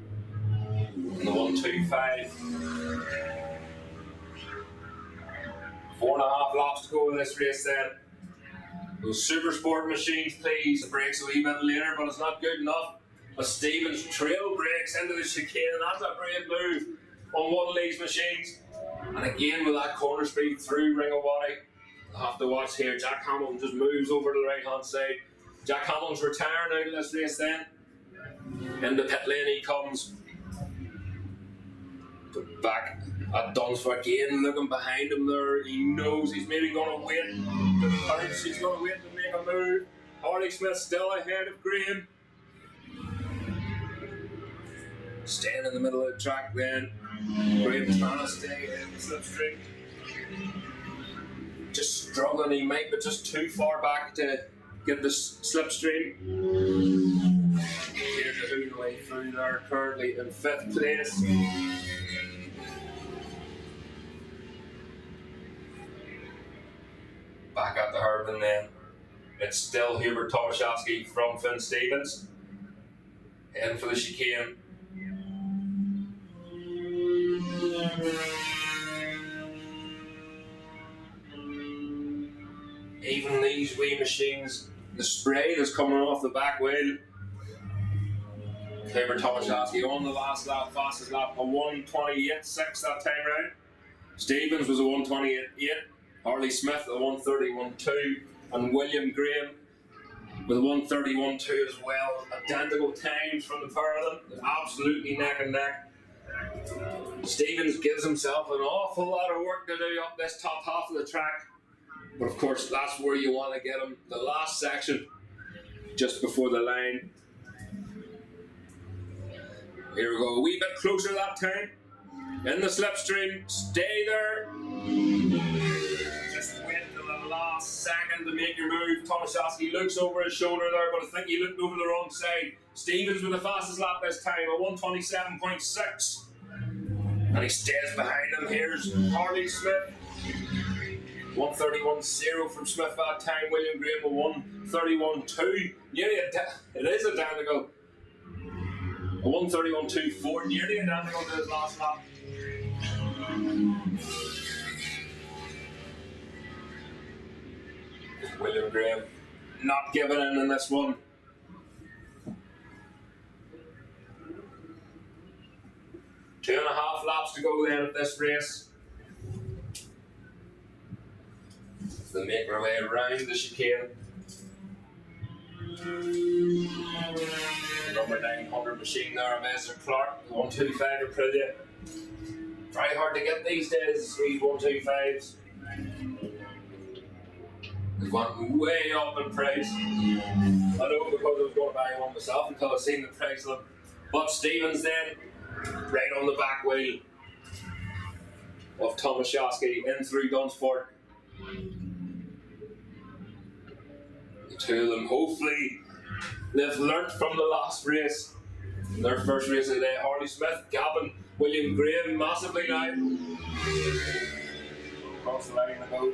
in the 125. 4.5 laps to go in this race then. Those Supersport machines, please. The brakes a wee bit later, but it's not good enough. As Stevens trail brakes into the chicane, and that's a great move on one of these machines. And again with that corner speed through Ringawati. I'll have to watch here. Jack Hamilton just moves over to the right hand side. Jack Hamilton's retiring out of this race then. Into pit lane he comes. Back at Dunsford again, looking behind him there. He knows he's maybe going to wait to the punch. He's going to wait to make a move. Harley Smith still ahead of Graham. Staying in the middle of the track then. Graham trying to stay in the slipstream. Just struggling, he might be just too far back to get the slipstream. Here's the Hoon way through there, currently in 5th place. Back at the Hurban then. It's still Hubert Tomaszewski from Finn Stevens. Heading for the chicane. Even these wee machines, the spray that's coming off the back wheel. Hubert Tomaszewski on the last lap, fastest lap, a 1:28.6 that time round. Stevens was a 1:28.8. Harley Smith a 1:31.2, and William Graham with a 1:31.2 as well. Identical times from the pair of them, absolutely neck and neck. Stevens gives himself an awful lot of work to do up this top half of the track, but of course that's where you want to get him. The last section, just before the line. Here we go, a wee bit closer that time. In the slipstream, stay there. Just wait till the last second to make your move. Tomaszewski looks over his shoulder there, but I think he looked over the wrong side. Stevens with the fastest lap this time, a 1:27.6. And he stays behind him. Here's Harley Smith. 1:31.0 from Smith that time. William Graham a 1:31.2. Nearly it is identical. A 1:31.24, nearly identical to his last lap. William Graham not giving in this one. Two and a half laps to go then of this race. They make their way around the chicane. Number 900 machine there of Ezra Clark, 125 Aprilia. Very hard to get these days, these 125s. They've gone way up in price. I know because I was going to buy one myself until I seen the price of them. But Stevens then, right on the back wheel of Tomaszewski in through Dunsford. The two of them, hopefully, they've learnt from the last race. Their first race of the day. Harley Smith, Gavin, William Graham, massively now. Across the line to go.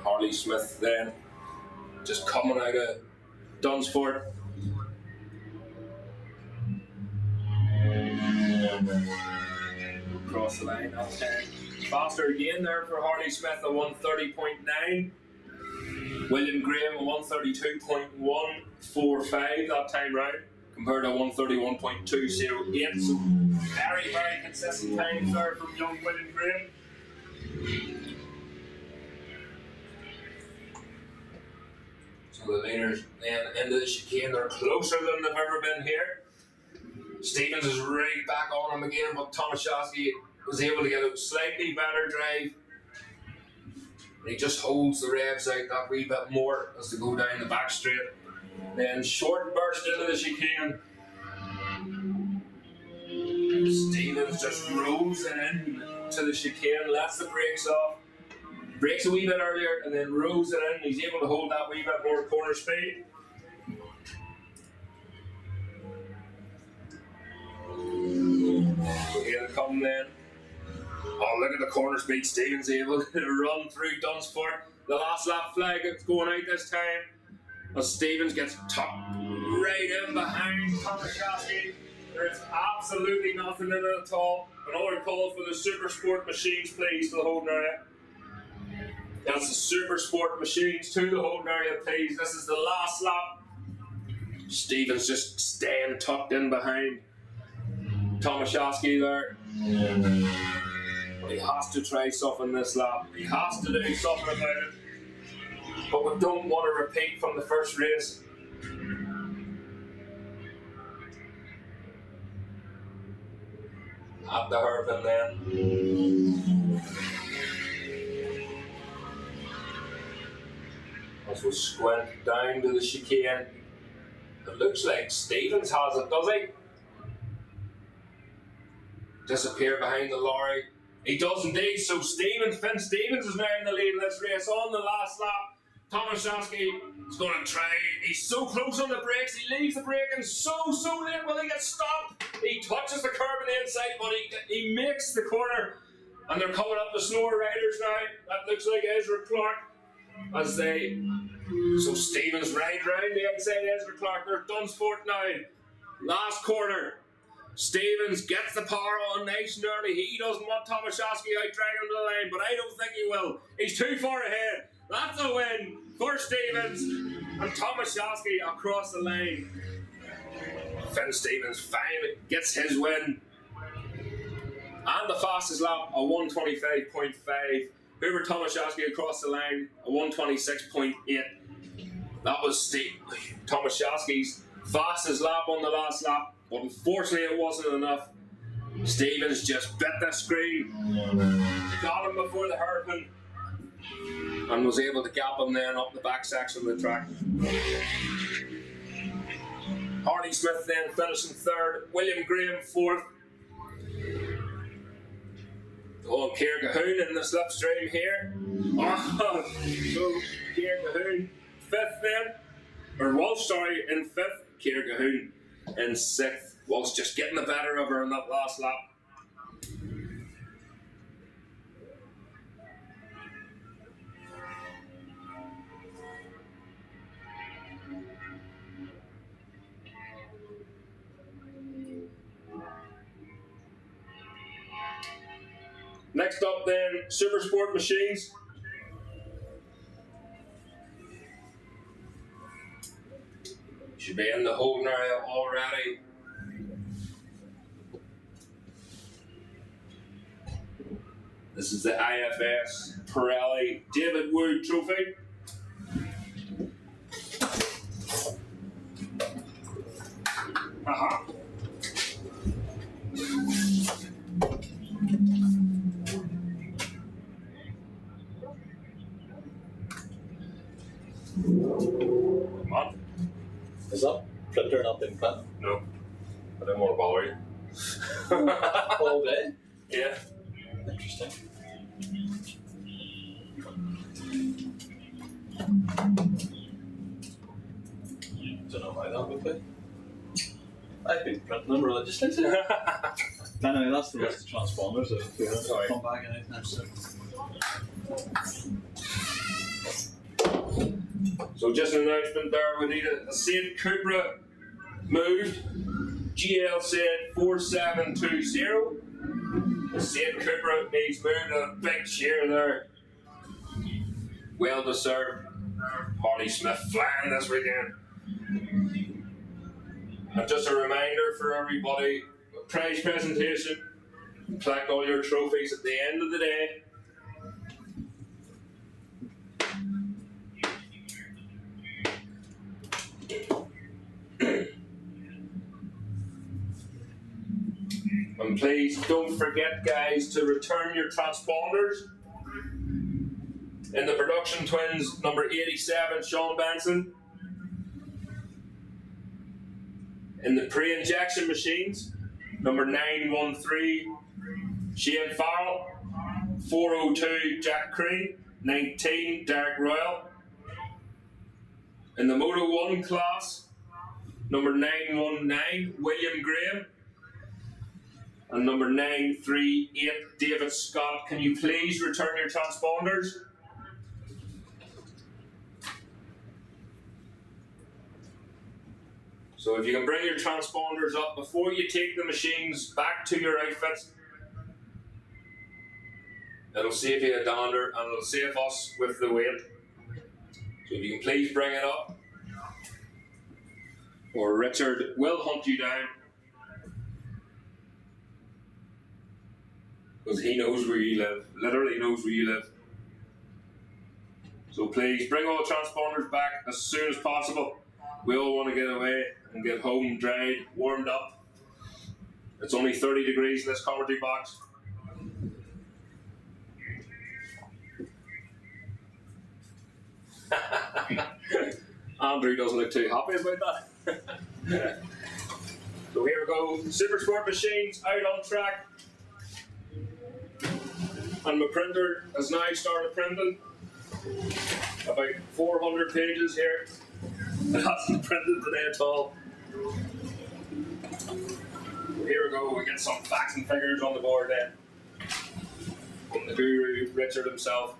Harley Smith then, just coming out of Dunsford. Across the line, up 10. Faster again there for Harley Smith, a 1:30.9. William Graham, a 1:32.145 that time round, compared to 1:31.208. So very, very consistent times there from young William Graham. So the leaders then into the chicane, they're closer than they've ever been here. Stevens is right back on him again, but Tomaszewski was able to get a slightly better drive. And he just holds the revs out that wee bit more as they go down the back straight. Then short burst into the chicane. Stevens just rolls it in to the chicane, lets the brakes off, brakes a wee bit earlier, and then rolls it in. He's able to hold that wee bit more corner speed. Here they come then. Oh, look at the corner speed. Stevens able to run through Dunsport. The last lap flag is going out this time. As Stevens gets tucked right in behind Tomaszewski. There's absolutely nothing in it at all. Another call for the Supersport machines, please, to the holding area. That's the Supersport machines to the holding area, please. This is the last lap. Stevens just staying tucked in behind Tomaszewski there. But he has to try something this lap. He has to do something about it. But we don't want to repeat from the first race. At the hairpin then. As we squint down to the chicane. It looks like Stevens has it, does he? Disappear behind the lorry. He does indeed, so Finn Stevens is now in the lead of this race on the last lap. Tomaszewski is going to try. He's so close on the brakes. He leaves the braking so late. Will he get stopped? He touches the curb on the inside, but he makes the corner. And they're coming up the Snore Riders now. That looks like Ezra Clark. So Stevens ride round the outside Ezra Clark. They're Dunsport now. Last corner. Stevens gets the power on nice and early. He doesn't want Tomaszewski out dragging him to the line, but I don't think he will. He's too far ahead. That's a win for Stevens and Tomaszewski across the line. Finn Stevens finally gets his win. And the fastest lap, a 1:25.5. Hubert Tomaszewski across the line, a 1:26.8. That was Tomaszewski's fastest lap on the last lap, but unfortunately it wasn't enough. Stevens just bit the screen, got him before the hairpin, and was able to gap him then up the back section of the track. Harley Smith then finishing third, William Graham fourth. Oh, Ciara Cahoon in the slipstream here. Oh, so Ciara Cahoon fifth then, or Walsh, sorry, in fifth. Ciara Cahoon in sixth. Walsh just getting the better of her in that last lap. Next up then, Supersport machines. Should be in the holding area already. This is the IFS Pirelli David Wood Trophy. Come on. Is that printer not been print? No. I didn't want to bother you. All day? Yeah. Interesting. Don't know why that would be. I've been printing them religiously today. Anyway, that's the rest of the transponders. So if we don't come back anytime soon. So just an announcement there, we need a St. Cupra moved. GL said 4720. The St. Cupra needs moved, a big cheer there. Well deserved. Harley Smith flying this weekend. And just a reminder for everybody, prize presentation. Collect all your trophies at the end of the day. And please don't forget, guys, to return your transponders. In the production twins, number 87, Sean Benson. In the pre-injection machines, Number 913, Shane Farrell. 402, Jack Crean. 19, Derek Royal. In the Moto 1 class, number 919, William Graham. And number 938, David Scott. Can you please return your transponders? So if you can bring your transponders up before you take the machines back to your outfits, it'll save you a dander and it'll save us with the weight. So if you can please bring it up, or Richard will hunt you down, because he knows where you live, literally knows where you live. So please bring all the transponders back as soon as possible. We all want to get away and get home dried, warmed up. It's only 30 degrees in this commentary box. Andrew doesn't look too happy about that. So here we go, Supersport machines out on track. And my printer has now started printing. About 400 pages here. It hasn't printed today at all. Here we go, we get some facts and figures on the board then. From the guru, Richard himself.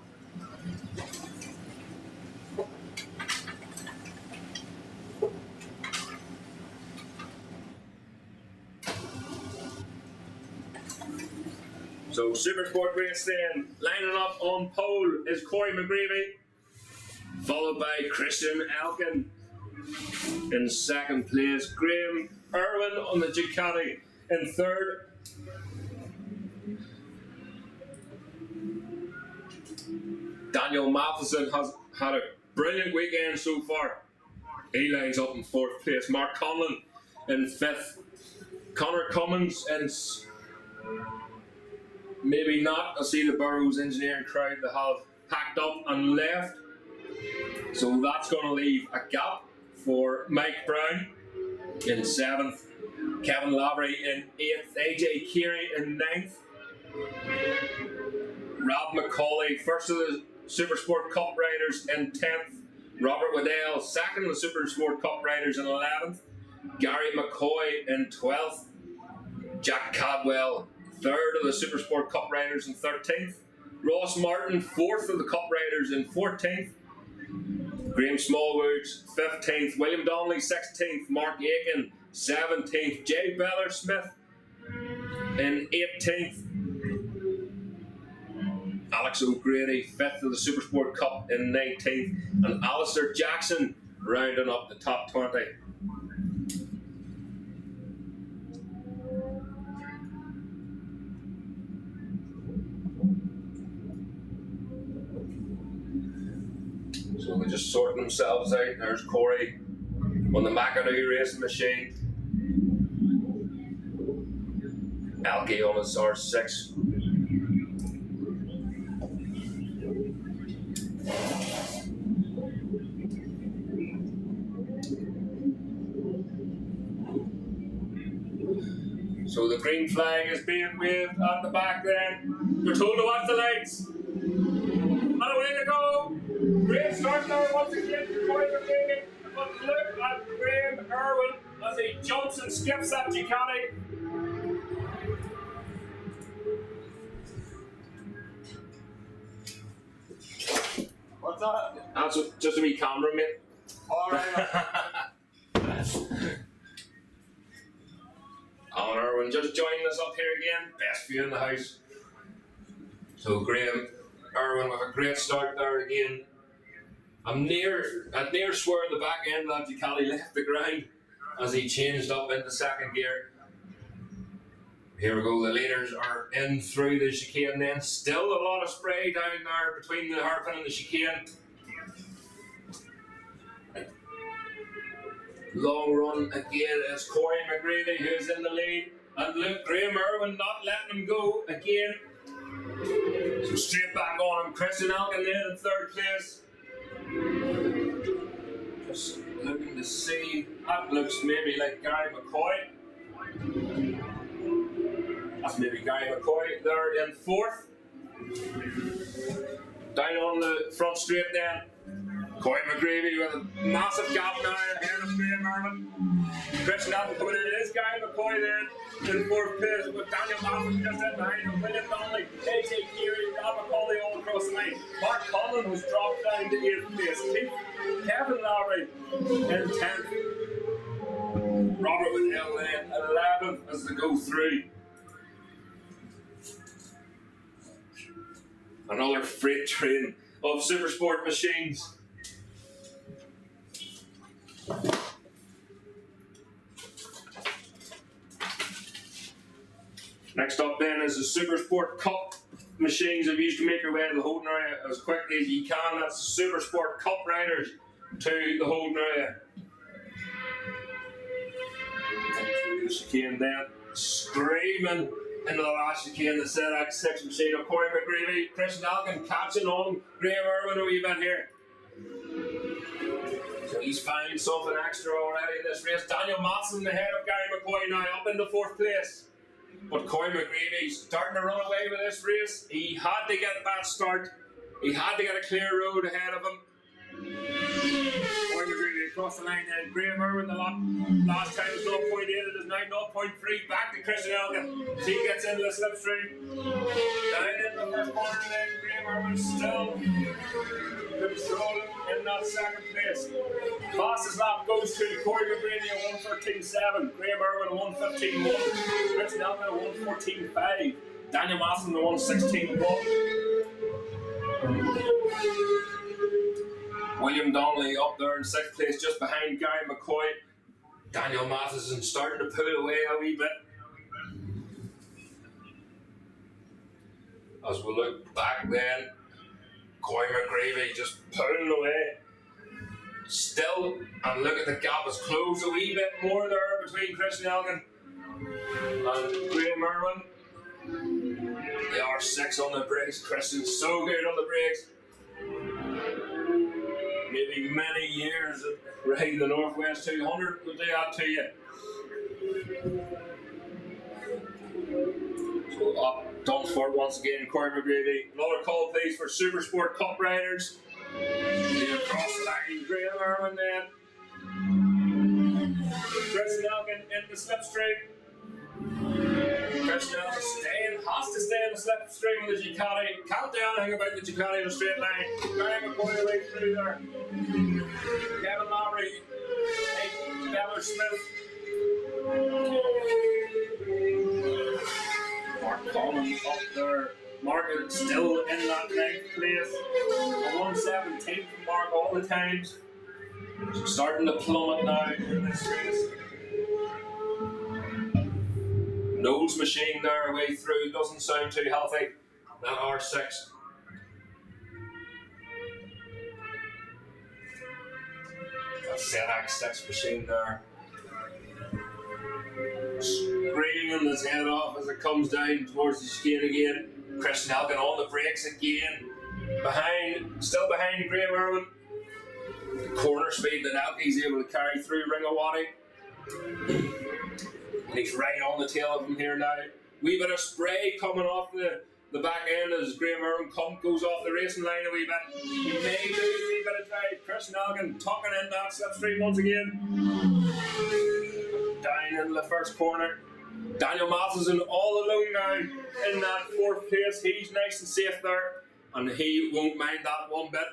So Supersport race then, lining up on pole is Corey McGreevy, followed by Christian Elkin. In second place, Graham Irwin on the Ducati. In third, Daniel Matheson has had a brilliant weekend so far. He lines up in fourth place. Mark Conlon in fifth. Connor Cummins in maybe not. I see the Burrows engineering crowd that have packed up and left. So that's going to leave a gap for Mike Brown in seventh. Kevin Lavery in eighth. AJ Keary in ninth. Rob McCauley, first of the Supersport Cup riders, in 10th. Robert Waddell, second of the Supersport Cup riders, in 11th. Gary McCoy in 12th. Jack Cadwell, third of the Supersport Cup riders, in 13th. Ross Martin, fourth of the Cup riders, in 14th. Graham Smallwoods, 15th. William Donnelly, 16th. Mark Aiken, 17th. Jay Beller Smith in 18th. Alex O'Grady, 5th of the Supersport Cup, in 19th. And Alistair Jackson rounding up the top 20. So they're just sorting themselves out. There's Corey on the McAdoo racing machine. Alki on his R6. So the green flag is being waved at the back then. They're told to watch the lights. And away they go. Great start there once again for Corey McGreevy. But look at Graham Irwin as he jumps and skips that Ducati. What's that? That's just a wee camera, mate. Alright. Alan Irwin just joining us up here again. Best view in the house. So Graham Irwin with a great start there again. I'd near swear the back end of that Ducati left the ground as he changed up into second gear. Here we go, the leaders are in through the chicane then. Still a lot of spray down there between the hairpin and the chicane. Long run again is Corey McGreevy who's in the lead. And look, Graham Irwin not letting him go again. So straight back on him. Christian Elkin then in third place. Just looking to see. That looks maybe like Gary McCoy. That's maybe Gary McCoy there in fourth. Down on the front straight then, Coy McGreevy with a massive gap now ahead of Graham Irwin. Christian Allen coming in, it is Gary McCoy then in fourth place with Daniel Matthews just in behind him. William Donnelly, AJ Keary, Rob McCauley all across the line. Mark Conlon was dropped down to 8th place. Kevin Lowry in 10th. Robert Woodell then at 11th as they go through. Another freight train of supersport machines. Next up then is the Supersport Cup machines. If you can make your way to the holding area as quickly as you can, that's the Supersport Cup riders to the holding area. Through the chicane then, screaming into the last chicane, the ZX6 machine of Corey McGreevy. Christian Alkin catching on Graham Irwin a wee bit here. So he's found something extra already in this race. Daniel Matson ahead of Gary McCoy now up into 4th place. But Corey McGreevy's starting to run away with this race. He had to get that start. He had to get a clear road ahead of him. Corey McGreevy across the line then. Graham Irwin the last time was 0.8, it is now 0.3. Back to Christian Elgin. He gets into the slipstream. Down in the first corner then. Graham Irwin still controlling in that 2nd place. Fastest lap goes to Corey McGreevy at 1:13.7. Graham Irwin at 1:15.1. Christian Elgin at 1:14.5. Daniel Masson at 1:16.1. William Donnelly up there in 6th place just behind Gary McCoy. Daniel Matheson starting to pull away a wee bit. As we look back then, Corey McGreevy just pulling away. Still, and look at the gap, it's closed a wee bit more there between Christian Elgin and Graham Irwin. The R6 on the brakes. Christian's so good on the brakes. Maybe many years of riding the Northwest 200 would do that to you. So up Dunsford once again, Corey McGreevy. Another call please for Supersport Cup riders. Across the line, Graham Irwin then. Christian Elgin in the slipstream. Christian Elgin has to stay in the slipstream with the Ducati. Can't do anything about the Ducati in a straight line. Gary McCoy away through there. Kevin Lowry, Beller Smith. Mark Collins up there. Mark is still in that 9th place. A 1:17 from Mark all the times. Starting to plummet now in this race. Nose machine there away through, doesn't sound too healthy. That R6. That ZX6 machine there. Screaming his head off as it comes down towards the chicane again. Christian Elgin on the brakes again. Still behind Graham Irwin. The corner speed that Elgie's able to carry through Ringawati. And he's right on the tail of him here now. Wee bit of spray coming off the back end as Graham Irwin goes off the racing line a wee bit. He may lose a wee bit of drive. Christian Elgin tucking in that slipstream once again. Down into the first corner. Daniel Matheson all alone now in that 4th place. He's nice and safe there, and he won't mind that one bit.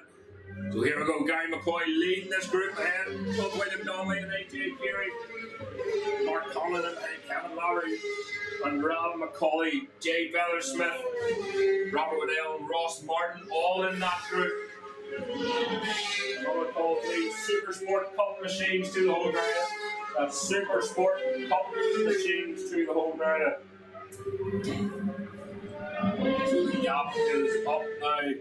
So here we go, Gary McCoy leading this group ahead of William Donnelly and AJ Keary. Mark Conlon and Kevin Lowry and Rob McCauley, Jay Beller-Smith, Robert Woodell and Ross Martin, all in that group. Another call please, Supersport Cup machines to the whole area. That's Supersport Cup machines to the whole area. So the gap is up now.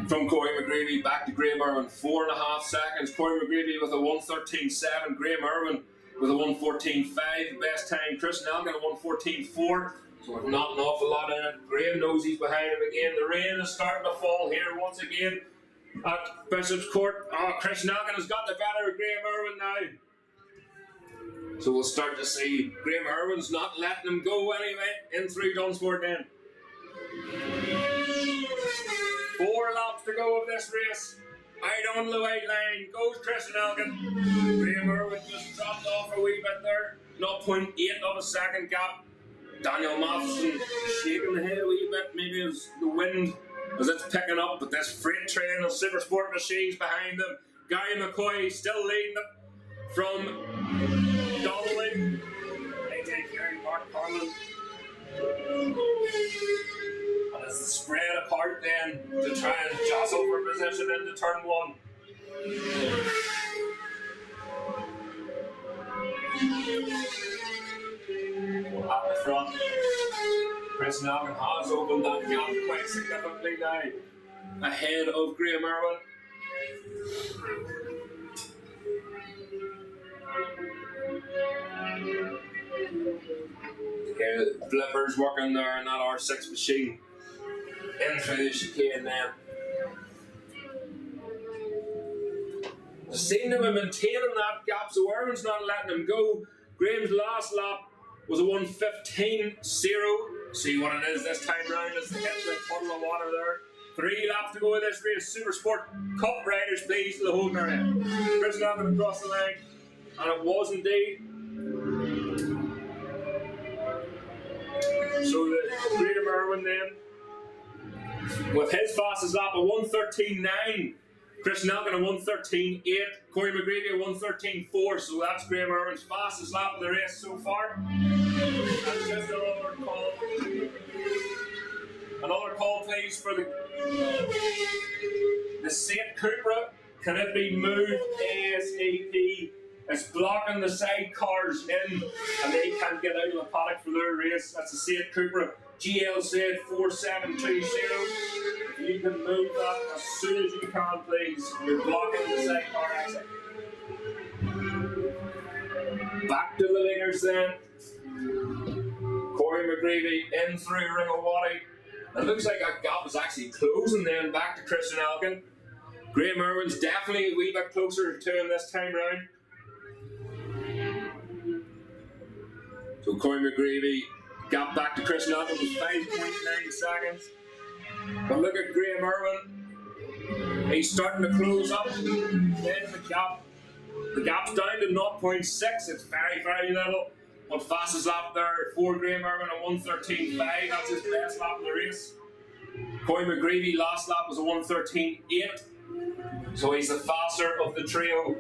From Corey McGreevy back to Graham Irwin, 4.5 seconds. Corey McGreevy with a 1:13.7. Graham Irwin with a 1:14.5. The best time. Christian Elgin a 1:14.4. So there's not an awful lot in it. Graham knows he's behind him again. The rain is starting to fall here once again at Bishopscourt. Oh, Christian Elgin has got the better of Graham Irwin now. So we'll start to see Graham Irwin's not letting him go anyway, in through Dunsford then. 4 laps to go of this race. Out on the white line goes Christian Elgin. Graham Irwin just dropped off a wee bit there. 0.8 of a second gap. Daniel Matheson shaking the head a wee bit, maybe as the wind as it's picking up, but this freight train of Supersport machines behind them. Gary McCoy still leading it from Donnelly. They take Gary Mark Carlin. And it's spread apart then to try and jostle for position into turn 1. At the front, Chris Noggan has opened that gap quite significantly now, ahead of Graham Irwin. Flippers working there in that R6 machine. In through the chicane then. They seem to be maintaining that gap, so Irwin's not letting him go. Graham's last lap was a 1:15.0. See what it is this time round as they hit the puddle of water there. 3 laps to go in this race. Supersport Cup riders please to the holding area. Chris Noggan across the line, and it was indeed. So the Graham Irwin then, with his fastest lap of 1:13.9. Chris Noggan at 1:13.8, Corey McGreevy at 1:13.4, so that's Graham Irwin's fastest lap of the race so far. And just another call. Another call please for the St. Cupra. Can it be moved ASAP? It's blocking the side cars in and they can't get out of the paddock for their race. That's the St. Cupra GLZ 4720. If you can move that as soon as you can, please. You're blocking the side car exit. Back to the leaders then. Corey McGreevy in through Ringawati. It looks like that gap is actually closing then back to Christian Elgin. Graham Irwin's definitely a wee bit closer to him this time round. So Corey McGreevy got back to Chris Noggan with 5.9 seconds. But look at Graham Irwin. He's starting to close up. Then the gap's down to 0.6. It's very, very little. But fastest lap there for Graham Irwin at 1:13.5. That's his best lap in the race. Corey McGreevy last lap was a 1:13.8. So he's the faster of the trio.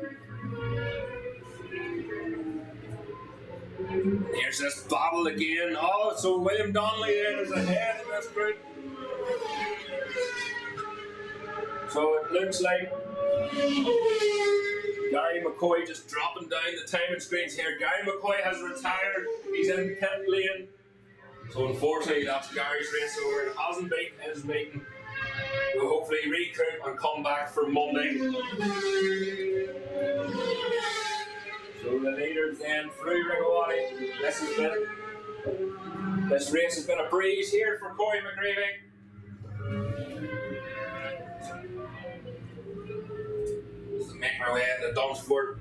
Here's this battle again. Oh, so William Donnelly then is ahead in this group. So it looks like Gary McCoy just dropping down the timing screens here. Gary McCoy has retired. He's in pit lane. So unfortunately that's Gary's race over. It hasn't been his meeting. We'll hopefully recoup and come back for Monday. So the leaders then through Ringawati. This race has been a breeze here for Corey McGreevy. Just making our way into Dunsford.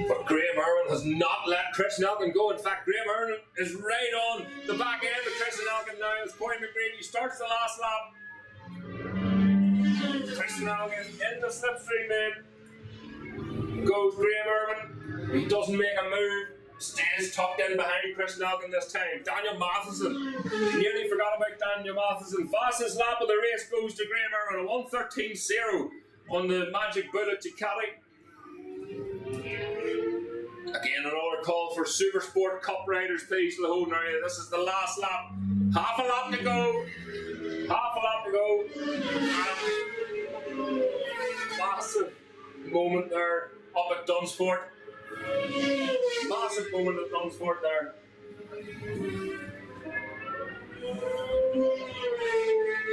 But Graham Irwin has not let Chris Noggan go. In fact, Graham Irwin is right on the back end of Chris Noggan now as Corey McGreevy starts the last lap. Chris Noggan in the slipstream then. Goes Graham Irwin. He doesn't make a move, stays tucked in behind Chris Noggan this time. Daniel Matheson, nearly forgot about Daniel Matheson. Fastest lap of the race goes to Graham Irwin, a 1:13.0 on the Magic Bullet Ducati. Again, another call for Supersport Cup riders, please, to the holding area. This is the last lap. Half a lap to go. Half a lap to go. Massive moment there up at Dunsford. Massive moment at Dunsford there.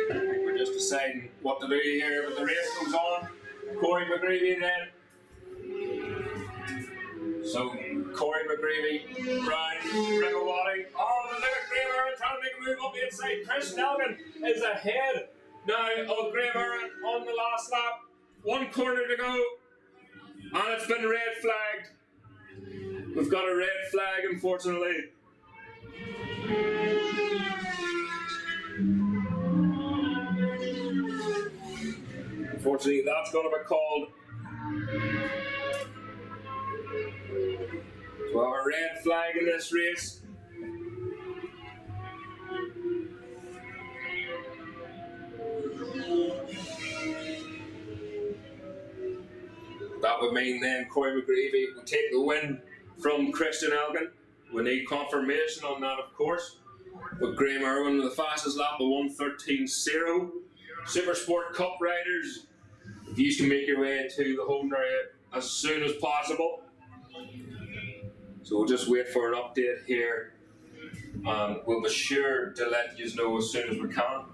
I think we're just deciding what to do here, but the race goes on. Corey McGreevy then. So, Corey McGreevy, Brian Ringawati. Oh, look at Graham Irwin trying to make a move up the inside. Chris Noggan is ahead now of Graham Irwin on the last lap. 1 corner to go. And it's been red flagged. We've got a red flag, unfortunately. Unfortunately, that's going to be called. So we have a red flag in this race. That would mean then Corey McGreevy would take the win from Christian Elgin. We need confirmation on that, of course. But Graham Irwin with the fastest lap of 1:13.0. Supersport Cup riders, if you can make your way into the home area as soon as possible. So we'll just wait for an update here. We'll be sure to let you know as soon as we can.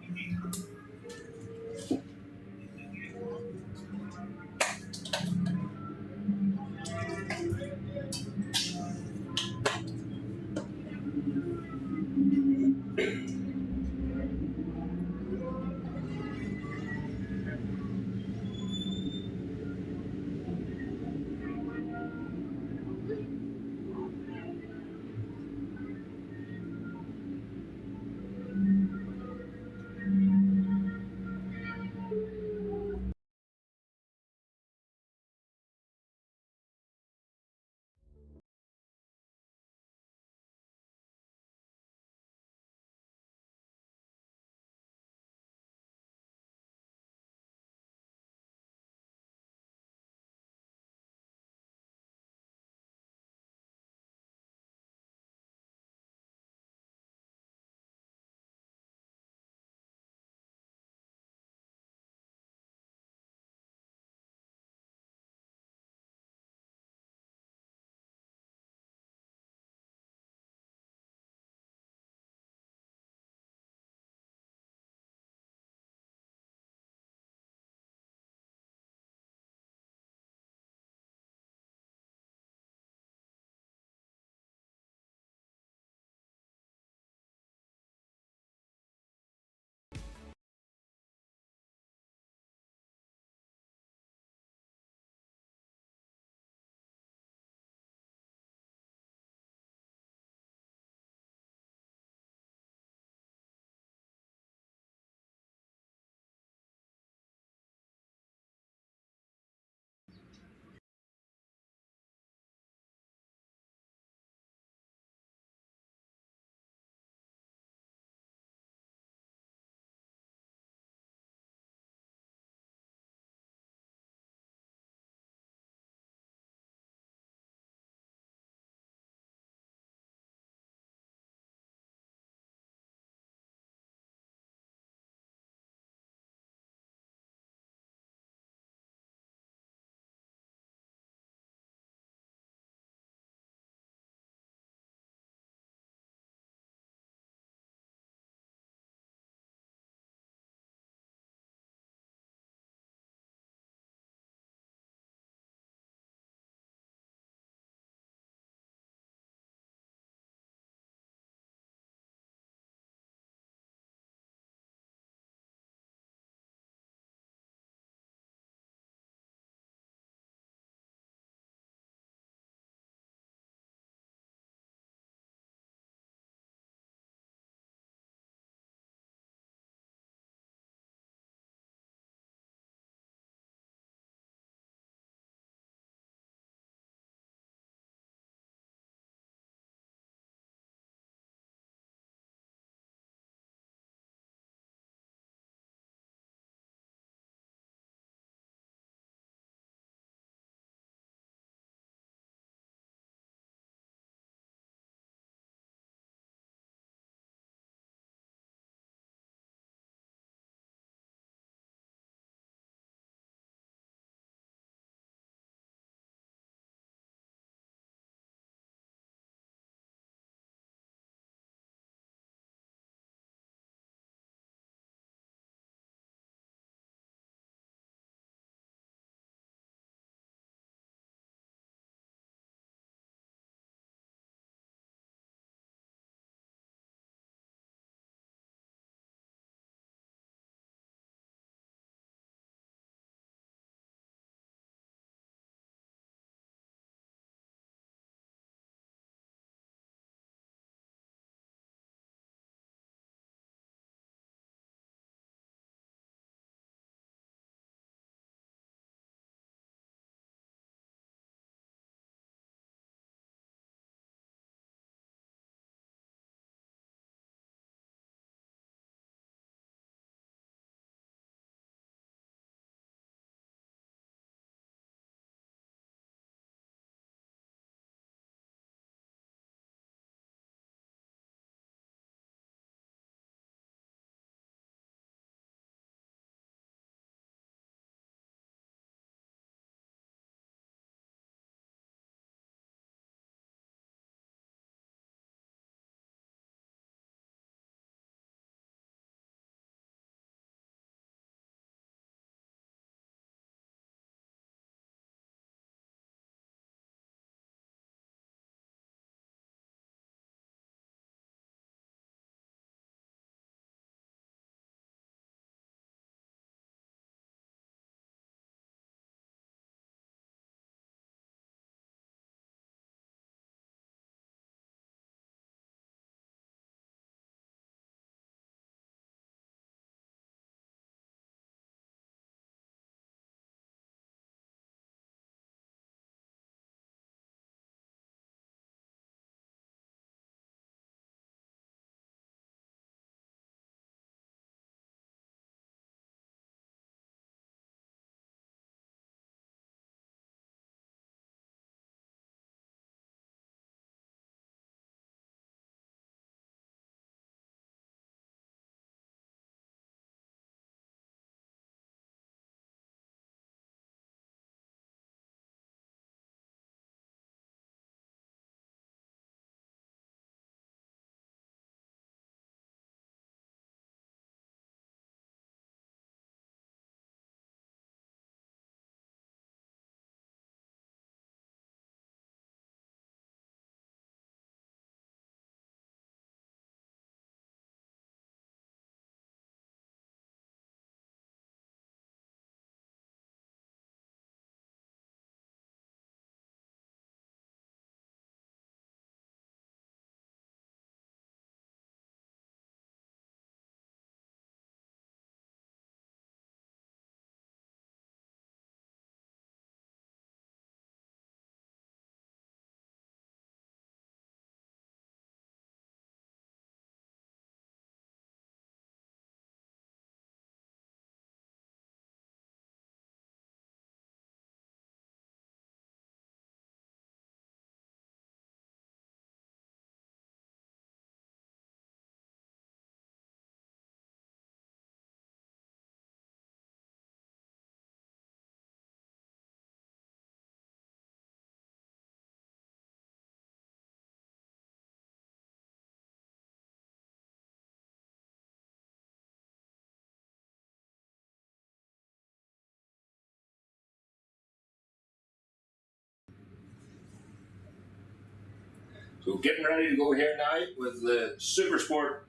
So getting ready to go here now with the Supersport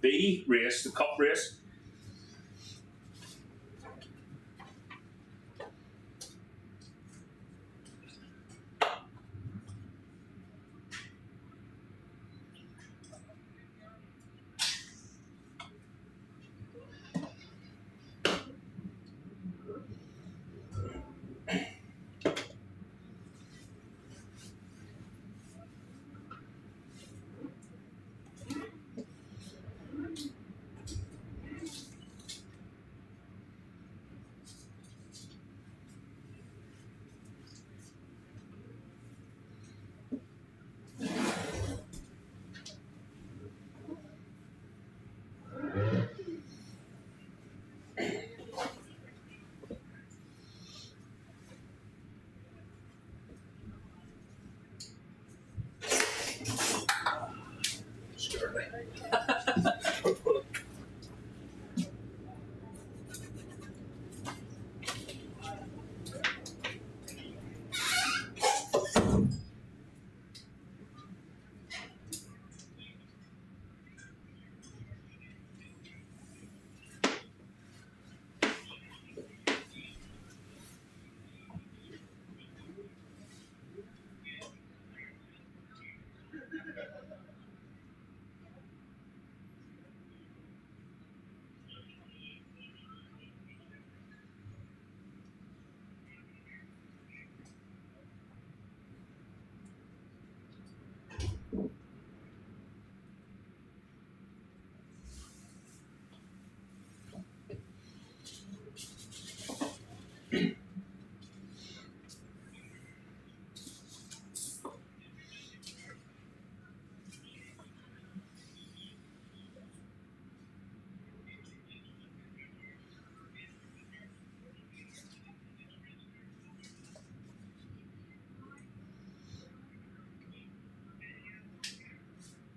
B race, the cup race.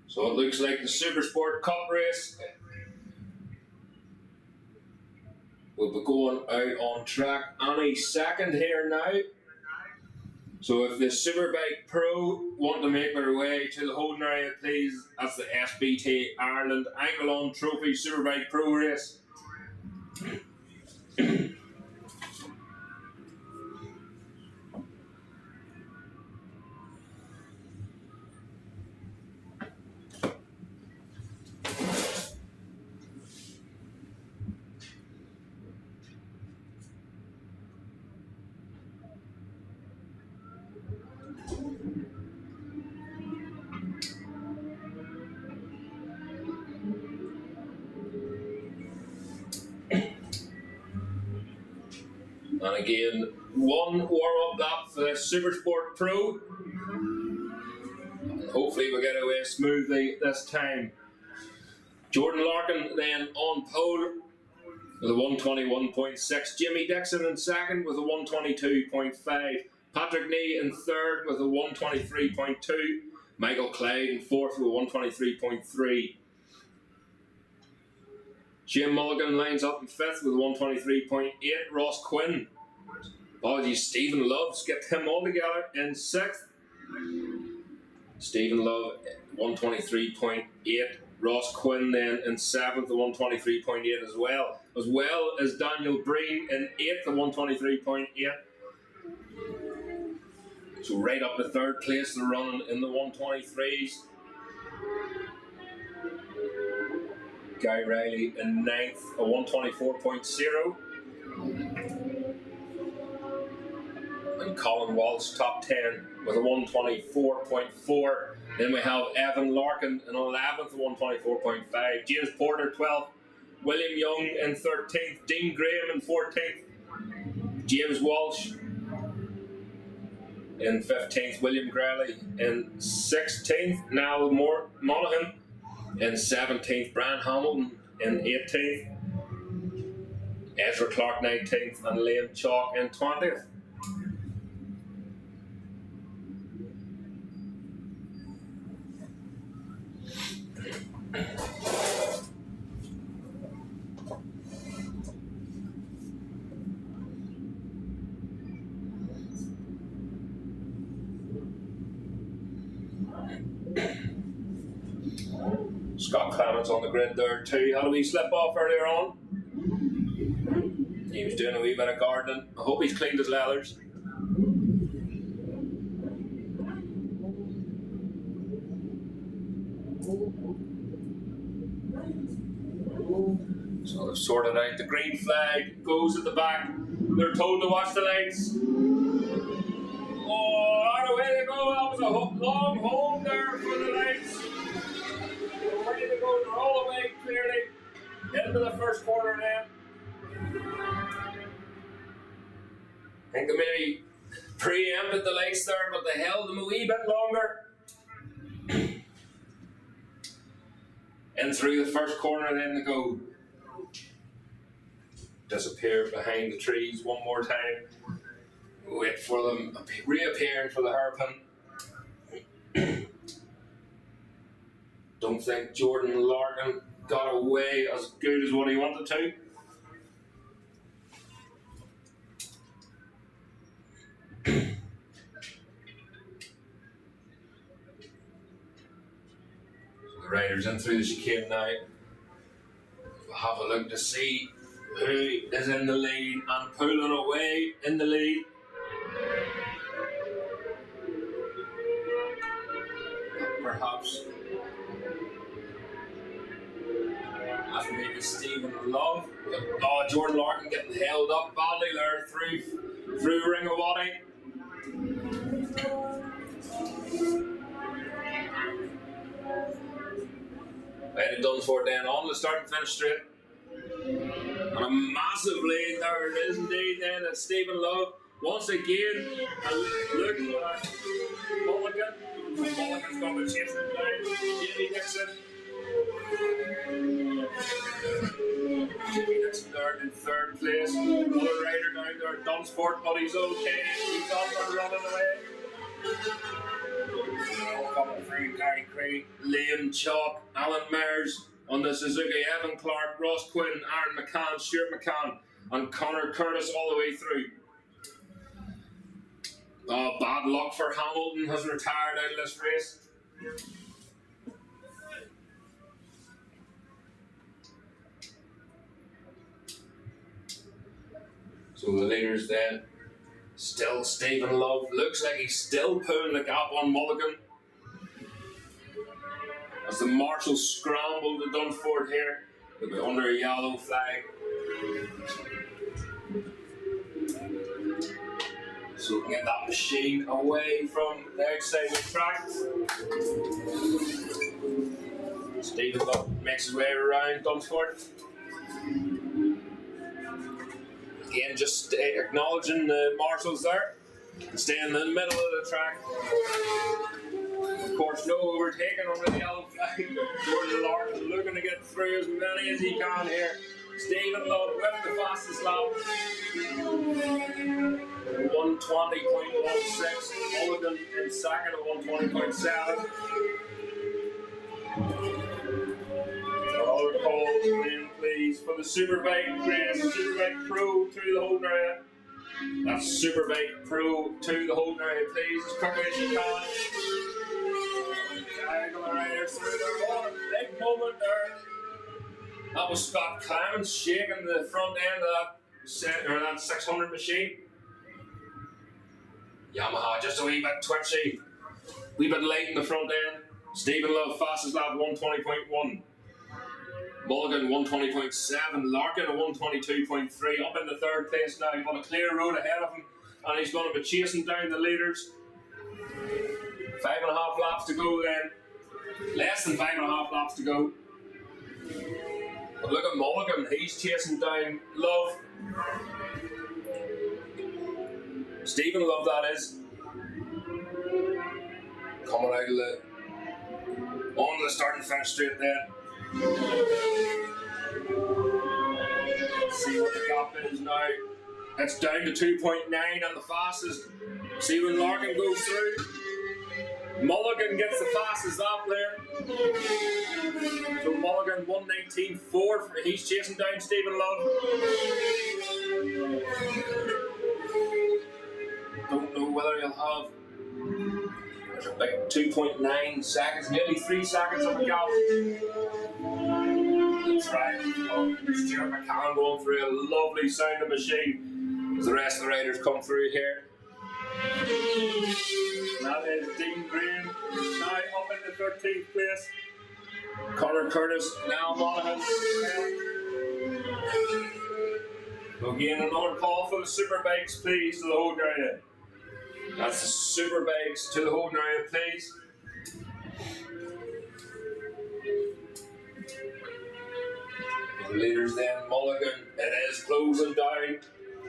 So it looks like the Supersport Cup race will be going out on track any second here now. So if the Superbike Pro want to make their way to the holding area, please, that's the SBT Ireland Enkalon Trophy Superbike Pro race. And again, one warm-up lap for the Supersport Pro. And hopefully we'll get away smoothly this time. Jordan Larkin then on pole with a 121.6. Jimmy Dixon in second with a 122.5. Patrick Nee in third with a 123.2. Michael Clyde in fourth with a 123.3. Shane Mulligan lines up in fifth with 123.8. Ross Quinn, apologies, Stephen Love, skipped him altogether in sixth. Stephen Love 123.8. Ross Quinn then in seventh at 123.8 as well as Daniel Breen in eighth at 123.8. So right up to third place, they're running in the 123s. Guy Riley in ninth, a 124.0. And Colin Walsh top 10 with a 124.4. Then we have Evan Larkin in 11th, a 124.5. James Porter 12th. William Young in 13th. Dean Graham in 14th. James Walsh in 15th. William Grelly in 16th. Niall Monaghan in 17th, Brian Hamilton in 18th, Ezra Clark 19th, and Liam Chalk in 20th. Scott Clements on the grid there too. Had a wee slip off earlier on. He was doing a wee bit of gardening. I hope he's cleaned his leathers. So they've sorted out. The green flag goes at the back. They're told to watch the lights. Oh, away they go. That was a long home there for the lights. Away they go. They're all the way clearly into the first corner then. I think they maybe preempted the lights there, but they held them a wee bit longer. And through the first corner then they go. Disappear behind the trees one more time. Wait for them reappearing for the hairpin. Don't think Jordan Larkin got away as good as what he wanted to. The riders in through the chicane now. We'll have a look to see who is in the lead and pulling away in the lead. Perhaps that's maybe Stephen Love. Oh, Jordan Larkin getting held up badly there through Ringawati. Right, done for then on the start and finish straight. And a massive lead there it is indeed then at Stephen Love. Once again, and look at that. Mulligan's going to chase him down. Jamie Dixon. Jamie Dixon there in third place. Another rider down there, Dunsford, but he's okay. He's on the running away. All coming through Gary Craig, Liam Chalk, Alan Myers on the Suzuki, Evan Clark, Ross Quinn, Aaron McCann, Stuart McCann, and Connor Curtis all the way through. Oh, bad luck for Hamilton, has retired out of this race. So the leaders then, still Stephen Love, looks like he's still pulling the gap on Mulligan. As the marshals scramble to Dunford here, they'll be under a yellow flag. So we can get that machine away from the outside of the track. Stephen Love makes his way around Dunsford. Again, just acknowledging the marshals there. And stay in the middle of the track. Of course, no overtaking under the yellow flag. Jordan Larkin looking to get through as many as he can here. Stephen Love with the fastest lap. 120.16. Mulligan in second at 120.7. Another call in, please, for the Superbike race. Superbike Pro to the holding area. That's Superbike Pro to the holding area, please, as quickly as you can. Diagonal riders through there. What a big moment there. That was Scott Clements shaking the front end of that 600 machine. Yamaha just a wee bit twitchy, wee bit late in the front end. Stephen Love fastest lap 120.1. Mulligan 120.7. Larkin at 122.3. Up in the third place now, but a clear road ahead of him, and he's going to be chasing down the leaders. 5.5 laps to go then. Less than 5.5 laps to go. But look at Mulligan, he's chasing down Love. Stephen Love, that is. Coming out of the on the start and finish straight there. Let's see what the gap is now. It's down to 2.9 and the fastest. See when Larkin goes through. Mulligan gets the fastest lap there. So Mulligan 119.4. He's chasing down Stephen Love. Don't know whether he'll have. There's a big 2.9 seconds, nearly 3 seconds of a gap. triumph of Stuart McCann going through a lovely sounding machine as the rest of the riders come through here. That is Dean Green, now up in the 13th place. Conor Curtis, now Monaghan. So again, another call for the superbikes, please, to the holding area. That's the superbikes to the holding area, please. The leaders then, Mulligan, it is closing down.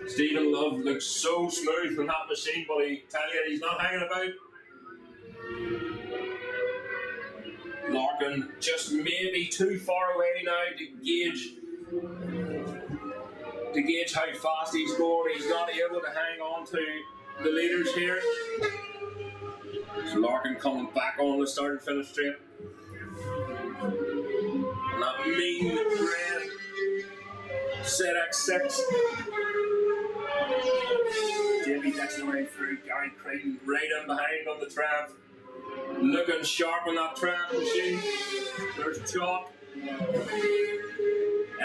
Stephen Love looks so smooth on that machine, but I tell you, he's not hanging about. Larkin just maybe too far away now to gauge how fast he's going. He's not able to hang on to the leaders here. So Larkin coming back on the start and finish straight. And that mean red ZX6. Jamie Dixon away through, Gary Creighton Right in behind on the tramp. Looking sharp on that tramp machine. There's Chalk.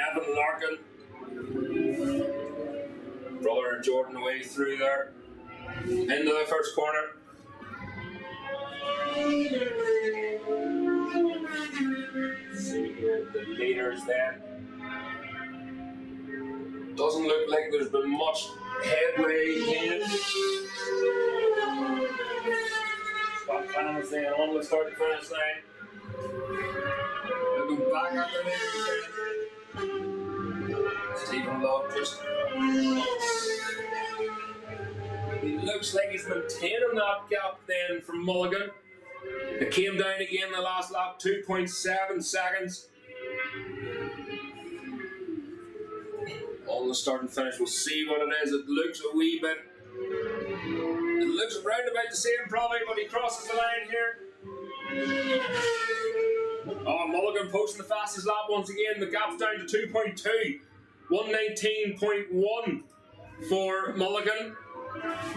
Evan Larkin. Brother Jordan away through there. Into the first corner. See here the leaders then. Doesn't look like there's been much headway made. Scott Clemens then on the start and finish line. Looking back at the leaders. Stephen Love just. He looks like he's maintaining that gap then from Mulligan. It came down again the last lap, 2.7 seconds. On the start and finish, we'll see what it is. It looks a wee bit. It looks around about the same probably, but he crosses the line here. Oh, Mulligan posting the fastest lap once again. The gap's down to 2.2. 119.1 for Mulligan.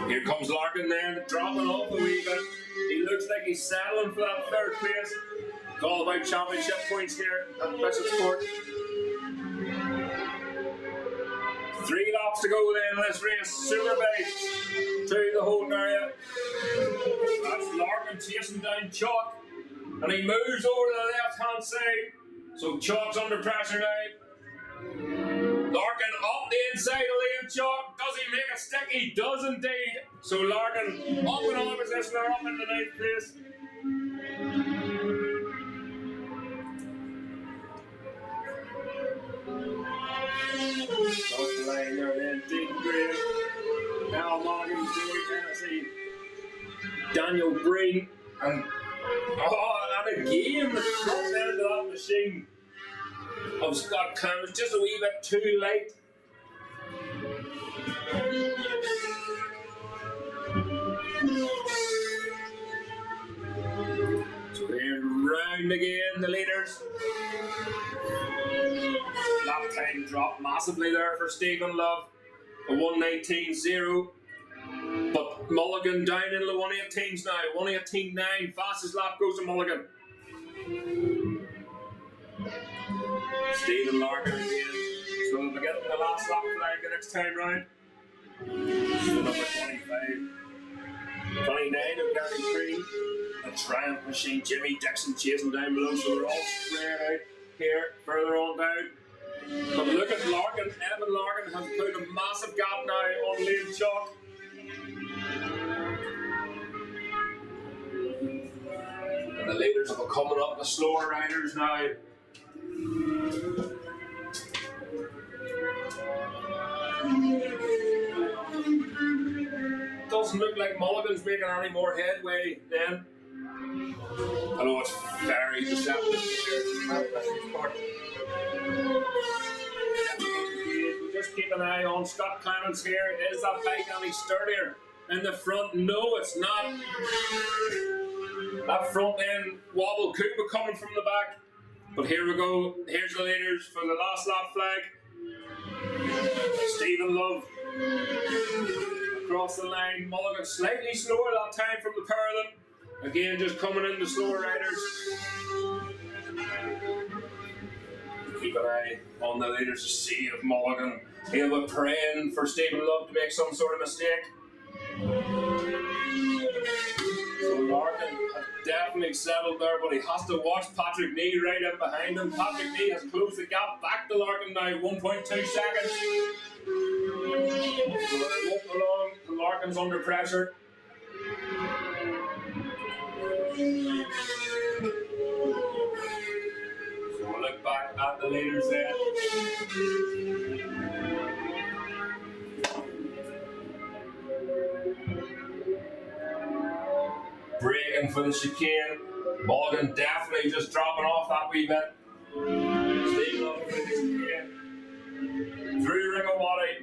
Here comes Larkin then, dropping off a wee bit. He looks like he's settling for that third place. It's all about championship points here at Bishopscourt. 3 laps to go then in this race. Superbikes to the holding area. That's Larkin chasing down Chalk. And he moves over to the left hand side. So Chalk's under pressure now. Larkin up the inside of Liam Chalk. Does he make a stick? He does indeed. So Larkin up in all position, they're up in the 9th place. Off the line there then, Dean Green. Now Morgan's doing Tennessee. Daniel Breen. And again, the front end of that machine of Scott Clemens just a wee bit too late. So they're round again, the leaders. Lap time dropped massively there for Stephen Love, a 1:19.0. But Mulligan down into the 1:18s now, 1:18.9. Fastest lap goes to Mulligan. Stephen Larkin again. So we'll be getting the last lap flag the next time round. So number 25. 29 of Gary Green. A Triumph machine. Jimmy Dixon chasing down below, so they're all spread out here, further on down. But look at Larkin. Evan Larkin has put a massive gap now on Liam Chalk. And the leaders are coming up, the slower riders now. Doesn't look like Mulligan's making any more headway then. I know it's very deceptive here. We'll just keep an eye on Scott Clemens here. Is that bike any sturdier in the front? No, it's not. That front end wobble could be coming from the back. But here we go. Here's the leaders for the last lap flag. Stephen Love across the line. Mulligan slightly slower that time from the pair of them. Again, just coming in the slower riders. keep an eye on the leaders to see if Mulligan, he'll be praying for Stephen Love to make some sort of mistake. So Larkin has definitely settled there, but he has to watch Patrick Nee right in behind him. Patrick Nee has closed the gap back to Larkin now, 1.2 seconds. So they're moving along, Larkin's under pressure. So we'll look back at the leaders there. Breaking for the chicane. Mulligan definitely just dropping off that wee bit. Stephen Love for the chicane. Through Ringawati.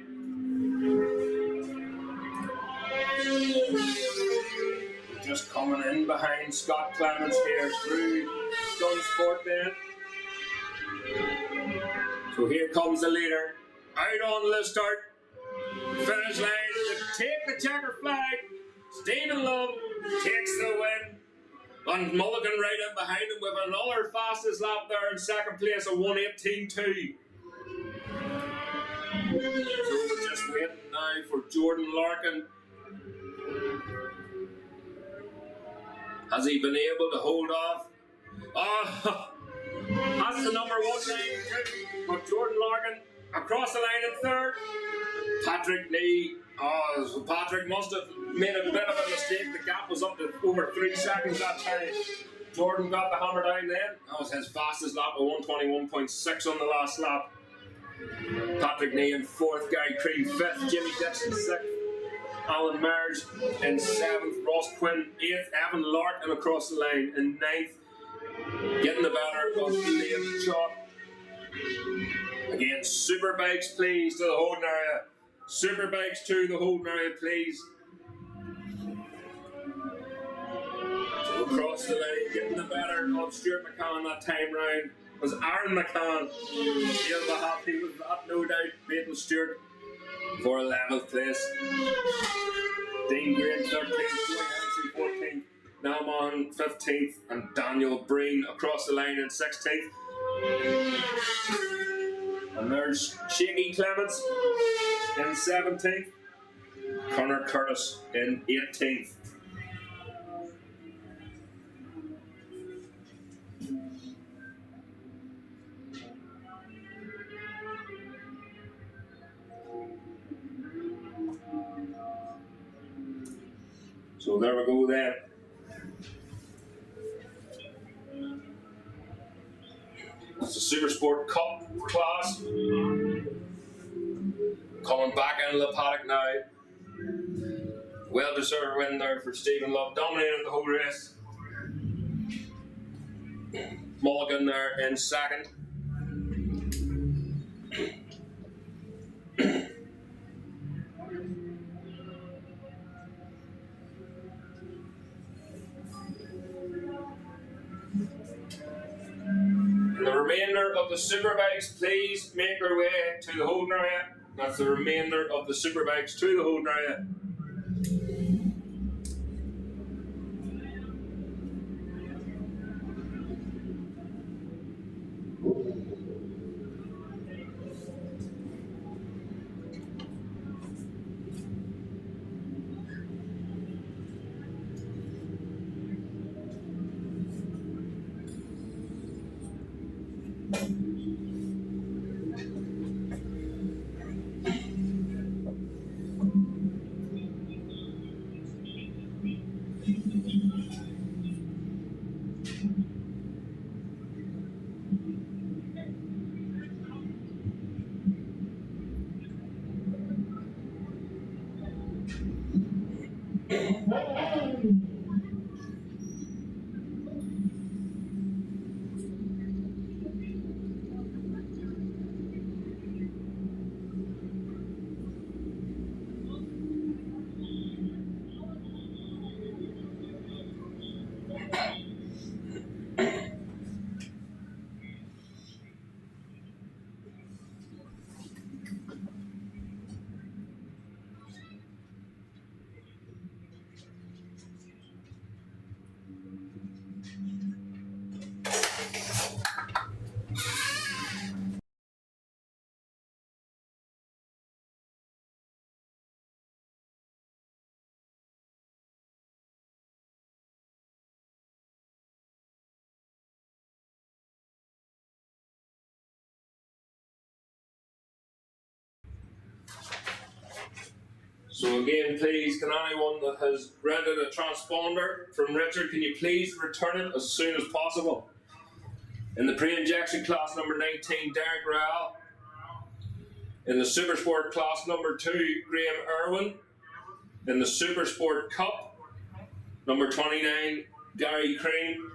Just coming in behind Scott Clements here through Dunsfort then. So here comes the leader. Out on the start. Finish line to take the checker flag. Stephen Love takes the win. And Mulligan right in behind him with another fastest lap there in second place of 1:18.2. So we're just waiting now for Jordan Larkin. Has he been able to hold off? Oh, that's the number 192. But Jordan Larkin across the line in third. Patrick Nee. Oh, so Patrick must have made a bit of a mistake. The gap was up to over 3 seconds that time. Jordan got the hammer down then. That was his fastest lap of 121.6 on the last lap. Patrick Nee in fourth, Gary Crean fifth, Jimmy Dixon sixth, Alan Marge in seventh, Ross Quinn eighth, Evan Larkin across the line in ninth. Getting the better of Liam Chop. Again, superbikes please to the holding area. Superbikes to the holding area please. So across the line, getting the better of Stuart McCann that time round was Aaron McCann. He'll be happy with that, no doubt, beating Stuart for 11th place. Dean Green 13th, Joey Hensley 14th, Nalman 15th, and Daniel Breen across the line in 16th. And there's Shaky Clements in 17th, Connor Curtis in 18th. So there we go then. That's the Supersport Cup class. Coming back into the paddock now. Well deserved win there for Stephen Love, dominating the whole race. Mulligan there in second. And the remainder of the superbikes, please make their way to the holding area. That's the remainder of the superbikes to the holding area. So again, please, can anyone that has rented a transponder from Richard, can you please return it as soon as possible? In the pre-injection class number 19, Derek Rowell. In the Supersport class number 2, Graham Irwin. In the Supersport Cup, number 29, Gary Crean.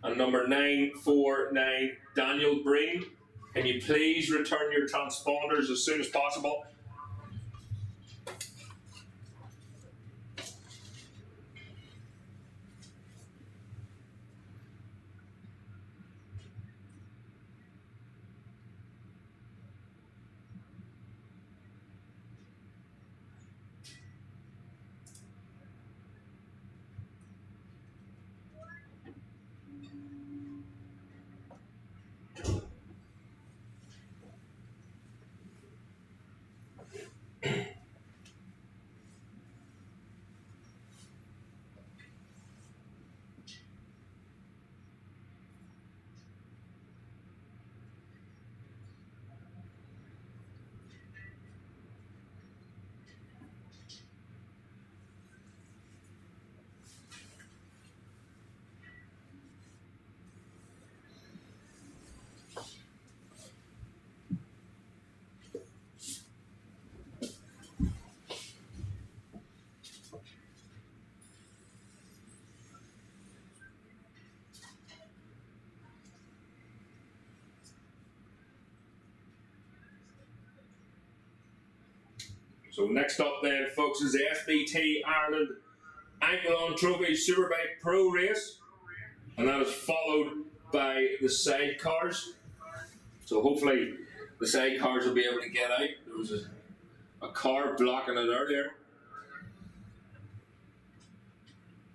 And number 949, Daniel Breen. Can you please return your transponders as soon as possible? So next up then, folks, is the SBT Ireland Enkalon Trophy Superbike Pro Race. And that is followed by the sidecars. So hopefully the sidecars will be able to get out. There was a car blocking it earlier.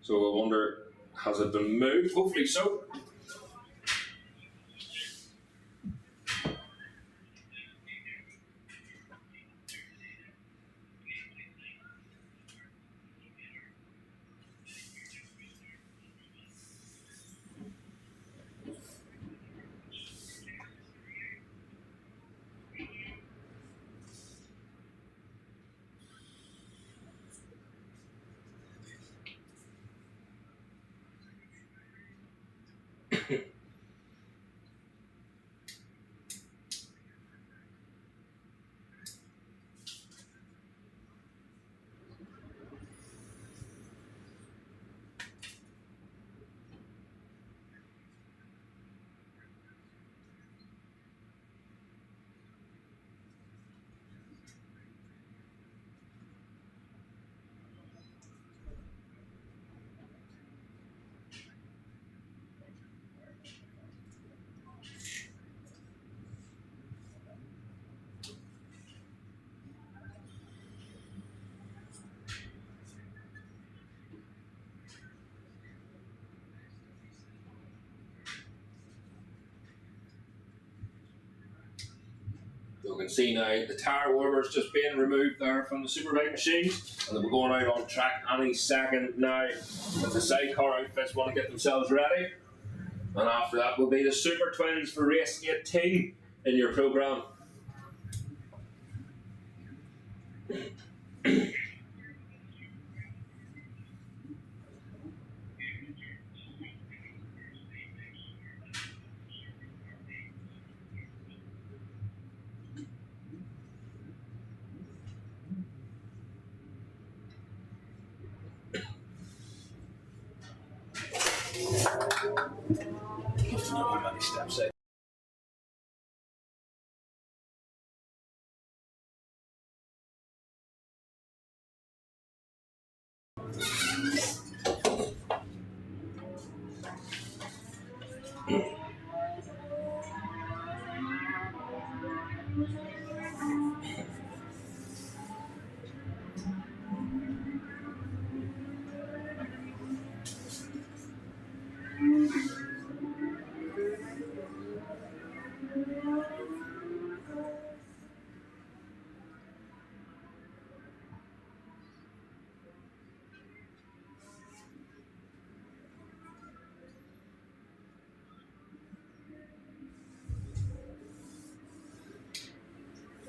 So I wonder, has it been moved? Hopefully so. You can see now the tire warmers just being removed there from the superbike machines, and they'll be going out on track any second now. If the sidecar outfits want to get themselves ready, and after that will be the Super Twins for race 18 in your programme. How many steps out?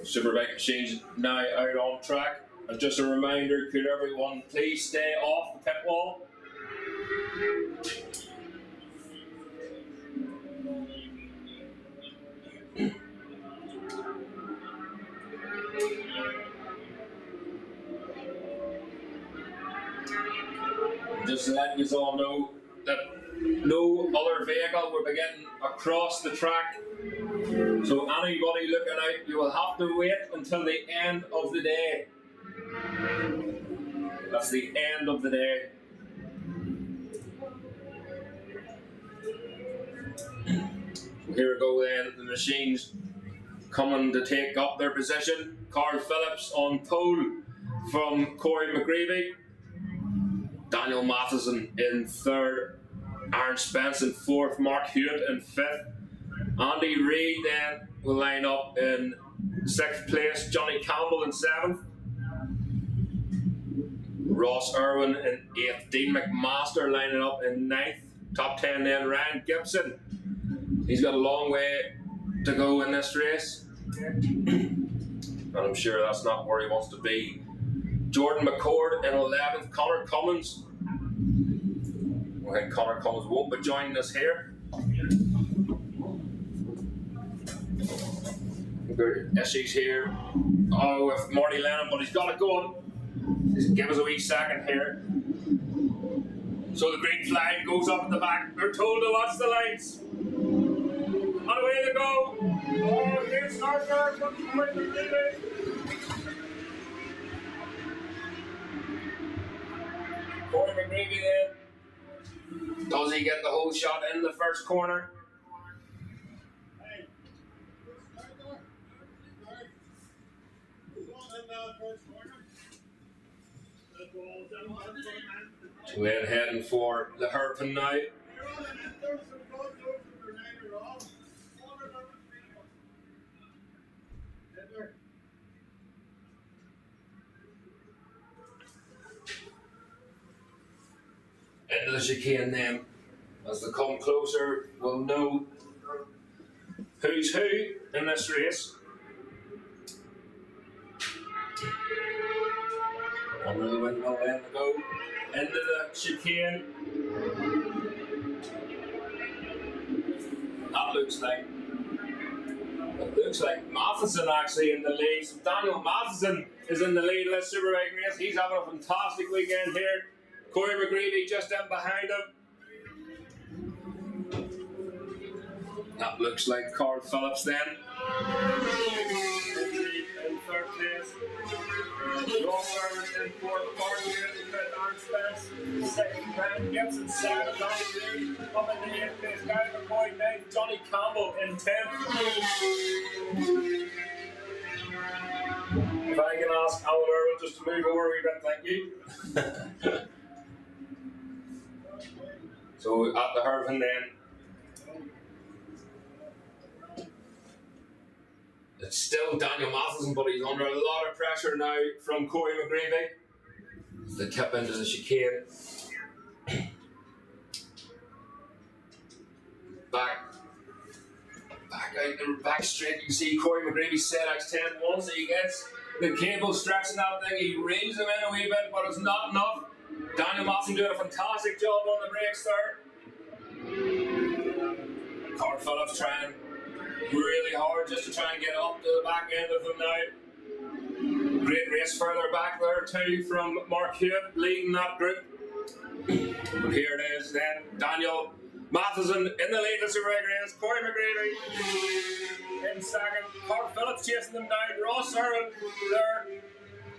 Superbike machines now out on track. And just a reminder, could everyone please stay off the pit wall? Just to let you all know that no other vehicle will be getting across the track. So anybody looking out, you will have to wait until the end of the day. That's the end of the day. Here we go then, the machines coming to take up their position. Carl Phillips on pole from Corey McGreevy. Daniel Matheson in third. Aaron Spence in fourth. Mark Hewitt in fifth. Andy Reid then will line up in sixth place. Johnny Campbell in seventh. Ross Irwin in eighth. Dean McMaster lining up in ninth. Top 10 then Ryan Gibson. He's got a long way to go in this race. And I'm sure that's not where he wants to be. Jordan McCord in 11th. Connor Cummins. I think Connor Cummins won't be joining us here. There are issues here. Oh, with Marty Lennon, but he's got it going. Just give us a wee second here. So the green flag goes up at the back. They're told to watch the lights. And away they go. Oh, here's Starker from Corey McGreevy. Corey McGreevy then. Does he get the whole shot in the first corner? We're heading for the hairpin now. Into the chicane then. As they come closer, we'll know who's who in this race. Under the windmill then to go into the chicane. That looks like Matheson actually in the lead. So Daniel Matheson is in the lead in this Superbike race. He's having a fantastic weekend here. Corey McGreevy just in behind him. That looks like Carl Phillips then. In third place. Ross Irwin in fourth. Mark Hewitt in fifth. Aaron Spence second. Ryan Gibson seventh. Johnny Reid up in the eighth place. Gary McCoy ninth. Johnny Campbell in 10th. If I can ask Alan Irwin just to move over a wee bit, thank you. So at the hairpin then. It's still Daniel Matheson, but he's under a lot of pressure now from Corey McGreevy. The tip into the chicane. Back straight, you can see Corey McGreevy's ZX 10-1, so he gets the cable stretching that thing, he reels him in a wee bit, but it's not enough. Daniel Matheson doing a fantastic job on the brakes there. Carl Phillips trying really hard just to try and get up to the back end of them now. Great race further back there too from Mark Hewitt leading that group. But here it is then, Daniel Matheson in the lead of the Superbike race. Corey McGreevy in second. Carl Phillips chasing them down. Ross Irwin there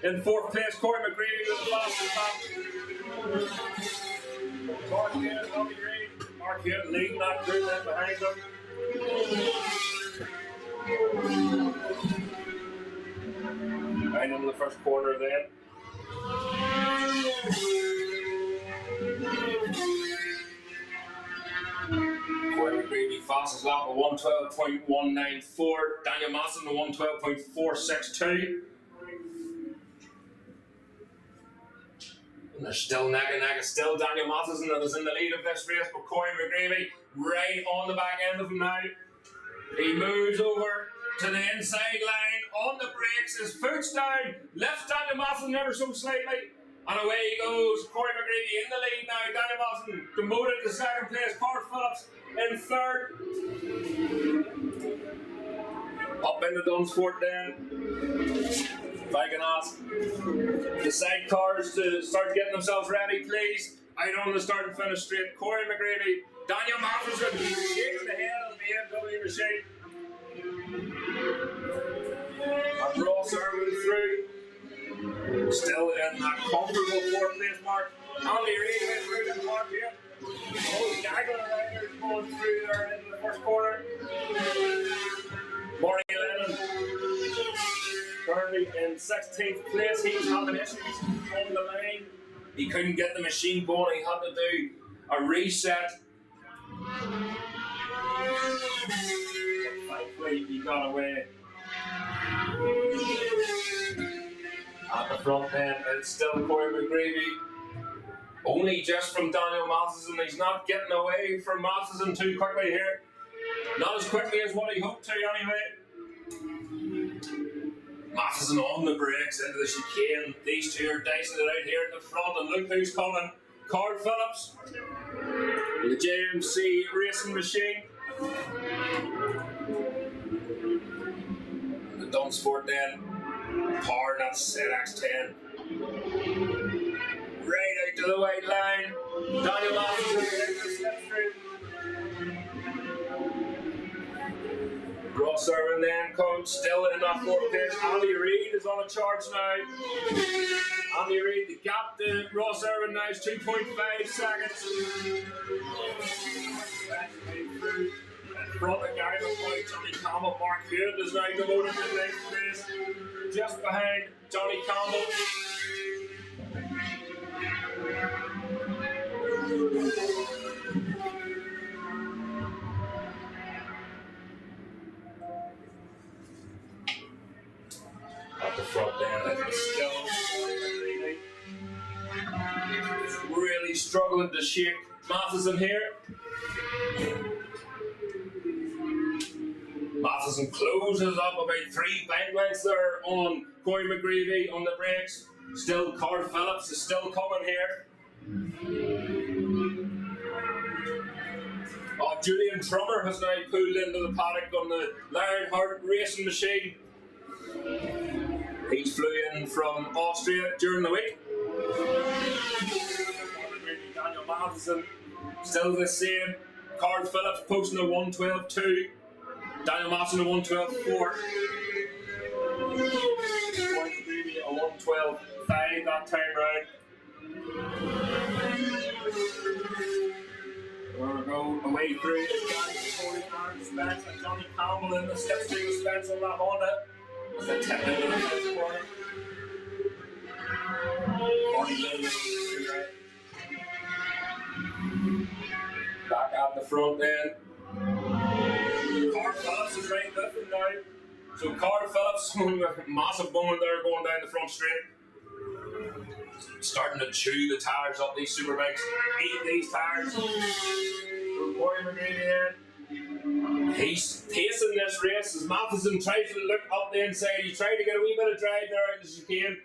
in fourth place. Corey McGreevy with the fastest lap. Mark Hewitt, Robbie Reid. Mark Hewitt leading that group then behind them. Right in the first corner then. Corey McGreevy fastest lap of 1:12.194. Daniel Matheson to 1:12.462. And they're still neck and neck. It's still Daniel Matheson that is in the lead of this race, but Corey McGreevy right on the back end of him now. He moves over to the inside line on the brakes, his foot's down, lifts Daniel Matheson ever so slightly, and away he goes. Corey McGreevy in the lead now. Daniel Matheson demoted to second place. Carl Phillips in third. Up into Dunsfort then. If I can ask the side cars to start getting themselves ready, please. Out on the start and finish straight. Corey McGreevy, Daniel Matheson shaking the head of the BMW machine. And Ross Irwin through. Still in that comfortable fourth place mark. Andy Reid went through the mark here. Oh, Gaggle Riders going through there in the first quarter. Marty Lennon currently in 16th place. He's having issues on the line. He couldn't get the machine going. He had to do a reset. But thankfully, he got away. At the front end, it's still Corey McGreevy. Only just from Daniel Matheson. He's not getting away from Matheson too quickly here. Not as quickly as what he hoped to, anyway. Matheson on the brakes into the chicane. These two are dicing it out here at the front, and look who's coming. Carl Phillips, the JMC racing machine. And the Dunsfort then. Power, that's ZX10. Right out to the white line. Daniel Matheson in the slipstream. Ross Irwin then comes still in that fourth place. Andy Reid is on a charge now. Andy Reid, the gap to Ross Irwin now is 2.5 seconds. In front of Gary McCoy, Johnny Campbell, Mark Hewitt is now demoted to ninth place. Just behind Johnny Campbell. At the front there, it's still really struggling to shake Matheson here. Matheson closes up about 3 bank lengths there on Corey McGreevy on the brakes. Still, Carl Phillips is still coming here. Oh, Julian Trummer has now pulled into the paddock on the Lionheart racing machine. He flew in from Austria during the week. Daniel Matheson, still the same. Carl Phillips posting a 1:12.2. Daniel Matheson a 1:12.4. Maybe a 1:12.5 that time round. We're going to go away through Spence and Johnny Campbell in the slipstream with Spence on that Honda. As they tap into the first corner. Back at the front then. Carl Phillips is right with him now. So Carl Phillips, a massive moment there going down the front straight. Starting to chew the tires up these superbikes. Eat these tires. Corey McGreevy in. He's pacing this race as Matheson tries to look up the inside. He's trying to get a wee bit of drive there out of the chicane.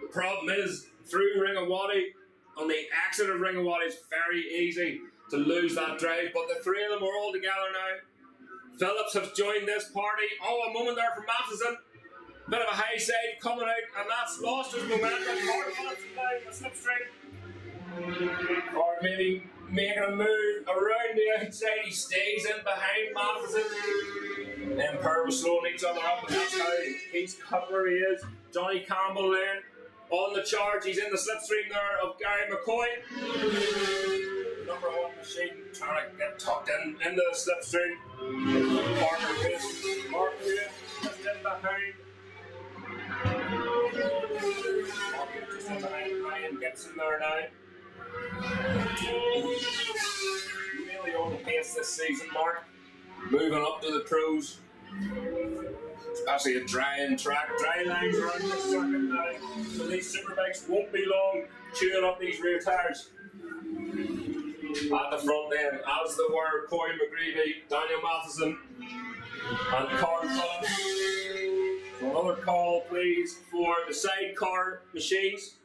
The problem is, through Ringawati, on the exit of Ringawati, it's very easy to lose that drive. But the three of them are all together now. Phillips has joined this party. Oh, a moment there for Matheson. Bit of a high side coming out, and that's lost his momentum. Carl Phillips is down the slipstream. Or maybe making a move around the outside. He stays in behind Matheson. Then Perr was slowing each other up, and that's how he's cut where he is. Johnny Campbell then on the charge. He's in the slipstream there of Gary McCoy. Number 1 machine trying to get tucked in into the slipstream. Mark Hewitt just in behind. Just in behind Ryan Gibson there now. Really on the pace this season, Mark. Moving up to the pros. Especially a drying track. Dry lines around this circuit now. So these superbikes won't be long chewing up these rear tires. At the front then, as they were Corey McGreevy, Daniel Matheson, and Carl Phillips. So Another call, please, for the sidecar machines.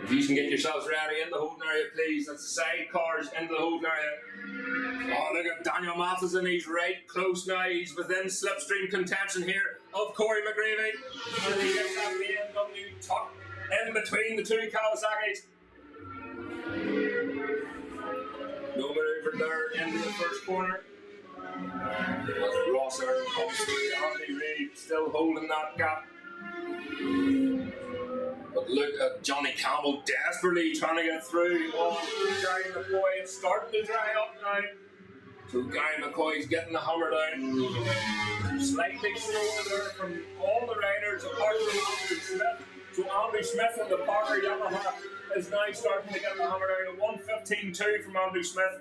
If you can get yourselves ready in the holding area, please. That's the sidecars into the holding area. Oh, look at Daniel Matheson. He's right close now. He's within slipstream contention here of Corey McGreevy. And he gets that BMW tucked in between the two Kawasaki's. No maneuver there into the first corner. As Ross Earl comes through, Andy Reid still holding that gap. But look at Johnny Campbell desperately trying to get through. Oh, Gary McCoy is starting to dry up now. So Gary McCoy's getting the hammer down. Slightly slower there from all the riders apart from Andrew Smith. So Andrew Smith from the Parker Yamaha is now starting to get the hammer down. 1:15.2 from Andrew Smith.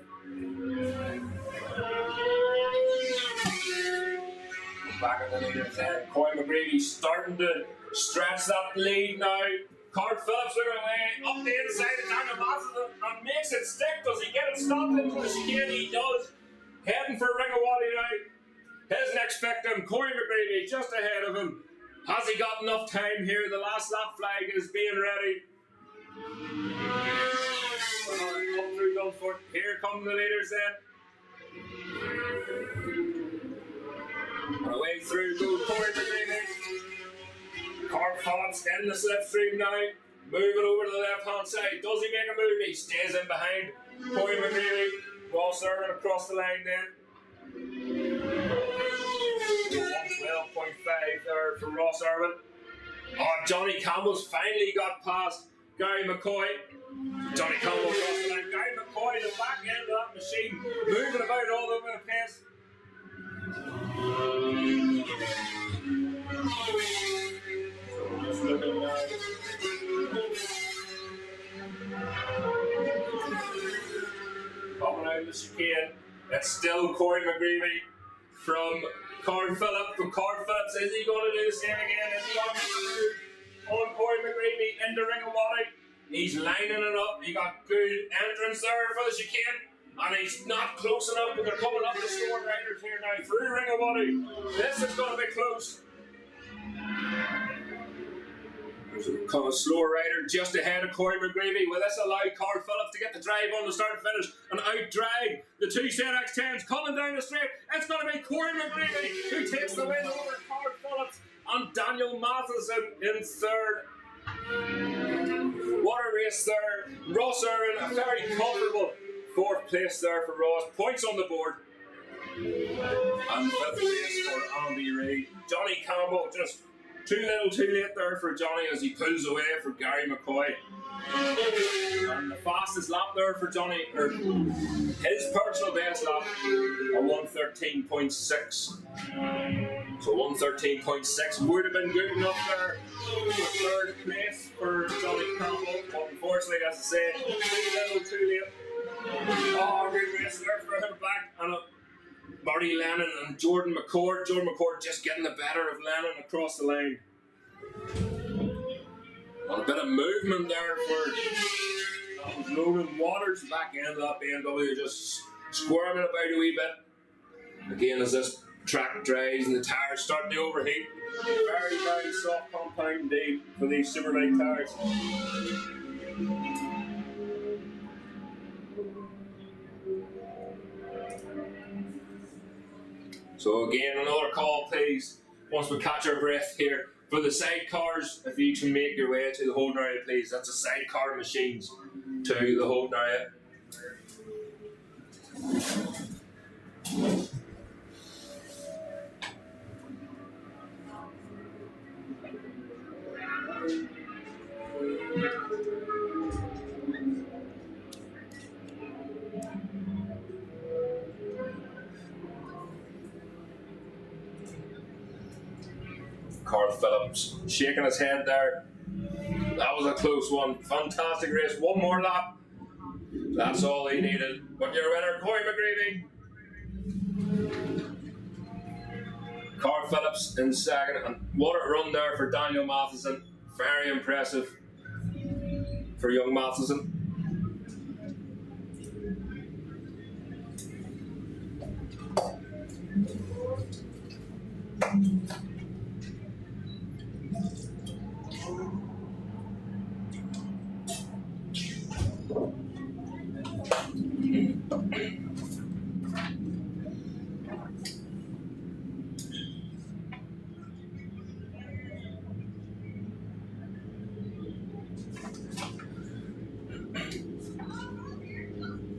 Back in the leader then. Corey McGreevy starting to stretch that lead now. Card Phillips looking away up the inside of Daniel Matheson and makes it stick. Does he get it stopped into the chicane? He does. Heading for Ringawadi now. His next victim, Corey McGreevy, just ahead of him. Has he got enough time here? The last lap flag is being ready. Up through Dunford. Here come the leaders then. And away through goes Corey McGreevy. Card Phillips in the slipstream now. Moving over to the left hand side. Does he make a move? He stays in behind Corey McGreevy. Ross Irwin across the line then. 12.5 there for Ross Irwin. Oh, Johnny Campbell's finally got past Gary McCoy. Johnny Campbell across the line. Gary McCoy, the back end of that machine, moving about all over the place. Just looking now. Coming out of the chicane. It's still Corey McGreevy from Card Phillips. From Card Phillips, is he going to do the same again? Is he going to on Corey McGreevy into Ringawadi? He's lining it up. He got good entrance there for the chicane. And he's not close enough, but they're coming up the slower riders here now through Ringawadi. This is going to be close. There's a slower rider just ahead of Corey McGreevy. Will this allow Card Phillips to get the drive on the start and finish and out-drag the two ZX10s coming down the straight? It's going to be Corey McGreevy who takes the win over Card Phillips and Daniel Matheson in third. What a race there. Ross Irwin, a very comfortable fourth place there for Ross. Points on the board. And fifth place for Andy Reid. Johnny Campbell just too little too late there for Johnny as he pulls away for Gary McCoy. And the fastest lap there for Johnny, or his personal best lap, a 1:13.6. So 1:13.6 would have been good enough there for third place for Johnny Campbell. But unfortunately, as I say, too little too late. Oh, good race there for him back. And Marty Lennon and Jordan McCord. Jordan McCord just getting the better of Lennon across the line. And a bit of movement there for that was Logan Waters. Back end of that BMW just squirming about a wee bit. Again, as this track dries and the tyres starting to overheat. Very, very soft compound indeed for these superbike tyres. So again, another call please, once we catch our breath here. For the sidecars, if you can make your way to the holding area please, that's the sidecar machines to the holding area. Card Phillips shaking his head there. That was a close one. Fantastic race. One more lap. That's all he needed. But your winner, Corey McGreevy. Card Phillips in second. And what a run there for Daniel Matheson. Very impressive for young Matheson.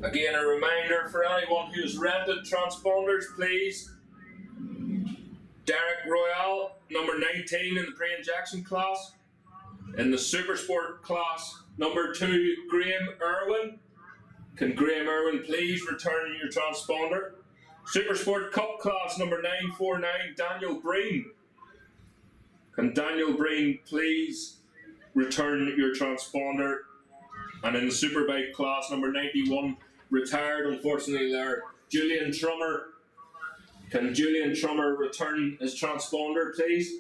Again, a reminder for anyone who's rented transponders, please. Derek Royale, number 19 in the pre-injection class. In the Supersport class, number 2, Graham Irwin. Can Graham Irwin please return your transponder? Supersport Cup class, number 949, Daniel Breen. Can Daniel Breen please return your transponder? And in the Superbike class, number 91, retired unfortunately there, Julian Trummer. Can Julian Trummer return his transponder, please?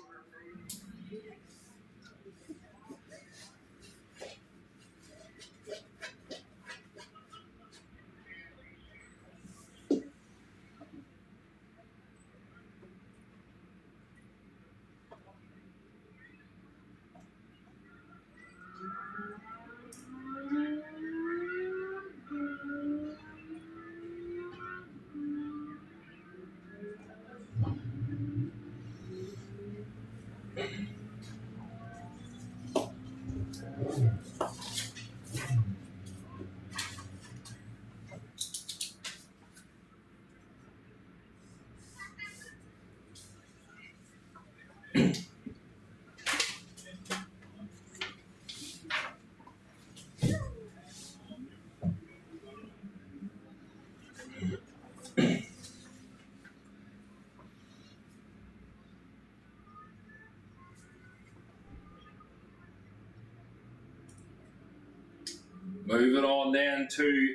Moving on then to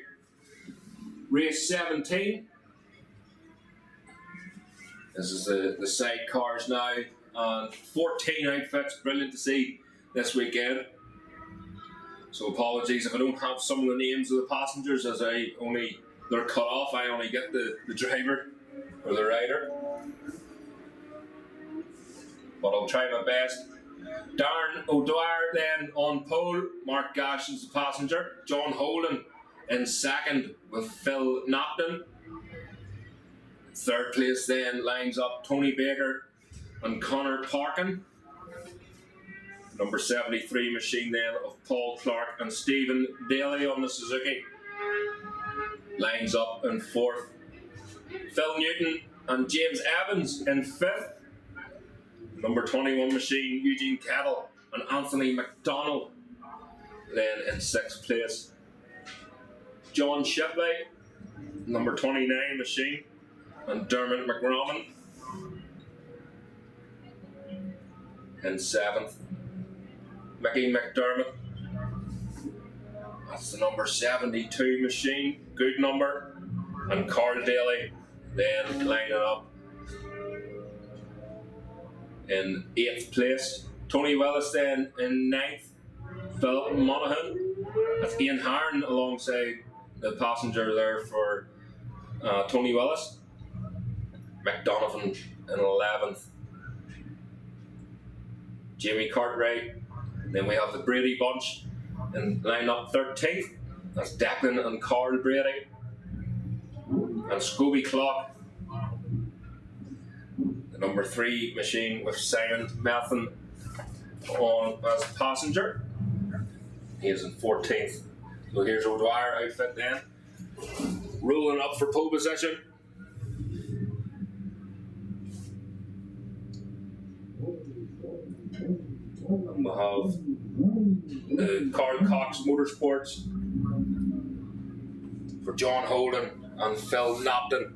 race 17. This is the side cars now, and 14 outfits, brilliant to see this weekend. So apologies if I don't have some of the names of the passengers, as they're cut off. I only get the driver or the rider. But I'll try my best. Darren O'Dwyer then on pole, Mark Gash is the passenger, John Holden in second with Phil Napton. Third place then lines up Tony Baker and Connor Parkin. Number 73 machine then of Paul Clark and Stephen Daly on the Suzuki. Lines up in fourth. Phil Newton and James Evans in fifth. Number 21 machine, Eugene Kettle and Anthony McDonald then in sixth place. John Shipley, number 29 machine, and Dermot McRoman in seventh. Mickey McDermott, that's the number 72 machine, good number, and Carl Daly then lining up in 8th place. Tony Willis then in 9th. Philip Monaghan. That's Ian Harron alongside the passenger there for Tony Willis. McDonovan in 11th. Jamie Cartwright. Then we have the Brady bunch in line up 13th. That's Declan and Carl Brady. And Scobie Clock, the number 3 machine with Simon Melton on as passenger. He is in 14th. So here's O'Dwyer outfit then. Rolling up for pole position. And we'll have the Carl Cox Motorsports for John Holden and Phil Napton.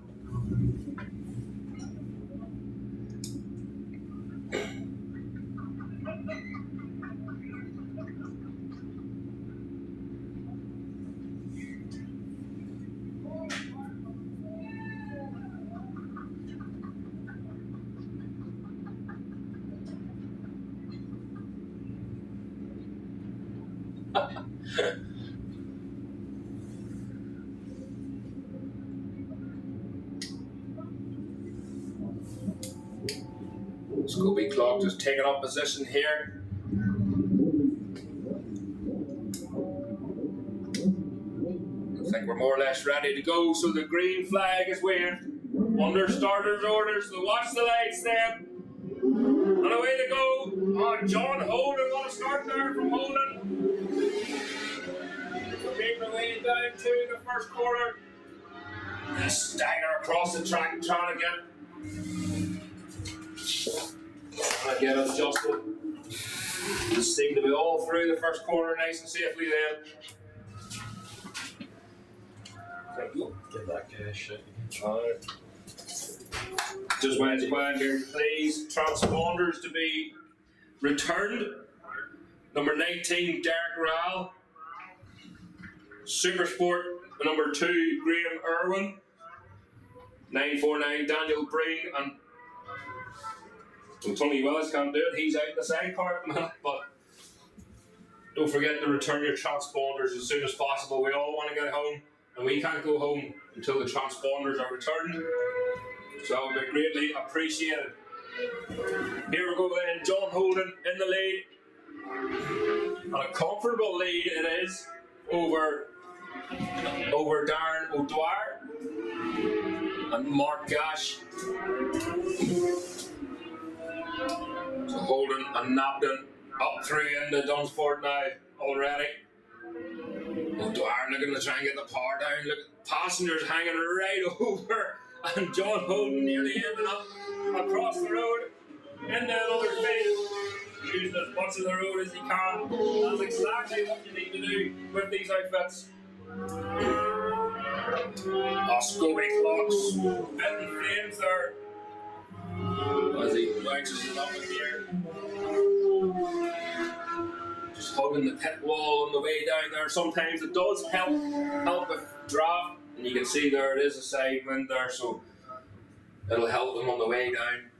Scobie Clock just taking up position here. I think we're more or less ready to go, so the green flag is waved. Under starters orders, so watch the lights then. And away they go. Oh, John Holden, what a start there from Holden. Making their way down to the first quarter. And stagger across the track trying to get adjusted. They seem to be all through the first quarter nice and safely then. Give that guy a shit. Alright. Just wait to find here, please. Transponders to be returned. Number 19, Derek Rowell. Supersport, number 2, Graham Irwin. 949, Daniel Breen, and Tony Willis can't do it. He's out in the sidecar at the minute, but don't forget to return your transponders as soon as possible. We all want to get home, and we can't go home until the transponders are returned. So that would be greatly appreciated. Here we go then, John Holden in the lead. And a comfortable lead it is over Darren O'Dwyer and Mark Gash. So Holden and Napton up through into Dunsport now already. O'Dwyer looking to try and get the power down. Look, passengers hanging right over, and John Holden nearly ending up across the road into another field. Using as much of the road as he can. That's exactly what you need to do with these outfits. Scobie clocks, betting flames there as he bounces it up in the air. Just hugging the pit wall on the way down there. Sometimes it does help with draft, and you can see there it is a side wind there, so it'll help them on the way down.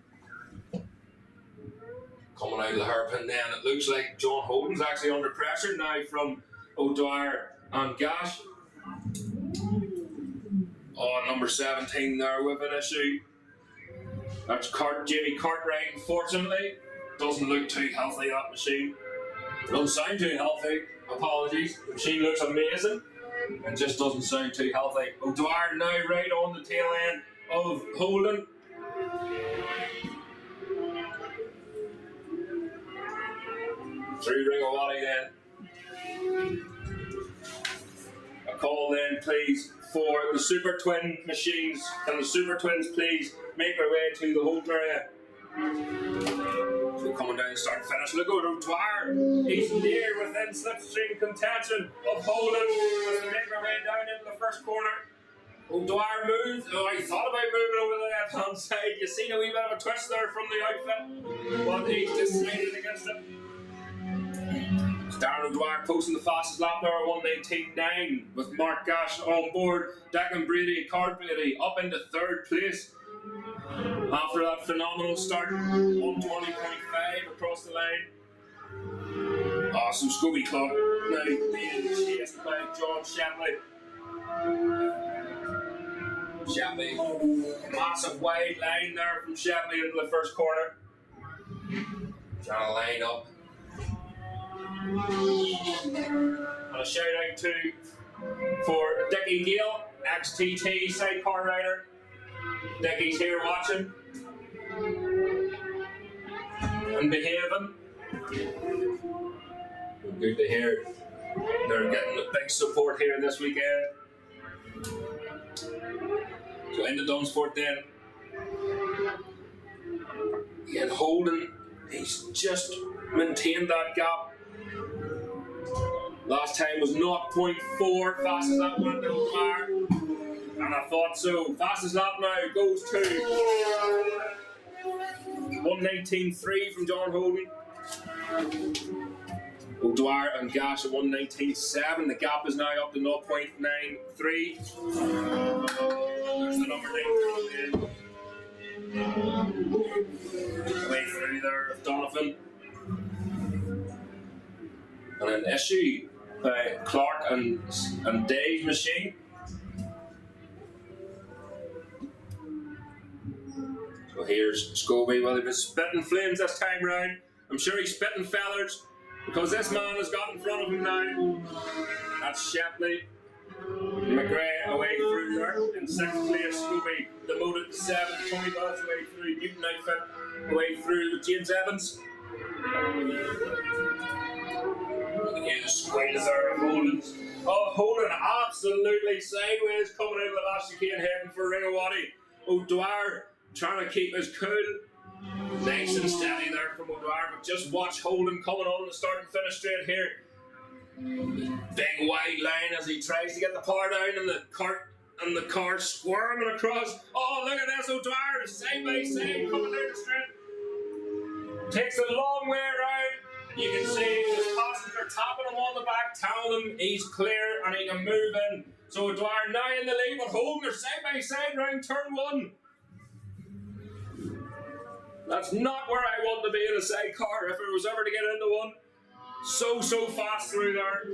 Coming out of the hairpin then, it looks like John Holden's actually under pressure now from O'Dwyer and Gash. Oh, number 17 there with an issue. That's Jamie Cartwright, unfortunately. Doesn't look too healthy, that machine. Doesn't sound too healthy, apologies. The machine looks amazing. It just doesn't sound too healthy. O'Dwyer now right on the tail end of Holden. Through Ringawati then. A call then, please, for the Super Twin machines. Can the Super Twins please make their way to the Holden area? So coming down the start and finish. Look at O'Dwyer. He's near within slipstream contention of Holden as they make their way down into the first corner. O'Dwyer moves. Oh, he thought about moving over the left hand side. You seen a wee bit of a twist there from the outfit, but he's decided against it. Darren O'Dwyer posting the fastest lap there, 1:19.9, with Mark Gash on board. Declan Brady, Card Brady up into third place after that phenomenal start, 1:20.5 across the line. Awesome Scobie Club now being chased by John Shapley. Shapley, massive wide line there from Shapley into the first corner. Trying to line up. And a shout out for Dickie Gill, ex-TT sidecar rider. Dickie's here watching and behaving. Good to hear. They're getting a big support here this weekend. So into Dunsport then. And Holden, he's just maintained that gap. Last time was 0.4, fastest lap went to O'Dwyer. And I thought so. Fastest lap now goes to 1:19.3 from John Holden. O'Dwyer and Gash at 1:19.7. The gap is now up to 0.93. There's the number 9. Way through there of Donovan. And an issue by Clark and Dave's machine. So here's Scobie. Well, he was spitting flames this time round. I'm sure he's spitting feathers because this man has got in front of him now. That's Shapley. McGrath away through there in 6th place. Scooby demoted to 7th. Tony Bell's away through. Newton outfit away through with James Evans. You can hear the squeals there of Holden. Oh, Holden absolutely sideways coming out of the last chicane heading for Ringawati. O'Dwyer trying to keep his cool. Nice and steady there from O'Dwyer, but just watch Holden coming on the start and finish straight here. Big wide line as he tries to get the power down and the car squirming across. Oh, look at this, O'Dwyer side by side coming down the straight. Takes a long way around. You can see his passenger tapping him on the back, telling him he's clear and he can move in. So O'Dwyer now in the lead, but Holden are side by side round turn 1. That's not where I want to be in a sidecar if it was ever to get into one. So fast through there.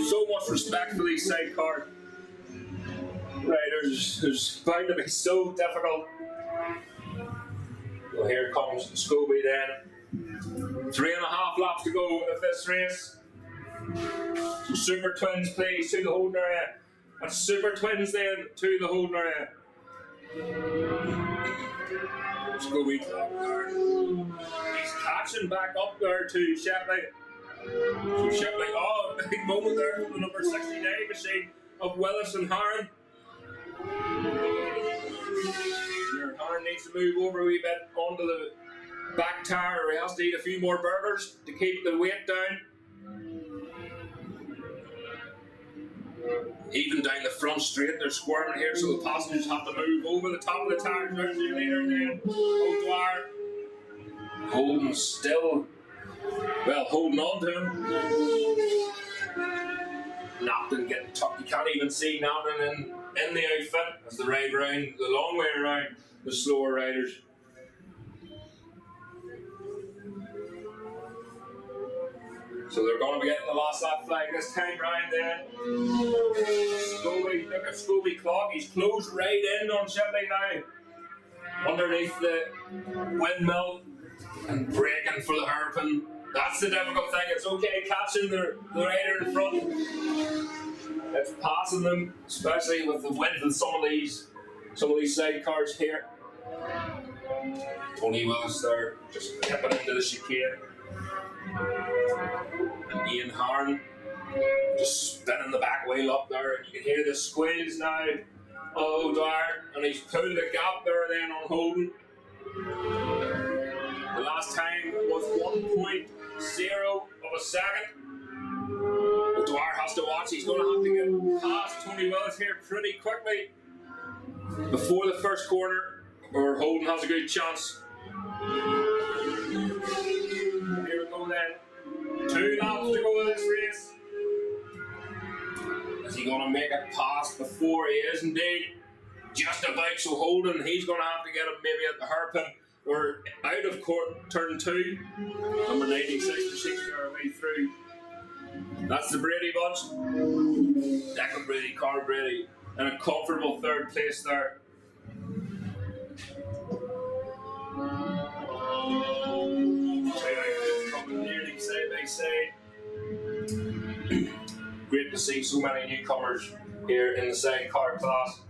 So much respect for these sidecar riders. It's bound to be so difficult. Well, here comes Scooby then. 3.5 laps to go of this race. So Super Twins please to the holding area. That's Super Twins then to the holding area. Scooby clock there. He's catching back up there to Shepley. So Shepley, oh, big moment there from the number 69 machine of Willis and Harron. Harron needs to move over a wee bit onto the back tire, or he has to eat a few more burgers to keep the weight down. Even down the front straight, they're squirming here, so the passengers have to move over the top of the tires down to the leader then. O'Dwyer. Holden still, well, holding on to him. Napton getting tucked. You can't even see Napton in the outfit as they ride round the long way around the slower riders. So they're going to be getting the last lap flag this time round then. Scooby, look at Scooby clock. He's closed right in on Shipley now. Underneath the windmill and braking for the hairpin. That's the difficult thing. It's okay catching the rider in front. It's passing them, especially with the width of some of these sidecars here. Tony Willis there, just tipping into the chicane. And Ian Harn just spinning the back wheel up there, and you can hear the squeals now. Oh, O'Dwyer, and he's pulled the gap there then on Holden. The last time was 1.0 of a second. O'Dwyer has to watch. He's going to have to get past Tony Willis here pretty quickly before the first corner, or Holden has a good chance. Here we go then. 2 laps to go in this race. Is he going to make it past before? He is indeed. Just about, so Holden, he's going to have to get him maybe at the hairpin. We're out of turn 2. Number 96 machine our way through. That's the Brady bunch. Declan Brady, Carl Brady, and a comfortable 3rd place there. Nearly side by side. Great to see so many newcomers here in the sidecar class.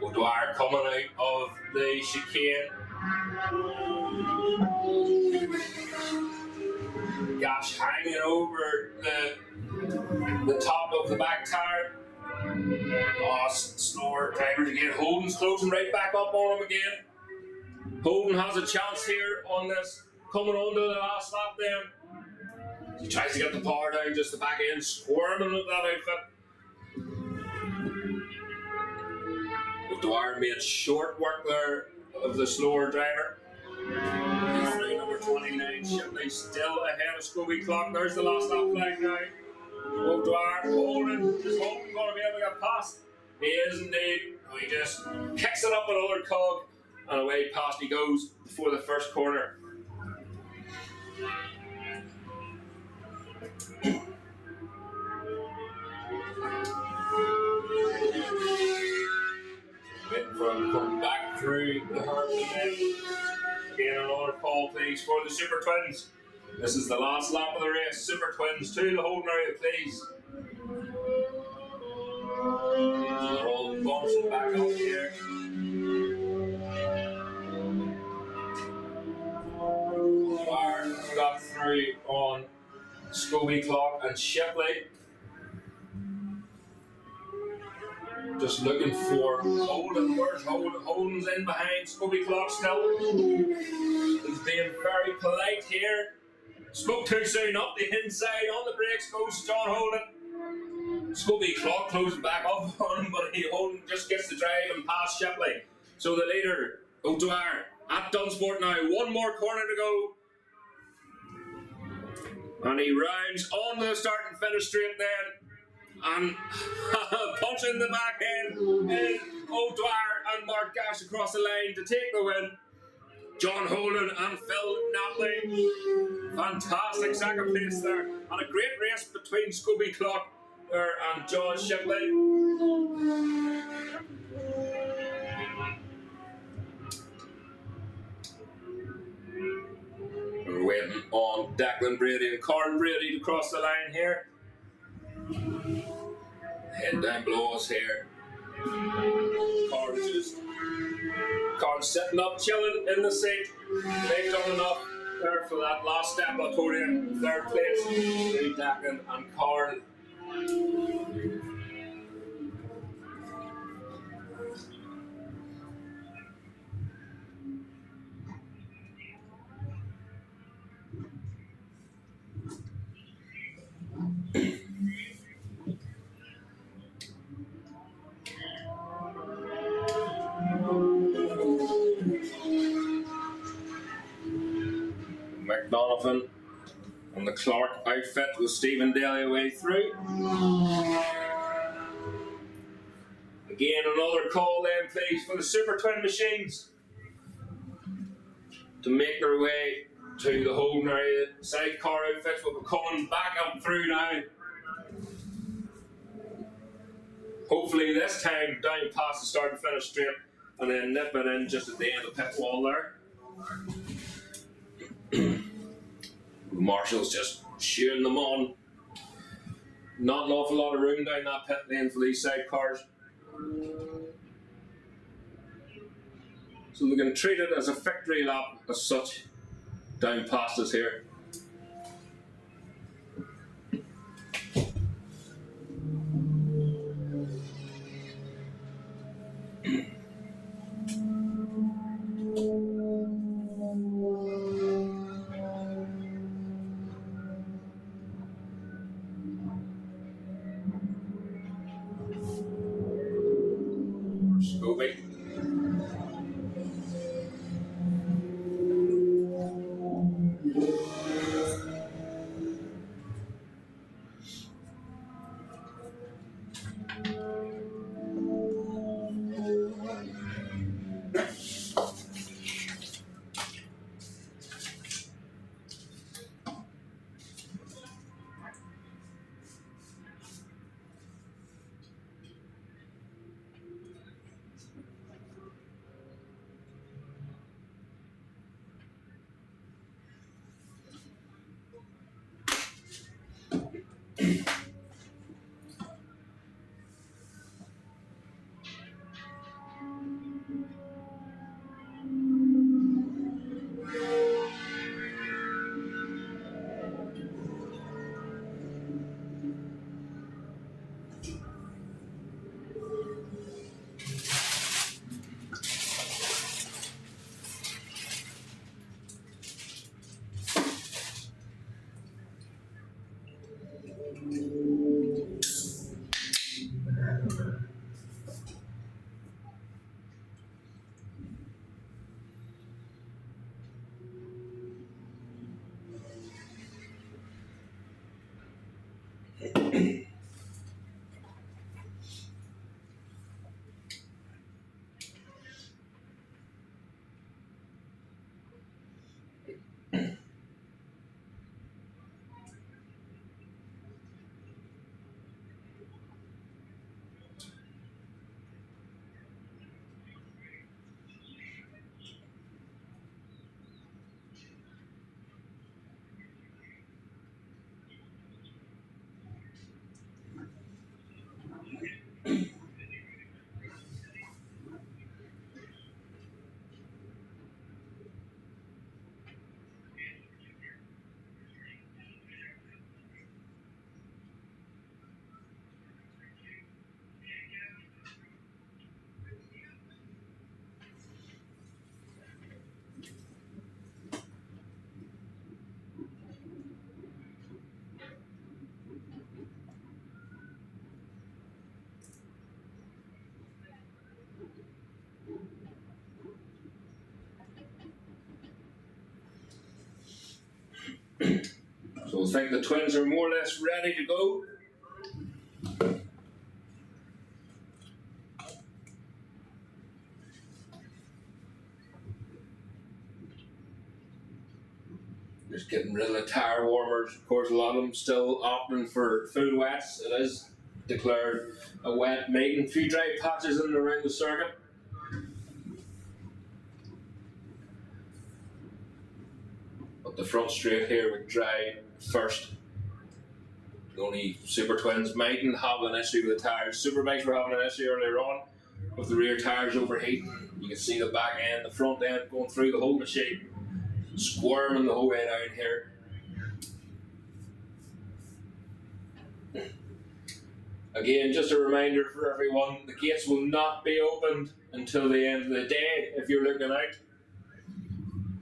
O'Dwyer coming out of the chicane. Gash hanging over the top of the back tire. Oh, slower drivers again. Holden's closing right back up on him again. Holden has a chance here on this, coming on to the last lap then. He tries to get the power down, just the back end, squirming with that outfit. O'Dwyer made short work there of the slower driver. Number 29, Shipley still ahead of Scooby Clock. There's the last lap flag now. O'Dwyer, Holden, is Holden going to be able to get past? He is indeed. He just kicks it up another cog, and away past he goes before the first corner. Waiting for him to come back through the hairpin then. please, for the Super Twins. This is the last lap of the race. Super Twins to the holding area, please. They're all bouncing back up here. Bar got through on Scobie Clock and Shipley. Just looking for Holden. Where's Holden? Holden's in behind Scobie Clock still. He's being very polite here. Spoke too soon up the inside. On the brakes goes John Holden. Scobie Clock closing back up on him, but Holden just gets the drive and past Shipley. So the leader, O'Dwyer, at Dunsport now. One more corner to go. And he rounds onto the start and finish straight then. And punching the back end in O'Dwyer and Mark Gash across the line to take the win. John Holden and Phil Napley. Fantastic second place there. And a great race between Scobie Clock and John Shipley. We're waiting on Declan Brady and Corn Brady to cross the line here. Head down below us here. Corn sitting up, chilling in the seat. They've done enough there for that last step of podium. Third place, Declan and Corn. McDonovan and the Clark outfit with Stephen Daly away through. Again, another call then, please, for the Super Twin machines to make their way to the holding area. Sidecar outfits will be coming back up through now. Hopefully this time down past the start and finish straight, and then nip it in just at the end of the pit wall there. Marshall's just shooing them on. Not an awful lot of room down that pit lane for these sidecars. So they're going to treat it as a victory lap as such down past us here. Scobie. think the twins are more or less ready to go. Just getting rid of the tire warmers. Of course, a lot of them still opting for full wets. It is declared a wet meeting. A few dry patches in and around the circuit. But the front straight here would dry first. The only Super Twins mightn't have an issue with the tires. Superbikes were having an issue earlier on with the rear tires overheating. You can see the back end, the front end going through the whole machine, squirming the whole way down here. Again, just a reminder for everyone, the gates will not be opened until the end of the day if you're looking out.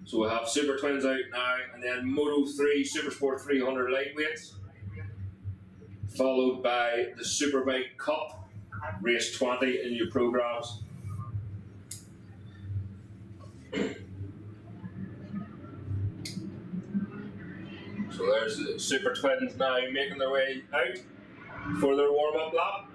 So we'll have Super Twins out now, and then Moto 3 Supersport 300 lightweights, followed by the Superbike Cup, race 20 in your programs. So there's the Super Twins now making their way out for their warm-up lap.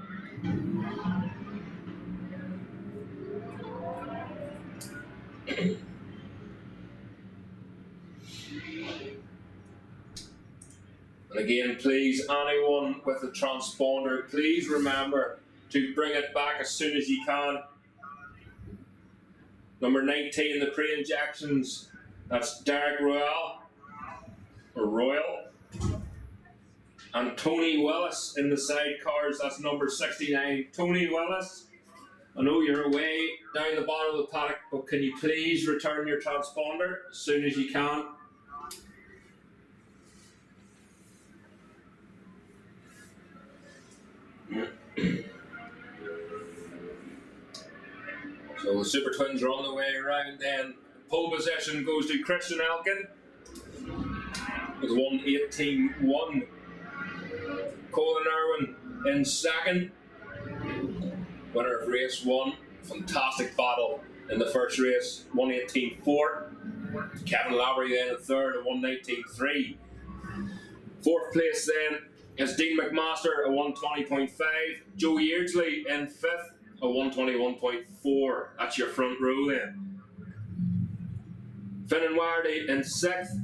And again, please, anyone with a transponder, please remember to bring it back as soon as you can. Number 19, the pre-injections, that's Derek Royal. And Tony Willis in the sidecars, that's number 69. Tony Willis, I know you're away down the bottom of the paddock, but can you please return your transponder as soon as you can? So the Super Twins are on the way around then. Pole position goes to Christian Elkin with 1:18.1. Colin Irwin in second. Winner of race 1. Fantastic battle in the first race, 1:18.4. Kevin Lavery then in third at 1:19.3. Fourth place then is Dean McMaster at 1:20.5. Joe Yeardsley in fifth at 1:21.4. That's your front row then. Finn Wardy in sixth.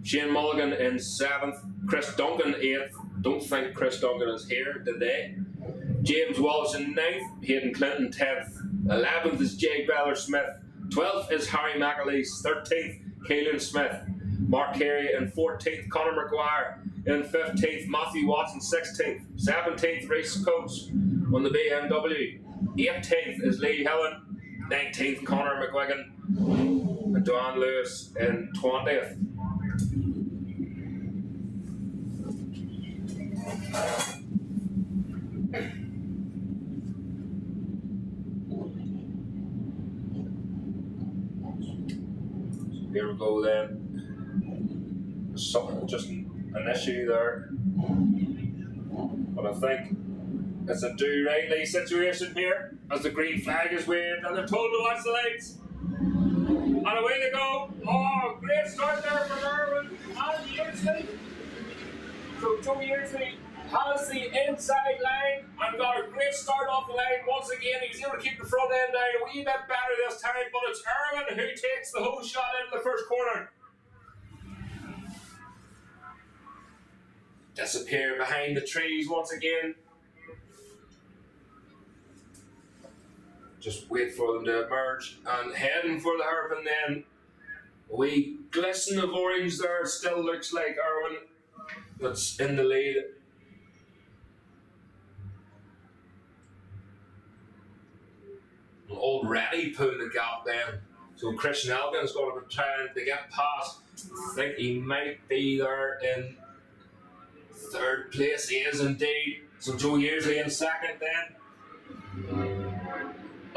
Shane Mulligan in seventh. Chris Duncan eighth. Don't think Chris Duncan is here today. James Walsh in ninth. Hayden Clinton 10th. 11th is Jay Beller Smith. 12th is Harry McAleese. 13th, Kaelan Smith. Mark Carey in 14th. Conor McGuire in 15th. Matthew Watson 16th. 17th, Reece Coates on the BMW. 18th is Lee Hillen. 19th, Conor McGuigan. And Duane Lewis in 20th. Here we go then. Something, just an issue there. But I think it's a do rightly situation here as the green flag is waved and they're told to watch the lights. And away they go. Oh, great start there from Irwin and Yeardsley. So Joe Yeardsley has the inside line and got a great start off the line. Once again, he's able to keep the front end down a wee bit better this time, but it's Irwin who takes the whole shot into the first corner. Disappear behind the trees once again. Just wait for them to emerge and heading for the hairpin then. A wee glisten of orange there. Still looks like Irwin that's in the lead. Already pulling the gap then. So Christian Elkin's going to be trying to get past. I think he might be there in third place. He is indeed. So Joe Yeardsley in second then.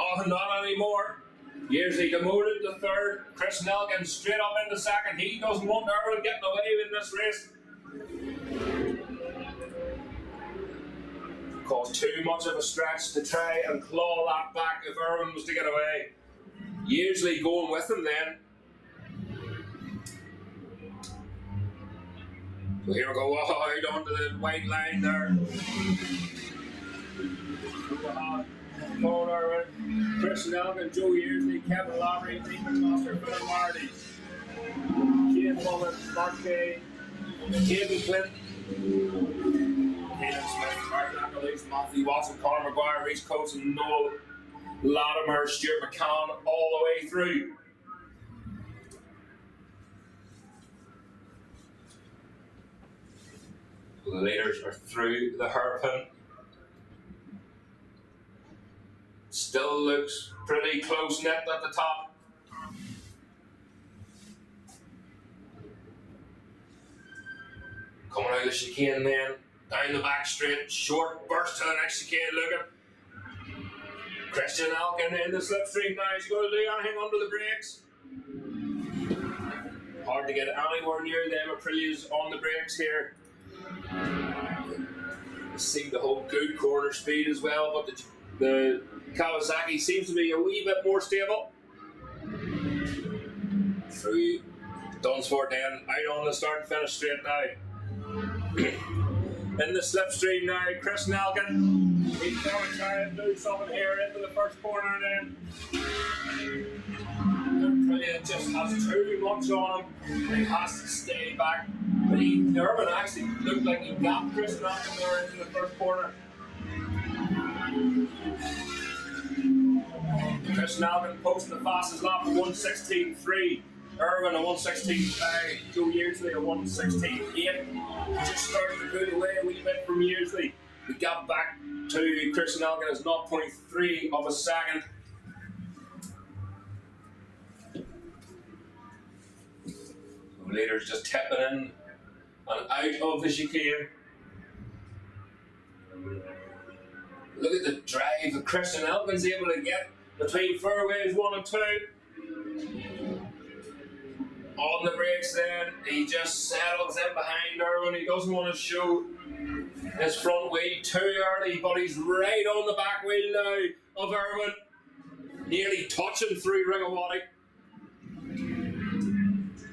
Oh, not anymore. Yeardsley demoted to third. Christian Elkin straight up into second. He doesn't want Irwin getting away in this race. Caused too much of a stretch to try and claw that back if Irwin was to get away. Yeardsley going with him then. Well, here we go, out onto the white line there. Corner, Chris Nelgan, Joe Yearsley, Kevin Lowry, Dean McMaster, Phil Marty, Shane Mullen, Mark Kay, David Clinton, Keenan Smith, Mark Lackalise, Matthew Watson, Conor McGuire, Reece Coates, and Noel Latimer, Stuart McCann, all the way through. The leaders are through the hairpin. Still looks pretty close knit at the top. Coming out of the chicane then, down the back straight, short burst to the next chicane, looking. Christian Alkin in the slipstream now, he's going to do anything under the brakes. Hard to get anywhere near them, Aprilia's on the brakes here. Seem to hold good corner speed as well, but the Kawasaki seems to be a wee bit more stable. Through Dunsford then, out on the start and finish straight now. In the slipstream now, Chris Nelgan. He's going to try and do something here into the first corner then. Aprilia just has too much on him. He has to stay back. But Irvin actually looked like he got Chris Nelgan there into the first corner. Chris Nelgan posting the fastest lap of 1:16.3. Irvin a 1:16.5. Joe Yearsley a 1:16.8. Just starting to put away a wee bit from Yearsley. The gap back to Chris Nelgan is 0.3 of a second. The leader's just tipping in and out of the chicane. Look at the drive that Christian Elkin's able to get between fairways 1 and 2. On the brakes then, he just settles in behind Irwin. He doesn't want to show his front wheel too early, but he's right on the back wheel now of Irwin. Nearly touching through Ringawati.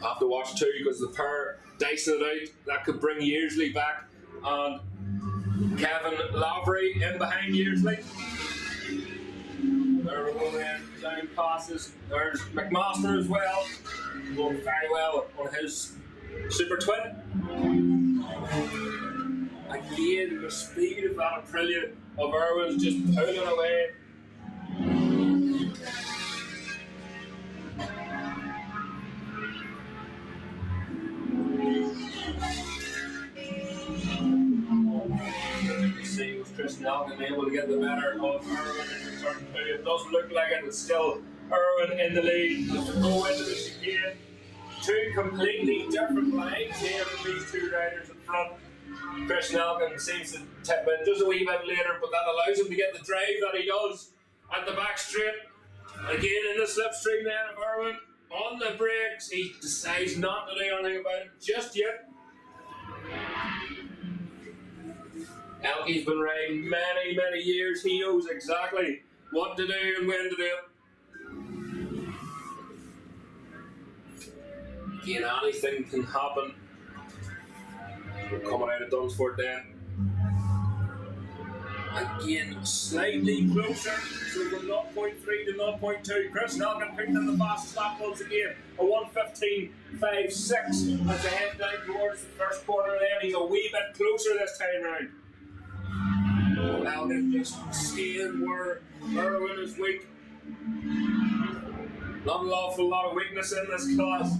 Have to watch too because the pair dicing it out. That could bring Yearsley back. And Kevin Lowry in behind Yearsley. There we go then, down passes. There's McMaster as well. Going very well on his Super Twin. Again, the speed of that Aprilia of Irwin's just pulling away. See, was Chris Nelgan able to get the better of Irwin in turn 2? It doesn't look like it. It's still Irwin in the lead. Just to go into the chicane. Two completely different lines here from these two riders in front. Chris Nelgan seems to tip in just a wee bit later, but that allows him to get the drive that he does at the back straight. Again in the slipstream then of Irwin. On the brakes, he decides not to do anything about it just yet. Elky's been riding many, many years. He knows exactly what to do and when to do it. Again, anything can happen. We're coming out of Dunsford then. Again, slightly closer. So from 0.3 to 0.2. Chris Nelgan picked in the fastest lap once again. A 1:15.56 as they head down towards the first corner then. He's a wee bit closer this time round. Nelgan just seeing where Irwin is weak. Not an awful lot of weakness in this class.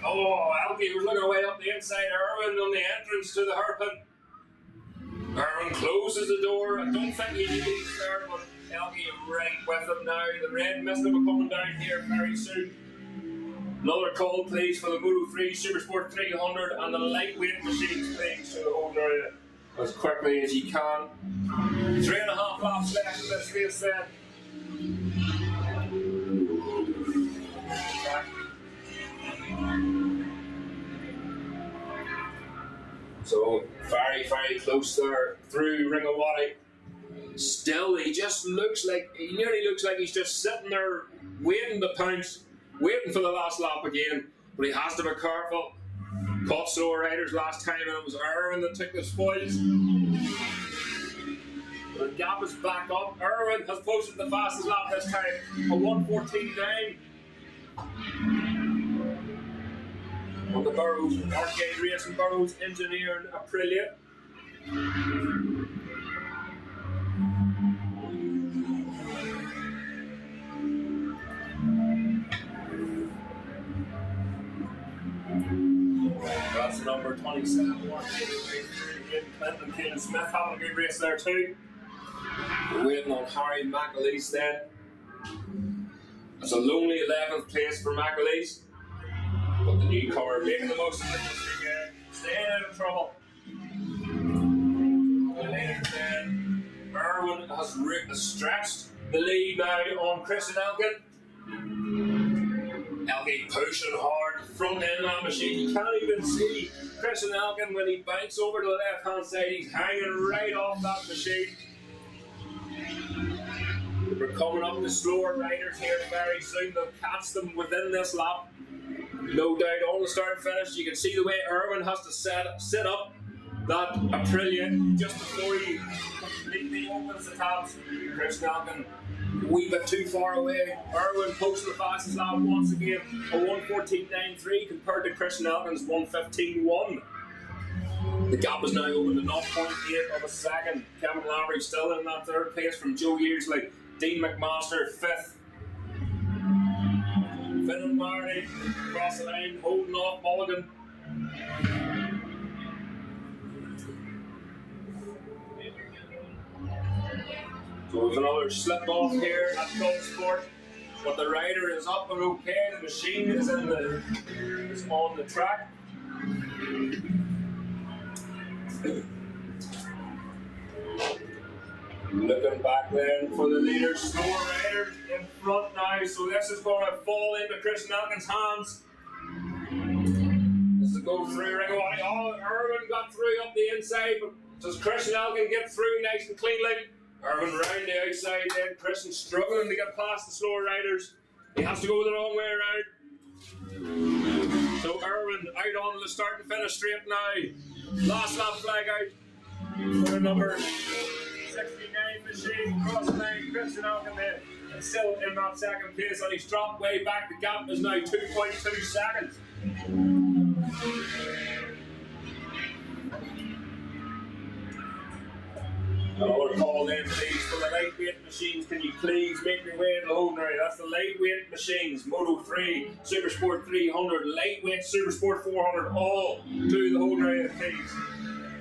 Oh, Elky was looking away up the inside. Irwin on the entrance to the hairpin. Irwin closes the door. I don't think he leaves there, but Elky right with him now. The red mist will be coming down here very soon. Another call, please, for the Moto3 Supersport 300 and the lightweight machines, please, to the whole area as quickly as you can. 3.5 laps left in this race then. So very, very close there through Ringawati. Still, he nearly looks like he's just sitting there waiting to pounce, waiting for the last lap again. but he has to be careful. Caught slower riders last time and it was Irwin that took the spoils. The gap is back up. Irwin has posted the fastest lap this time, a 1:14.9. On the Burrows, Arcade Racing Burrows engineering Aprilia. That's number 27. Clinton Kane Smith having a good race there too. We're waiting on Harry McAleese then. It's a lonely 11th place for McAleese. But the newcomer making the most of it this weekend, staying out of trouble. Later then, Irwin has stretched the lead now on Christian Elgin. Elgin pushing hard, front end on the machine. You can't even see Christian Elgin when he banks over to the left hand side. He's hanging right off that machine. We're coming up to slower riders here very soon. They'll catch them within this lap. No doubt on the start and finish. You can see the way Irwin has to set up that Aprilia just before he completely opens the tabs. Christian Elgin a wee bit too far away. Irwin posted the fastest lap once again, a 1:14.93 compared to Christian Elgin's 1:15.1. The gap is now open to 0.8 of a second. Kevin Lavery still in that third place from Joe Yearsley. Dean McMaster fifth. Finn and Marty across the line, holding off Mulligan. So we've another slip off here at Bishopscourt, but the rider is up and okay. The machine is on the track. Looking back then for the leader, slower rider in front now, so this is going to fall into Christian Elgin's hands. This will go through Ringawati. Oh, Irwin got through up the inside, but does Christian Elgin get through nice and cleanly? Irwin round the outside then, Christian struggling to get past the slower riders. He has to go the wrong way around. So Irwin out on the start and finish straight now. Last lap flag out for the number 69 machine, cross the line. Christian Elgin there, still in that second place, and he's dropped way back. The gap is now 2.2 seconds. Another call then, please, for the lightweight machines. Can you please make your way to the home area? That's the lightweight machines. Moto 3, Supersport 300, lightweight Supersport 400, all to the home area, please.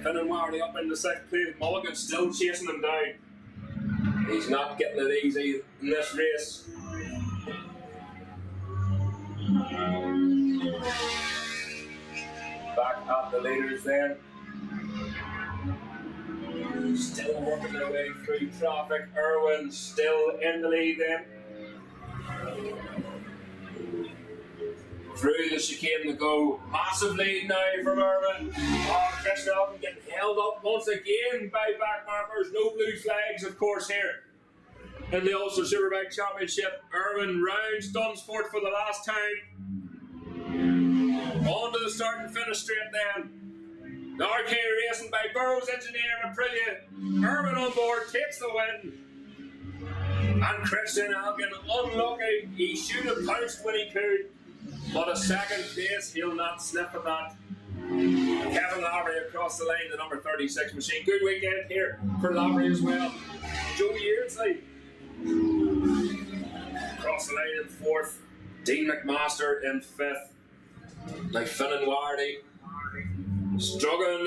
Finn and Wardy up in the second place. Mulligan still chasing them down. He's not getting it easy in this race. Back at the leaders then. Still working their way through traffic. Irwin still in the lead then. Through the chicane to go. Massive lead now from Irwin. Oh, Christian Elgin getting held up once again by back markers. No blue flags, of course, here. In the Ulster Superbike Championship, Irwin rounds Dunsford for the last time. On to the start and finish straight then. The RK Racing by Burrows Engineer and Aprilia. Irwin on board takes the win. And Christian Elgin, unlucky. He should have pounced when he could. But a second place, he'll not sniff at that. Kevin Lavery across the line, the number 36 machine. Good weekend here for Lavery as well. Joe Yearsley across the line in fourth. Dean McMaster in fifth. Now Finn and Wardy struggling,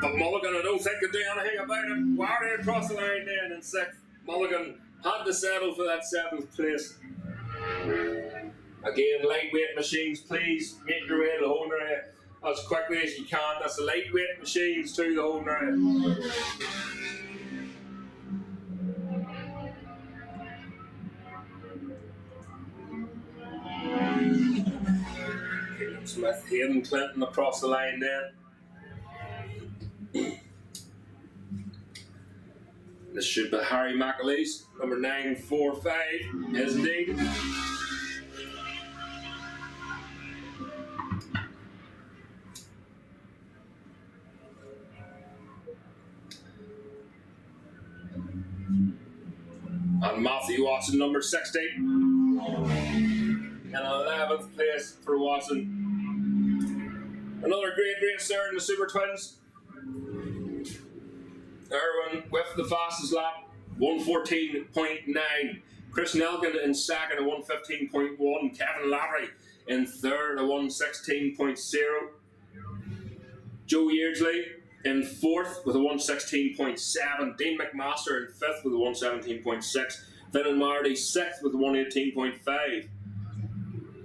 but Mulligan I don't think can do anything about it. Wardy across the line then in sixth. Mulligan had to settle for that seventh place. Again, lightweight machines, please make your way to the home area as quickly as you can. That's the lightweight machines to the home area. Smith, Hayden Clinton across the line there. This should be Harry McAleese, number 945, is indeed. And Matthew Watson, number 60. In 11th place for Watson. Another great race there in the Super Twins. Erwin with the fastest lap, 1:14.9. Chris Nelkin in second at 1:15.1. Kevin Lavery in third at 1:16.0. Joe Yeardsley in fourth with a 1:16.7. Dean McMaster in fifth with a 1:17.6. Finn Marty sixth with a 1:18.5.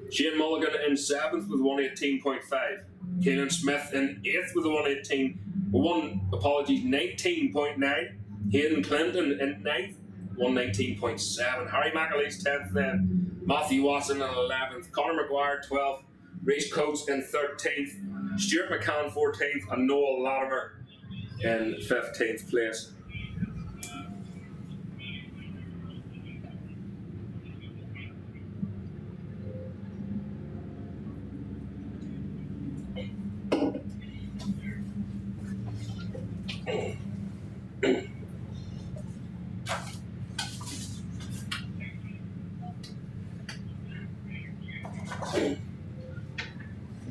Shane Mulligan in seventh with 1:18.5. Kaelan Smith in eighth with a 19.9. Hayden Clinton in ninth, 1:19.7. Harry McAleese 10th then. Matthew Watson in 11th. Conor McGuire 12th. Reece Coates in 13th. Stuart McCann 14th. And Noel Latimer in 15th place.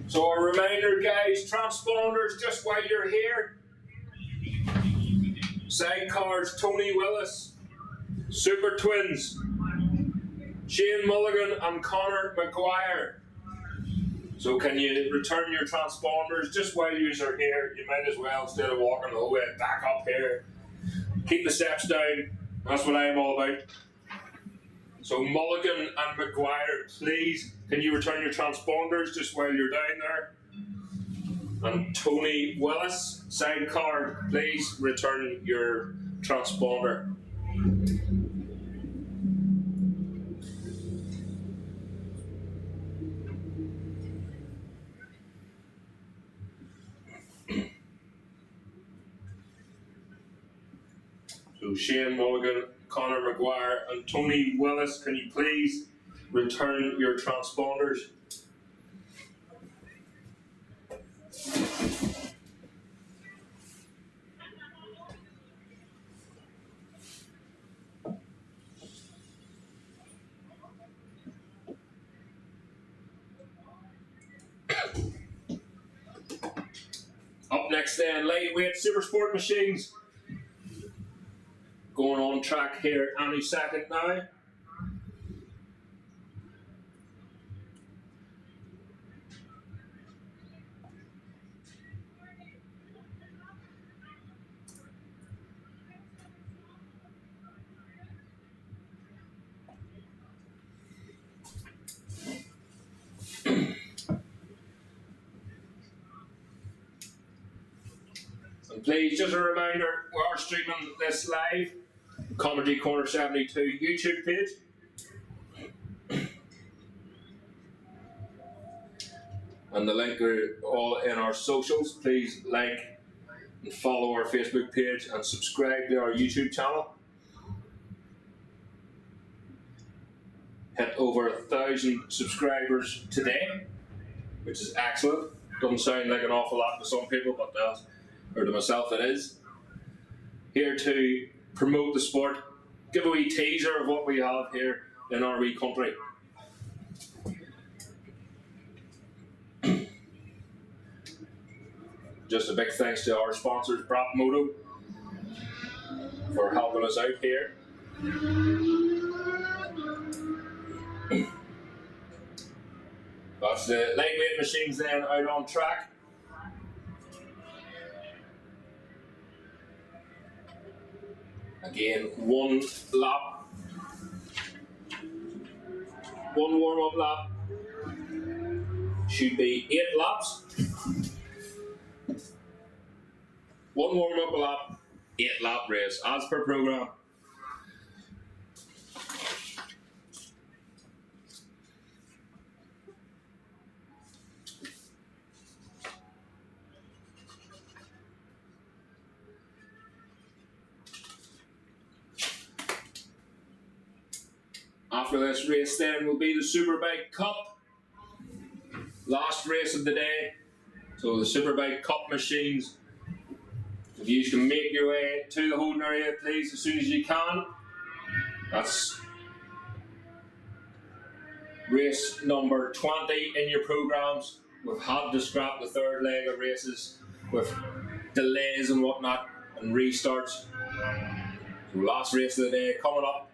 So a reminder, guys, transponders, just while you're here. Sidecars, Tony Willis. Super Twins, Shane Mulligan and Conor McGuire. So can you return your transponders just while you are here? You might as well, instead of walking the whole way back up here. Keep the steps down. That's what I'm all about. So Mulligan and McGuire, please, can you return your transponders just while you're down there? And Tony Willis, sidecar, please return your transponder. So Shane Mulligan, Conor McGuire and Tony Willis, can you please return your transponders? Up next then, lightweight supersport machines. Going on track here any second now. And please, just a reminder, we are streaming this live. Comedy Corner 72 YouTube page. And the link are all in our socials. Please like and follow our Facebook page and subscribe to our YouTube channel. Hit over 1,000 subscribers today, which is excellent. Doesn't sound like an awful lot to some people, but to us, or to myself it is. Here to promote the sport, give a wee teaser of what we have here in our wee country. Just a big thanks to our sponsors, Brap Moto, for helping us out here. That's the lightweight machines then out on track. Again, one lap, one warm-up lap, should be 8 laps. One warm-up lap, 8 lap race, as per program. After this race then will be the Superbike Cup. Last race of the day. So the Superbike Cup machines. If you can make your way to the holding area please as soon as you can. That's race number 20 in your programmes. We've had to scrap the third leg of races with delays and whatnot and restarts. So last race of the day coming up.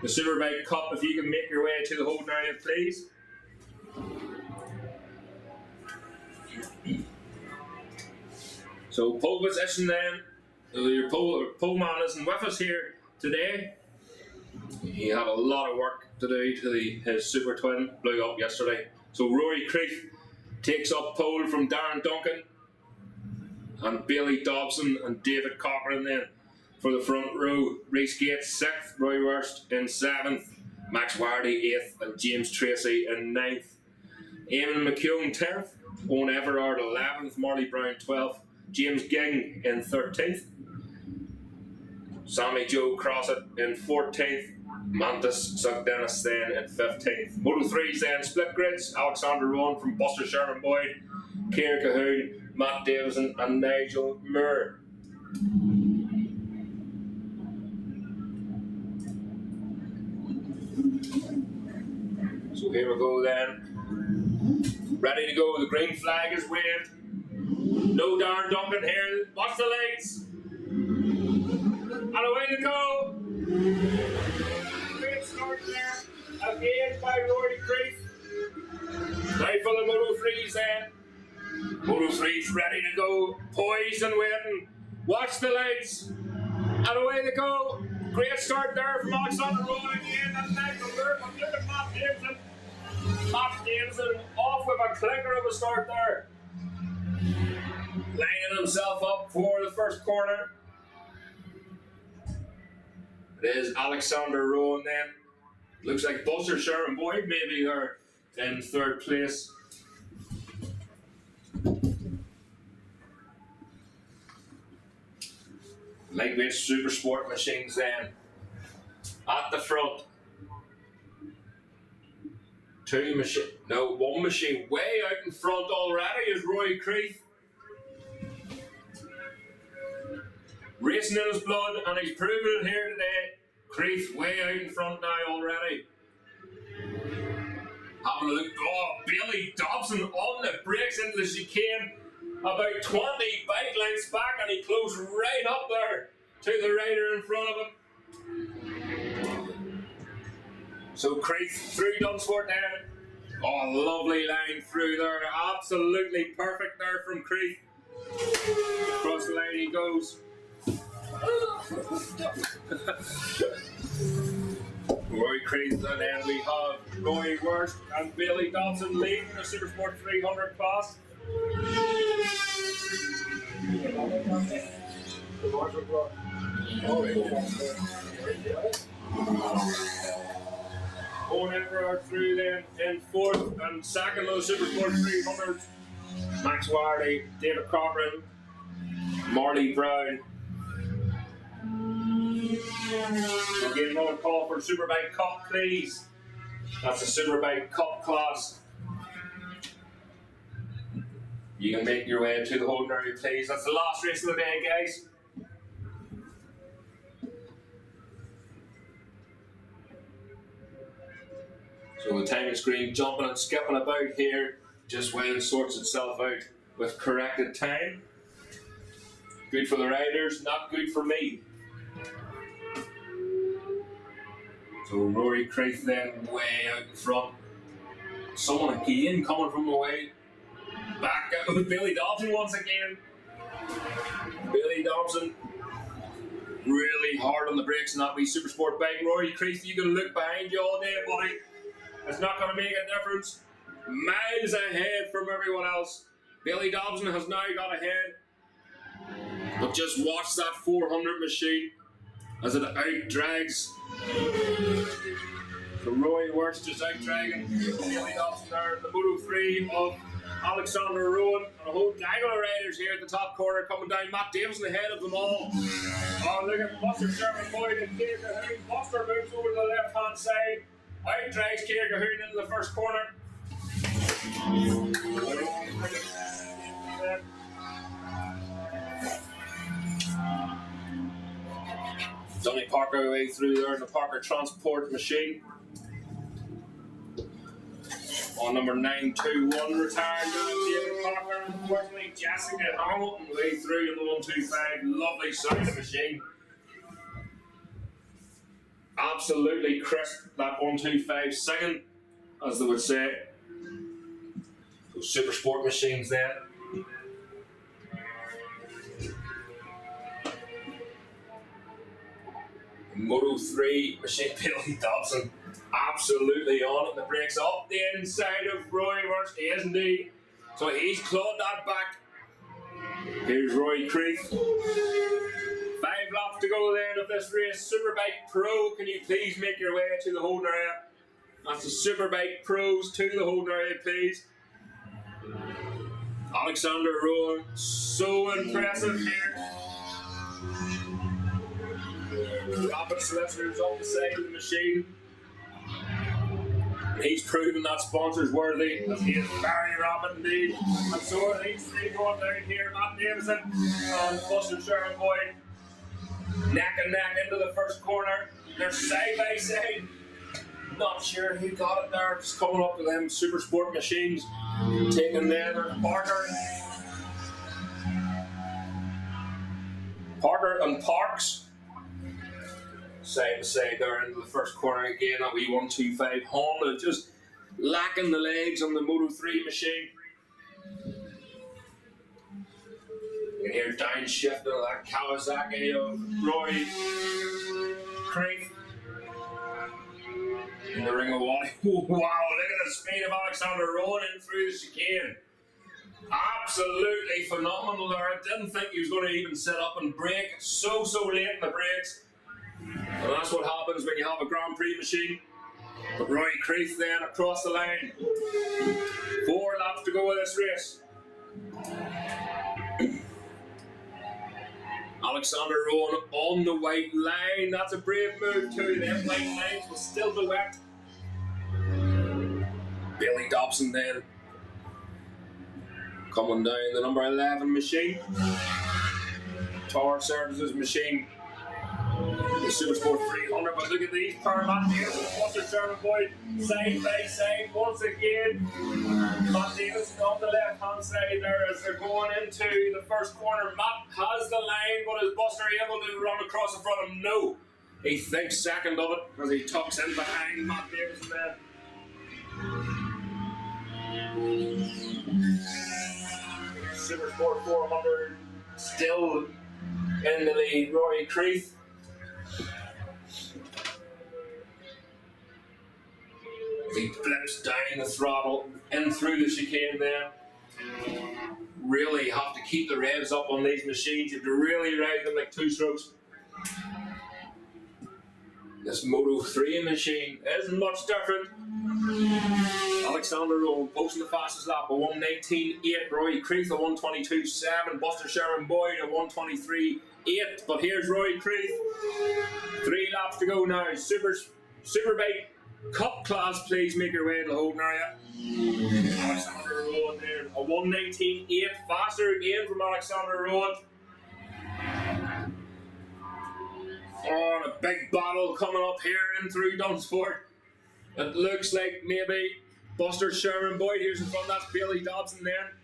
The Superbike Cup, if you can make your way to the holding area, please. So pole position then. Your pole man isn't with us here today. He had a lot of work to do to his super twin, blew up yesterday. So Rory Creef takes up pole from Darren Duncan and Bailey Dobson and David Cochran then for the front row. Reece Gates 6th, Roy Wurst in 7th, Max Wardy 8th and James Tracy in 9th. Eamon McKeown 10th, Owen Everard 11th, Marley Brown 12th, James Ging in 13th, Sammy Joe Crossett in 14th, Mantis Sugdennis then in 15th. Moto 3's then split grids, Alexander Rowan from Buster Sherman Boyd, Ciara Cahoon, Matt Davison and Nigel Moore. So here we go then. Ready to go, the green flag is waved. No Darren Duncan here, watch the lights. And away they go. Great start there. Again by Rory Creef. Now for the Moto 3's then. Moto 3's ready to go. Poised and waiting. Watch the lights. And away they go. Great start there from Alexander Rowan again. And Nigel Moore. But look at Matt Davison. Matt Davison off with a clinker of a start there. Lining himself up for the first corner. It is Alexander Rowan then. Looks like Buster Sherman Boyd maybe they're in third place. Lightweight super sport machines then. At the front. One machine way out in front already is Roy Creef. Racing in his blood, and he's proven it here today. Creef way out in front now already. Having a look, Bailey Dobson on the brakes into the chicane. About 20 bike lengths back, and he closed right up there to the rider in front of him. So Creef through Dunsford there. Oh, lovely line through there. Absolutely perfect there from Creef. Across the line he goes. Roy Creef, and then we have Roy Wurst and Bailey Dobson leading the Supersport 300 class. Owen Everard through then in 4th and 2nd of the Supersport 300. Max Wardy, David Cochran, Marley Brown. We'll get another call for Superbike Cup, please. That's the Superbike Cup class. You can make your way to the holding area, please. That's the last race of the day, guys. So the timing screen jumping and skipping about here just when it sorts itself out with corrected time. Good for the riders, not good for me. So Rory Creef then way out in front. Someone again coming from the way. Back out with Bailey Dobson once again. Bailey Dobson really hard on the brakes and that wee Supersport bike. Rory Creef, you can look behind you all day, buddy. It's not going to make a difference. Miles ahead from everyone else. Bailey Dobson has now got ahead. But just watch that 400 machine as it out-drags. So Roy Wurst just out-dragging Bailey Dobson there. The Moto 3 of Alexander Rowan and a whole gaggle of riders here at the top corner coming down. Matt Davison ahead of them all. Oh, look at Buster Sherman Boyd and Ciara Cahoon. Buster moves over to the left-hand side. Out-drags Ciara Cahoon into the first corner. Johnny Parker way through there in the Parker Transport machine. On number 921 retired David Parker. Unfortunately, Jessica Hamilton way through in the 125. Lovely sounding machine. Absolutely crisp, that 125 singing, as they would say. Those super sport machines then. Moto 3 machine, Billy Dobson, absolutely on it. The brakes up the inside of Roy Worst. He is indeed. So he's clawed that back. Here's Roy Creek. 5 laps to go then of this race. Superbike Pro, can you please make your way to the holding area? That's the Superbike Pros to the holding area, please. Alexander Rowan, so impressive here. Rapid solicitors up the side of the machine. He's proven that sponsor's worthy, as he is very rapid indeed. And so are these three going down here. Matt Davison and Buster Sharon Boyd neck and neck into the first corner. They're side by side. Not sure who got it there. Just coming up to them super sport machines. Taking there Parker and Parks. Side to side there into the first corner again. That wee 125 Honda just lacking the legs on the Moto 3 machine. You can hear downshift of that Kawasaki of Roy Creek in the Ring of Wally. Wow, look at the speed of Alexander Rowan in through the chicane. Absolutely phenomenal there. I didn't think he was going to even set up and brake so late in the brakes. And that's what happens when you have a Grand Prix machine. But Roy Creeth then across the line. 4 laps to go with this race. Alexander Rowan on the white line. That's a brave move too. Them white lines will still be wet. Billy Dobson then coming down the number 11 machine. Tower Services machine. The Super Sport 300, but look at these power Matt Davison and Buster Sherman Boyd side by side once again. Matt Davison on the left hand side there as they're going into the first corner. Matt has the line, but is Buster able to run across in front of him? No. He thinks second of it as he tucks in behind Matt Davison there. Super Sport 400 still in the lead. Rory Creeth. He flips down the throttle in through the chicane there. Really have to keep the revs up on these machines. You have to really ride them like 2 strokes. This Moto 3 machine isn't much different. Alexander Rowan posting the fastest lap, a 1:19.8. Roy Creeth, a 1:22.7. Buster Sherman Boyd, a 1:23.8. But here's Roy Creeth. 3 laps to go now. Superbike Cup class, please make your way to the holding area. Alexander Rowan there, a 1:19.8. Faster again from Alexander Rowan. Oh, and a big battle coming up here in through Dunsport. It looks like maybe Buster Sherman Boyd. Here's in front, that's Billy Dobson there.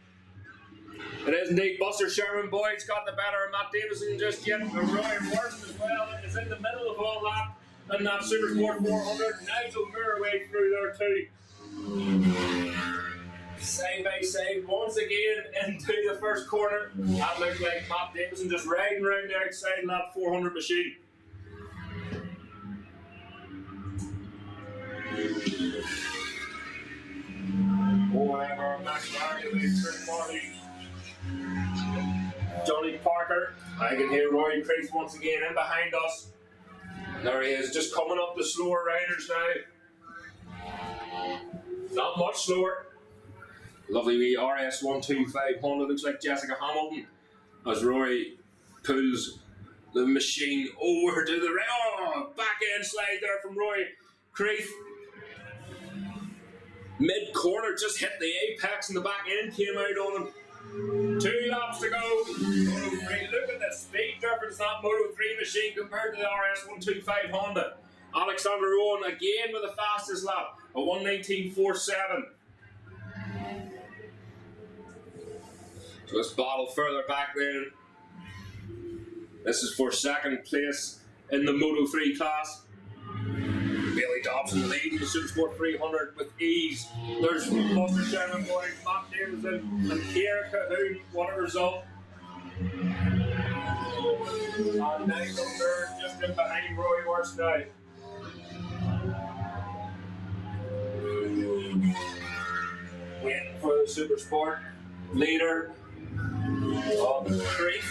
It is indeed Buster Sherman Boyd's got the better of Matt Davison just yet. But Roy Worst as well is in the middle of all that. And that Super Sport 400. Nigel Moore way through there too. Side by side once again into the first corner. That looks like Matt Davison just riding around the outside in that 400 machine. However, Max Barry with third party. Johnny Parker. I can hear Roy Creeth once again in behind us. There he is, just coming up the slower riders now. Not much slower. Lovely wee RS125 Honda, looks like Jessica Hamilton as Roy pulls the machine over to the right. Oh, back end slide there from Roy Creeth. Mid corner just hit the apex and the back end came out on him. 2 laps to go. Moto 3, look at the speed difference that Moto 3 machine compared to the RS125 Honda. Alexander Rowan again with the fastest lap, a 1:19.47. So let's battle further back then. This is for second place in the Moto 3 class. Billy Dobson leading the Supersport 300 with ease. There's Buster Sherman Boyd, Matt Davidson, and Kieran Cahoon. What a result. And Nigel Bird just in behind Roy Worst now. Waiting for the Supersport leader of the Creek.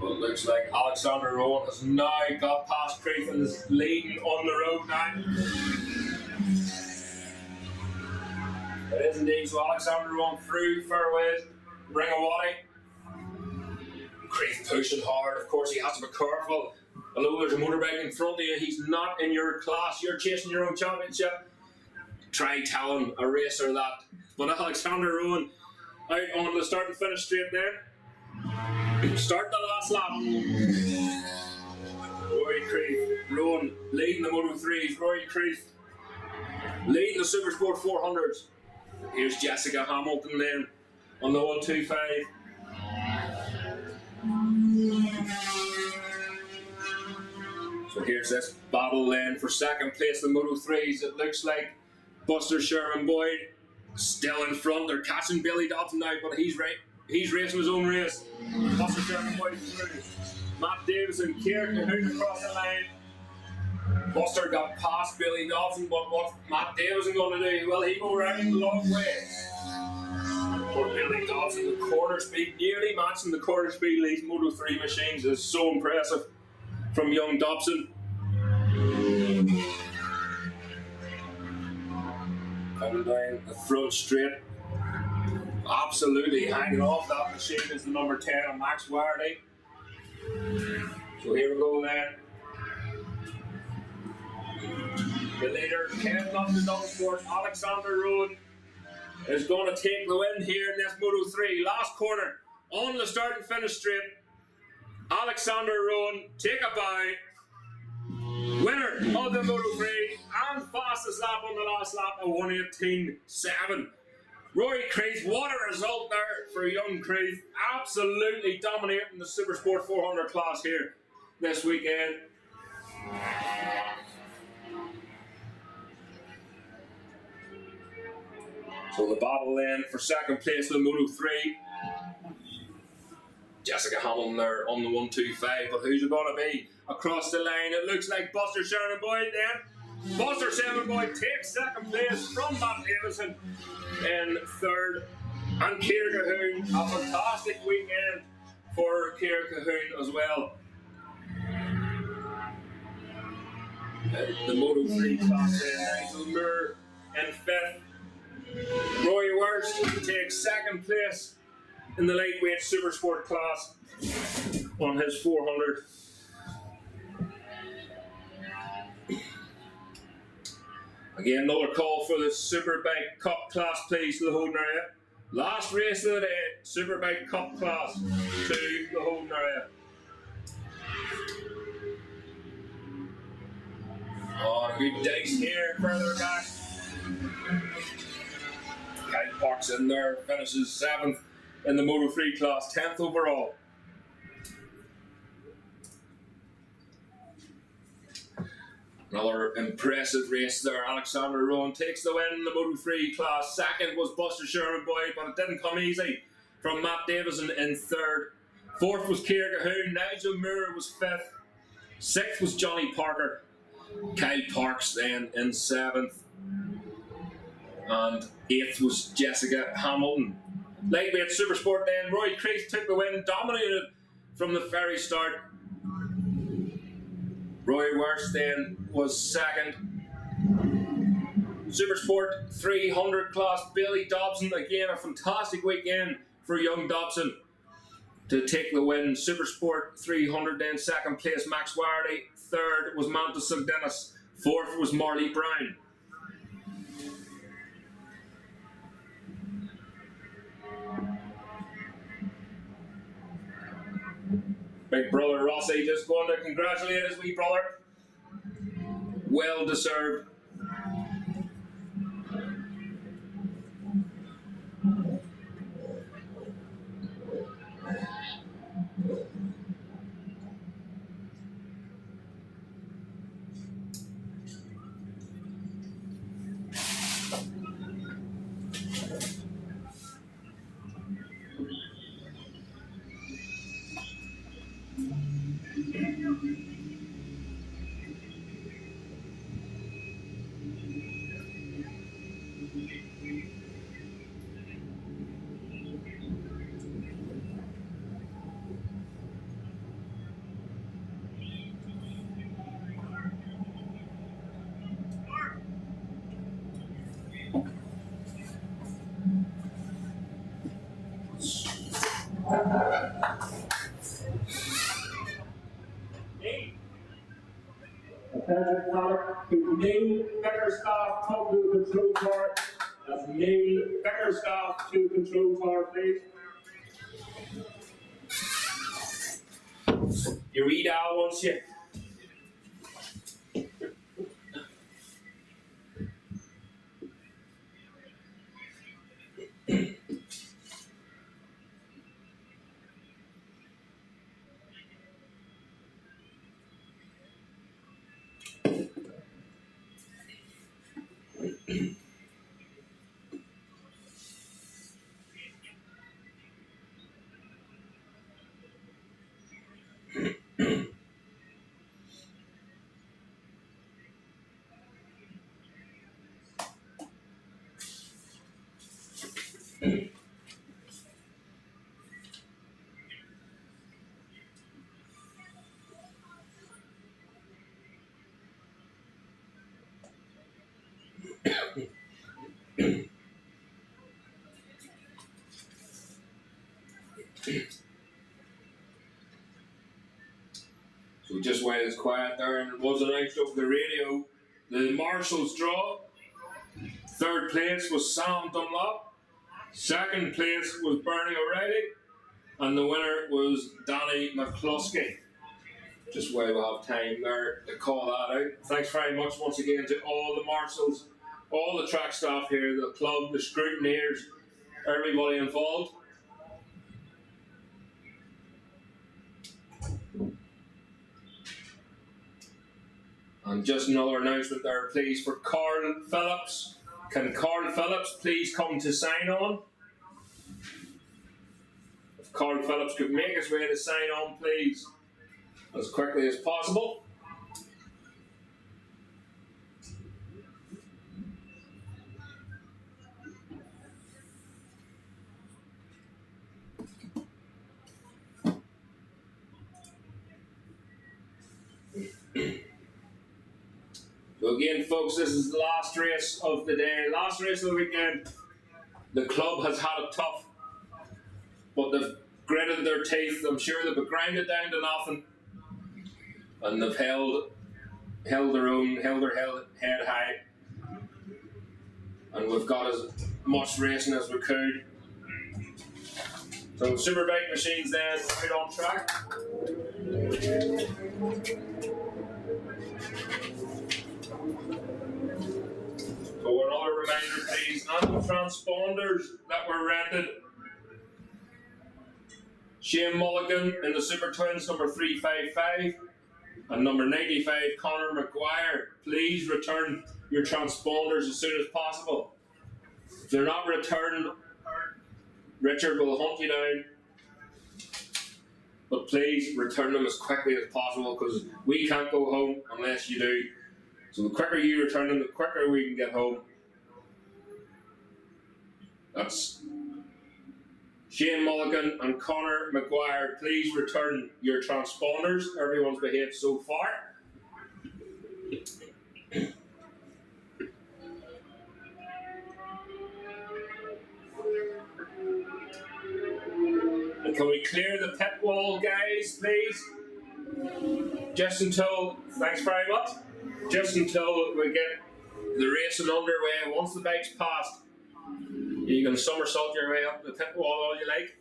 Well, it looks like Alexander Rowan has now got past Creek and is leading on the road now. It is indeed. So Alexander Rowan through fairways, Ringawati. Creek pushing hard. Of course, he has to be careful. Although there's a motorbike in front of you, he's not in your class. You're chasing your own championship. Try telling a racer that. But Alexander Rowan out on the start and finish straight there. Start the last lap. Rory Creeth, Rowan leading the Moto 3s. Rory Creeth leading the Supersport 400s. Here's Jessica Hamilton then on the 125. So here's this battle then for second place in the Moto 3s. It looks like Buster Sherman Boyd still in front. They're catching Billy Dobson now, but he's racing his own race. Buster Sherman Boyd through. Matt Davison, Kieran Cahoon across the line. Buster got past Billy Dobson, but what's Matt Davison going to do? Well, he go around the long way. For Billy Dobson, the quarter speed, nearly matching the quarter speed of these Moto 3 machines is so impressive from young Dobson. Coming down the front straight. Absolutely hanging off that machine is the number 10 of Max Wardy. So here we go then. The leader, Kevin up the double sport, Alexander Rowan is going to take the win here in this Moto 3. Last corner on the start and finish straight. Alexander Rowan, take a bow. Winner of the Moto 3 and fastest lap on the last lap, a 1:18.7. Rory Creeth, what a result there for young Creeth. Absolutely dominating the Supersport 400 class here this weekend. So the battle then for second place in the Moto 3. Jessica Hamilton there on the 125, but who's it going to be across the line? It looks like Buster Sherman Boyd then. Buster Sherman Boyd takes second place from Matt Davison in third. And Kieran Cahoon, a fantastic weekend for Kieran Cahoon as well. The Moto 3 class then, Nigel Moore in fifth. Roy Worst takes second place in the lightweight Supersport class on his 400. Again, another call for the Superbike Cup class, please, to the Holden area. Last race of the day, Superbike Cup class to the Holden area. Oh, good dice here, further back. Kyle Parks in there, finishes 7th in the Moto 3 class, 10th overall. Another impressive race there. Alexander Rowan takes the win in the Moto 3 class. Second was Buster Sherman Boyd, but it didn't come easy from Matt Davison in third. Fourth was Kieran Cahoon. Nigel Moore was fifth. Sixth was Johnny Parker. Kyle Parks then in seventh. And eighth was Jessica Hamilton. Lightweight Supersport then, Roy Creeth took the win, dominated from the very start. Roy Worst then was second. Supersport 300 class, Billy Dobson, again a fantastic weekend for young Dobson to take the win. Supersport 300 then, second place Max Wardy, third was Mantis Dennis, fourth was Marley Brown. Big brother Rossi just going to congratulate his wee brother. Well deserved. Attention, Connor, to Neil Bickerstaff, come to the control tower. That's Neil Bickerstaff to control tower, please. You read out once you. So we just went as quiet there, and it was announced over the radio. The Marshall's draw. Third place was Sam Dunlop. Second place was Bernie O'Reilly. And the winner was Danny McCluskey. Just while we have time there to call that out. Thanks very much once again to all the marshals, all the track staff here, the club, the scrutineers, everybody involved. And just another announcement there, please, for Carl Phillips. Can Carl Phillips please come to sign on? If Carl Phillips could make his way to sign on, please, as quickly as possible. So again, folks, this is the last race of the day, last race of the weekend. The club has had it tough, but they've gritted their teeth. I'm sure they've ground it down to nothing, and they've held their own, held their head high, and we've got as much racing as we could. So superbike machines then out on track. So another reminder, please, on the transponders that were rented. Shane Mulligan in the Super Twins, number 355, and number 95, Conor McGuire. Please return your transponders as soon as possible. If they're not returned, Richard will hunt you down. But please return them as quickly as possible, because we can't go home unless you do. So the quicker you return them, the quicker we can get home. That's Shane Mulligan and Conor McGuire. Please return your transponders. Everyone's behaved so far. And can we clear the pit wall, guys, please? Just until, thanks very much. Just until we get the racing underway. Once the bike's passed, you can somersault your way up the pit wall all you like.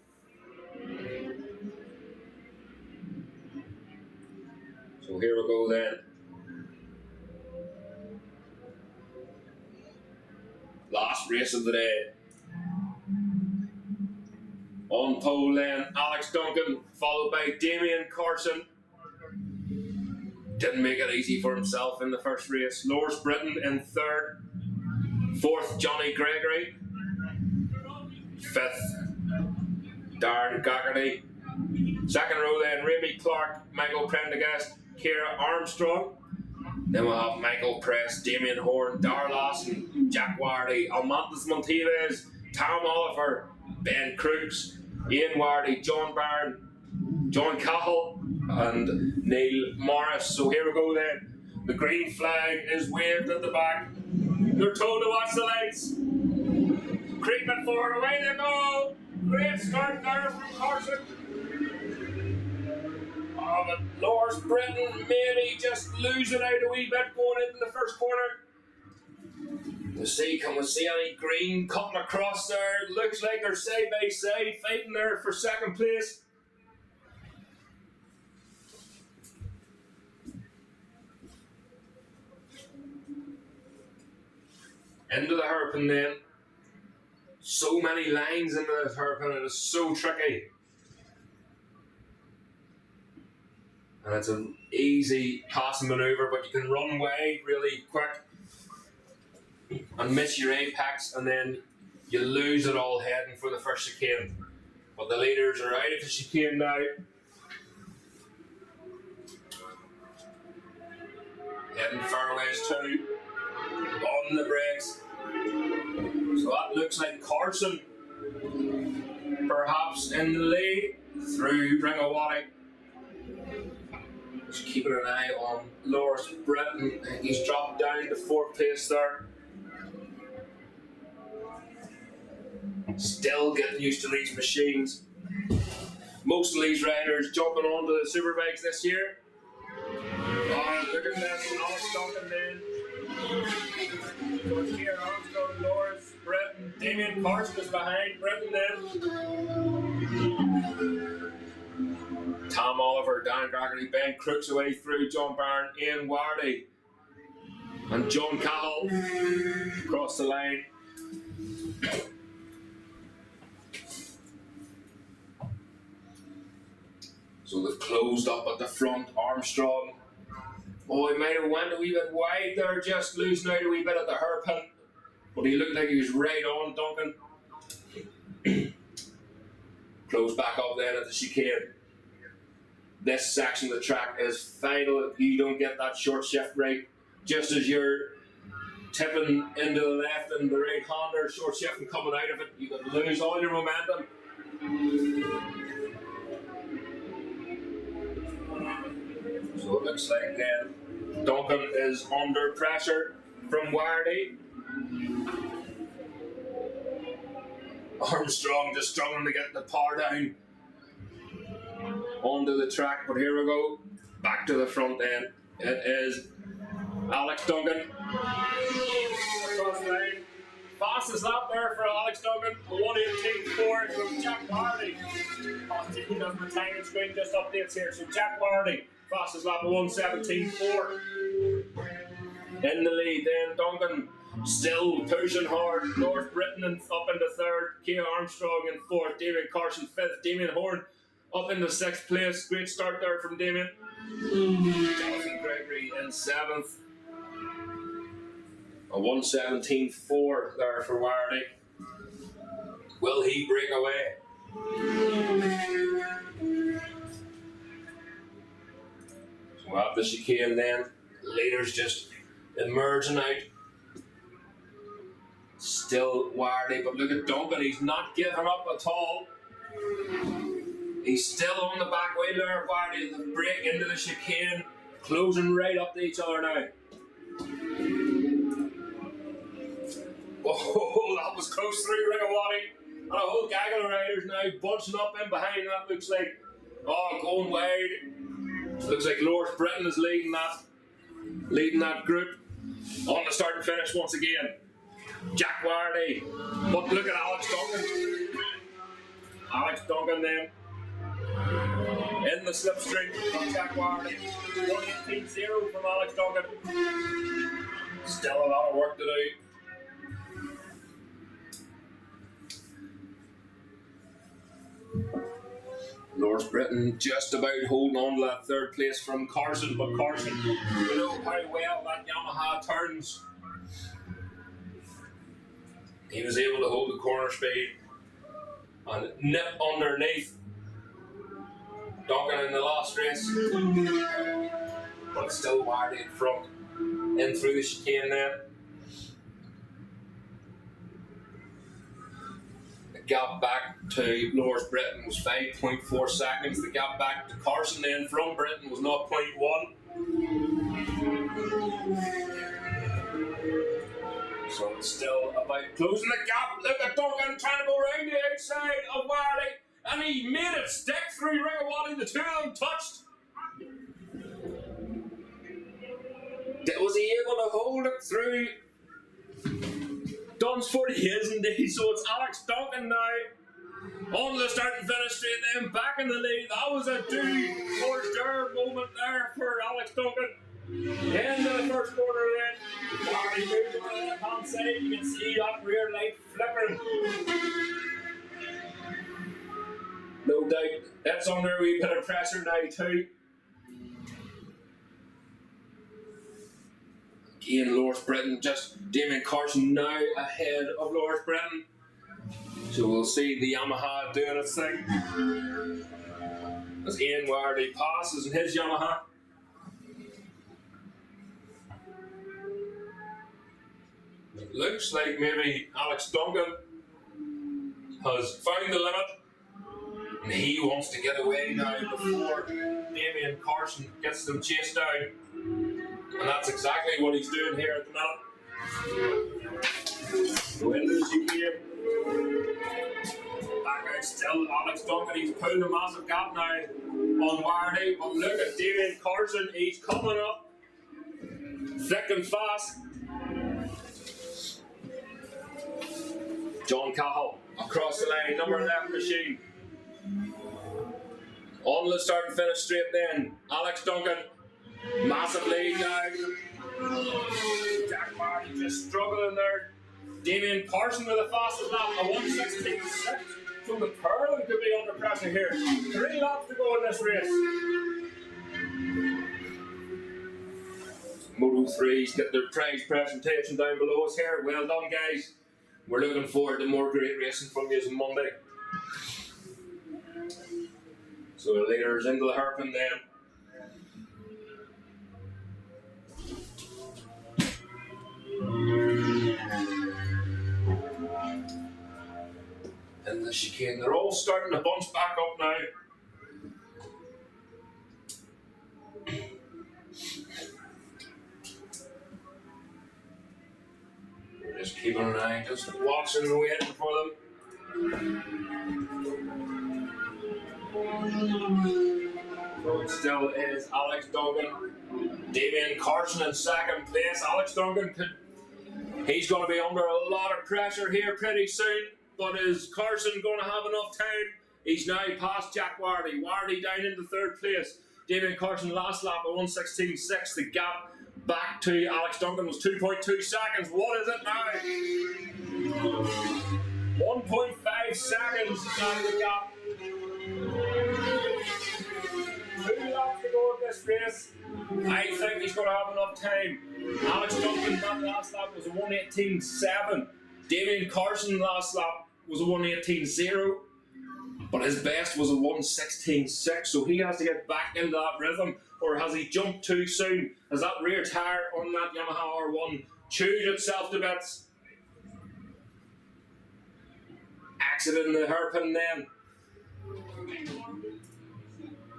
So here we go then. Last race of the day. On pole then, Alex Duncan, followed by Damien Carson. Didn't make it easy for himself in the first race. Lors Britton in third. Fourth, Johnny Gregory. Fifth, Darren Gaggerty. Second row then, Remy Clark, Michael Prendergast, Ciara Armstrong. Then we'll have Michael Press, Damien Horn, Dar Lawson, Jack Wardy, Almantas Monteves, Tom Oliver, Ben Crooks, Ian Wardy, John Byrne, John Cahill, and Neil Morris. So here we go then. The green flag is waved at the back. They're told to watch the lights. Creeping forward, away they go. Great start there from Carson. Oh, but Lors Britton maybe just losing out a wee bit going into the first corner. Can we see any green cutting across there? It looks like they're side by side fighting there for second place. Into the hairpin then. So many lines into this hairpin, it is so tricky. And it's an easy passing manoeuvre, but you can run wide really quick and miss your apex, and then you lose it all heading for the first chicane. But the leaders are out of the chicane now. Heading fairways too. On the brakes. So that looks like Carson perhaps in the lead through Ringawati. Just keeping an eye on Lors Britton. He's dropped down to fourth place there. Still getting used to these machines. Most of these riders jumping onto the superbikes this year. Oh, look at this, Alex Duncan then. So it's here, Armstrong, Lors Britton, Damien Carson is behind Britton then. Tom Oliver, Dan Gaggerty, Ben Crooks away through, John Byrne, Ian Wardy, and John Cahill across the line. So they've closed up at the front. Armstrong, oh, he might have went a wee bit wide there, just losing out a wee bit at the hairpin, but he looked like he was right on Duncan. Close back up then at the chicane. This section of the track is final if you don't get that short shift right. Just as you're tipping into the left and the right hander, short shift and coming out of it, you could lose all your momentum. So it looks like then Duncan is under pressure from Wardy. Armstrong just struggling to get the power down onto the track, but here we go. Back to the front end. It is Alex Duncan. Across the line. Fastest lap there for Alex Duncan. 1:18.4 from Jack Wardy. Oh, he does my timing screen just updates here. So Jack Wardy, fastest lap of 1:17.4. In the lead then, Duncan still pushing hard. Lors Britton up into third. Ciara Armstrong in fourth. Damien Carson fifth. Damien Horn up into sixth place. Great start there from Damien. Jonathan Gregory in seventh. A 1:17.4 there for Wardy. Will he break away? So we'll have the chicane then. Leaders just emerging out. Still Wardy, but look at Duncan, he's not giving up at all. He's still on the back wheel there, Wardy, the break into the chicane, closing right up to each other now. Oh, that was close through Ringawati. And a whole gaggle of riders now bunching up in behind that, looks like, oh, going wide. Looks like Lors Britton is leading that group. On the start and finish once again. Jack Wardy. But look at Alex Duncan. Alex Duncan then. In the slipstream from Jack Wardy. 1:18.0 from Alex Duncan. Still a lot of work to do. North Britain just about holding on to that third place from Carson, but Carson, you know how well that Yamaha turns. He was able to hold the corner speed and nip underneath Duncan in the last race. But it's still Wardy in front, in through the chicane then. The gap back to North Britain was 5.4 seconds. The gap back to Carson then from Britain was 0.1. So it's still about closing the gap. Look at Duncan trying to go around the outside of Wardy, and he made it stick through Ringawati. The two of them touched. Was he able to hold it through? Dunsford, he is indeed. So it's Alex Duncan now on the start and finish straight, then back in the lead. That was a do or dare moment there for Alex Duncan. Into the first quarter then. Wardy moved to the left-hand side. You can see that rear light flickering. No doubt that's under a wee bit of pressure now too. Again, North Britain, just Damien Carson now ahead of North Britain. So we'll see the Yamaha doing its thing. As Ian Wardy passes in his Yamaha. It looks like maybe Alex Duncan has found the limit. And he wants to get away now before Damien Carson gets them chased down. And that's exactly what he's doing here at the minute. Windows you hear. Back out still, Alex Duncan, he's pulling a massive gap now on Wardy. But look at Damien Carson, he's coming up thick and fast. John Cahill across the line, number 11 machine. On the start and finish straight then, Alex Duncan. Massive lead now. Jack Wardy just struggling there. Damien Carson with the fastest lap, a 1:16.6. So the Pearl could be under pressure here. 3 laps to go in this race. Moto 3's get their prize presentation down below us here. Well done, guys. We're looking forward to more great racing from you on Monday. So the leaders into the hairpin then. And the chicane, they're all starting to bunch back up now. We're just keeping an eye, just watching and waiting for them. So it still is Alex Duncan. Damien Carson in second place. Alex Duncan he's going to be under a lot of pressure here pretty soon. But is Carson going to have enough time? He's now past Jack Wardy. Wardy down into third place. Damien Carson last lap at 1:16.6. The gap back to Alex Duncan was 2.2 seconds. What is it now? 1.5 seconds now the gap. 2 laps to go in this race. I think he's going to have enough time. Alex Duncan that last lap was a 1:18.7. Damien Carson last lap was a 1:18.0. But his best was a 1:16.6, so he has to get back into that rhythm. Or has he jumped too soon? Has that rear tyre on that Yamaha R1 chewed itself to bits? Accident in the hairpin then.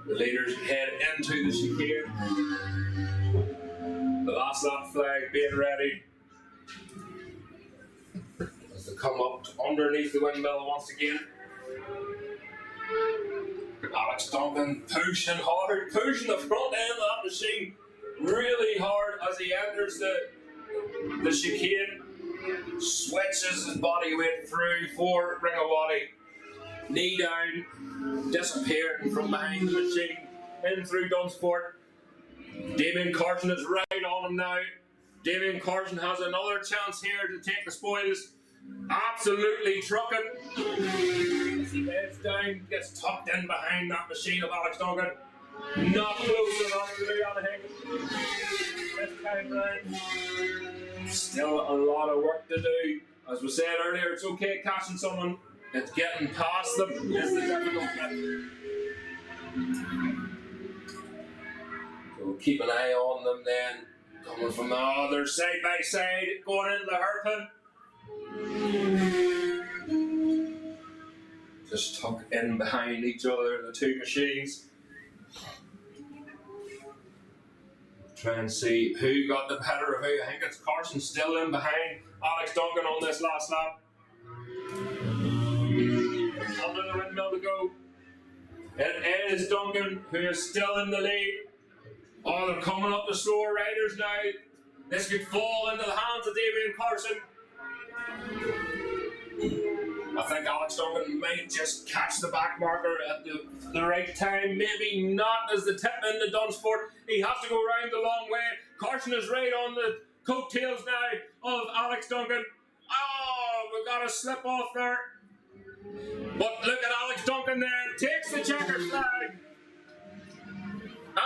The leaders head into the chicane. The last lap flag being ready. As they come up underneath the windmill once again. Alex Duncan pushing hard, pushing the front end of that machine really hard as he enters the chicane. Switches his body weight through for Ringawati. knee down, disappearing from behind the machine, in through Dunsport. Damien Carson is right on him now. Damien Carson has another chance here to take the spoils. Absolutely trucking. As he heads down, gets tucked in behind that machine of Alex Duncan. Not close enough to Leon Higgins. This time round, still a lot of work to do. As we said earlier, it's okay catching someone. It's getting past them is the difficult bit. So keep an eye on them then. Coming from the other side by side, going into the hairpin. Just tuck in behind each other, the two machines. Try and see who got the better of who. I think it's Carson still in behind Alex Duncan on this last lap. Under the windmill to go. It is Duncan who is still in the lead. Oh, they're coming up the slower riders now. This could fall into the hands of Damien Carson. I think Alex Duncan might just catch the back marker at the right time. Maybe not as the tip into Dunsport. He has to go around the long way. Carson is right on the coattails now of Alex Duncan. Oh, we got a slip off there. But look at Alex Duncan there. Takes the checkered flag.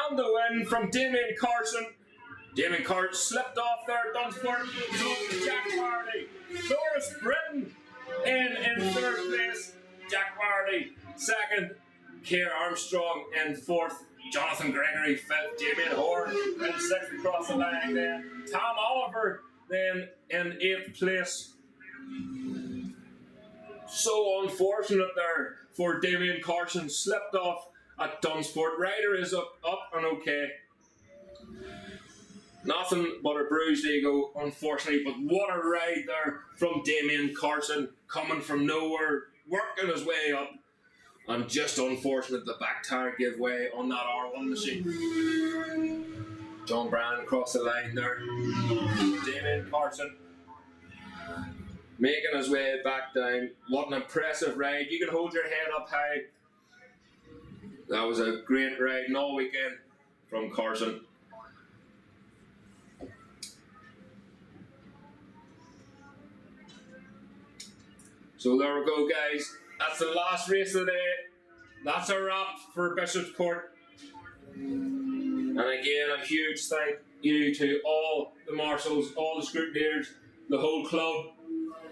And the win from Damien Carson. Damien Carson slipped off there at Dunsport. So Jack Hardy. Doris Britton in third place. Jack Hardy second. Keir Armstrong in fourth. Jonathan Gregory fifth. Damien Horn in sixth across the line then. Tom Oliver then in eighth place. So unfortunate there for Damien Carson. Slipped off at Dunsport. Ryder is up and okay. Nothing but a bruised ego, unfortunately, but what a ride there from Damien Carson, coming from nowhere, working his way up, and just unfortunate the back tire gave way on that R1 machine. John Bryan across the line there. Damien Carson making his way back down. What an impressive ride. You can hold your head up high. That was a great ride all weekend from Carson. So there we go, guys. That's the last race of the day. That's a wrap for Bishopscourt. And again, a huge thank you to all the marshals, all the scrutineers, the whole club,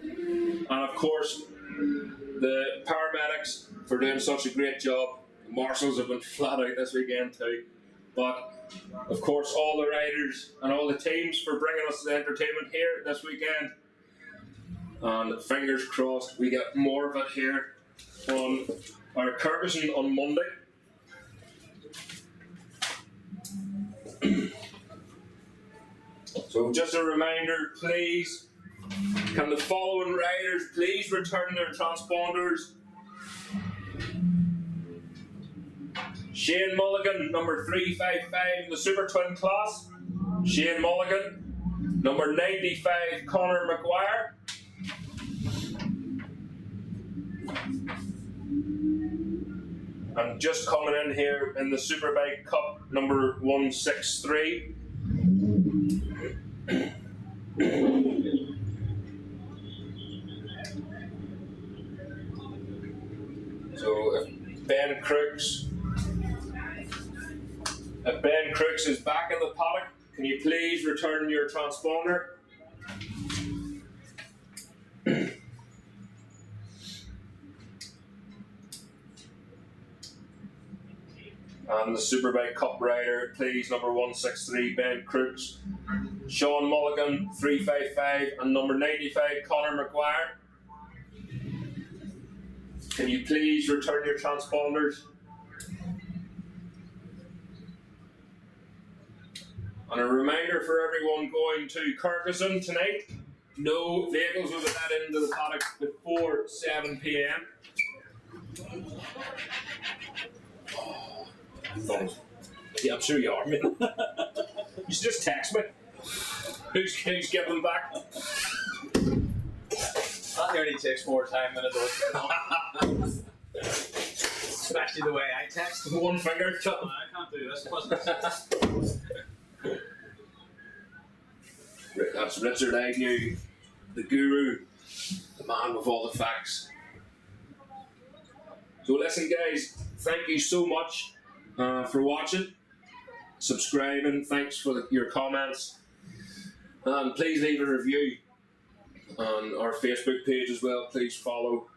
and of course the paramedics for doing such a great job. The marshals have been flat out this weekend too. But of course all the riders and all the teams for bringing us the entertainment here this weekend. And fingers crossed we get more of it here on our Kirkuson on Monday. So just a reminder, please, can the following riders please return their transponders? Shane Mulligan, number 355 in the Super Twin class. Shane Mulligan. Number 95, Conor McGuire. And just coming in here in the Superbike Cup, number 163. So if Ben Crooks is back in the paddock, can you please return your transponder? And the Superbike Cup rider, please, number 163, Ben Crooks. Sean Mulligan, 355, and number 95, Conor McGuire. Can you please return your transponders? And a reminder for everyone going to Kirkuson tonight, no vehicles will be let into the paddock before 7 p.m. Yeah, I'm sure you are, man. You should just text me. Who's giving them back? That nearly takes more time than it does. Especially the way I text. One finger. I can't do this. That's Richard Agnew, the guru, the man with all the facts. So listen guys, thank you so much for watching, subscribing, thanks for your comments, and please leave a review on our Facebook page as well. Please follow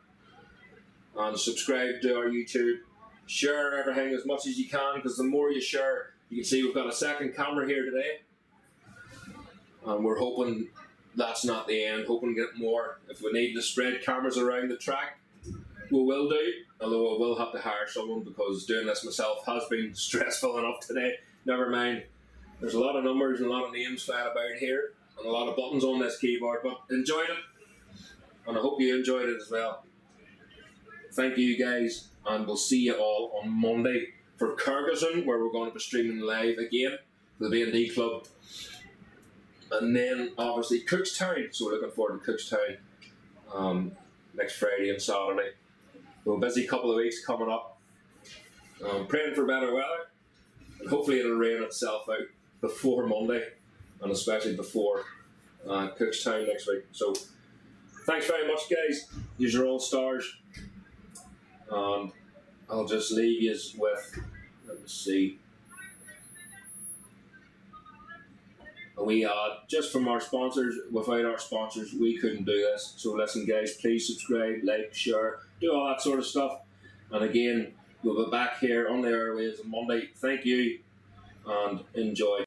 and subscribe to our YouTube. Share everything as much as you can, because the more you share, you can see we've got a second camera here today, and we're hoping that's not the end, hoping to get more. If we need to spread cameras around the track, we will do, although I will have to hire someone, because doing this myself has been stressful enough today. Never mind, there's a lot of numbers and a lot of names flying about here and a lot of buttons on this keyboard, but enjoyed it, and I hope you enjoyed it as well. Thank you guys, and we'll see you all on Monday for Kyrgyzstan, where we're going to be streaming live again for the B&D Club, and then obviously Cookstown, so we're looking forward to Cookstown next Friday and Saturday. We're a busy couple of weeks coming up. Praying for better weather, and hopefully it'll rain itself out before Monday, and especially before Cookstown next week. So thanks very much guys, you're all stars, and I'll just leave you with, let me see, we just from our sponsors. Without our sponsors we couldn't do this, so listen guys, please subscribe, like, share, do all that sort of stuff, and again we'll be back here on the airwaves on Monday. Thank you and enjoy.